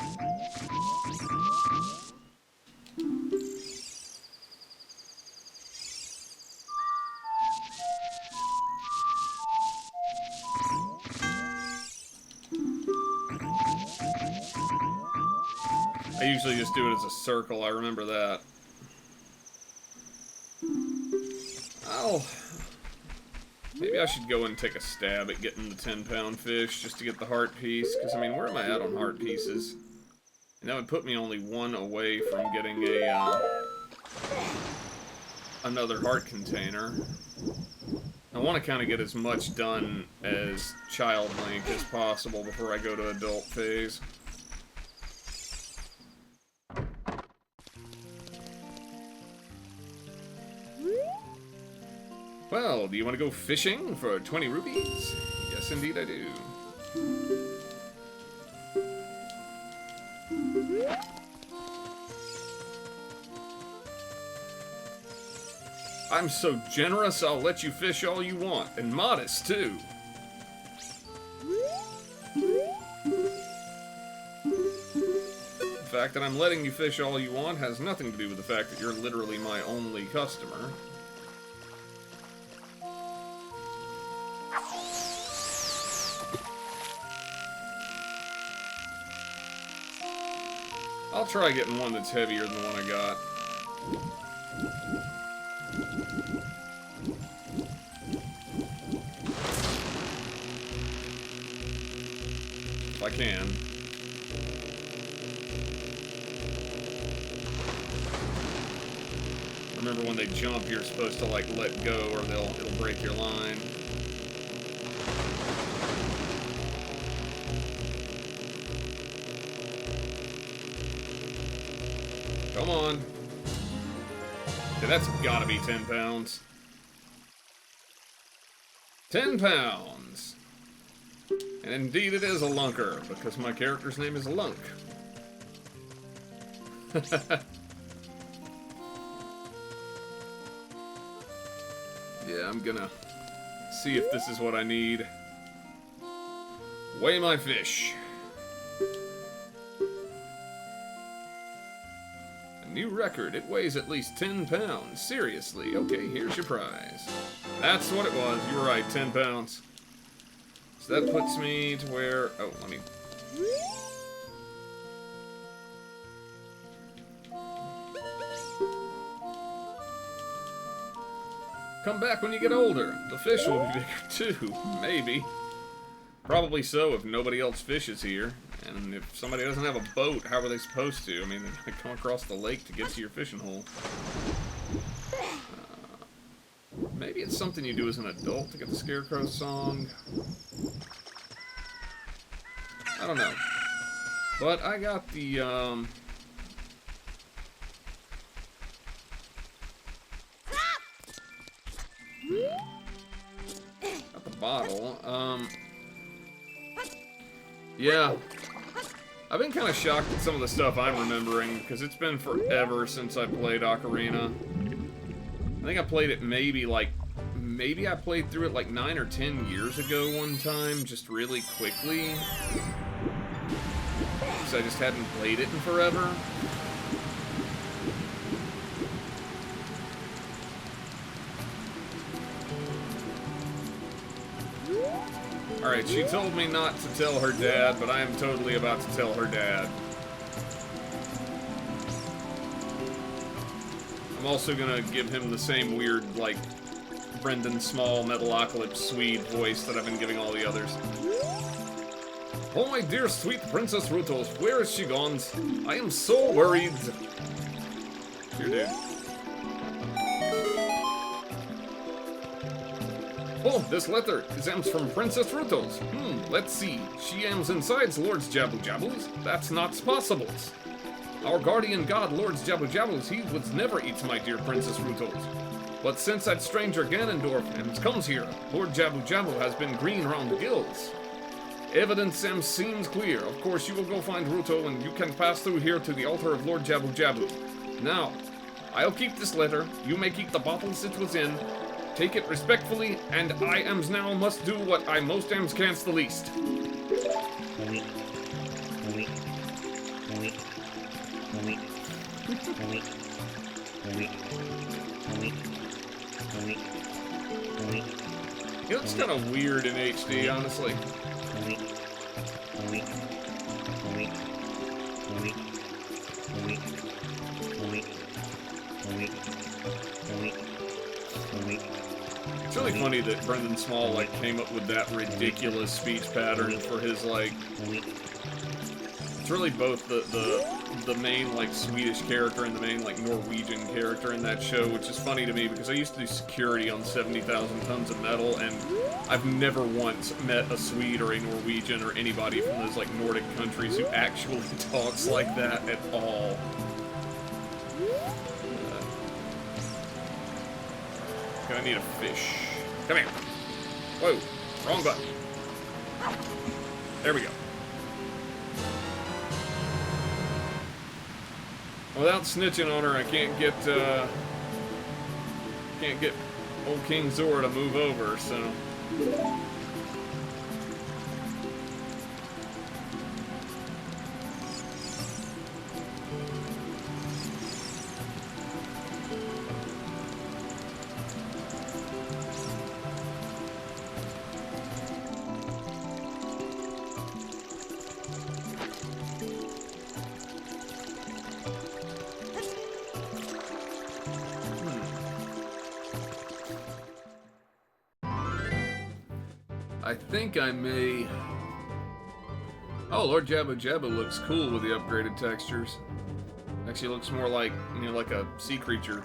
Speaker 2: I usually just do it as a circle, I remember that. Oh, maybe I should go and take a stab at getting the 10-pound fish just to get the heart piece, because, I mean, where am I at on heart pieces? And that would put me only one away from getting a, another heart container. I want to kind of get as much done as Child Link as possible before I go to adult phase. Well, do you want to go fishing for 20 rupees? Yes, indeed I do. I'm so generous, I'll let you fish all you want, and modest, too. The fact that I'm letting you fish all you want has nothing to do with the fact that you're literally my only customer. I'll try getting one that's heavier than the one I got. If I can. Remember when they jump, you're supposed to like let go or it'll break your line. Come on. Okay, that's gotta be 10 pounds. 10 pounds. And indeed it is a lunker, because my character's name is Lunk. Yeah, I'm gonna see if this is what I need. Weigh my fish. New record. It weighs at least 10 pounds. Seriously. Okay, here's your prize. That's what it was. You were right, 10 pounds. So that puts me to where... Oh, let me... Come back when you get older. The fish will be bigger too. Maybe. Probably so if nobody else fishes here. And if somebody doesn't have a boat, how are they supposed to? I mean, they're going to come across the lake to get to your fishing hole. Maybe it's something you do as an adult to get the Scarecrow song. I don't know. But I got the, got the bottle. Yeah. I've been kind of shocked at some of the stuff I'm remembering, because it's been forever since I played Ocarina. I think I played it maybe I played through it like 9 or 10 years ago one time, just really quickly. because I just hadn't played it in forever. Alright, she told me not to tell her dad, but I am totally about to tell her dad. I'm also gonna give him the same weird, like, Brendan Small, Metalocalypse Swede voice that I've been giving all the others. Oh, my dear sweet Princess Rutos, where is she gone? I am so worried. Here, dude. Oh, this letter is from Princess Rutos. Let's see. She aims inside Lord's Jabu Jabus? That's not possible. Our guardian god, Lord's Jabu Jabus, he would never eat my dear Princess Rutos. But since that stranger Ganondorf comes here, Lord Jabu Jabu has been green around the gills. Evidence seems clear. Of course, you will go find Ruto, and you can pass through here to the altar of Lord Jabu Jabu. Now, I'll keep this letter. You may keep the bottles it was in. Take it respectfully, and I now must do what I most canst the least. It looks kind of weird in HD, honestly. It's really funny that Brendan Small, like, came up with that ridiculous speech pattern for his, like... It's really both the main, like, Swedish character and the main, like, Norwegian character in that show, which is funny to me because I used to do security on 70,000 Tons of Metal, and I've never once met a Swede or a Norwegian or anybody from those, like, Nordic countries who actually talks like that at all. I need a fish. Come here. Whoa, wrong button. There we go. Without snitching on her, I can't get old King Zora to move over, so. I think I may... Oh, Lord Jabu Jabu looks cool with the upgraded textures. Actually looks more like, you know, like a sea creature.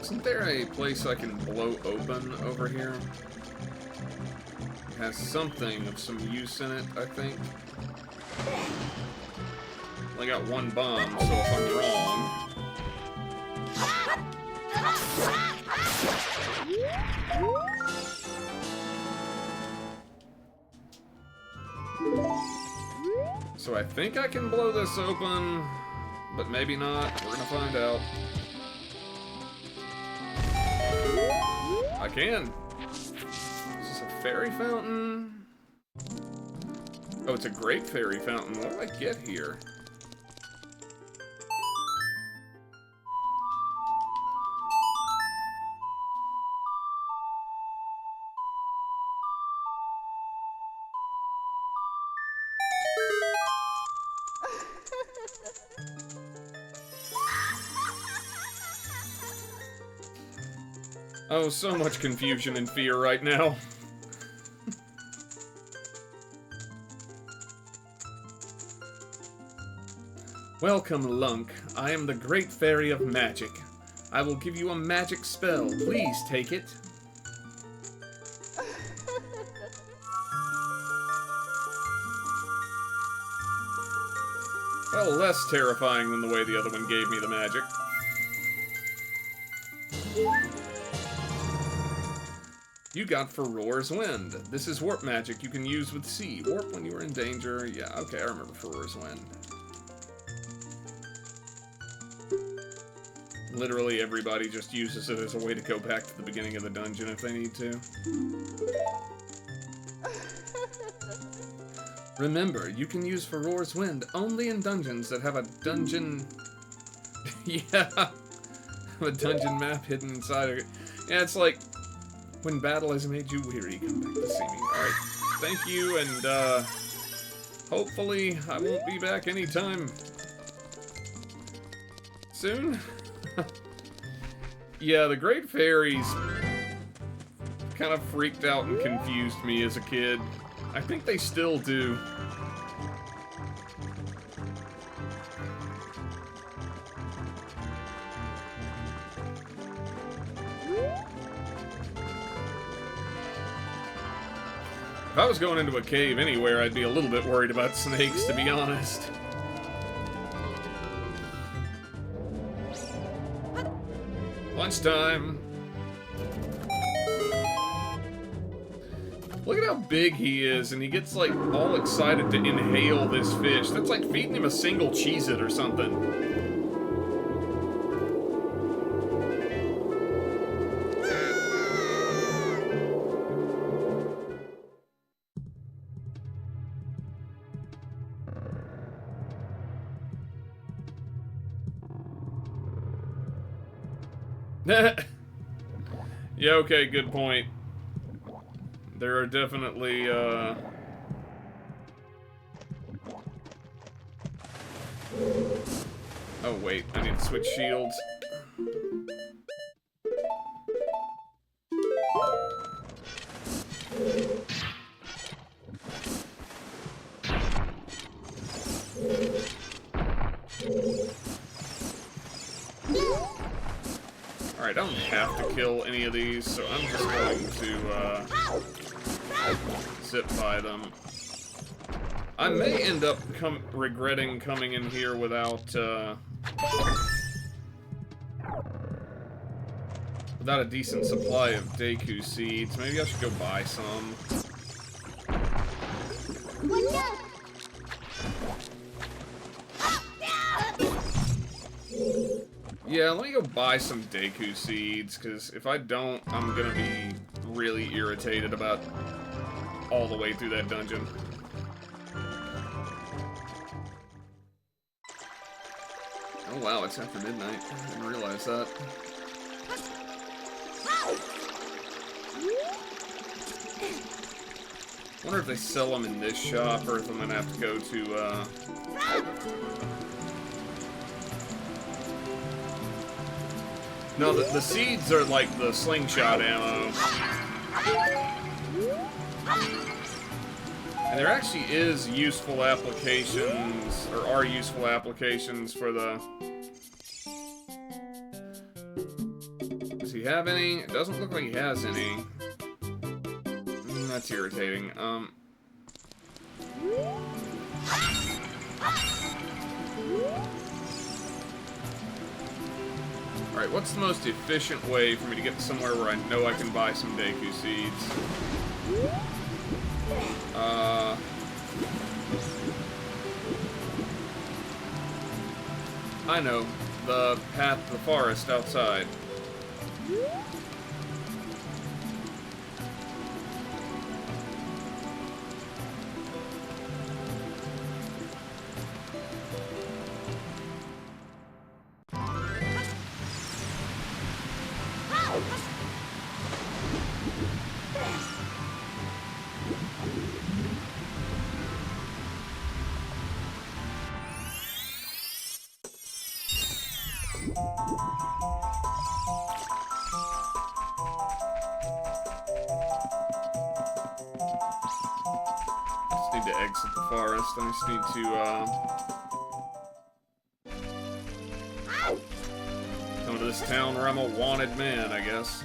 Speaker 2: Isn't there a place I can blow open over here? It has something of some use in it, I think. Only got one bomb, so if I'm wrong... So I think I can blow this open, but maybe not. We're gonna find out. I can. Is this a fairy fountain? Oh, it's a great fairy fountain. What do I get here? Oh, so much confusion and fear right now. Welcome, Lunk. I am the Great Fairy of Magic. I will give you a magic spell. Please take it. Well, less terrifying than the way the other one gave me the magic. You got Furor's Wind. This is warp magic you can use with sea. Warp when you are in danger. Yeah, okay, I remember Furor's Wind. Literally everybody just uses it as a way to go back to the beginning of the dungeon if they need to. Remember, you can use Farore's Wind only in dungeons that have a dungeon... yeah, a dungeon map hidden inside of it. Yeah, it's like, when battle has made you weary, come back to see me. Alright, thank you, and hopefully I won't be back anytime soon. Yeah, the Great Fairies kind of freaked out and confused me as a kid. I think they still do. If I was going into a cave anywhere, I'd be a little bit worried about snakes, to be honest. Lunchtime. Look at how big he is, and he gets, like, all excited to inhale this fish. That's like feeding him a single Cheez-It or something. Yeah, okay, good point. There are definitely, oh, wait, I need to switch shields. Alright, I don't have to kill any of these, so I'm just going to, sit by them. I may end up regretting coming in here without a decent supply of Deku seeds. Maybe I should go buy some. Yeah, let me go buy some Deku seeds, because if I don't, I'm gonna be really irritated about all the way through that dungeon. Oh wow, it's after midnight. I didn't realize that. Wonder if they sell them in this shop, or if I'm gonna have to go to, No, the seeds are like the slingshot ammo. And there actually is useful applications, or are useful applications for the... Does he have any? It doesn't look like he has any. That's irritating. Alright, what's the most efficient way for me to get somewhere where I know I can buy some Deku seeds? I know. The path to the forest outside. I just need to, come to this town where I'm a wanted man, I guess.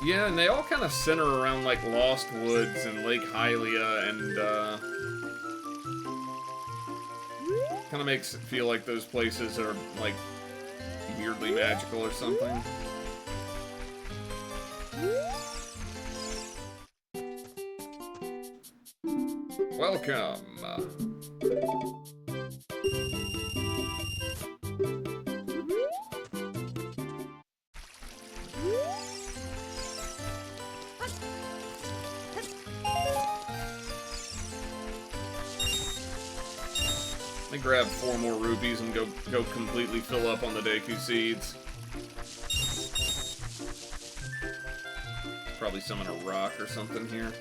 Speaker 2: Yeah, and they all kind of center around, like, Lost Woods and Lake Hylia, and, kind of makes it feel like those places are, like, weirdly magical or something. Welcome. Let me grab 4 more rupees and go completely fill up on the Deku seeds. Probably summon a rock or something here.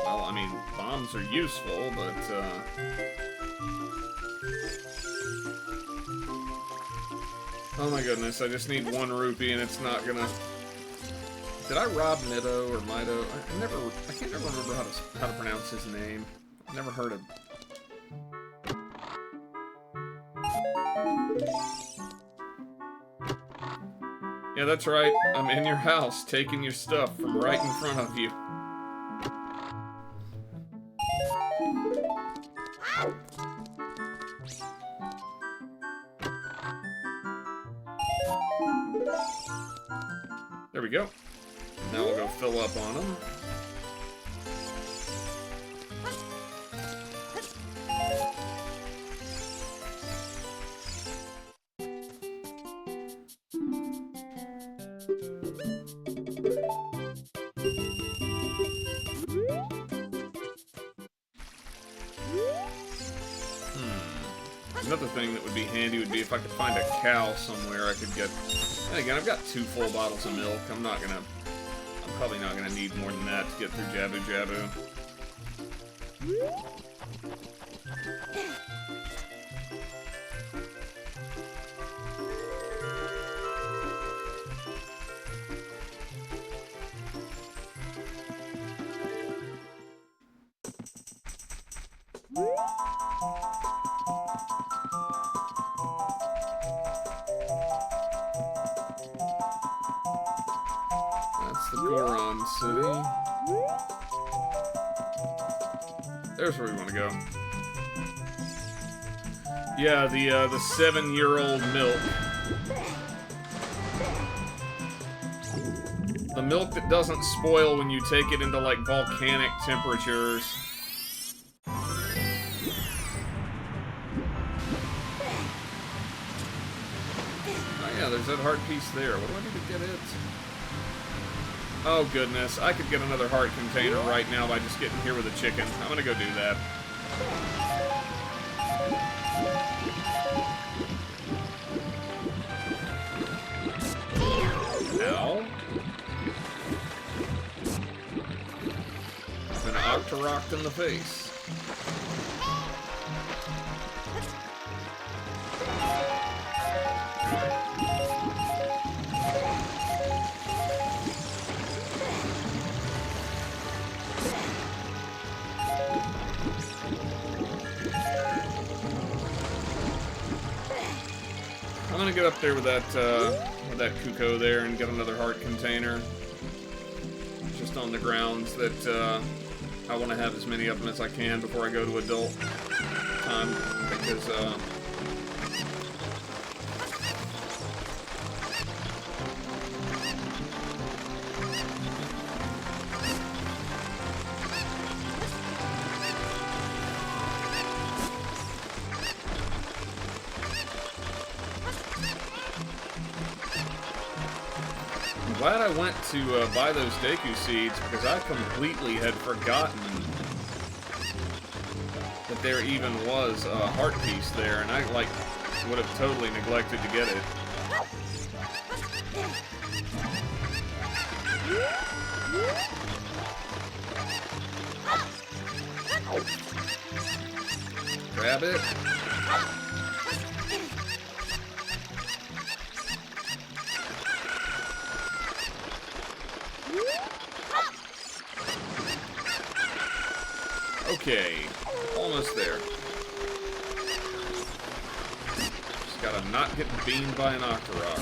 Speaker 2: Well, I mean, bombs are useful, but oh my goodness, I just need 1 rupee and it's not gonna... Did I rob Mido or Mido? I can't ever remember how to pronounce his name. I've never heard of... Yeah, that's right. I'm in your house, taking your stuff from right in front of you. There we go. Now we'll go fill up on them. Another thing that would be handy would be if I could find a cow somewhere I could get... And again, I've got 2 full bottles of milk. I'm probably not gonna need more than that to get through Jabu Jabu. That's the Goron City. There's where we want to go. Yeah, the 7-year-old milk. The milk that doesn't spoil when you take it into, like, volcanic temperatures. Oh yeah, there's that heart piece there. What do I need to get it? Oh goodness, I could get another heart container right now by just getting here with a chicken. I'm gonna go do that. Ow. Been octorocked in the face. I'm gonna get up there with that Kuko there and get another heart container. Just on the grounds that I want to have as many of them as I can before I go to adult time, because I'm glad I went to buy those Deku seeds, because I completely had forgotten that there even was a heart piece there, and I, like, would have totally neglected to get it. Grab it. Okay, almost there. Just gotta not get beamed by an Octorok.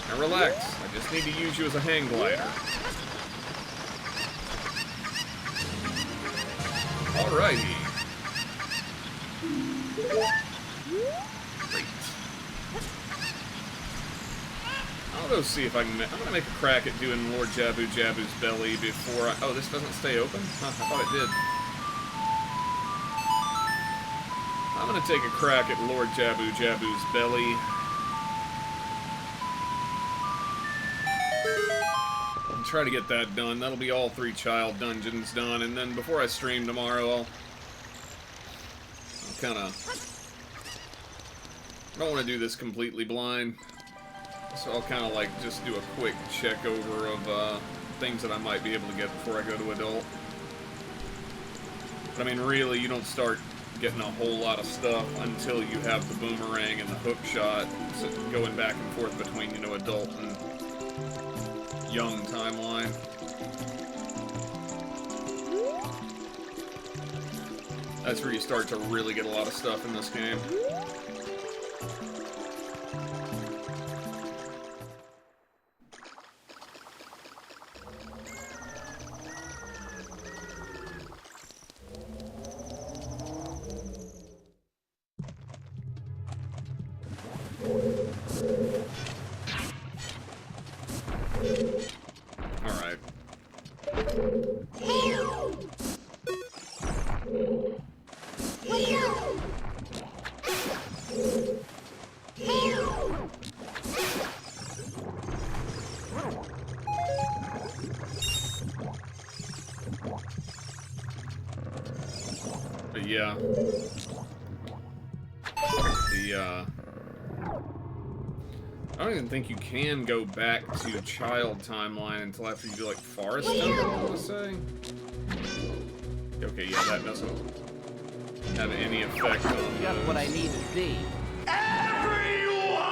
Speaker 2: Now relax, I Just need to use you as a hang glider. Alrighty. Great. I'll go see if I can... I'm gonna make a crack at doing Lord Jabu Jabu's belly before I... Oh, this doesn't stay open? Huh, I thought it did. I'm gonna take a crack at Lord Jabu Jabu's belly. And try to get that done. That'll be all 3 child dungeons done, and then before I stream tomorrow, I'll kind of... I don't want to do this completely blind, so I'll kind of like just do a quick check over of things that I might be able to get before I go to adult. But I mean, really, you don't start getting a whole lot of stuff until you have the boomerang and the hook shot, so going back and forth between, you know, adult and young timeline. That's where you start to really get a lot of stuff in this game. Alright. But yeah. I don't even think you can go back to child timeline until after you do like Forest Temple, I want to say. Okay, yeah, that doesn't have any effect on
Speaker 6: Just what I need to see.
Speaker 4: Everyone!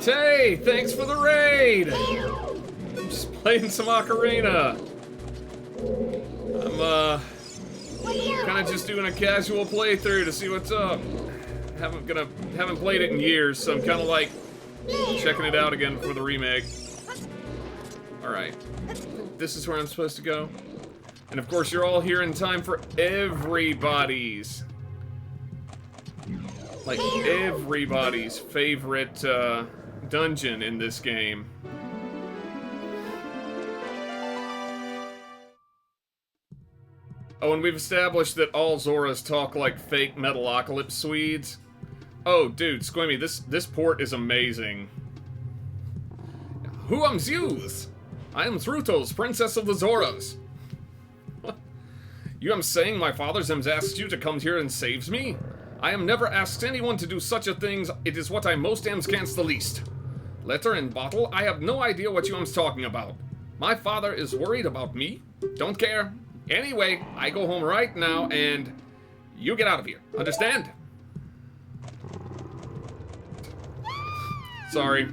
Speaker 2: Tay, thanks for the raid! I'm just playing some Ocarina. I'm kind of just doing a casual playthrough to see what's up. Haven't played it in years, so I'm kind of like checking it out again for the remake. Alright. This is where I'm supposed to go. And of course, you're all here in time for everybody's favorite dungeon in this game. Oh, and we've established that all Zoras talk like fake Metalocalypse Swedes. Oh, dude, Squimmy, this port is amazing. Who am Zeus? I am Thrutos, Princess of the Zoras. What? You am saying my father has asked you to come here and saves me? I am never asked anyone to do such a thing. It is what I most am scans the least. Letter and bottle, I have no idea what you am's talking about. My father is worried about me. Don't care. Anyway, I go home right now and you get out of here. Understand? Sorry.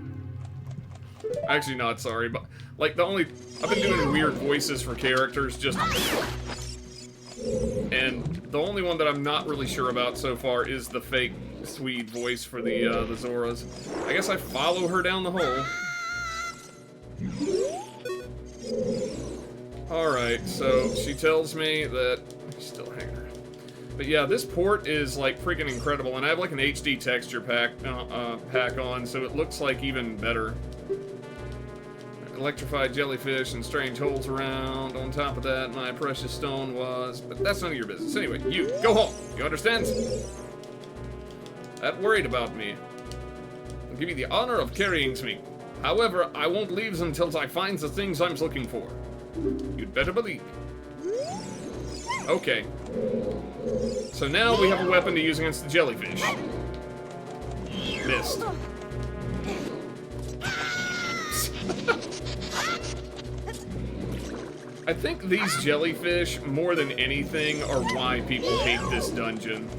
Speaker 2: Actually, not sorry, but like I've been doing weird voices for characters just, and the only one that I'm not really sure about so far is the fake Swede voice for the Zoras. I guess I follow her down the hole. Alright, so she tells me that she's still hanging around. But yeah, this port is like freaking incredible, and I have like an HD texture pack on, so it looks like even better. Electrified jellyfish and strange holes around. On top of that, my precious stone was... But that's none of your business. Anyway, you, go home. You understand? That worried about me. I'll give you the honor of carrying me. However, I won't leave until I find the things I'm looking for. You'd better believe. Okay. So now we have a weapon to use against the jellyfish. Missed. I think these jellyfish, more than anything, are why people hate this dungeon.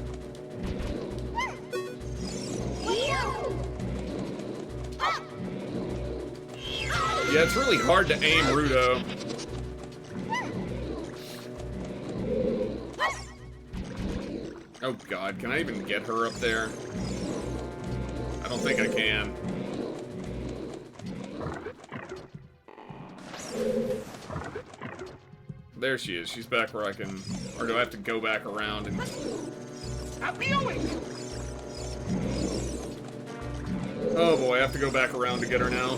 Speaker 2: Yeah, it's really hard to aim Rudo. Oh god, can I even get her up there? I don't think I can. There she is. She's back where I can... Or do I have to go back around and...
Speaker 4: A Buick!
Speaker 2: Oh boy, I have to go back around to get her now.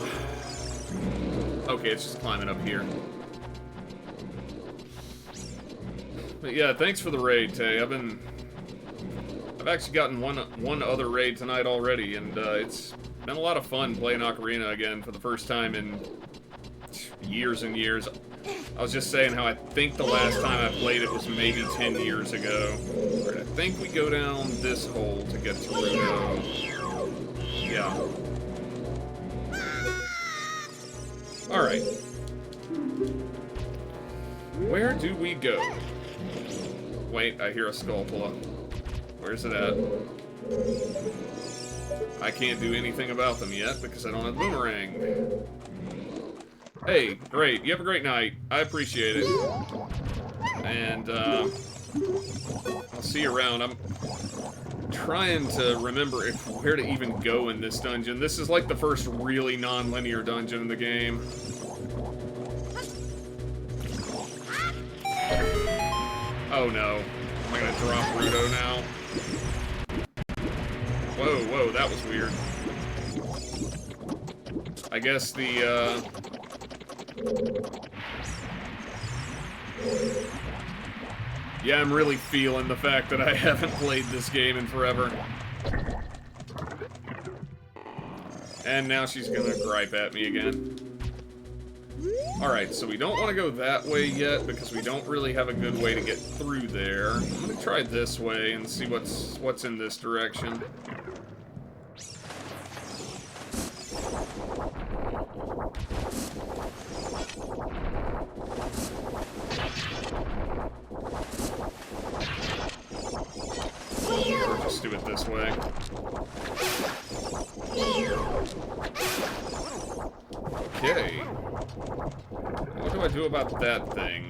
Speaker 2: Okay, it's just climbing up here. But yeah, thanks for the raid, Tay. I've actually gotten one other raid tonight already, and it's been a lot of fun playing Ocarina again for the first time in years and years. I was just saying how I think the last time I played it was maybe 10 years ago. Alright, I think we go down this hole to get to Rudo. Yeah. Alright. Where do we go? Wait, I hear a Skulltula. Where's it at? I can't do anything about them yet because I don't have Boomerang. Hey, great. You have a great night. I appreciate it. And, I'll see you around. I'm trying to remember where to even go in this dungeon. This is like the first really non-linear dungeon in the game. Oh no. Am I gonna drop Rudo now? Whoa, whoa, that was weird. I guess the, yeah, I'm really feeling the fact that I haven't played this game in forever. And now she's gonna gripe at me again. Alright, so we don't want to go that way yet because we don't really have a good way to get through there. I'm gonna try this way and see what's in this direction. Or just do it this way. Okay. What do I do about that thing?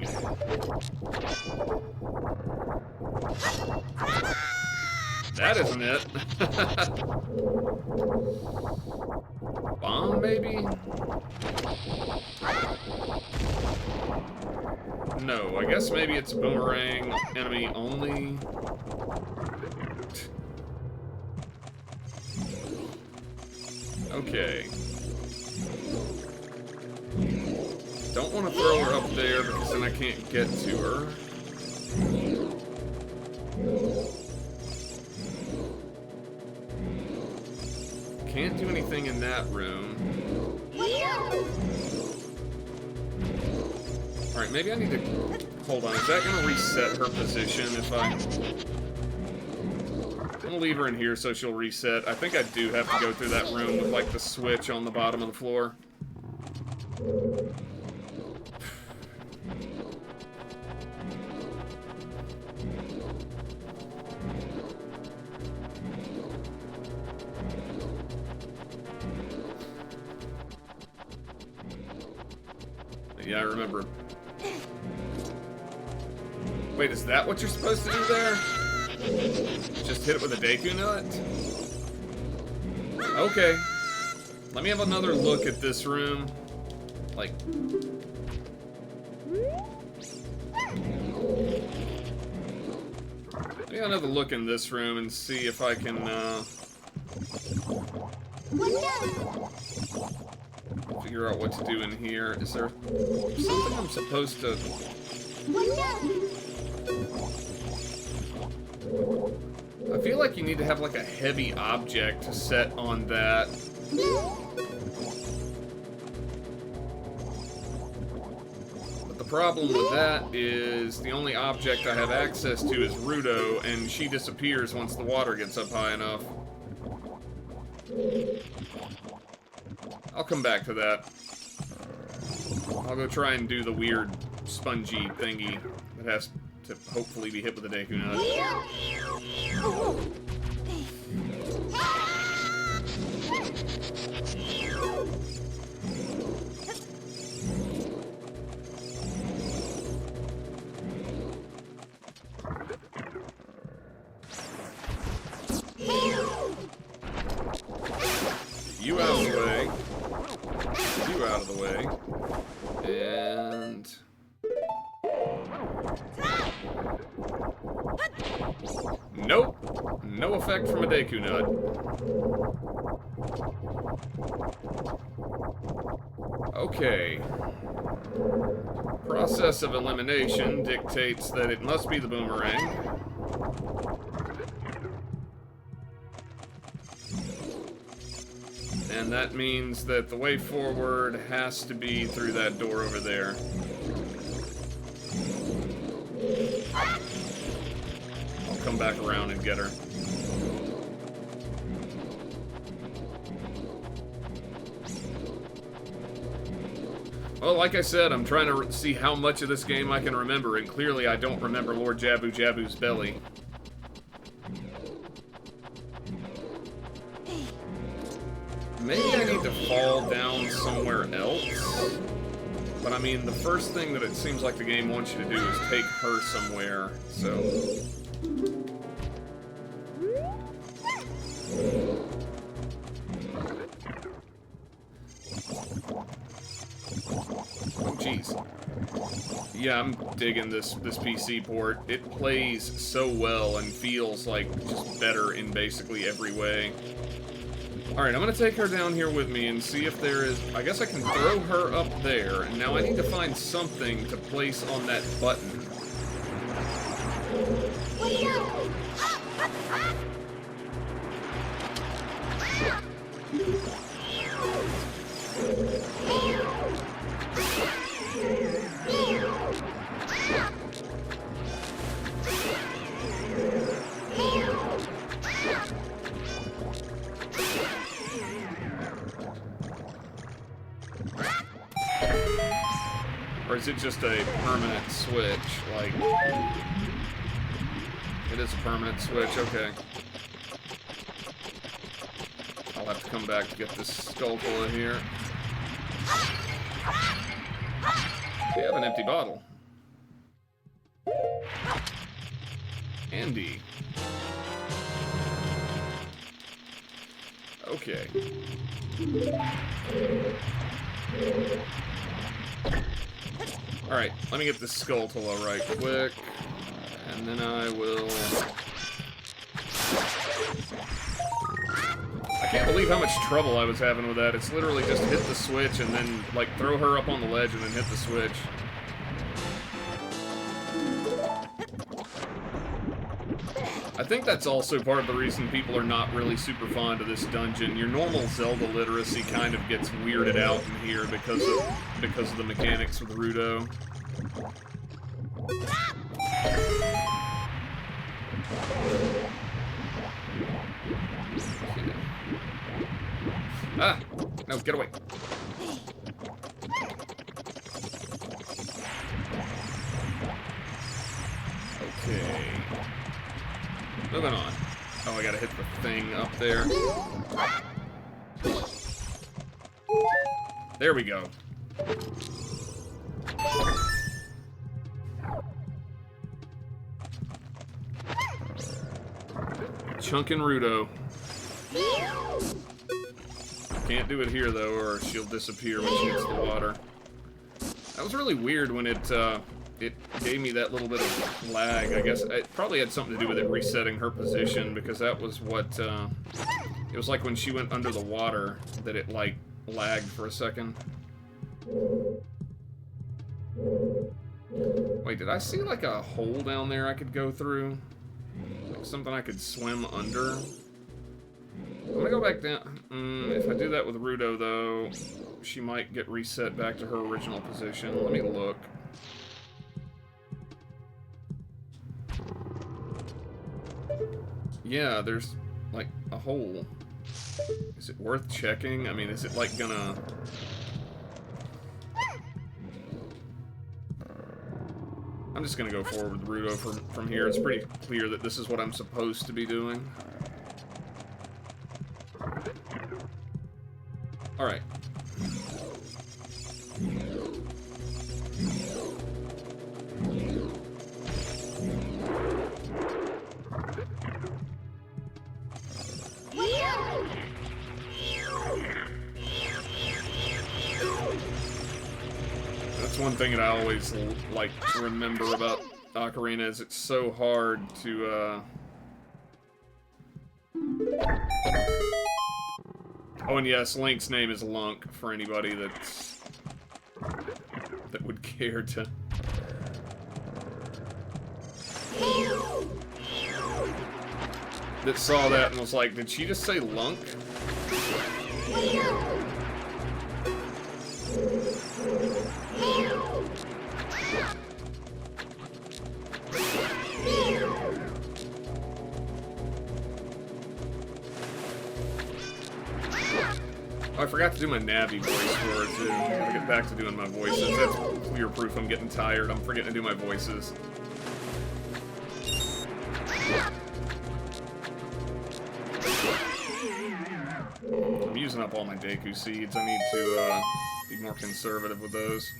Speaker 2: That isn't it. Bomb, maybe? No, I guess maybe it's boomerang enemy only. Okay. Don't want to throw her up there because then I can't get to her. Can't do anything in that room. Alright, maybe I need to... Hold on, is that going to reset her position if I... I'm going to leave her in here so she'll reset. I think I do have to go through that room with, like, the switch on the bottom of the floor. Yeah, I remember. Wait, is that what you're supposed to do there? Just hit it with a Deku Nut? Okay. Let me have another look at this room. Like... Let me have another look in this room and see if I can, figure out what to do in here. Is there something I'm supposed to... I feel like you need to have like a heavy object to set on that. But the problem with that is the only object I have access to is Rudo, and she disappears once the water gets up high enough. I'll come back to that. I'll go try and do the weird spongy thingy that has to hopefully be hit with a Deku Nut. You out of the way. You out of the way. And... Nope. No effect from a Deku Nut. Okay. Process of elimination dictates that it must be the boomerang. And that means that the way forward has to be through that door over there. I'll come back around and get her. Well, like I said, I'm trying to see how much of this game I can remember, and clearly I don't remember Lord Jabu Jabu's belly. Maybe I need to fall down somewhere else? But I mean, the first thing that it seems like the game wants you to do is take her somewhere, so... Oh, jeez. Yeah, I'm digging this PC port. It plays so well and feels like just better in basically every way. Alright, I'm gonna take her down here with me and see if there is... I guess I can throw her up there, and now I need to find something to place on that button. Or is it just a permanent switch? Like, it is a permanent switch, okay. I'll have to come back to get this Skulltula here. We have an empty bottle. Andy. Okay. Alright, let me get this Skulltula right quick, and then I will... I can't believe how much trouble I was having with that. It's literally just hit the switch and then, like, throw her up on the ledge and then hit the switch. I think that's also part of the reason people are not really super fond of this dungeon. Your normal Zelda literacy kind of gets weirded out in here because of the mechanics with Rudo. Ah! No, get away. Okay. Moving on. Oh, I gotta hit the thing up there. There we go. Chunkin' Rudo. Can't do it here, though, or she'll disappear when she hits the water. That was really weird when it gave me that little bit of lag. I guess it probably had something to do with it resetting her position, because that was what, it was like when she went under the water that it, like, lagged for a second. Wait, did I see, like, a hole down there I could go through? Like something I could swim under? I'm gonna go back down. If I do that with Rudo, though, she might get reset back to her original position. Let me look. Yeah, there's, like, a hole. Is it worth checking? I mean, is it, like, gonna... I'm just gonna go forward with Rudo from here. It's pretty clear that this is what I'm supposed to be doing. Alright. That's one thing that I always, like, remember about Ocarina is it's so hard to, Oh, and yes, Link's name is Lunk, for anybody that would care to... that saw that and was like, did she just say Lunk? Oh, I forgot to do my Navi voice for it, too. I gotta get back to doing my voices. That's clear proof I'm getting tired. I'm forgetting to do my voices. I'm using up all my Deku seeds. I need to be more conservative with those.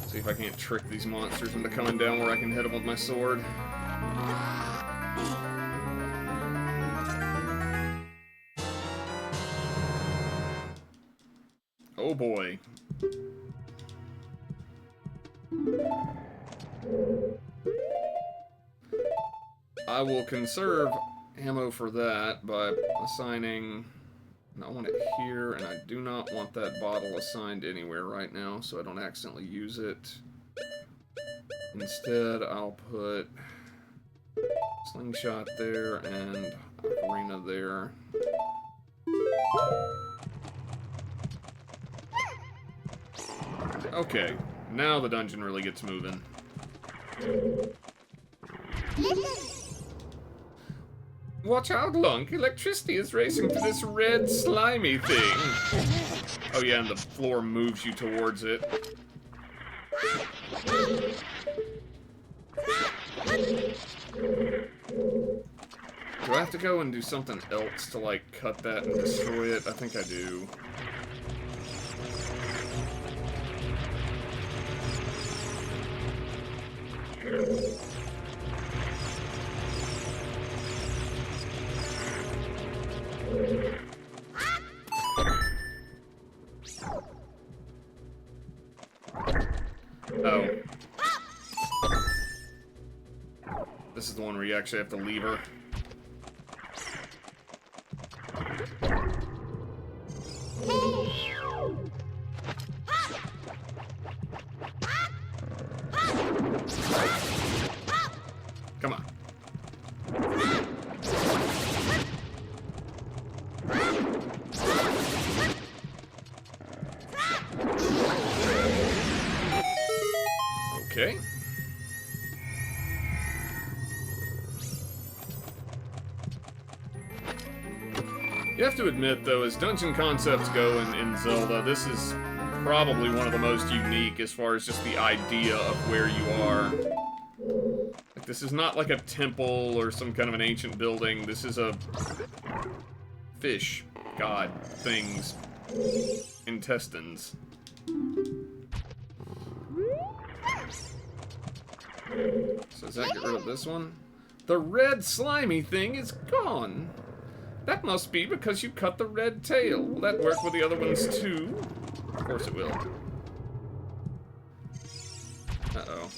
Speaker 2: See if I can't trick these monsters into coming down where I can hit them with my sword. Oh boy. I will conserve ammo for that by assigning... I want it here, and I do not want that bottle assigned anywhere right now, so I don't accidentally use it. Instead, I'll put slingshot there and ocarina there. Okay, now the dungeon really gets moving. Watch out, Lunk. Electricity is racing to this red slimy thing. Oh yeah, and the floor moves you towards it. Do I have to go and do something else to, like, cut that and destroy it? I think I do. Oh. This is the one where you actually have to leave her. Come on. Okay. You have to admit, though, as dungeon concepts go in Zelda, this is probably one of the most unique as far as just the idea of where you are. Like, this is not like a temple or some kind of an ancient building. This is a fish god thing's intestines. So does that get rid of this one? The red slimy thing is gone. That must be because you cut the red tail. Will that work with the other ones too? Of course it will. Uh-oh.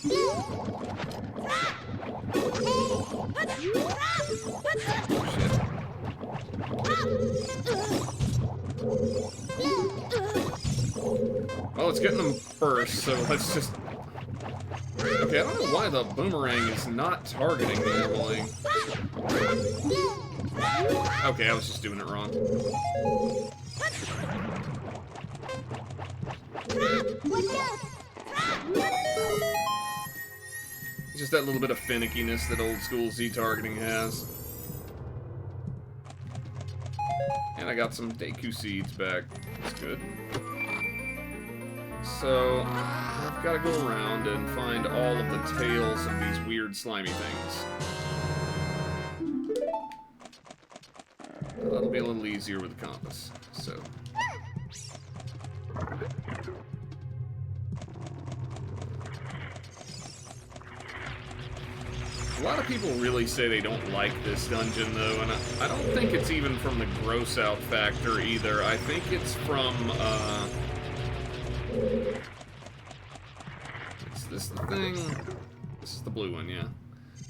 Speaker 2: Well, it's getting them first, so let's just... Okay, I don't know why the boomerang is not targeting normally. Okay, I was just doing it wrong. Just that little bit of finickiness that old school Z-targeting has. And I got some Deku seeds back. That's good. So, I've got to go around and find all of the tails of these weird slimy things. That'll be a little easier with the compass, so... A lot of people really say they don't like this dungeon, though, and I don't think it's even from the gross-out factor, either. I think it's from, Is this the thing? This is the blue one, yeah.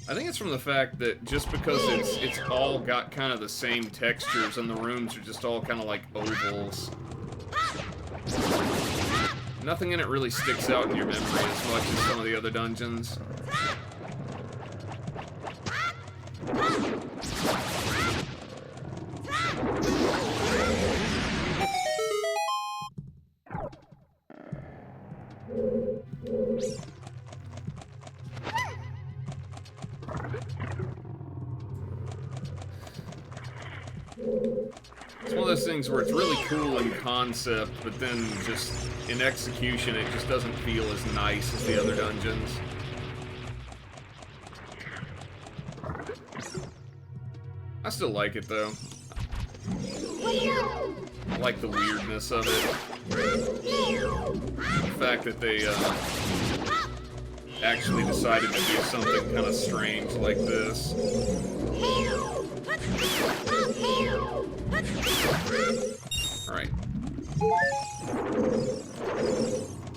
Speaker 2: I think it's from the fact that just because it's all got kind of the same textures and the rooms are just all kind of like ovals. Nothing in it really sticks out in your memory as much as some of the other dungeons. It's one of those things where it's really cool in concept, but then just in execution it just doesn't feel as nice as the other dungeons. I still like it though. I like the weirdness of it. The fact that they actually decided to do something kind of strange like this. Alright.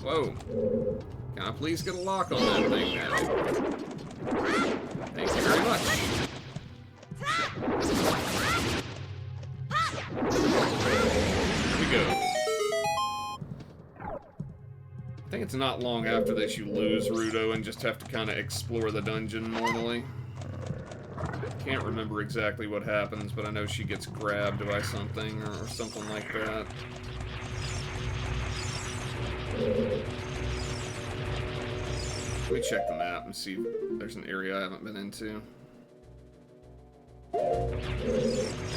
Speaker 2: Whoa. Can I please get a lock on that thing now? Thank you very much. Here we go. I think it's not long after this you lose Rudo and just have to kind of explore the dungeon normally. Can't remember exactly what happens, but I know she gets grabbed by something or something like that. Let me check the map and see if there's an area I haven't been into. I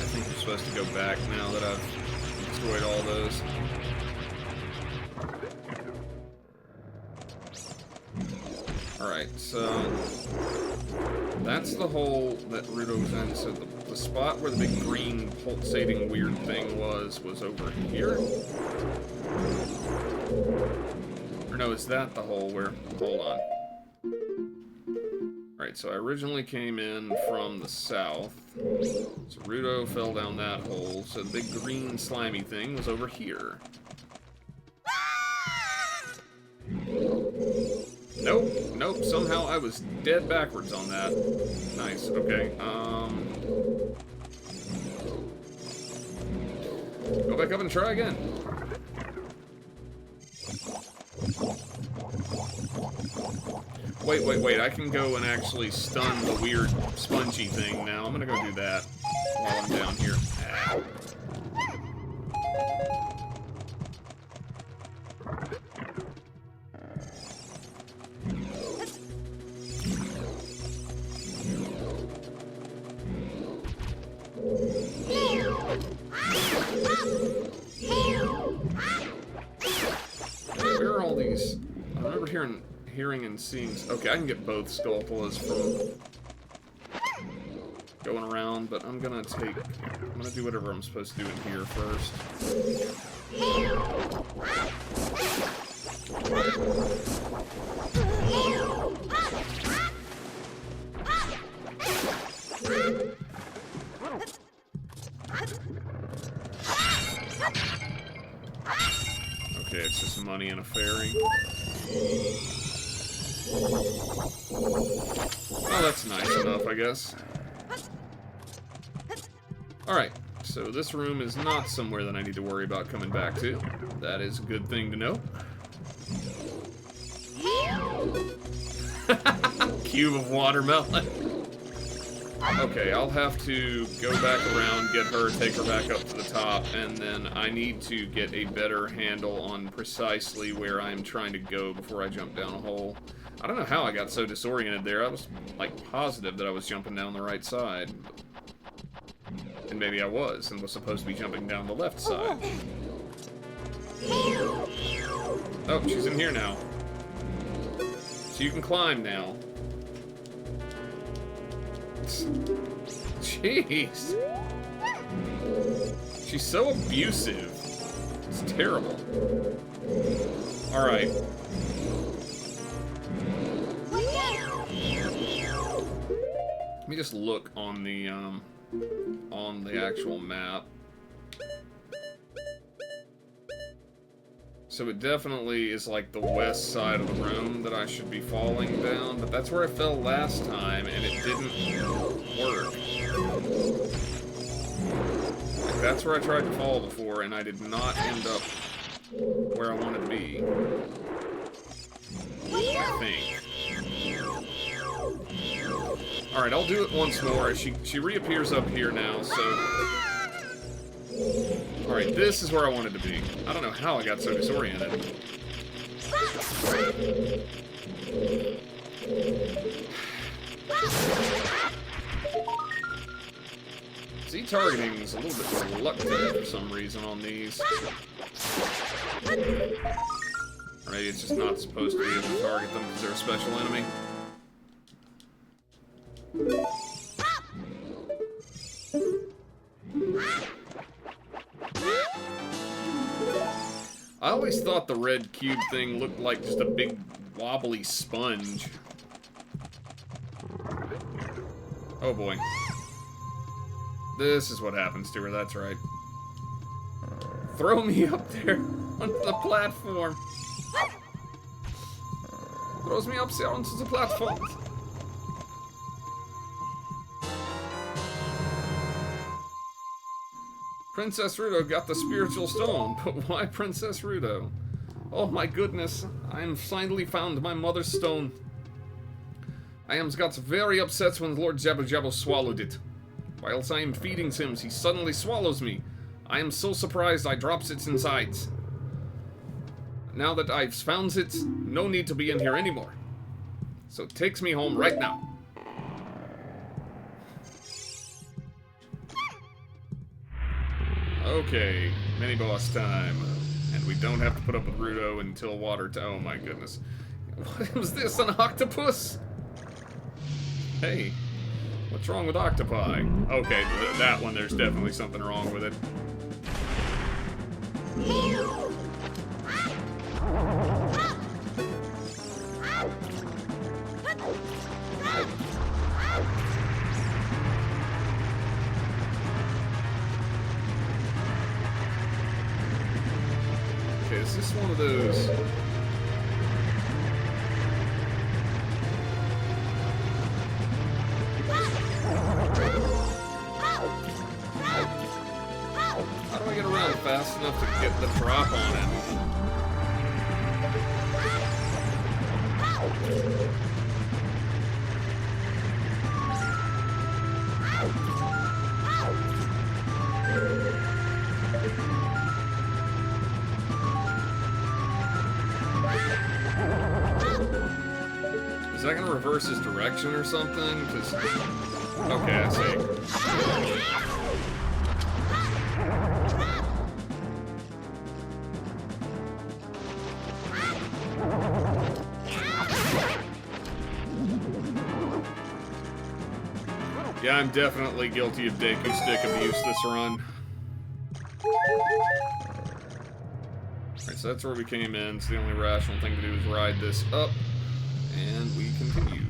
Speaker 2: think we're supposed to go back now that I've destroyed all those. Alright, so that's the hole that Rudo was in. So the spot where the big green pulsating weird thing was over here? Or no, is that the hole where... Hold on. Alright, so I originally came in from the south. So Rudo fell down that hole. So the big green slimy thing was over here. Nope, nope, somehow I was dead backwards on that. Nice, okay, go back up and try again. Wait, I can go and actually stun the weird spongy thing now. I'm gonna go do that while I'm down here. Ow. Where are all these? I remember hearing and seeing. Okay, I can get both Skulltulas from going around, but I'm gonna do whatever I'm supposed to do in here first. Okay, it's just money and a fairy. Well, that's nice enough, I guess. Alright, so this room is not somewhere that I need to worry about coming back to. That is a good thing to know. Cube of watermelon. Okay, I'll have to go back around, get her, take her back up to the top, and then I need to get a better handle on precisely where I'm trying to go before I jump down a hole. I don't know how I got so disoriented there. I was, like, positive that I was jumping down the right side. And maybe I was, and was supposed to be jumping down the left side. Oh, she's in here now. So you can climb now. Jeez. She's so abusive. It's terrible. Alright. Let me just look on the actual map. So it definitely is like the west side of the room that I should be falling down, but that's where I fell last time, and it didn't work. Like, that's where I tried to fall before, and I did not end up where I wanted to be. I think. Alright, I'll do it once more. She reappears up here now, so... Alright, this is where I wanted to be. I don't know how I got so disoriented. Z targeting is a little bit reluctant for some reason on these. Or maybe it's just not supposed to be able to target them because they're a special enemy. I always thought the red cube thing looked like just a big wobbly sponge. Oh boy. This is what happens to her, that's right. Throw me up there onto the platform. Throws me up there onto the platform. Princess Rudo got the spiritual stone, but why Princess Rudo? Oh my goodness, I am finally found my mother's stone. I am got very upset when Lord Jabba Jabba swallowed it. Whilst I am feeding him, he suddenly swallows me. I am so surprised I drops it inside. Now that I've found it, no need to be in here anymore. So it takes me home right now. Okay, mini-boss time. And we don't have to put up with Rudo until water oh my goodness. What was this, an octopus? Hey, what's wrong with octopi? Okay, that one, there's definitely something wrong with it. Okay, is this one of those? How do I get around fast enough to get the drop on it? Is that gonna reverse his direction or something? 'Cause... Okay, I see. Yeah, I'm definitely guilty of Deku Stick abuse this run. Alright, so that's where we came in, so the only rational thing to do is ride this up, and we continue.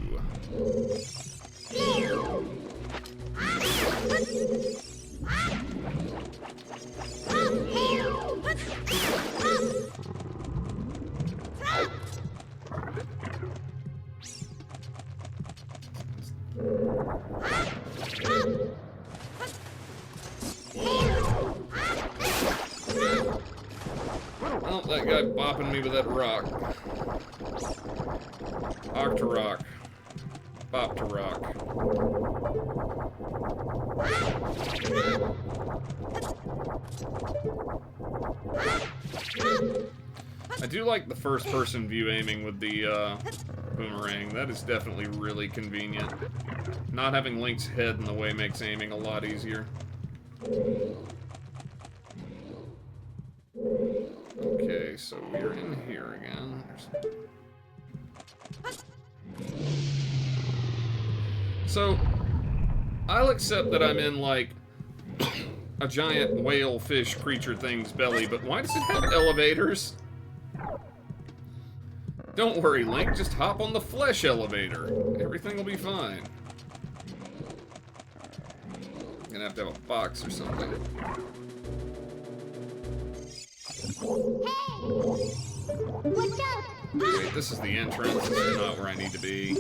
Speaker 2: Oh, that guy bopping me with that rock. Octorock. Bop to rock. I do like the first-person view aiming with the boomerang. That is definitely really convenient. Not having Link's head in the way makes aiming a lot easier. Okay, so we're in here again. So, I'll accept that I'm in, like, a giant whale fish creature thing's belly, but why does it have elevators? Don't worry, Link, just hop on the flesh elevator. Everything will be fine. I'm gonna have to have a box or something.
Speaker 6: What's up?
Speaker 2: Wait, this is the entrance. This is not where I need to be.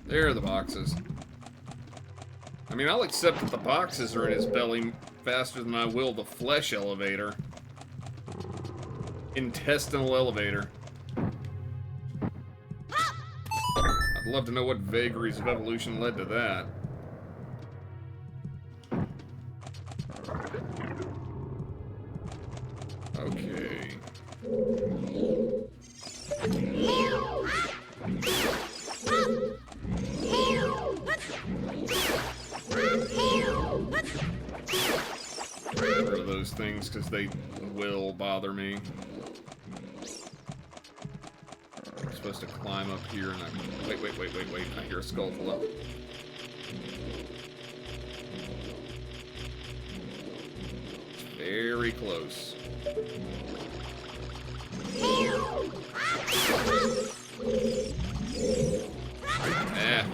Speaker 2: There are the boxes. I mean, I'll accept that the boxes are in his belly faster than I will the flesh elevator. Intestinal elevator. I'd love to know what vagaries of evolution led to that. Okay. Get rid of those things because they will bother me. I'm supposed to climb up here and I... Wait. I hear a skull below. It's very close. Ah.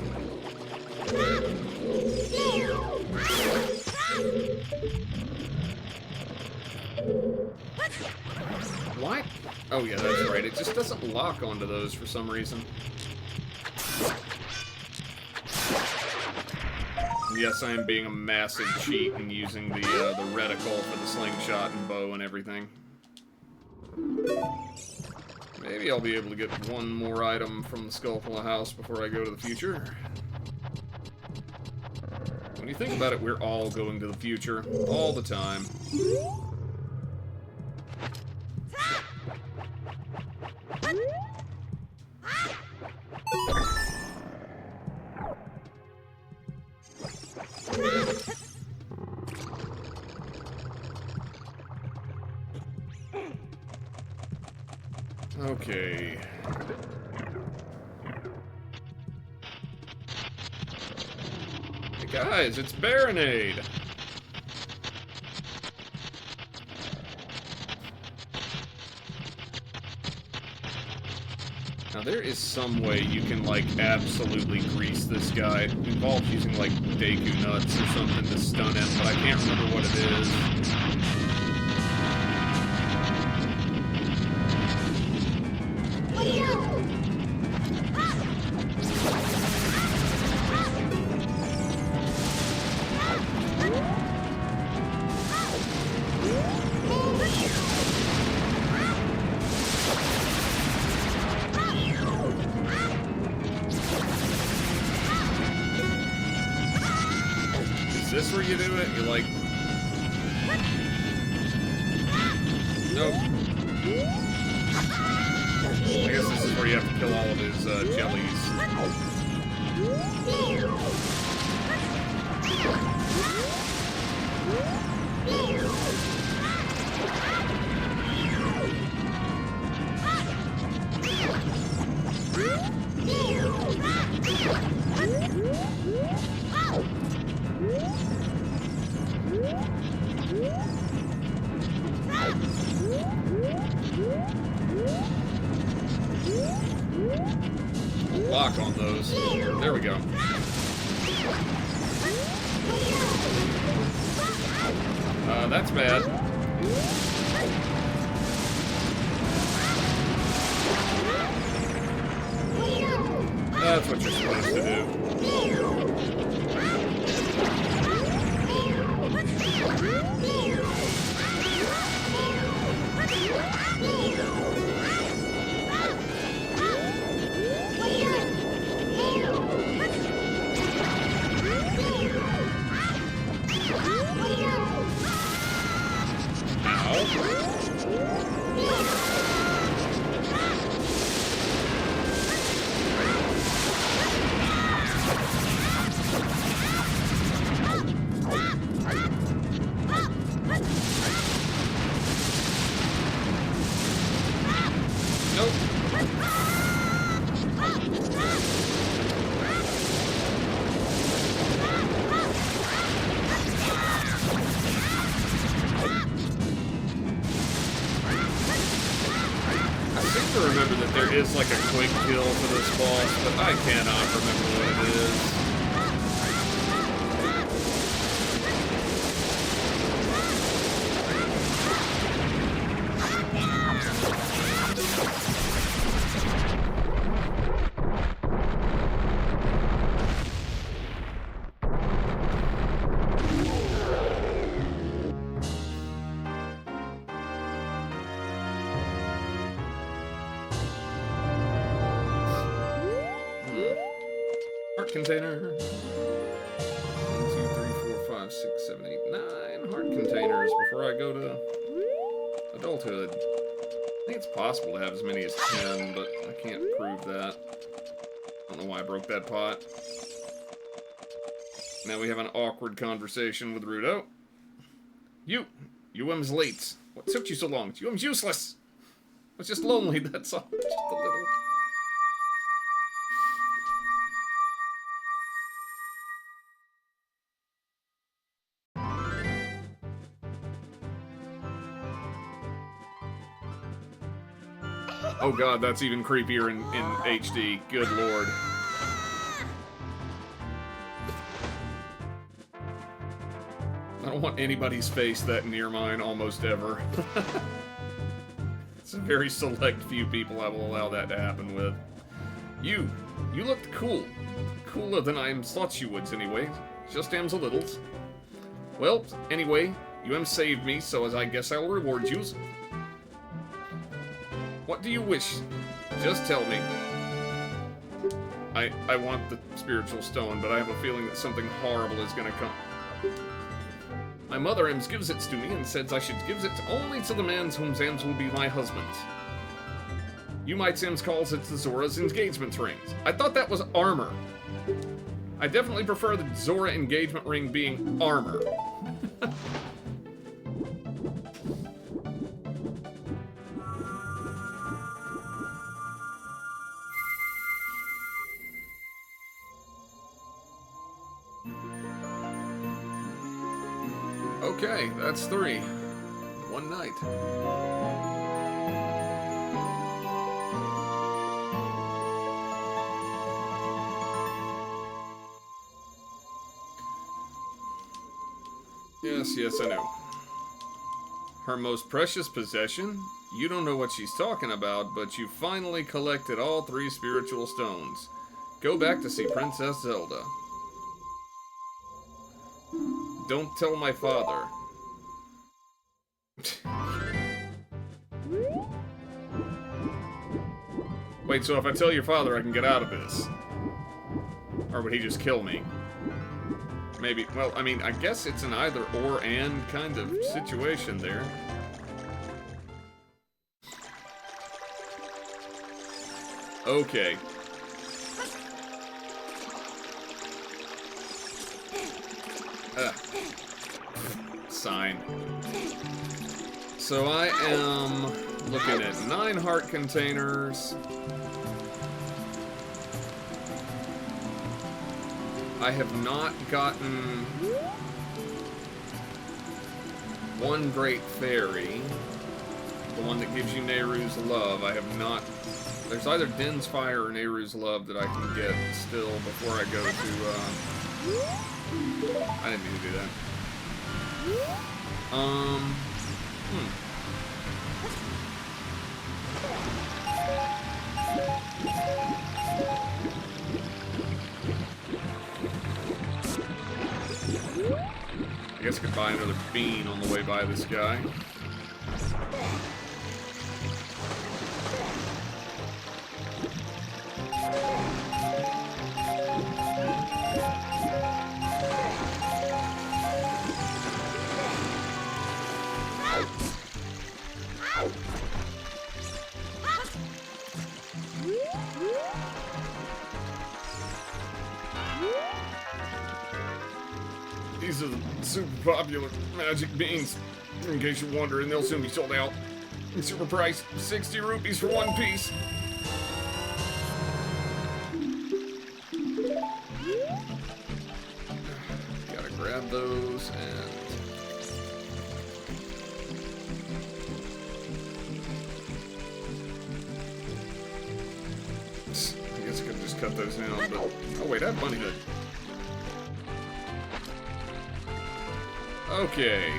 Speaker 2: What? Oh yeah, that's right. It just doesn't lock onto those for some reason. Yes, I am being a massive cheat and using the reticle for the slingshot and bow and everything. Maybe I'll be able to get one more item from the Skullful House before I go to the future. When you think about it, we're all going to the future all the time. Okay. Hey guys, it's Baronade! Now there is some way you can, like, absolutely grease this guy. It involves using, like, Deku nuts or something to stun him, but I can't remember what it is. Is this where you do it? You're like... Nope. I guess this is where you have to kill all of his jellies. Lock on those. There we go. That's bad. That's what you're supposed to do. to remember that there is like a quick kill for this boss, but I cannot remember what it is. Container. 1, 2, 3, 4, 5, 6, 7, 8, 9 heart containers before I go to adulthood. I think it's possible to have as many as 10, but I can't prove that. I don't know why I broke that pot. Now we have an awkward conversation with Rudo. UM's late. What took you so long? UM's useless. I was just lonely, that's all. Just a little. Oh god, that's even creepier in HD. Good lord. I don't want anybody's face that near mine almost ever. It's a very select few people I will allow that to happen with. You looked cool. Cooler than I thought you would anyway. Just am's a littles. Well, anyway, you saved me, so as I guess I'll reward you. What do you wish? Just tell me. I want the spiritual stone, but I have a feeling that something horrible is gonna come. My mother gives it to me and says I should give it only to the man whom Zams will be my husband. You might Zams calls it the Zora's engagement rings. I thought that was armor. I definitely prefer the Zora engagement ring being armor. Okay, that's 3. One night. Yes, I know. Her most precious possession? You don't know what she's talking about, but you finally collected all 3 spiritual stones. Go back to see Princess Zelda. Don't tell my father. Wait, so if I tell your father I can get out of this? Or would he just kill me? Maybe, well, I mean, I guess it's an either or and kind of situation there. Okay. Sign. So I am looking at 9 heart containers. I have not gotten 1 great fairy. The one that gives you Nehru's love. I have not... There's either Din's Fire or Nehru's love that I can get still before I go to, I didn't mean to do that. I guess I could buy another bean on the way by this guy. These are the super popular magic beans, in case you're wondering. They'll soon be sold out. Super price, 60 rupees for 1 piece. Gotta grab those and... just cut those down, but... Oh, wait, I have bunny hood. Okay.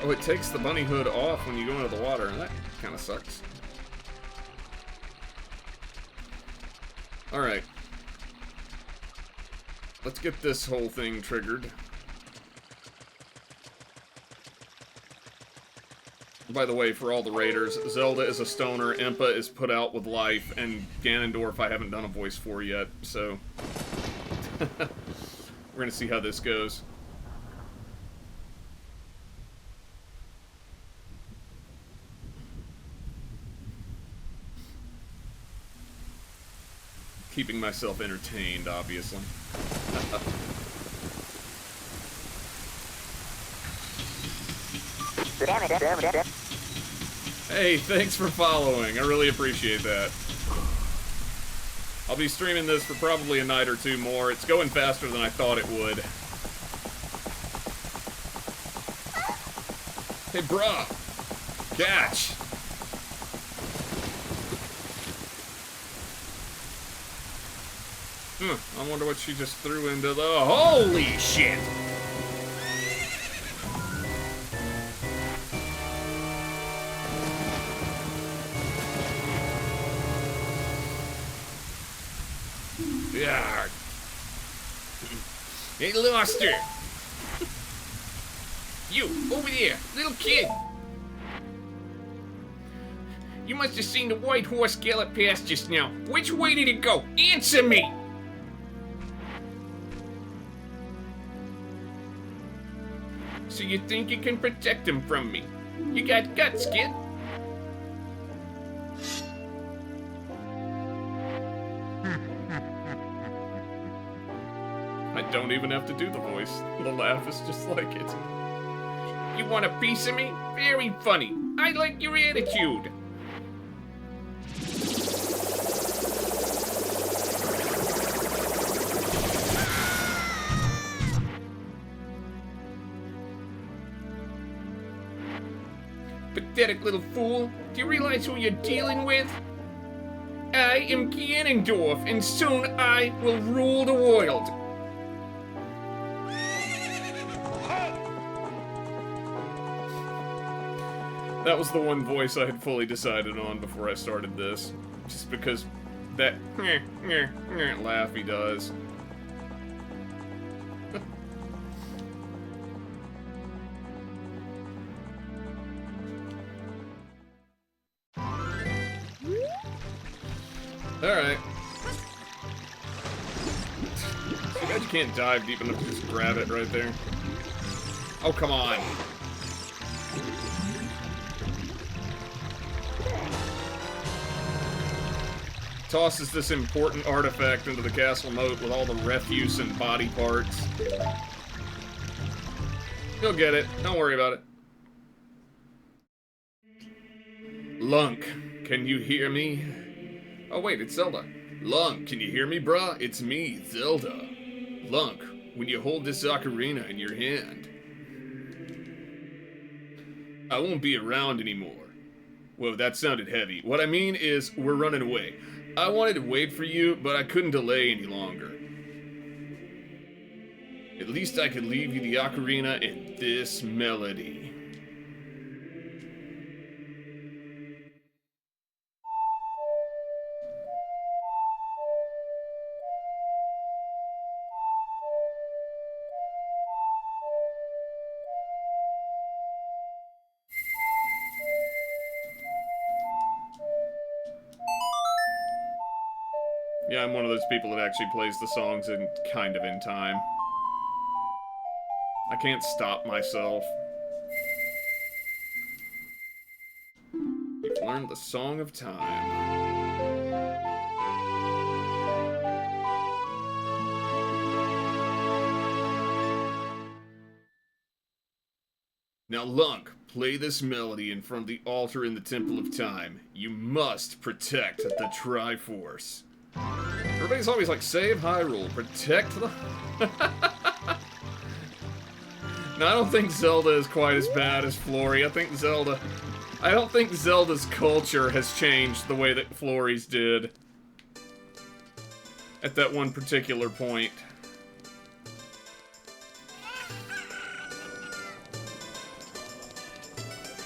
Speaker 2: Oh, it takes the bunny hood off when you go into the water, and that kind of sucks. Alright. Let's get this whole thing triggered. By the way, for all the raiders, Zelda is a stoner, Impa is put out with life, and Ganondorf I haven't done a voice for yet, so... We're gonna see how this goes. Keeping myself entertained, obviously. Hey, thanks for following. I really appreciate that. I'll be streaming this for probably a night or two more. It's going faster than I thought it would. Hey, bruh! Catch! I wonder what she just threw into the... Holy shit! Yeah. They lost her. You, over there, little kid. You must have seen the white horse gallop past just now. Which way did it go? Answer me! So you think you can protect him from me? You got guts, kid. I don't even have to do the voice. The laugh is just like it. You want a piece of me? Very funny. I like your attitude. Pathetic little fool. Do you realize who you're dealing with? I am Ganondorf, and soon I will rule the world. That was the one voice I had fully decided on before I started this. Just because that laugh he does. Alright. Too bad you can't dive deep enough to just grab it right there. Oh, come on. Tosses this important artifact into the castle moat with all the refuse and body parts. You'll get it. Don't worry about it. Lunk, can you hear me? Oh wait, it's Zelda. Lunk, can you hear me, bruh? It's me, Zelda. Lunk, when you hold this ocarina in your hand, I won't be around anymore. Whoa, that sounded heavy. What I mean is, we're running away. I wanted to wait for you, but I couldn't delay any longer. At least I could leave you the ocarina and this melody. Yeah, I'm one of those people that actually plays the songs in kind of in time. I can't stop myself. You've learned the Song of Time. Now, Lunk, play this melody in front of the altar in the Temple of Time. You must protect the Triforce. Everybody's always like, save Hyrule, protect the... No, I don't think Zelda is quite as bad as Flory. I think Zelda I don't think Zelda's culture has changed the way that Flory's did at that one particular point.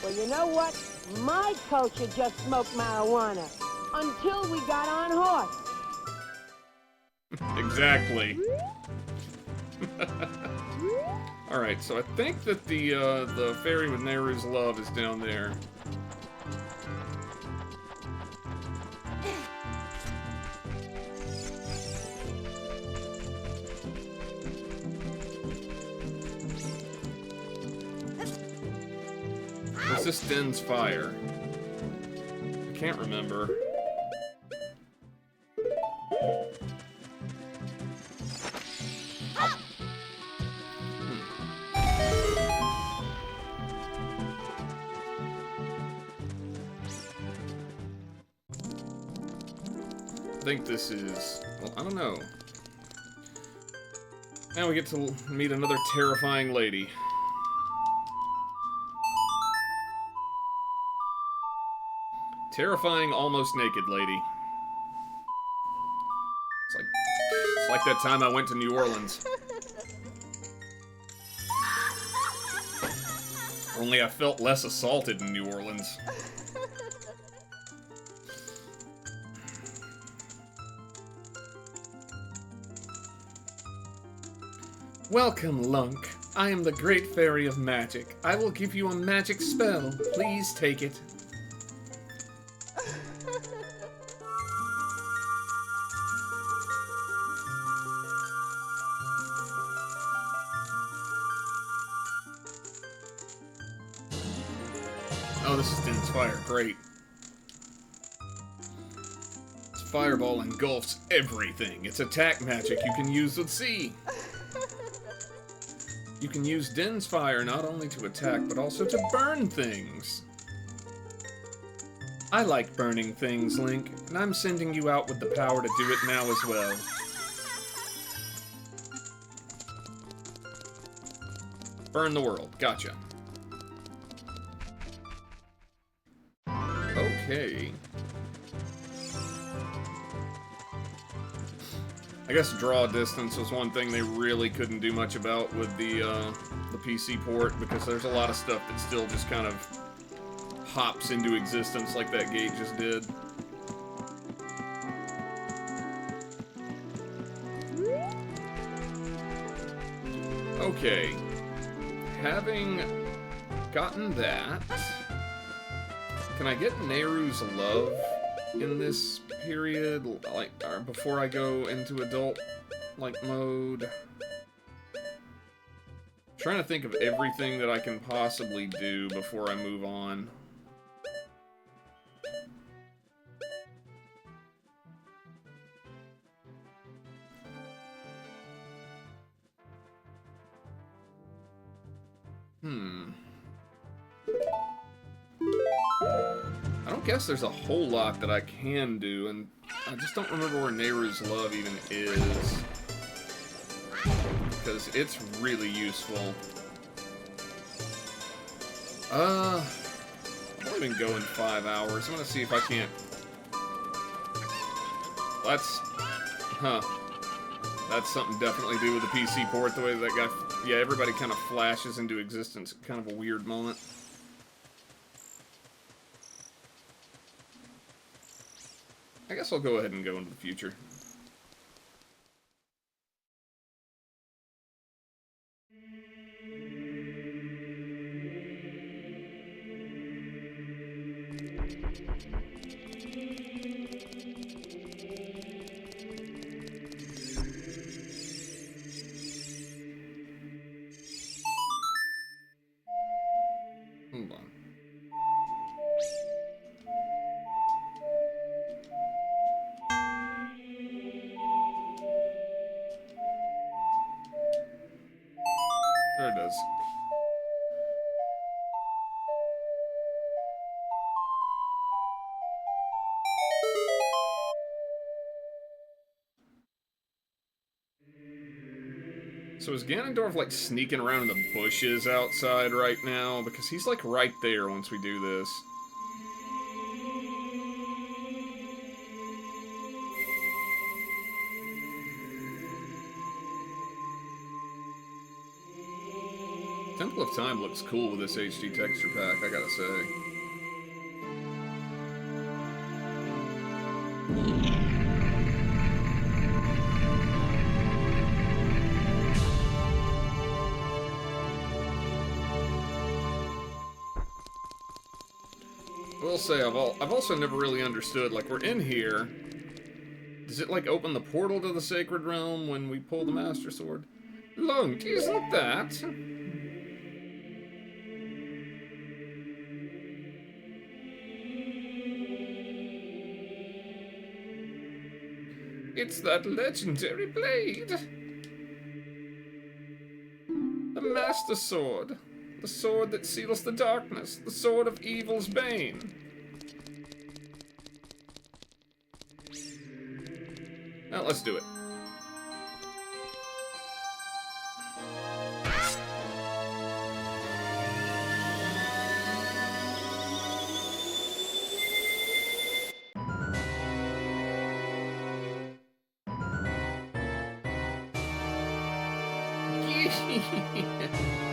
Speaker 3: Well, you know what? My culture just smoked marijuana until we got on horse.
Speaker 2: Exactly. Alright, so I think that the fairy with Nehru's love is down there. Is this Den's fire? I can't remember. I think this is... well, I don't know. Now we get to meet another terrifying lady. Terrifying, almost naked lady. It's like that time I went to New Orleans. Only I felt less assaulted in New Orleans. Welcome, Lunk. I am the Great Fairy of Magic. I will give you a magic spell. Please take it. Oh, this is Den's fire. Great. This fireball engulfs everything. It's attack magic you can use with C. You can use Den's fire not only to attack, but also to burn things. I like burning things, Link, and I'm sending you out with the power to do it now as well. Burn the world. Gotcha. Okay. I guess draw distance was one thing they really couldn't do much about with the PC port, because there's a lot of stuff that still just kind of hops into existence like that gate just did. Okay. Having gotten that, can I get Nehru's love in this period, like, or before I go into adult, like, mode? I'm trying to think of everything that I can possibly do before I move on. I don't guess there's a whole lot that I can do, and I just don't remember where Nehru's love even is. Because it's really useful. I've only been going 5 hours. I'm gonna see if I can't... That's something definitely to do with the PC port, the way that guy... Yeah, everybody kind of flashes into existence at kind of a weird moment. I guess I'll go ahead and go into the future. Hold on. There it is. So is Ganondorf, like, sneaking around in the bushes outside right now? Because he's, like, right there once we do this. Temple of Time looks cool with this HD texture pack, I gotta say. I will say, I've also never really understood, like, we're in here. Does it, like, open the portal to the Sacred Realm when we pull the Master Sword? Lunk, isn't that? It's that legendary blade. The Master Sword. The sword that seals the darkness. The sword of evil's bane. Well, let's do it.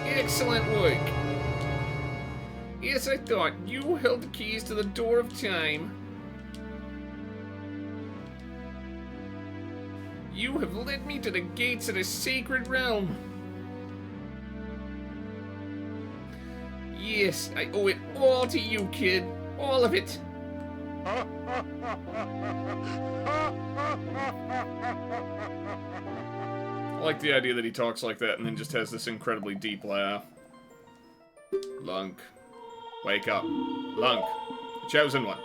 Speaker 2: Excellent work. Yes, I thought you held the keys to the door of time. You have led me to the gates of the sacred realm. Yes, I owe it all to you, kid. All of it. I like the idea that he talks like that and then just has this incredibly deep laugh. Lunk. Wake up. Lunk. The chosen one.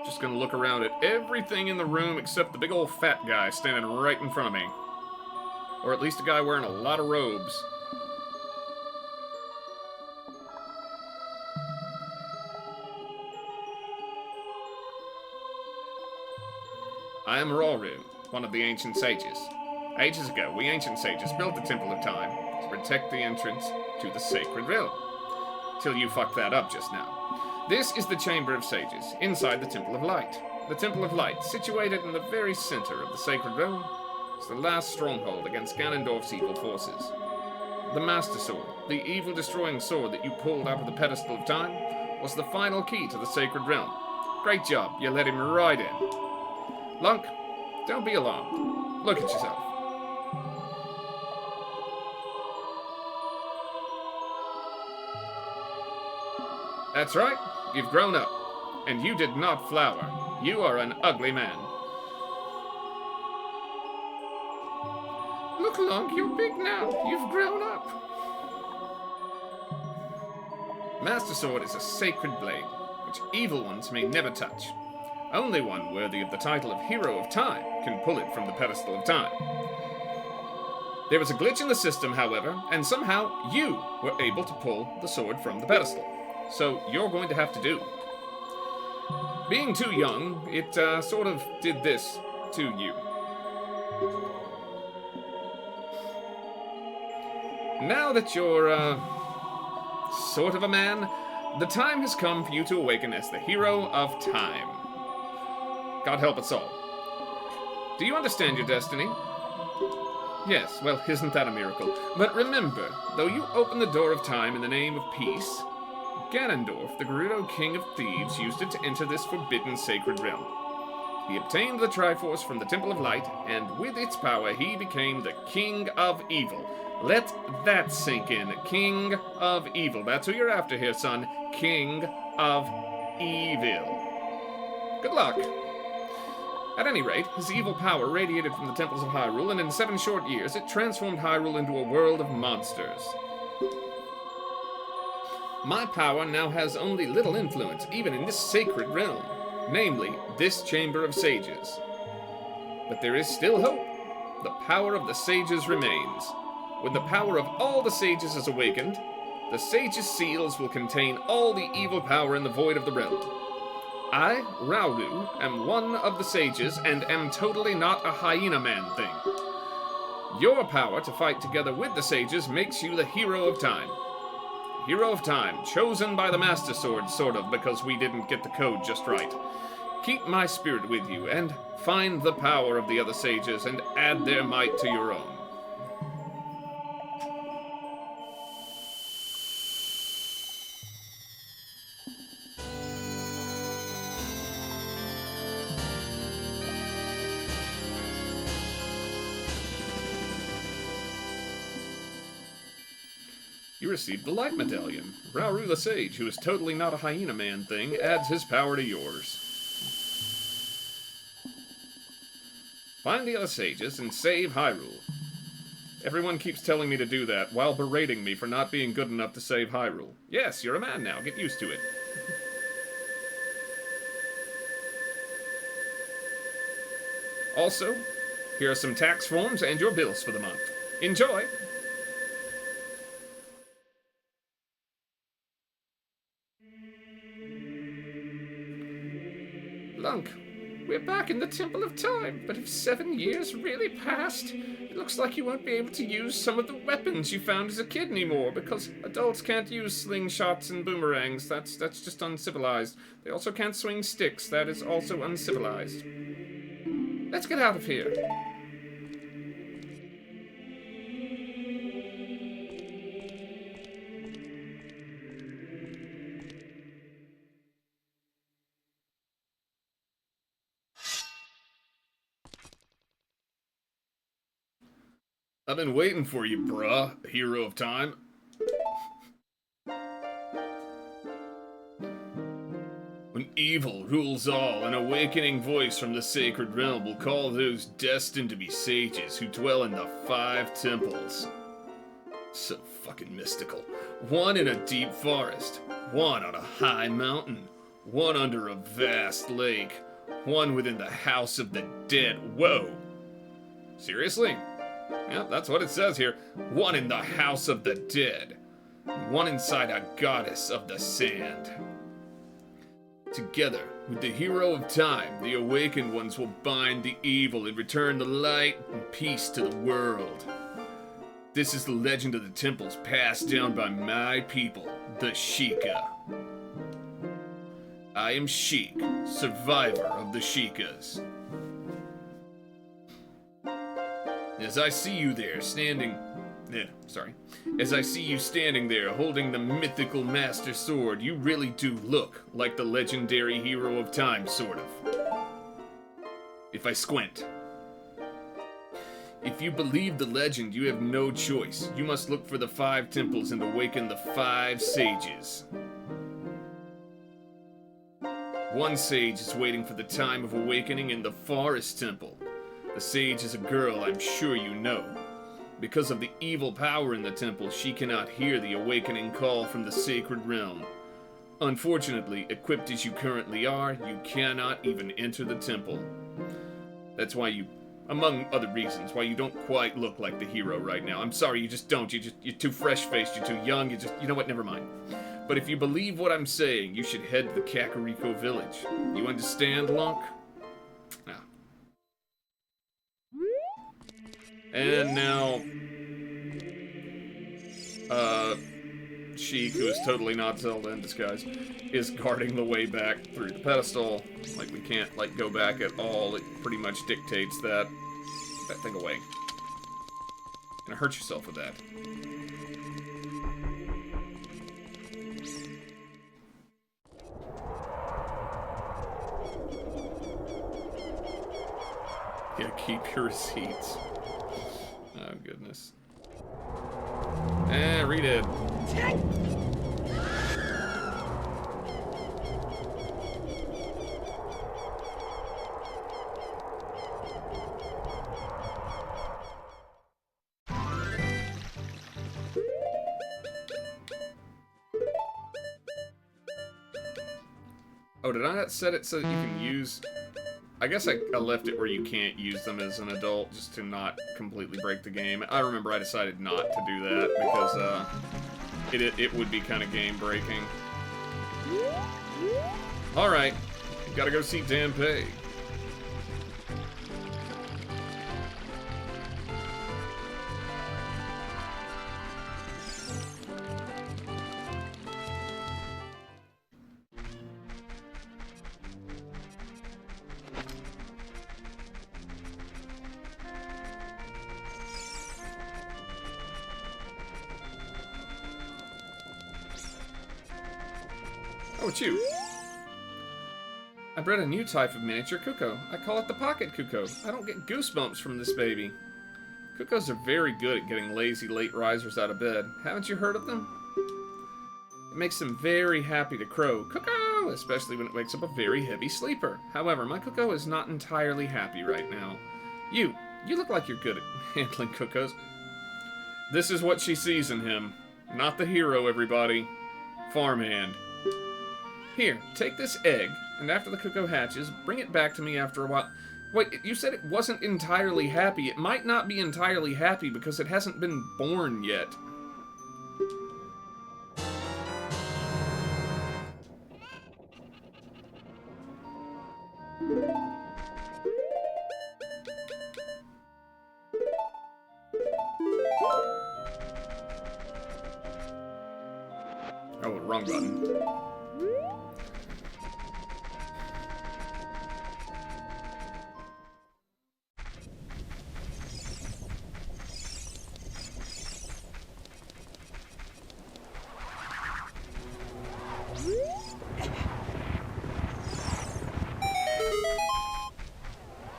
Speaker 2: Just gonna look around at everything in the room except the big old fat guy standing right in front of me. Or at least a guy wearing a lot of robes. I am Roru, one of the ancient sages. Ages ago, we ancient sages built the Temple of Time to protect the entrance to the sacred realm. Till you fucked that up just now. This is the Chamber of Sages, inside the Temple of Light. The Temple of Light, situated in the very center of the sacred realm, is the last stronghold against Ganondorf's evil forces. The Master Sword, the evil-destroying sword that you pulled out of the pedestal of time, was the final key to the sacred realm. Great job, you let him right in. Lunk, don't be alarmed. Look at yourself. That's right, you've grown up. And you did not flower. You are an ugly man. Look, Lunk, you're big now. You've grown up. Master Sword is a sacred blade, which evil ones may never touch. Only one worthy of the title of Hero of Time can pull it from the pedestal of time. There was a glitch in the system, however, and somehow you were able to pull the sword from the pedestal. So you're going to have to do. Being too young, it sort of did this to you. Now that you're, sort of a man, the time has come for you to awaken as the Hero of Time. God help us all. Do you understand your destiny? Yes, well, isn't that a miracle? But remember, though you open the door of time in the name of peace, Ganondorf, the Gerudo King of Thieves, used it to enter this forbidden sacred realm. He obtained the Triforce from the Temple of Light, and with its power he became the King of Evil. Let that sink in. King of Evil. That's who you're after here, son. King of Evil. Good luck. At any rate, his evil power radiated from the temples of Hyrule, and in 7 short years it transformed Hyrule into a world of monsters. My power now has only little influence, even in this sacred realm, namely, this Chamber of Sages. But there is still hope. The power of the sages remains. When the power of all the sages is awakened, the sages' seals will contain all the evil power in the void of the realm. I, Rauru, am one of the sages and am totally not a hyena man thing. Your power to fight together with the sages makes you the Hero of Time. Hero of Time, chosen by the Master Sword, sort of, because we didn't get the code just right. Keep my spirit with you, and find the power of the other sages, and add their might to your own. You received the Light Medallion. Rauru the Sage, who is totally not a Hyena Man thing, adds his power to yours. Find the other sages and save Hyrule. Everyone keeps telling me to do that while berating me for not being good enough to save Hyrule. Yes, you're a man now. Get used to it. Also, here are some tax forms and your bills for the month. Enjoy!
Speaker 5: Lunk, we're back in the Temple of Time, but if 7 years really passed, it looks like you won't be able to use some of the weapons you found as a kid anymore, because adults can't use slingshots and boomerangs. That's just uncivilized. They also can't swing sticks. That is also uncivilized. Let's get out of here.
Speaker 2: I've been waiting for you, bruh, Hero of Time. When evil rules all, an awakening voice from the sacred realm will call those destined to be sages who dwell in the 5 temples. So fucking mystical. One in a deep forest, one on a high mountain, one under a vast lake, one within the house of the dead. Whoa! Seriously? Yeah, that's what it says here. One in the house of the dead. One inside a goddess of the sand. Together, with the Hero of Time, the Awakened Ones will bind the evil and return the light and peace to the world. This is the legend of the temples passed down by my people, the Sheikah. I am Sheik, survivor of the Sheikas. As I see you there, As I see you standing there, holding the mythical Master Sword, you really do look like the legendary Hero of Time, sort of. If I squint. If you believe the legend, you have no choice. You must look for the 5 temples and awaken the 5 sages. One sage is waiting for the time of awakening in the Forest Temple. The sage is a girl I'm sure you know. Because of the evil power in the temple, she cannot hear the awakening call from the sacred realm. Unfortunately, equipped as you currently are, you cannot even enter the temple. That's why you, among other reasons, why you don't quite look like the hero right now. I'm sorry, you just don't. You're too fresh-faced, you're too young, you know what, never mind. But if you believe what I'm saying, you should head to the Kakariko village. You understand, Lunk? Now. And now, Sheik, who is totally not Zelda in disguise, is guarding the way back through the pedestal. Like, we can't, go back at all. It pretty much dictates that. Put that thing away. You're gonna hurt yourself with that. Yeah, keep your receipts. Oh, goodness. Read it. Oh, did I not set it so that you can use... I guess I left it where you can't use them as an adult, just to not completely break the game. I remember I decided not to do that, because it would be kind of game-breaking. Alright, gotta go see Danpei. Oh, it's you. I bred a new type of miniature cuckoo. I call it the pocket cuckoo. I don't get goosebumps from this baby. Cuckoos are very good at getting lazy late risers out of bed. Haven't you heard of them? It makes them very happy to crow, cuckoo, especially when it wakes up a very heavy sleeper. However, my cuckoo is not entirely happy right now. You look like you're good at handling cuckoos. This is what she sees in him. Not the hero, everybody. Farmhand. Here, take this egg, and after the cuckoo hatches, bring it back to me after a while. Wait, you said it wasn't entirely happy. It might not be entirely happy because it hasn't been born yet. Oh, wrong button.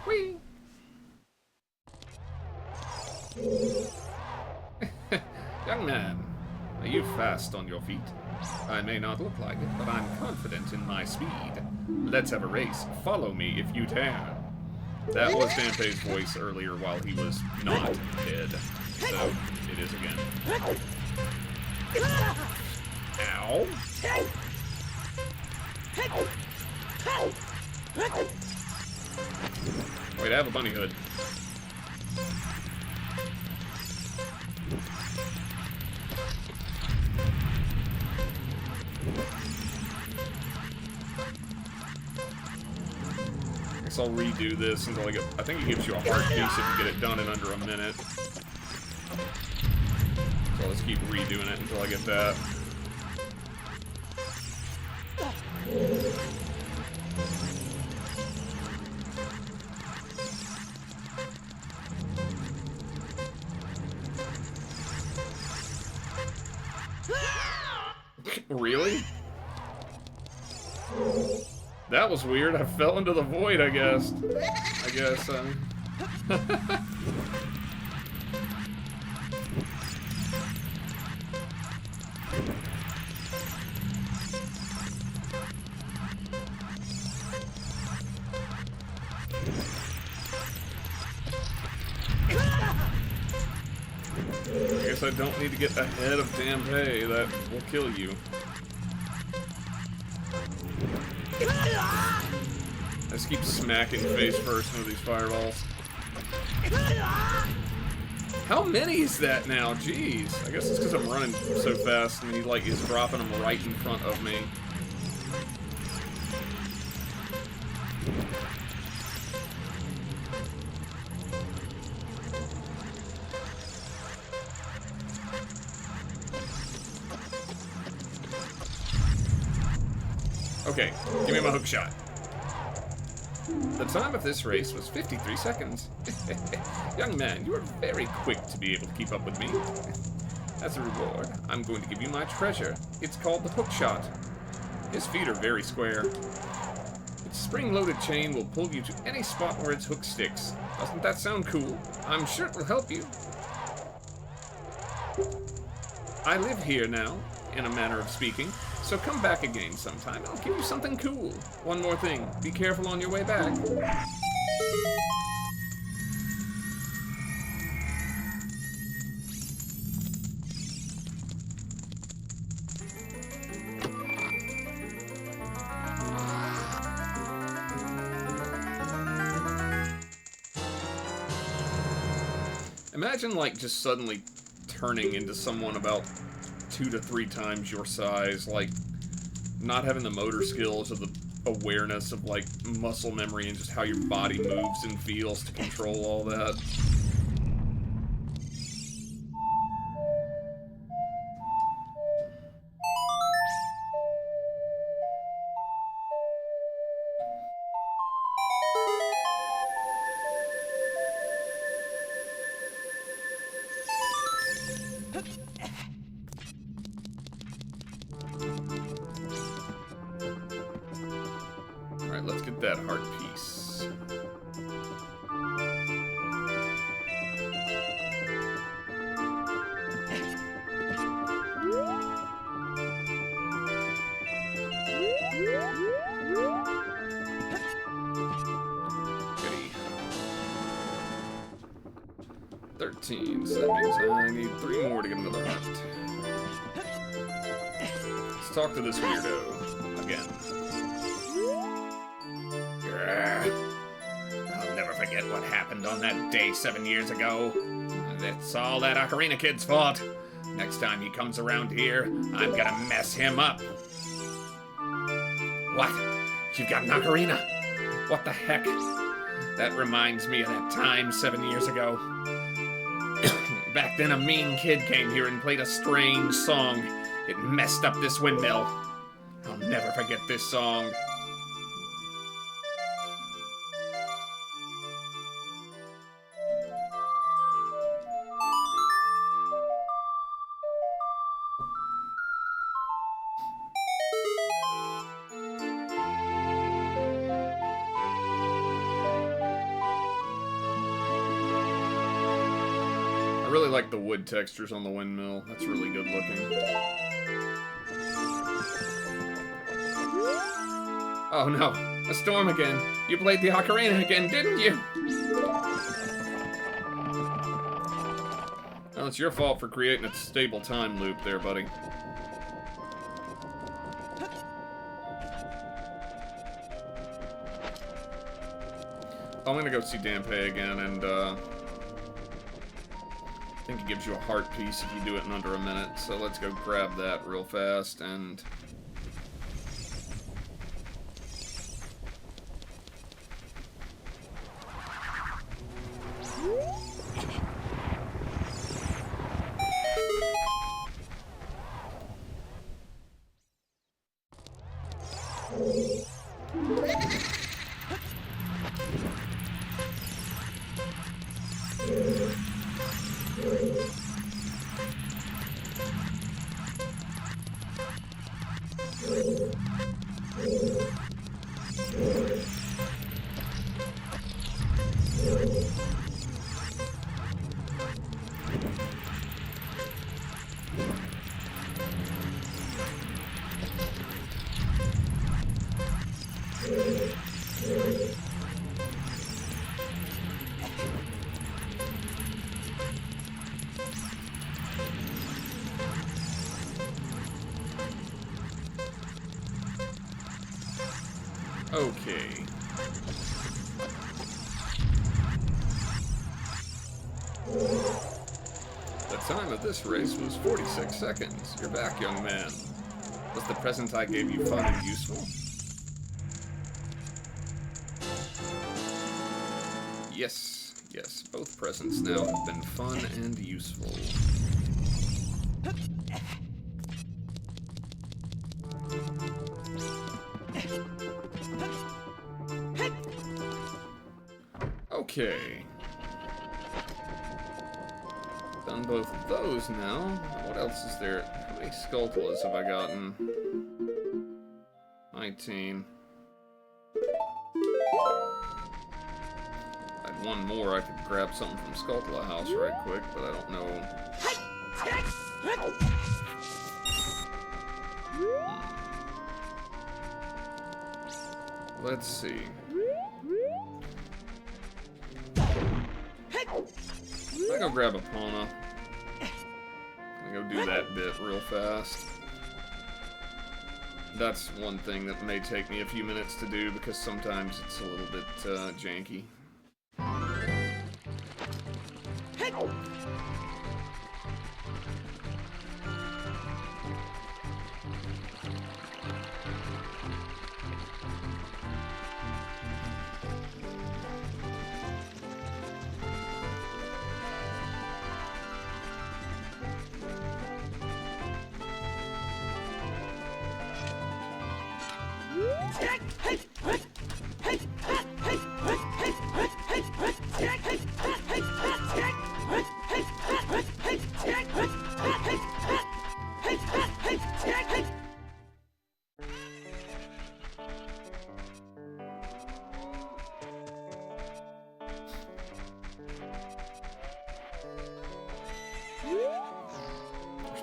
Speaker 2: Whee! Young man, are you fast on your feet? I may not look like it, but I'm confident in my speed. Let's have a race. Follow me if you dare. That was Dampé's voice earlier while he was not dead. So, it is again. Ow. Wait, I have a bunny hood. I guess I'll redo this until I get... I think it gives you a heart piece if you get it done in under a minute. So let's keep redoing it until I get that. Really? That was weird. I fell into the void, I guess. I guess I don't need to get ahead of Dampé. That will kill you. I just keep smacking face first into these fireballs. How many is that now? Jeez. I guess it's because I'm running so fast and he like is dropping them right in front of me. Okay, give me my hook shot. The time of this race was 53 seconds. Young man, you are very quick to be able to keep up with me. As a reward, I'm going to give you my treasure. It's called the hook shot. His feet are very square. Its spring-loaded chain will pull you to any spot where its hook sticks. Doesn't that sound cool? I'm sure it will help you. I live here now, in a manner of speaking. So come back again sometime. I'll give you something cool. One more thing. Be careful on your way back. Imagine, like, just suddenly turning into someone about 2 to 3 times your size, like, not having the motor skills or the awareness of, like, muscle memory and just how your body moves and feels to control all that. Alright, let's get that heart piece. Goody. 13, so that means I need 3 more to get another heart. Let's talk to this weirdo again.
Speaker 1: I'll never forget what happened on that day 7 years ago. It's all that Ocarina kid's fault. Next time he comes around here, I'm gonna mess him up. What? You've got an Ocarina? What the heck? That reminds me of that time 7 years ago. Back then a mean kid came here and played a strange song. It messed up this windmill. I'll never forget this song.
Speaker 2: I really like the wood textures on the windmill. That's really good looking. Oh no, a storm again. You played the Ocarina again, didn't you? Well, it's your fault for creating a stable time loop there, buddy. I'm gonna go see Dampé again, and I think it gives you a heart piece if you do it in under a minute. So let's go grab that real fast and... Okay. The time of this race was 46 seconds. You're back, young man. Was the present I gave you fun and useful? Yes, yes, both presents now have been fun and useful. Okay. Done both of those now. What else is there? How many Skulltulas have I gotten? 19. I had one more. I could grab something from Skulltula House right quick, but I don't know. Let's see. I'm gonna go grab a Pona. I'm gonna go do that bit real fast. That's one thing that may take me a few minutes to do because sometimes it's a little bit janky.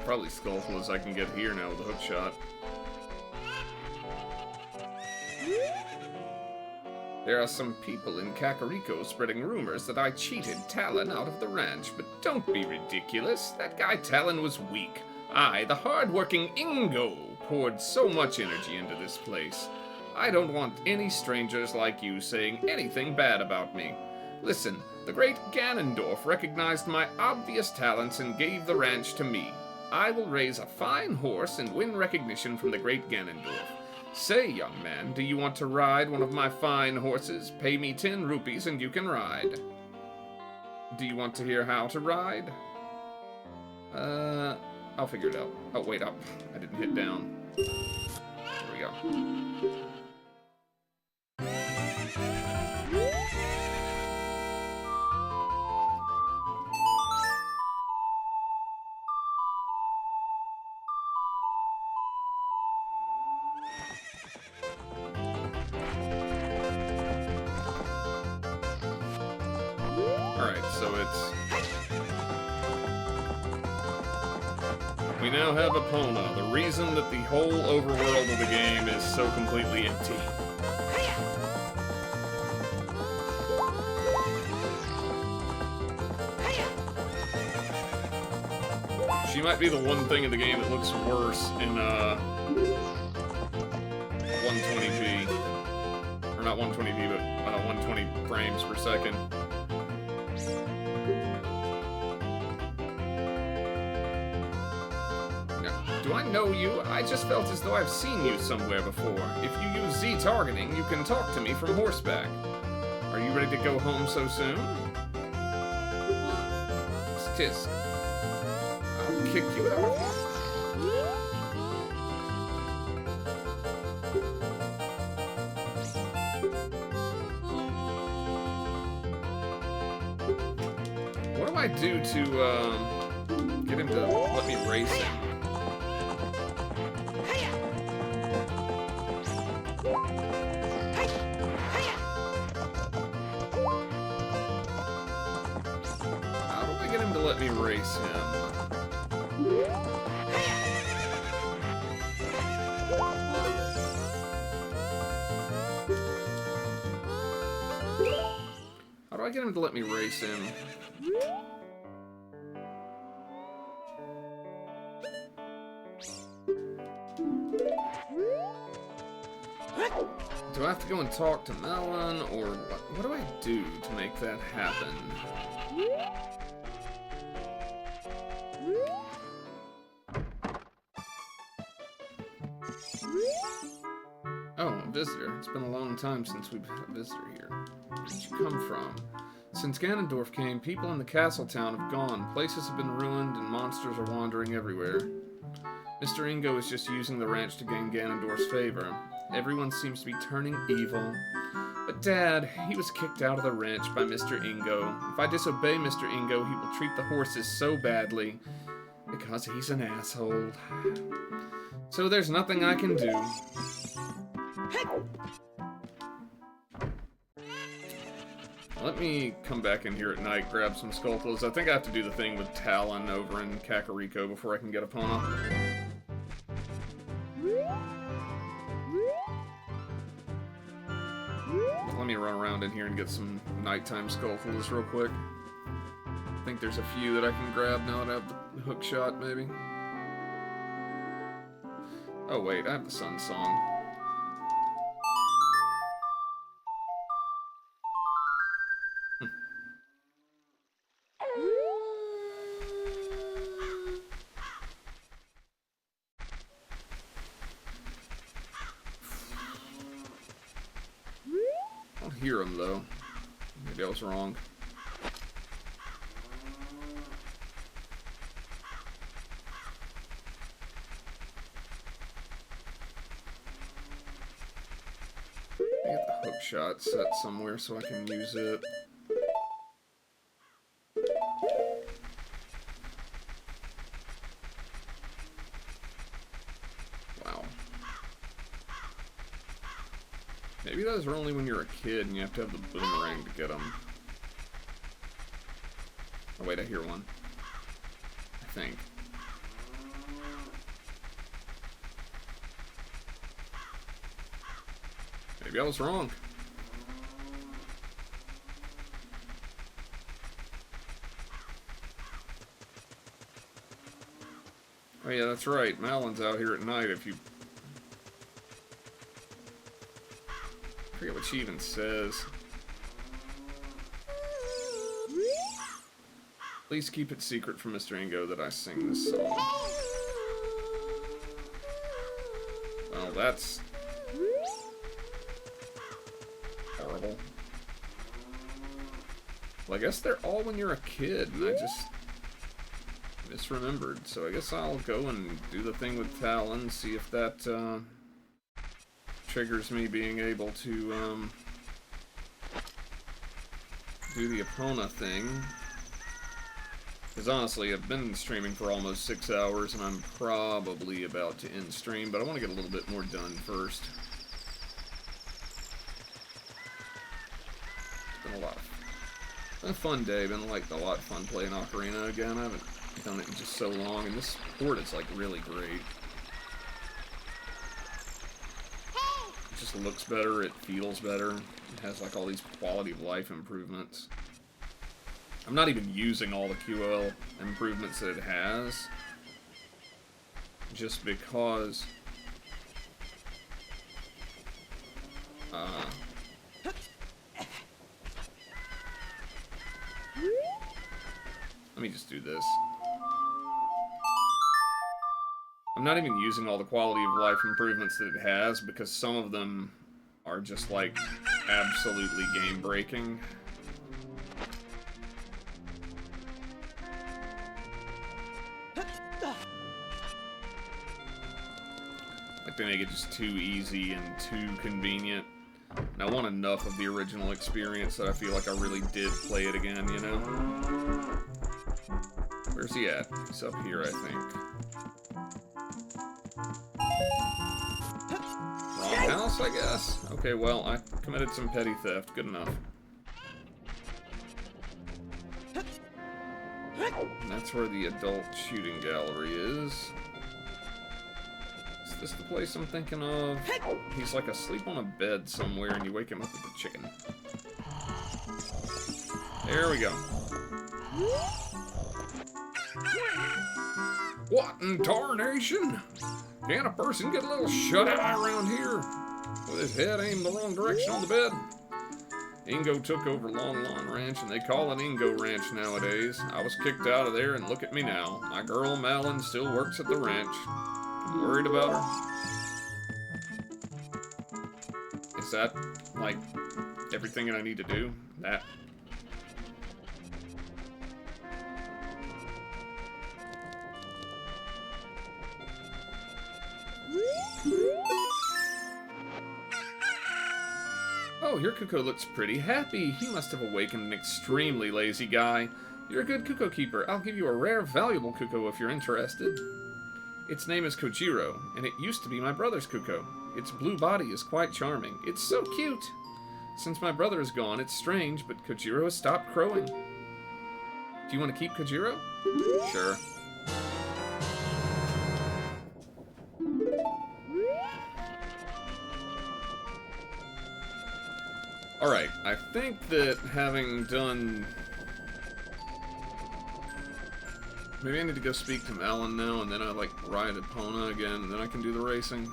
Speaker 2: probably skillful as I can get here now with a hook shot. There are some people in Kakariko spreading rumors that I cheated Talon out of the ranch, but don't be ridiculous. That guy Talon was weak. I, the hard-working Ingo, poured so much energy into this place. I don't want any strangers like you saying anything bad about me. Listen, the great Ganondorf recognized my obvious talents and gave the ranch to me. I will raise a fine horse and win recognition from the great Ganondorf. Say, young man, do you want to ride one of my fine horses? Pay me 10 rupees and you can ride. Do you want to hear how to ride? I'll figure it out. Oh, wait, up. I didn't hit down. There we go. We now have Epona, the reason that the whole overworld of the game is so completely empty. She might be the one thing in the game that looks worse in 120p. Or not 120p, but 120 frames per second. Do I know you? I just felt as though I've seen you somewhere before. If you use Z targeting, you can talk to me from horseback. Are you ready to go home so soon? Tisk. I'll kick you out. What do I do to get him to let me race him? Let me race him. How do I get him to let me race him? Do I have to go and talk to Melon, or what do I do to make that happen? Oh, a visitor. It's been a long time since we've had a visitor here. Where did you come from? Since Ganondorf came, people in the castle town have gone. Places have been ruined and monsters are wandering everywhere. Mr. Ingo is just using the ranch to gain Ganondorf's favor. Everyone seems to be turning evil. But Dad, he was kicked out of the ranch by Mr. Ingo. If I disobey Mr. Ingo, he will treat the horses so badly. Because he's an asshole. So there's nothing I can do. Let me come back in here at night, grab some Skulltulas. I think I have to do the thing with Talon over in Kakariko before I can get Epona. Let me run around in here and get some nighttime Skulltulas real quick. I think there's a few that I can grab now that I have the hook shot, maybe. Oh wait, I have the Sun Song. I don't hear him though. Maybe I was wrong. Shot set somewhere so I can use it. Wow. Maybe those are only when you're a kid and you have to have the boomerang to get them. Oh wait, I hear one. I think. Maybe I was wrong. Oh yeah, that's right. Malon's out here at night if you... I forget what she even says. Please keep it secret from Mr. Ingo that I sing this song. Well, that's... horrible. Well, I guess they're all when you're a kid, and I just... misremembered, so I guess I'll go and do the thing with Talon, see if that triggers me being able to do the Epona thing. Because honestly, I've been streaming for almost 6 hours, and I'm probably about to end stream, but I want to get a little bit more done first. It's been a fun day, been like a lot of fun playing Ocarina again. I haven't done it in just so long, and this port is like really great. It just looks better, it feels better, it has like all these quality of life improvements. I'm not even using all the QL improvements that it has, just because let me just do this. I'm not even using all the quality of life improvements that it has because some of them are just like absolutely game breaking. Like they make it just too easy and too convenient. And I want enough of the original experience that I feel like I really did play it again, you know? Where's he at? He's up here, I think. Wrong house, I guess? Okay, well, I committed some petty theft. Good enough. And that's where the adult shooting gallery is. Is this the place I'm thinking of? He's like asleep on a bed somewhere and you wake him up with the chicken. There we go. What in tarnation? Can a person get a little shut-eye around here? With his head aimed the wrong direction on the bed? Ingo took over Long Lawn Ranch, and they call it Ingo Ranch nowadays. I was kicked out of there, and look at me now. My girl Malin still works at the ranch. I'm worried about her. Is that, like, everything that I need to do? That? Oh, your Kuko looks pretty happy. He must have awakened an extremely lazy guy. You're a good Kuko keeper. I'll give you a rare, valuable Kuko if you're interested. Its name is Kojiro, and it used to be my brother's Kuko. Its blue body is quite charming. It's so cute! Since my brother is gone, it's strange, but Kojiro has stopped crowing. Do you want to keep Kojiro? Sure. Alright, I think that having done... Maybe I need to go speak to Malin now, and then I, like, ride Epona again, and then I can do the racing.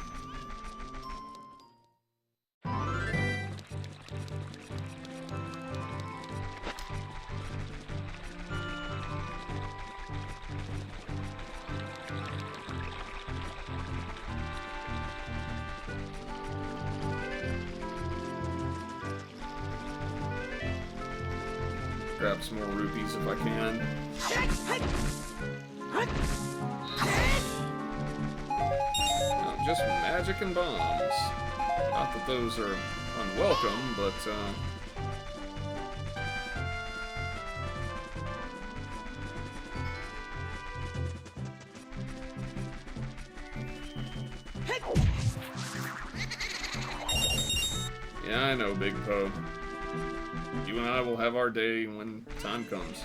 Speaker 2: Grab some more rupees if I can. No, just magic and bombs. Not that those are unwelcome, but yeah, I know, Big Poe. You and I will have our day when time comes.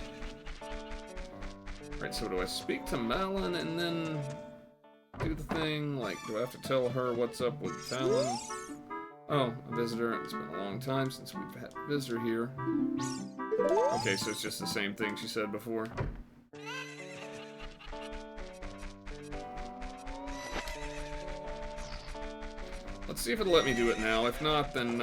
Speaker 2: Alright, so do I speak to Malin and then do the thing? Like, do I have to tell her what's up with Talon? Oh, a visitor. It's been a long time since we've had a visitor here. Okay, so it's just the same thing she said before. Let's see if it'll let me do it now. If not, then,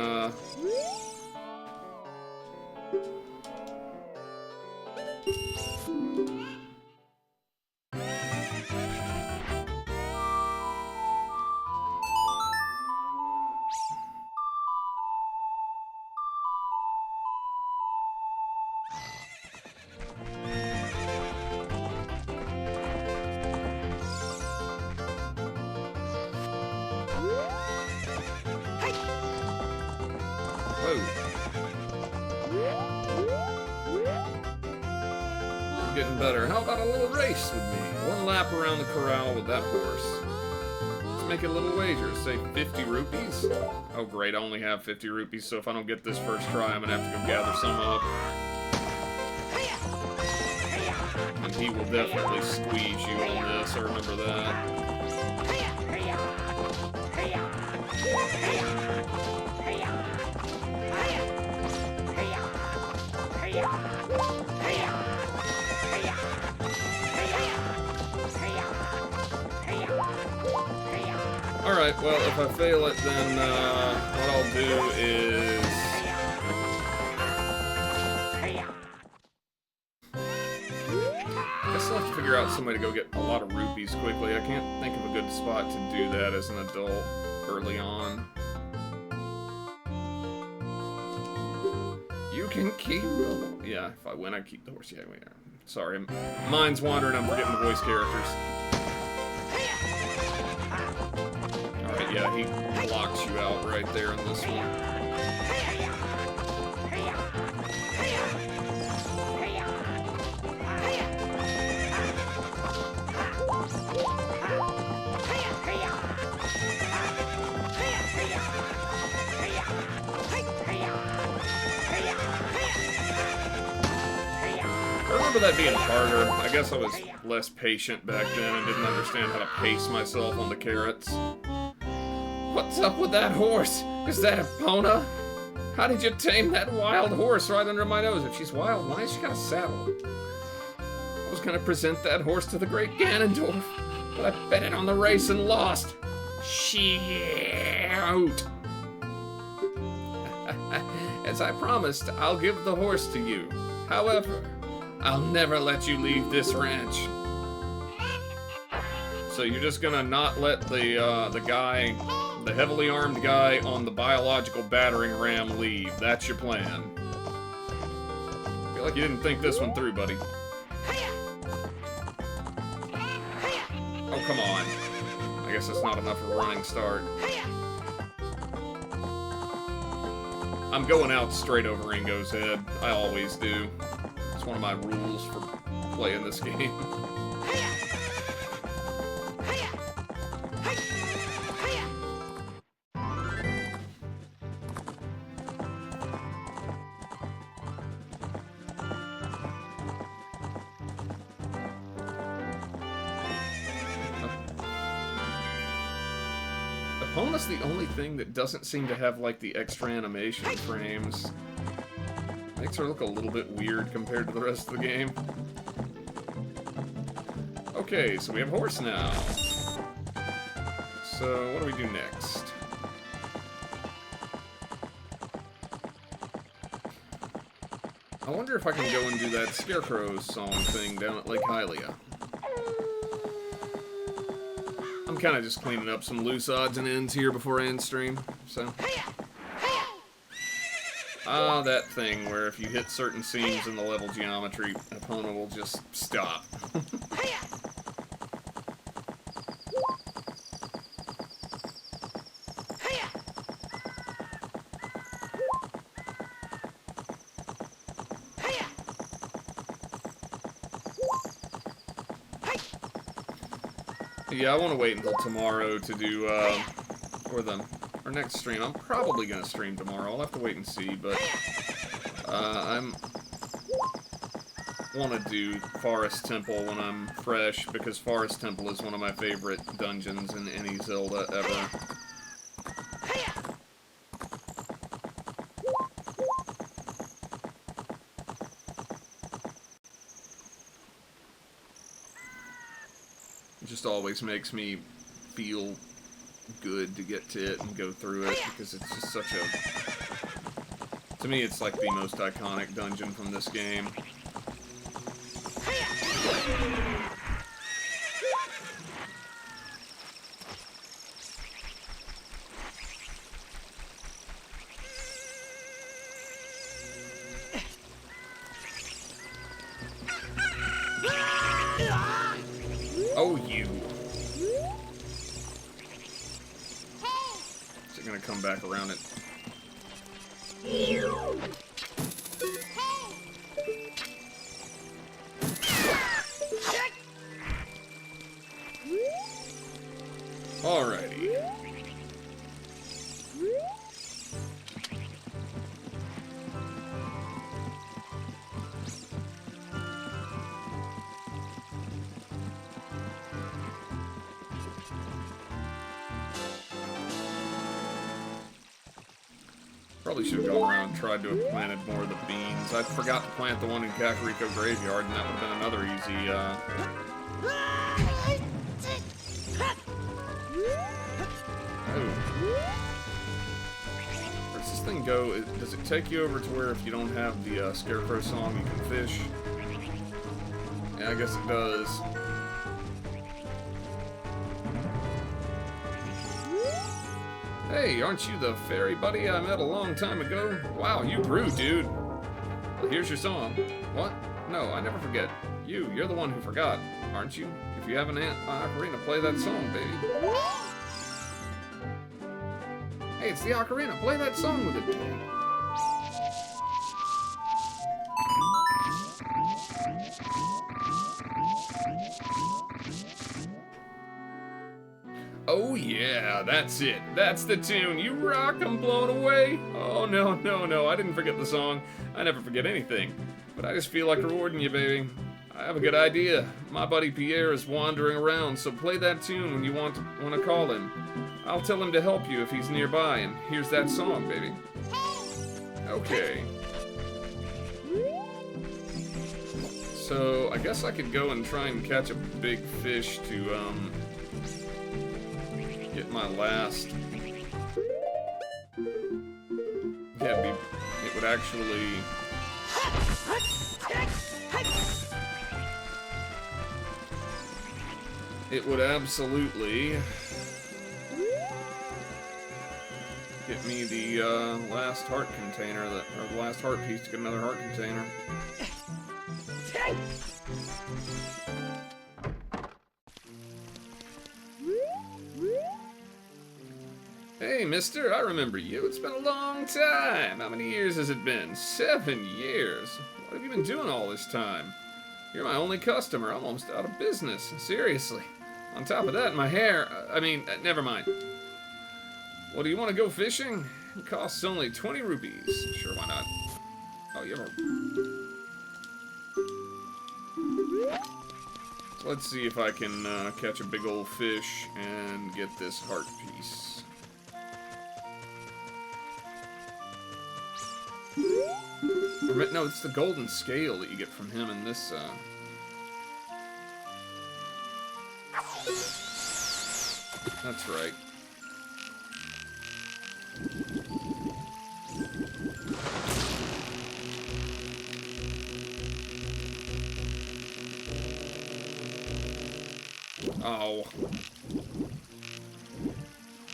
Speaker 2: getting better. How about a little race with me? One lap around the corral with that horse. Let's make it a little wager. Say 50 rupees? Oh great, I only have 50 rupees, so if I don't get this first try, I'm gonna have to go gather some up. And he will definitely squeeze you on this, I remember that. Alright, well, if I fail it, then what I'll do is... I guess I'll have to figure out some way to go get a lot of rupees quickly. I can't think of a good spot to do that as an adult early on. You can keep the... Yeah, if I win, I keep the horse. Yeah, wait. Sorry, mine's wandering. I'm forgetting the voice characters. Alright, yeah, he blocks you out right there in this one. I remember that being harder. I guess I was less patient back then and didn't understand how to pace myself on the carrots. What's up with that horse? Is that a Epona? How did you tame that wild horse right under my nose? If she's wild, why has she got a saddle? I was gonna present that horse to the great Ganondorf, but I bet it on the race and lost. Shoot! As I promised, I'll give the horse to you. However, I'll never let you leave this ranch. So you're just gonna not let the guy, the heavily armed guy on the biological battering ram leave. That's your plan. I feel like you didn't think this one through, buddy. Oh, come on. I guess it's not enough of a running start. I'm going out straight over Ringo's head. I always do. It's one of my rules for playing this game. Epona's the only thing that doesn't seem to have, like, the extra animation frames. Makes her look a little bit weird compared to the rest of the game. Okay, so we have a horse now. So, what do we do next? I wonder if I can go and do that Scarecrow song thing down at Lake Hylia. I'm kind of just cleaning up some loose odds and ends here before I end stream, so... Ah, that thing where if you hit certain seams in the level geometry, an opponent will just stop. Yeah, I want to wait until tomorrow to do, or next stream. I'm probably going to stream tomorrow. I'll have to wait and see, but want to do Forest Temple when I'm fresh, because Forest Temple is one of my favorite dungeons in any Zelda ever. just always makes me feel good to get to it and go through it, because it's just such a... To me, it's like the most iconic dungeon from this game. Oh, you. Is it gonna come back around it? Alrighty. Probably should have gone around and tried to have planted more of the beans. I forgot to plant the one in Kakariko Graveyard, and that would have been another easy, Where does this thing go? Does it take you over to where if you don't have the Scarecrow song, you can fish? Yeah, I guess it does. Hey, aren't you the fairy buddy I met a long time ago? Wow, you grew, dude. Well, here's your song. What? No, I never forget. You're the one who forgot, aren't you? If you have an ocarina, play that song, baby. Hey, it's the ocarina. Play that song with it. Oh yeah, that's it. That's the tune. You rock, I'm blown away. Oh no, no, no, I didn't forget the song. I never forget anything. But I just feel like rewarding you, baby. I have a good idea. My buddy Pierre is wandering around, so play that tune when you want to call him. I'll tell him to help you if he's nearby, and here's that song, baby. Okay. So, I guess I could go and try and catch a big fish to, get my last... Yeah, it would actually... It would absolutely get me the last heart container, or the last heart piece to get another heart container. Hey, mister, I remember you. It's been a long time. How many years has it been? 7 years. What have you been doing all this time? You're my only customer. I'm almost out of business. Seriously. On top of that, my hair... never mind. Well, do you want to go fishing? It costs only 20 rupees. Sure, why not? Oh, you ever... So let's see if I can catch a big old fish and get this heart piece. No, it's the golden scale that you get from him in this, That's right. Oh.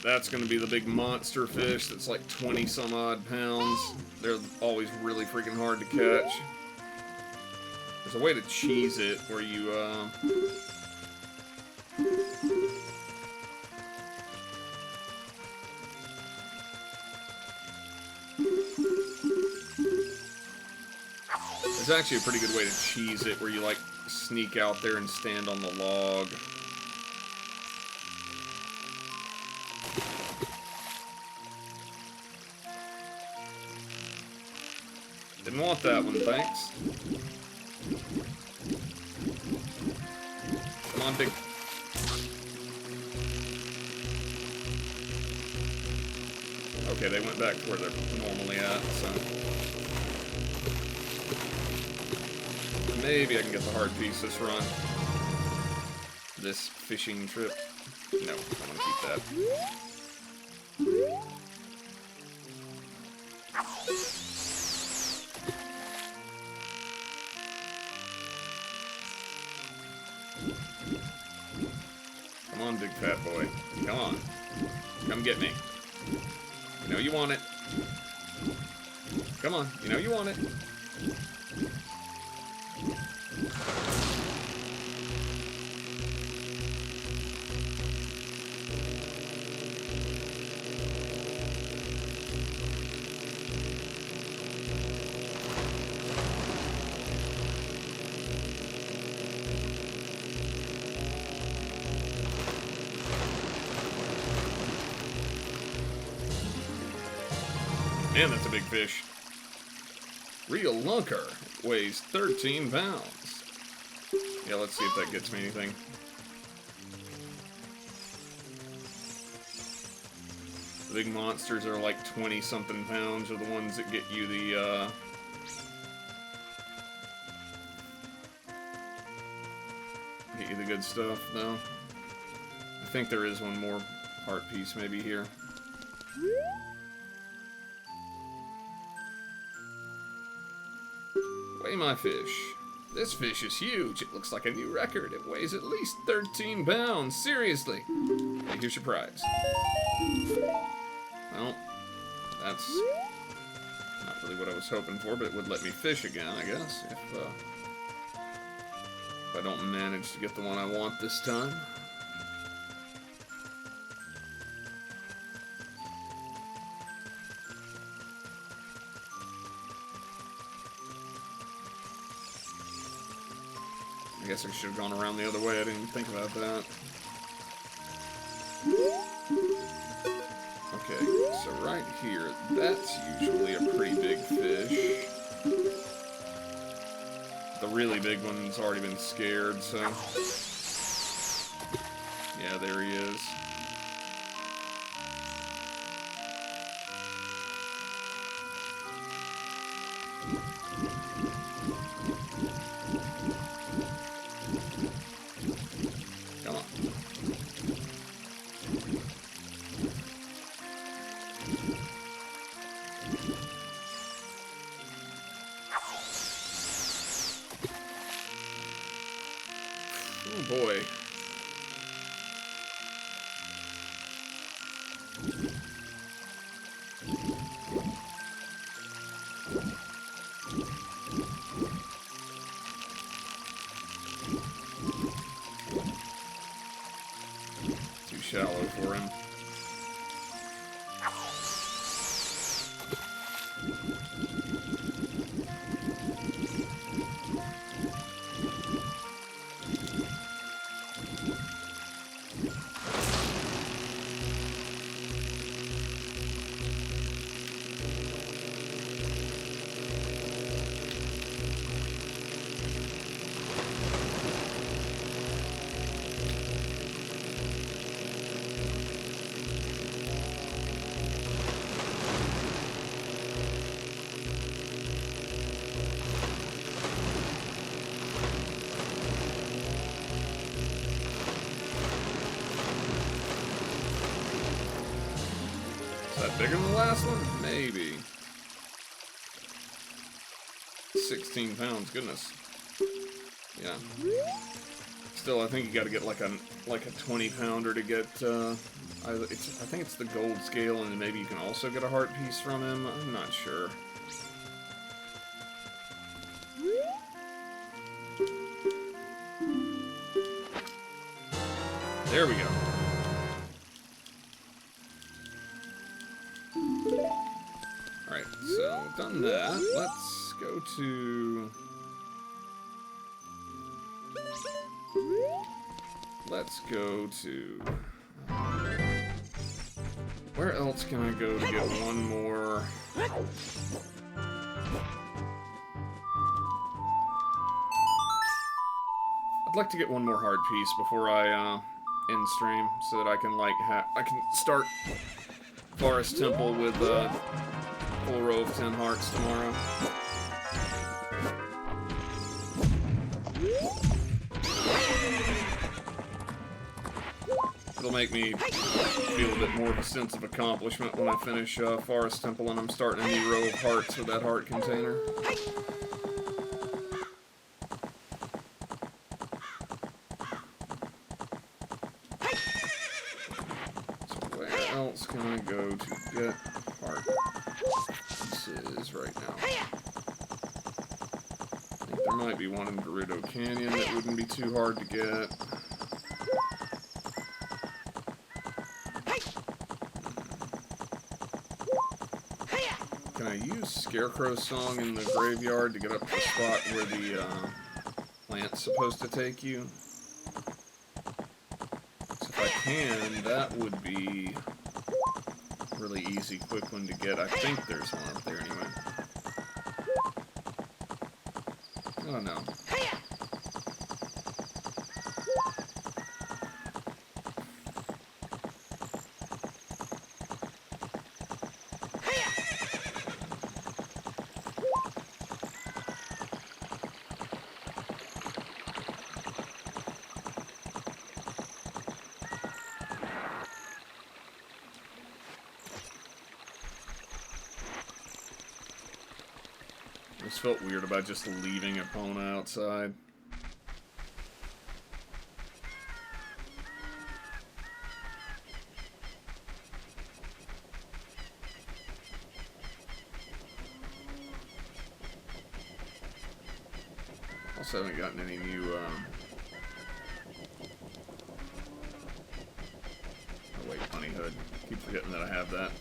Speaker 2: That's gonna be the big monster fish that's like 20 some odd pounds. They're always really freaking hard to catch. There's a way to cheese it where you, There's actually a pretty good way to cheese it where you, like, sneak out there and stand on the log. Didn't want that one, thanks. Come on, big... Okay, they went back to where they're normally at, so... Maybe I can get the hard piece this run. this fishing trip. No, I want to keep that. Come on, big fat boy. Come on. Come get me. You know you want it. Come on. You know you want it. Man, that's a big fish. Real lunker. Weighs 13 pounds. Yeah, let's see if that gets me anything. The big monsters are like 20-something pounds, are the ones that get you the, get you the good stuff, though. I think there is one more heart piece maybe here. Weigh my fish. This fish is huge. It looks like a new record. It weighs at least 13 pounds. Seriously. Hey, here's your prize. Well, that's not really what I was hoping for, but it would let me fish again, I guess, if I don't manage to get the one I want this time. I guess I should have gone around the other way. I didn't even think about that. Okay, so right here, that's usually a pretty big fish. The really big one's already been scared, so... Yeah, there he is. Come on. Oh boy. Too shallow for him. Is that bigger than the last one? Maybe. 16 pounds, goodness. Yeah. Still, I think you gotta get like a 20-pounder to get, I think it's the gold scale, and maybe you can also get a heart piece from him. I'm not sure. There we go. Alright, so done that. Let's go to... Let's go to... Where else can I go to get one more? I'd like to get one more heart piece before I end stream, so that I can like I can start Forest Temple with a full row of 10 hearts tomorrow. It'll make me feel a bit more of a sense of accomplishment when I finish Forest Temple and I'm starting a new row of hearts with that heart container. So where else can I go to get heart pieces right now? I think there might be one in Gerudo Canyon that wouldn't be too hard to get. Can I use Scarecrow's song in the graveyard to get up to the spot where the plant's supposed to take you? So if I can, that would be a really easy, quick one to get. I think there's one up there anyway. I don't know. This felt weird about just leaving Epona outside. Also haven't gotten any new, oh wait, Bunny Hood. Keep forgetting that I have that.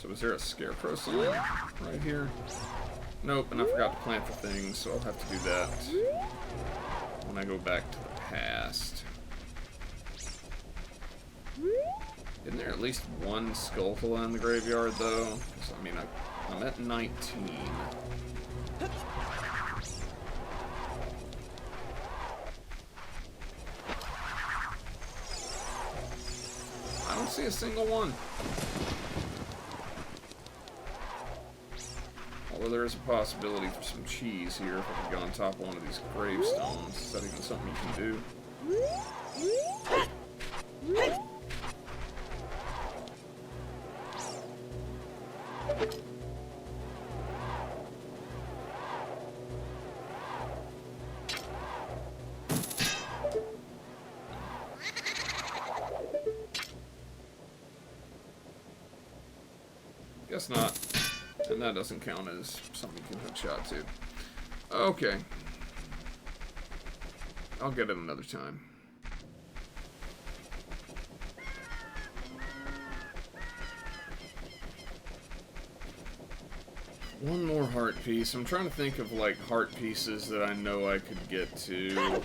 Speaker 2: So is there a Scarecrow sign right here? Nope, and I forgot to plant the thing, so I'll have to do that when I go back to the past. Isn't there at least one Skulltula in the graveyard, though? 'Cause, I mean, I'm at 19. I don't see a single one. Although there is a possibility for some cheese here if I could go on top of one of these gravestones. Is that even something you can do? Guess not. And that doesn't count as something you can hook shot to. Okay. I'll get it another time. One more heart piece. I'm trying to think of, like, heart pieces that I know I could get to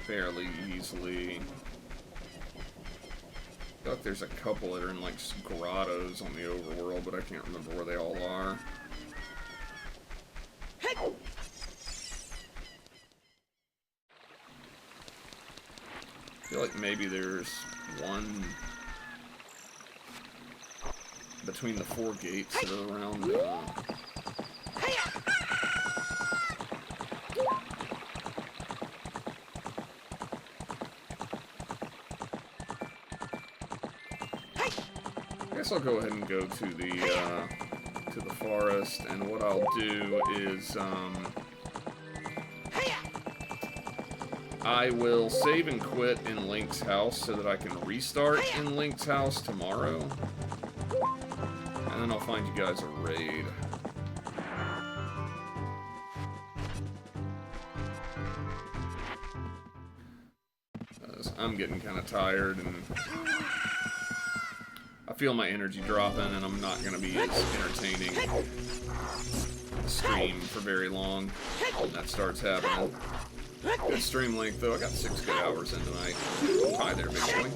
Speaker 2: fairly easily. I feel like there's a couple that are in, like, just grottos on the overworld, but I can't remember where they all are. I feel like maybe there's one between the 4 gates that are around, I guess I'll go ahead and go to the forest, and what I'll do is, I will save and quit in Link's house so that I can restart in Link's house tomorrow. And then I'll find you guys a raid. I'm getting kind of tired, and I feel my energy dropping, and I'm not going to be as entertaining a stream for very long when that starts happening. Good stream length, though. I got 6 good hours in tonight. Hi there, big boy.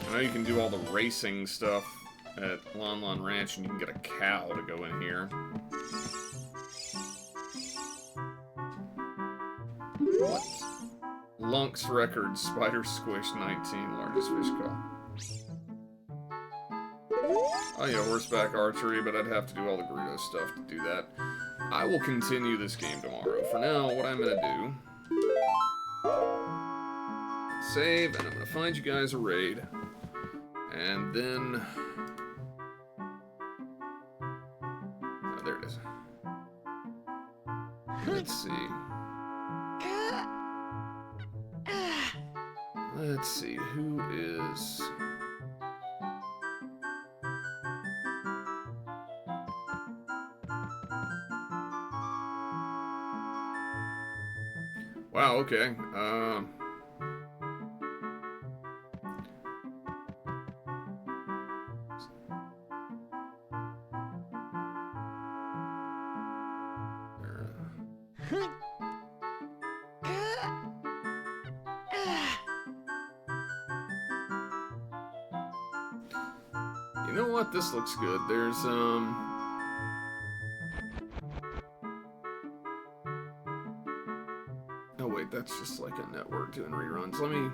Speaker 2: I know you can do all the racing stuff at Lon Lon Ranch, and you can get a cow to go in here. What? Lunks record, spider squish 19, largest fish call. Oh yeah, horseback archery, but I'd have to do all the Gerudo stuff to do that. I will continue this game tomorrow. For now, what I'm gonna do... save, and I'm gonna find you guys a raid. And then... oh, there it is. Let's see. Let's see, who is... wow, okay. You know what? This looks good. There's, oh wait, that's just like a network doing reruns. Let me...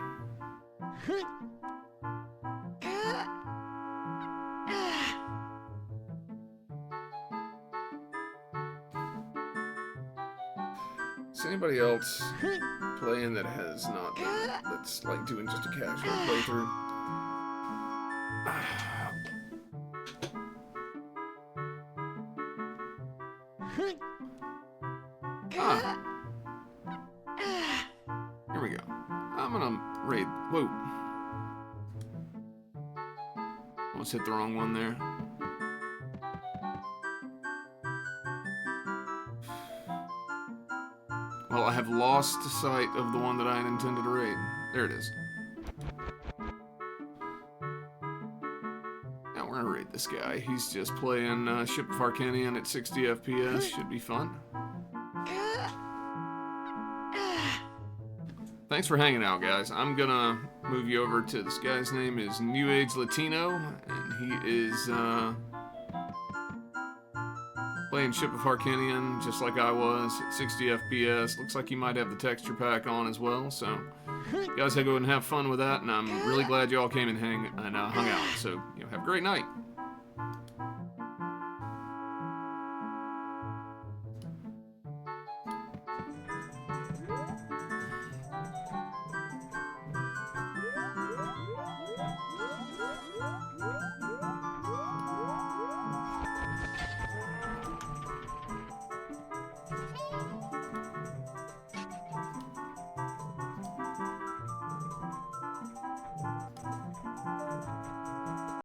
Speaker 2: is anybody else playing that has not been, that's like doing just a casual playthrough? Ah. Here we go. I'm gonna raid. Whoa. Almost hit the wrong one there. Well, I have lost sight of the one that I had intended to raid. There it is. Now we're gonna raid this guy. He's just playing Ship of Arcanian at 60 FPS. Should be fun. Thanks for hanging out, guys. I'm gonna move you over to this guy's name is New Age Latino, and he is playing Ship of Arcanian just like I was at 60 FPS. Looks like he might have the texture pack on as well. So, you guys go and have fun with that, and I'm really glad you all came and hung out. So, have a great night.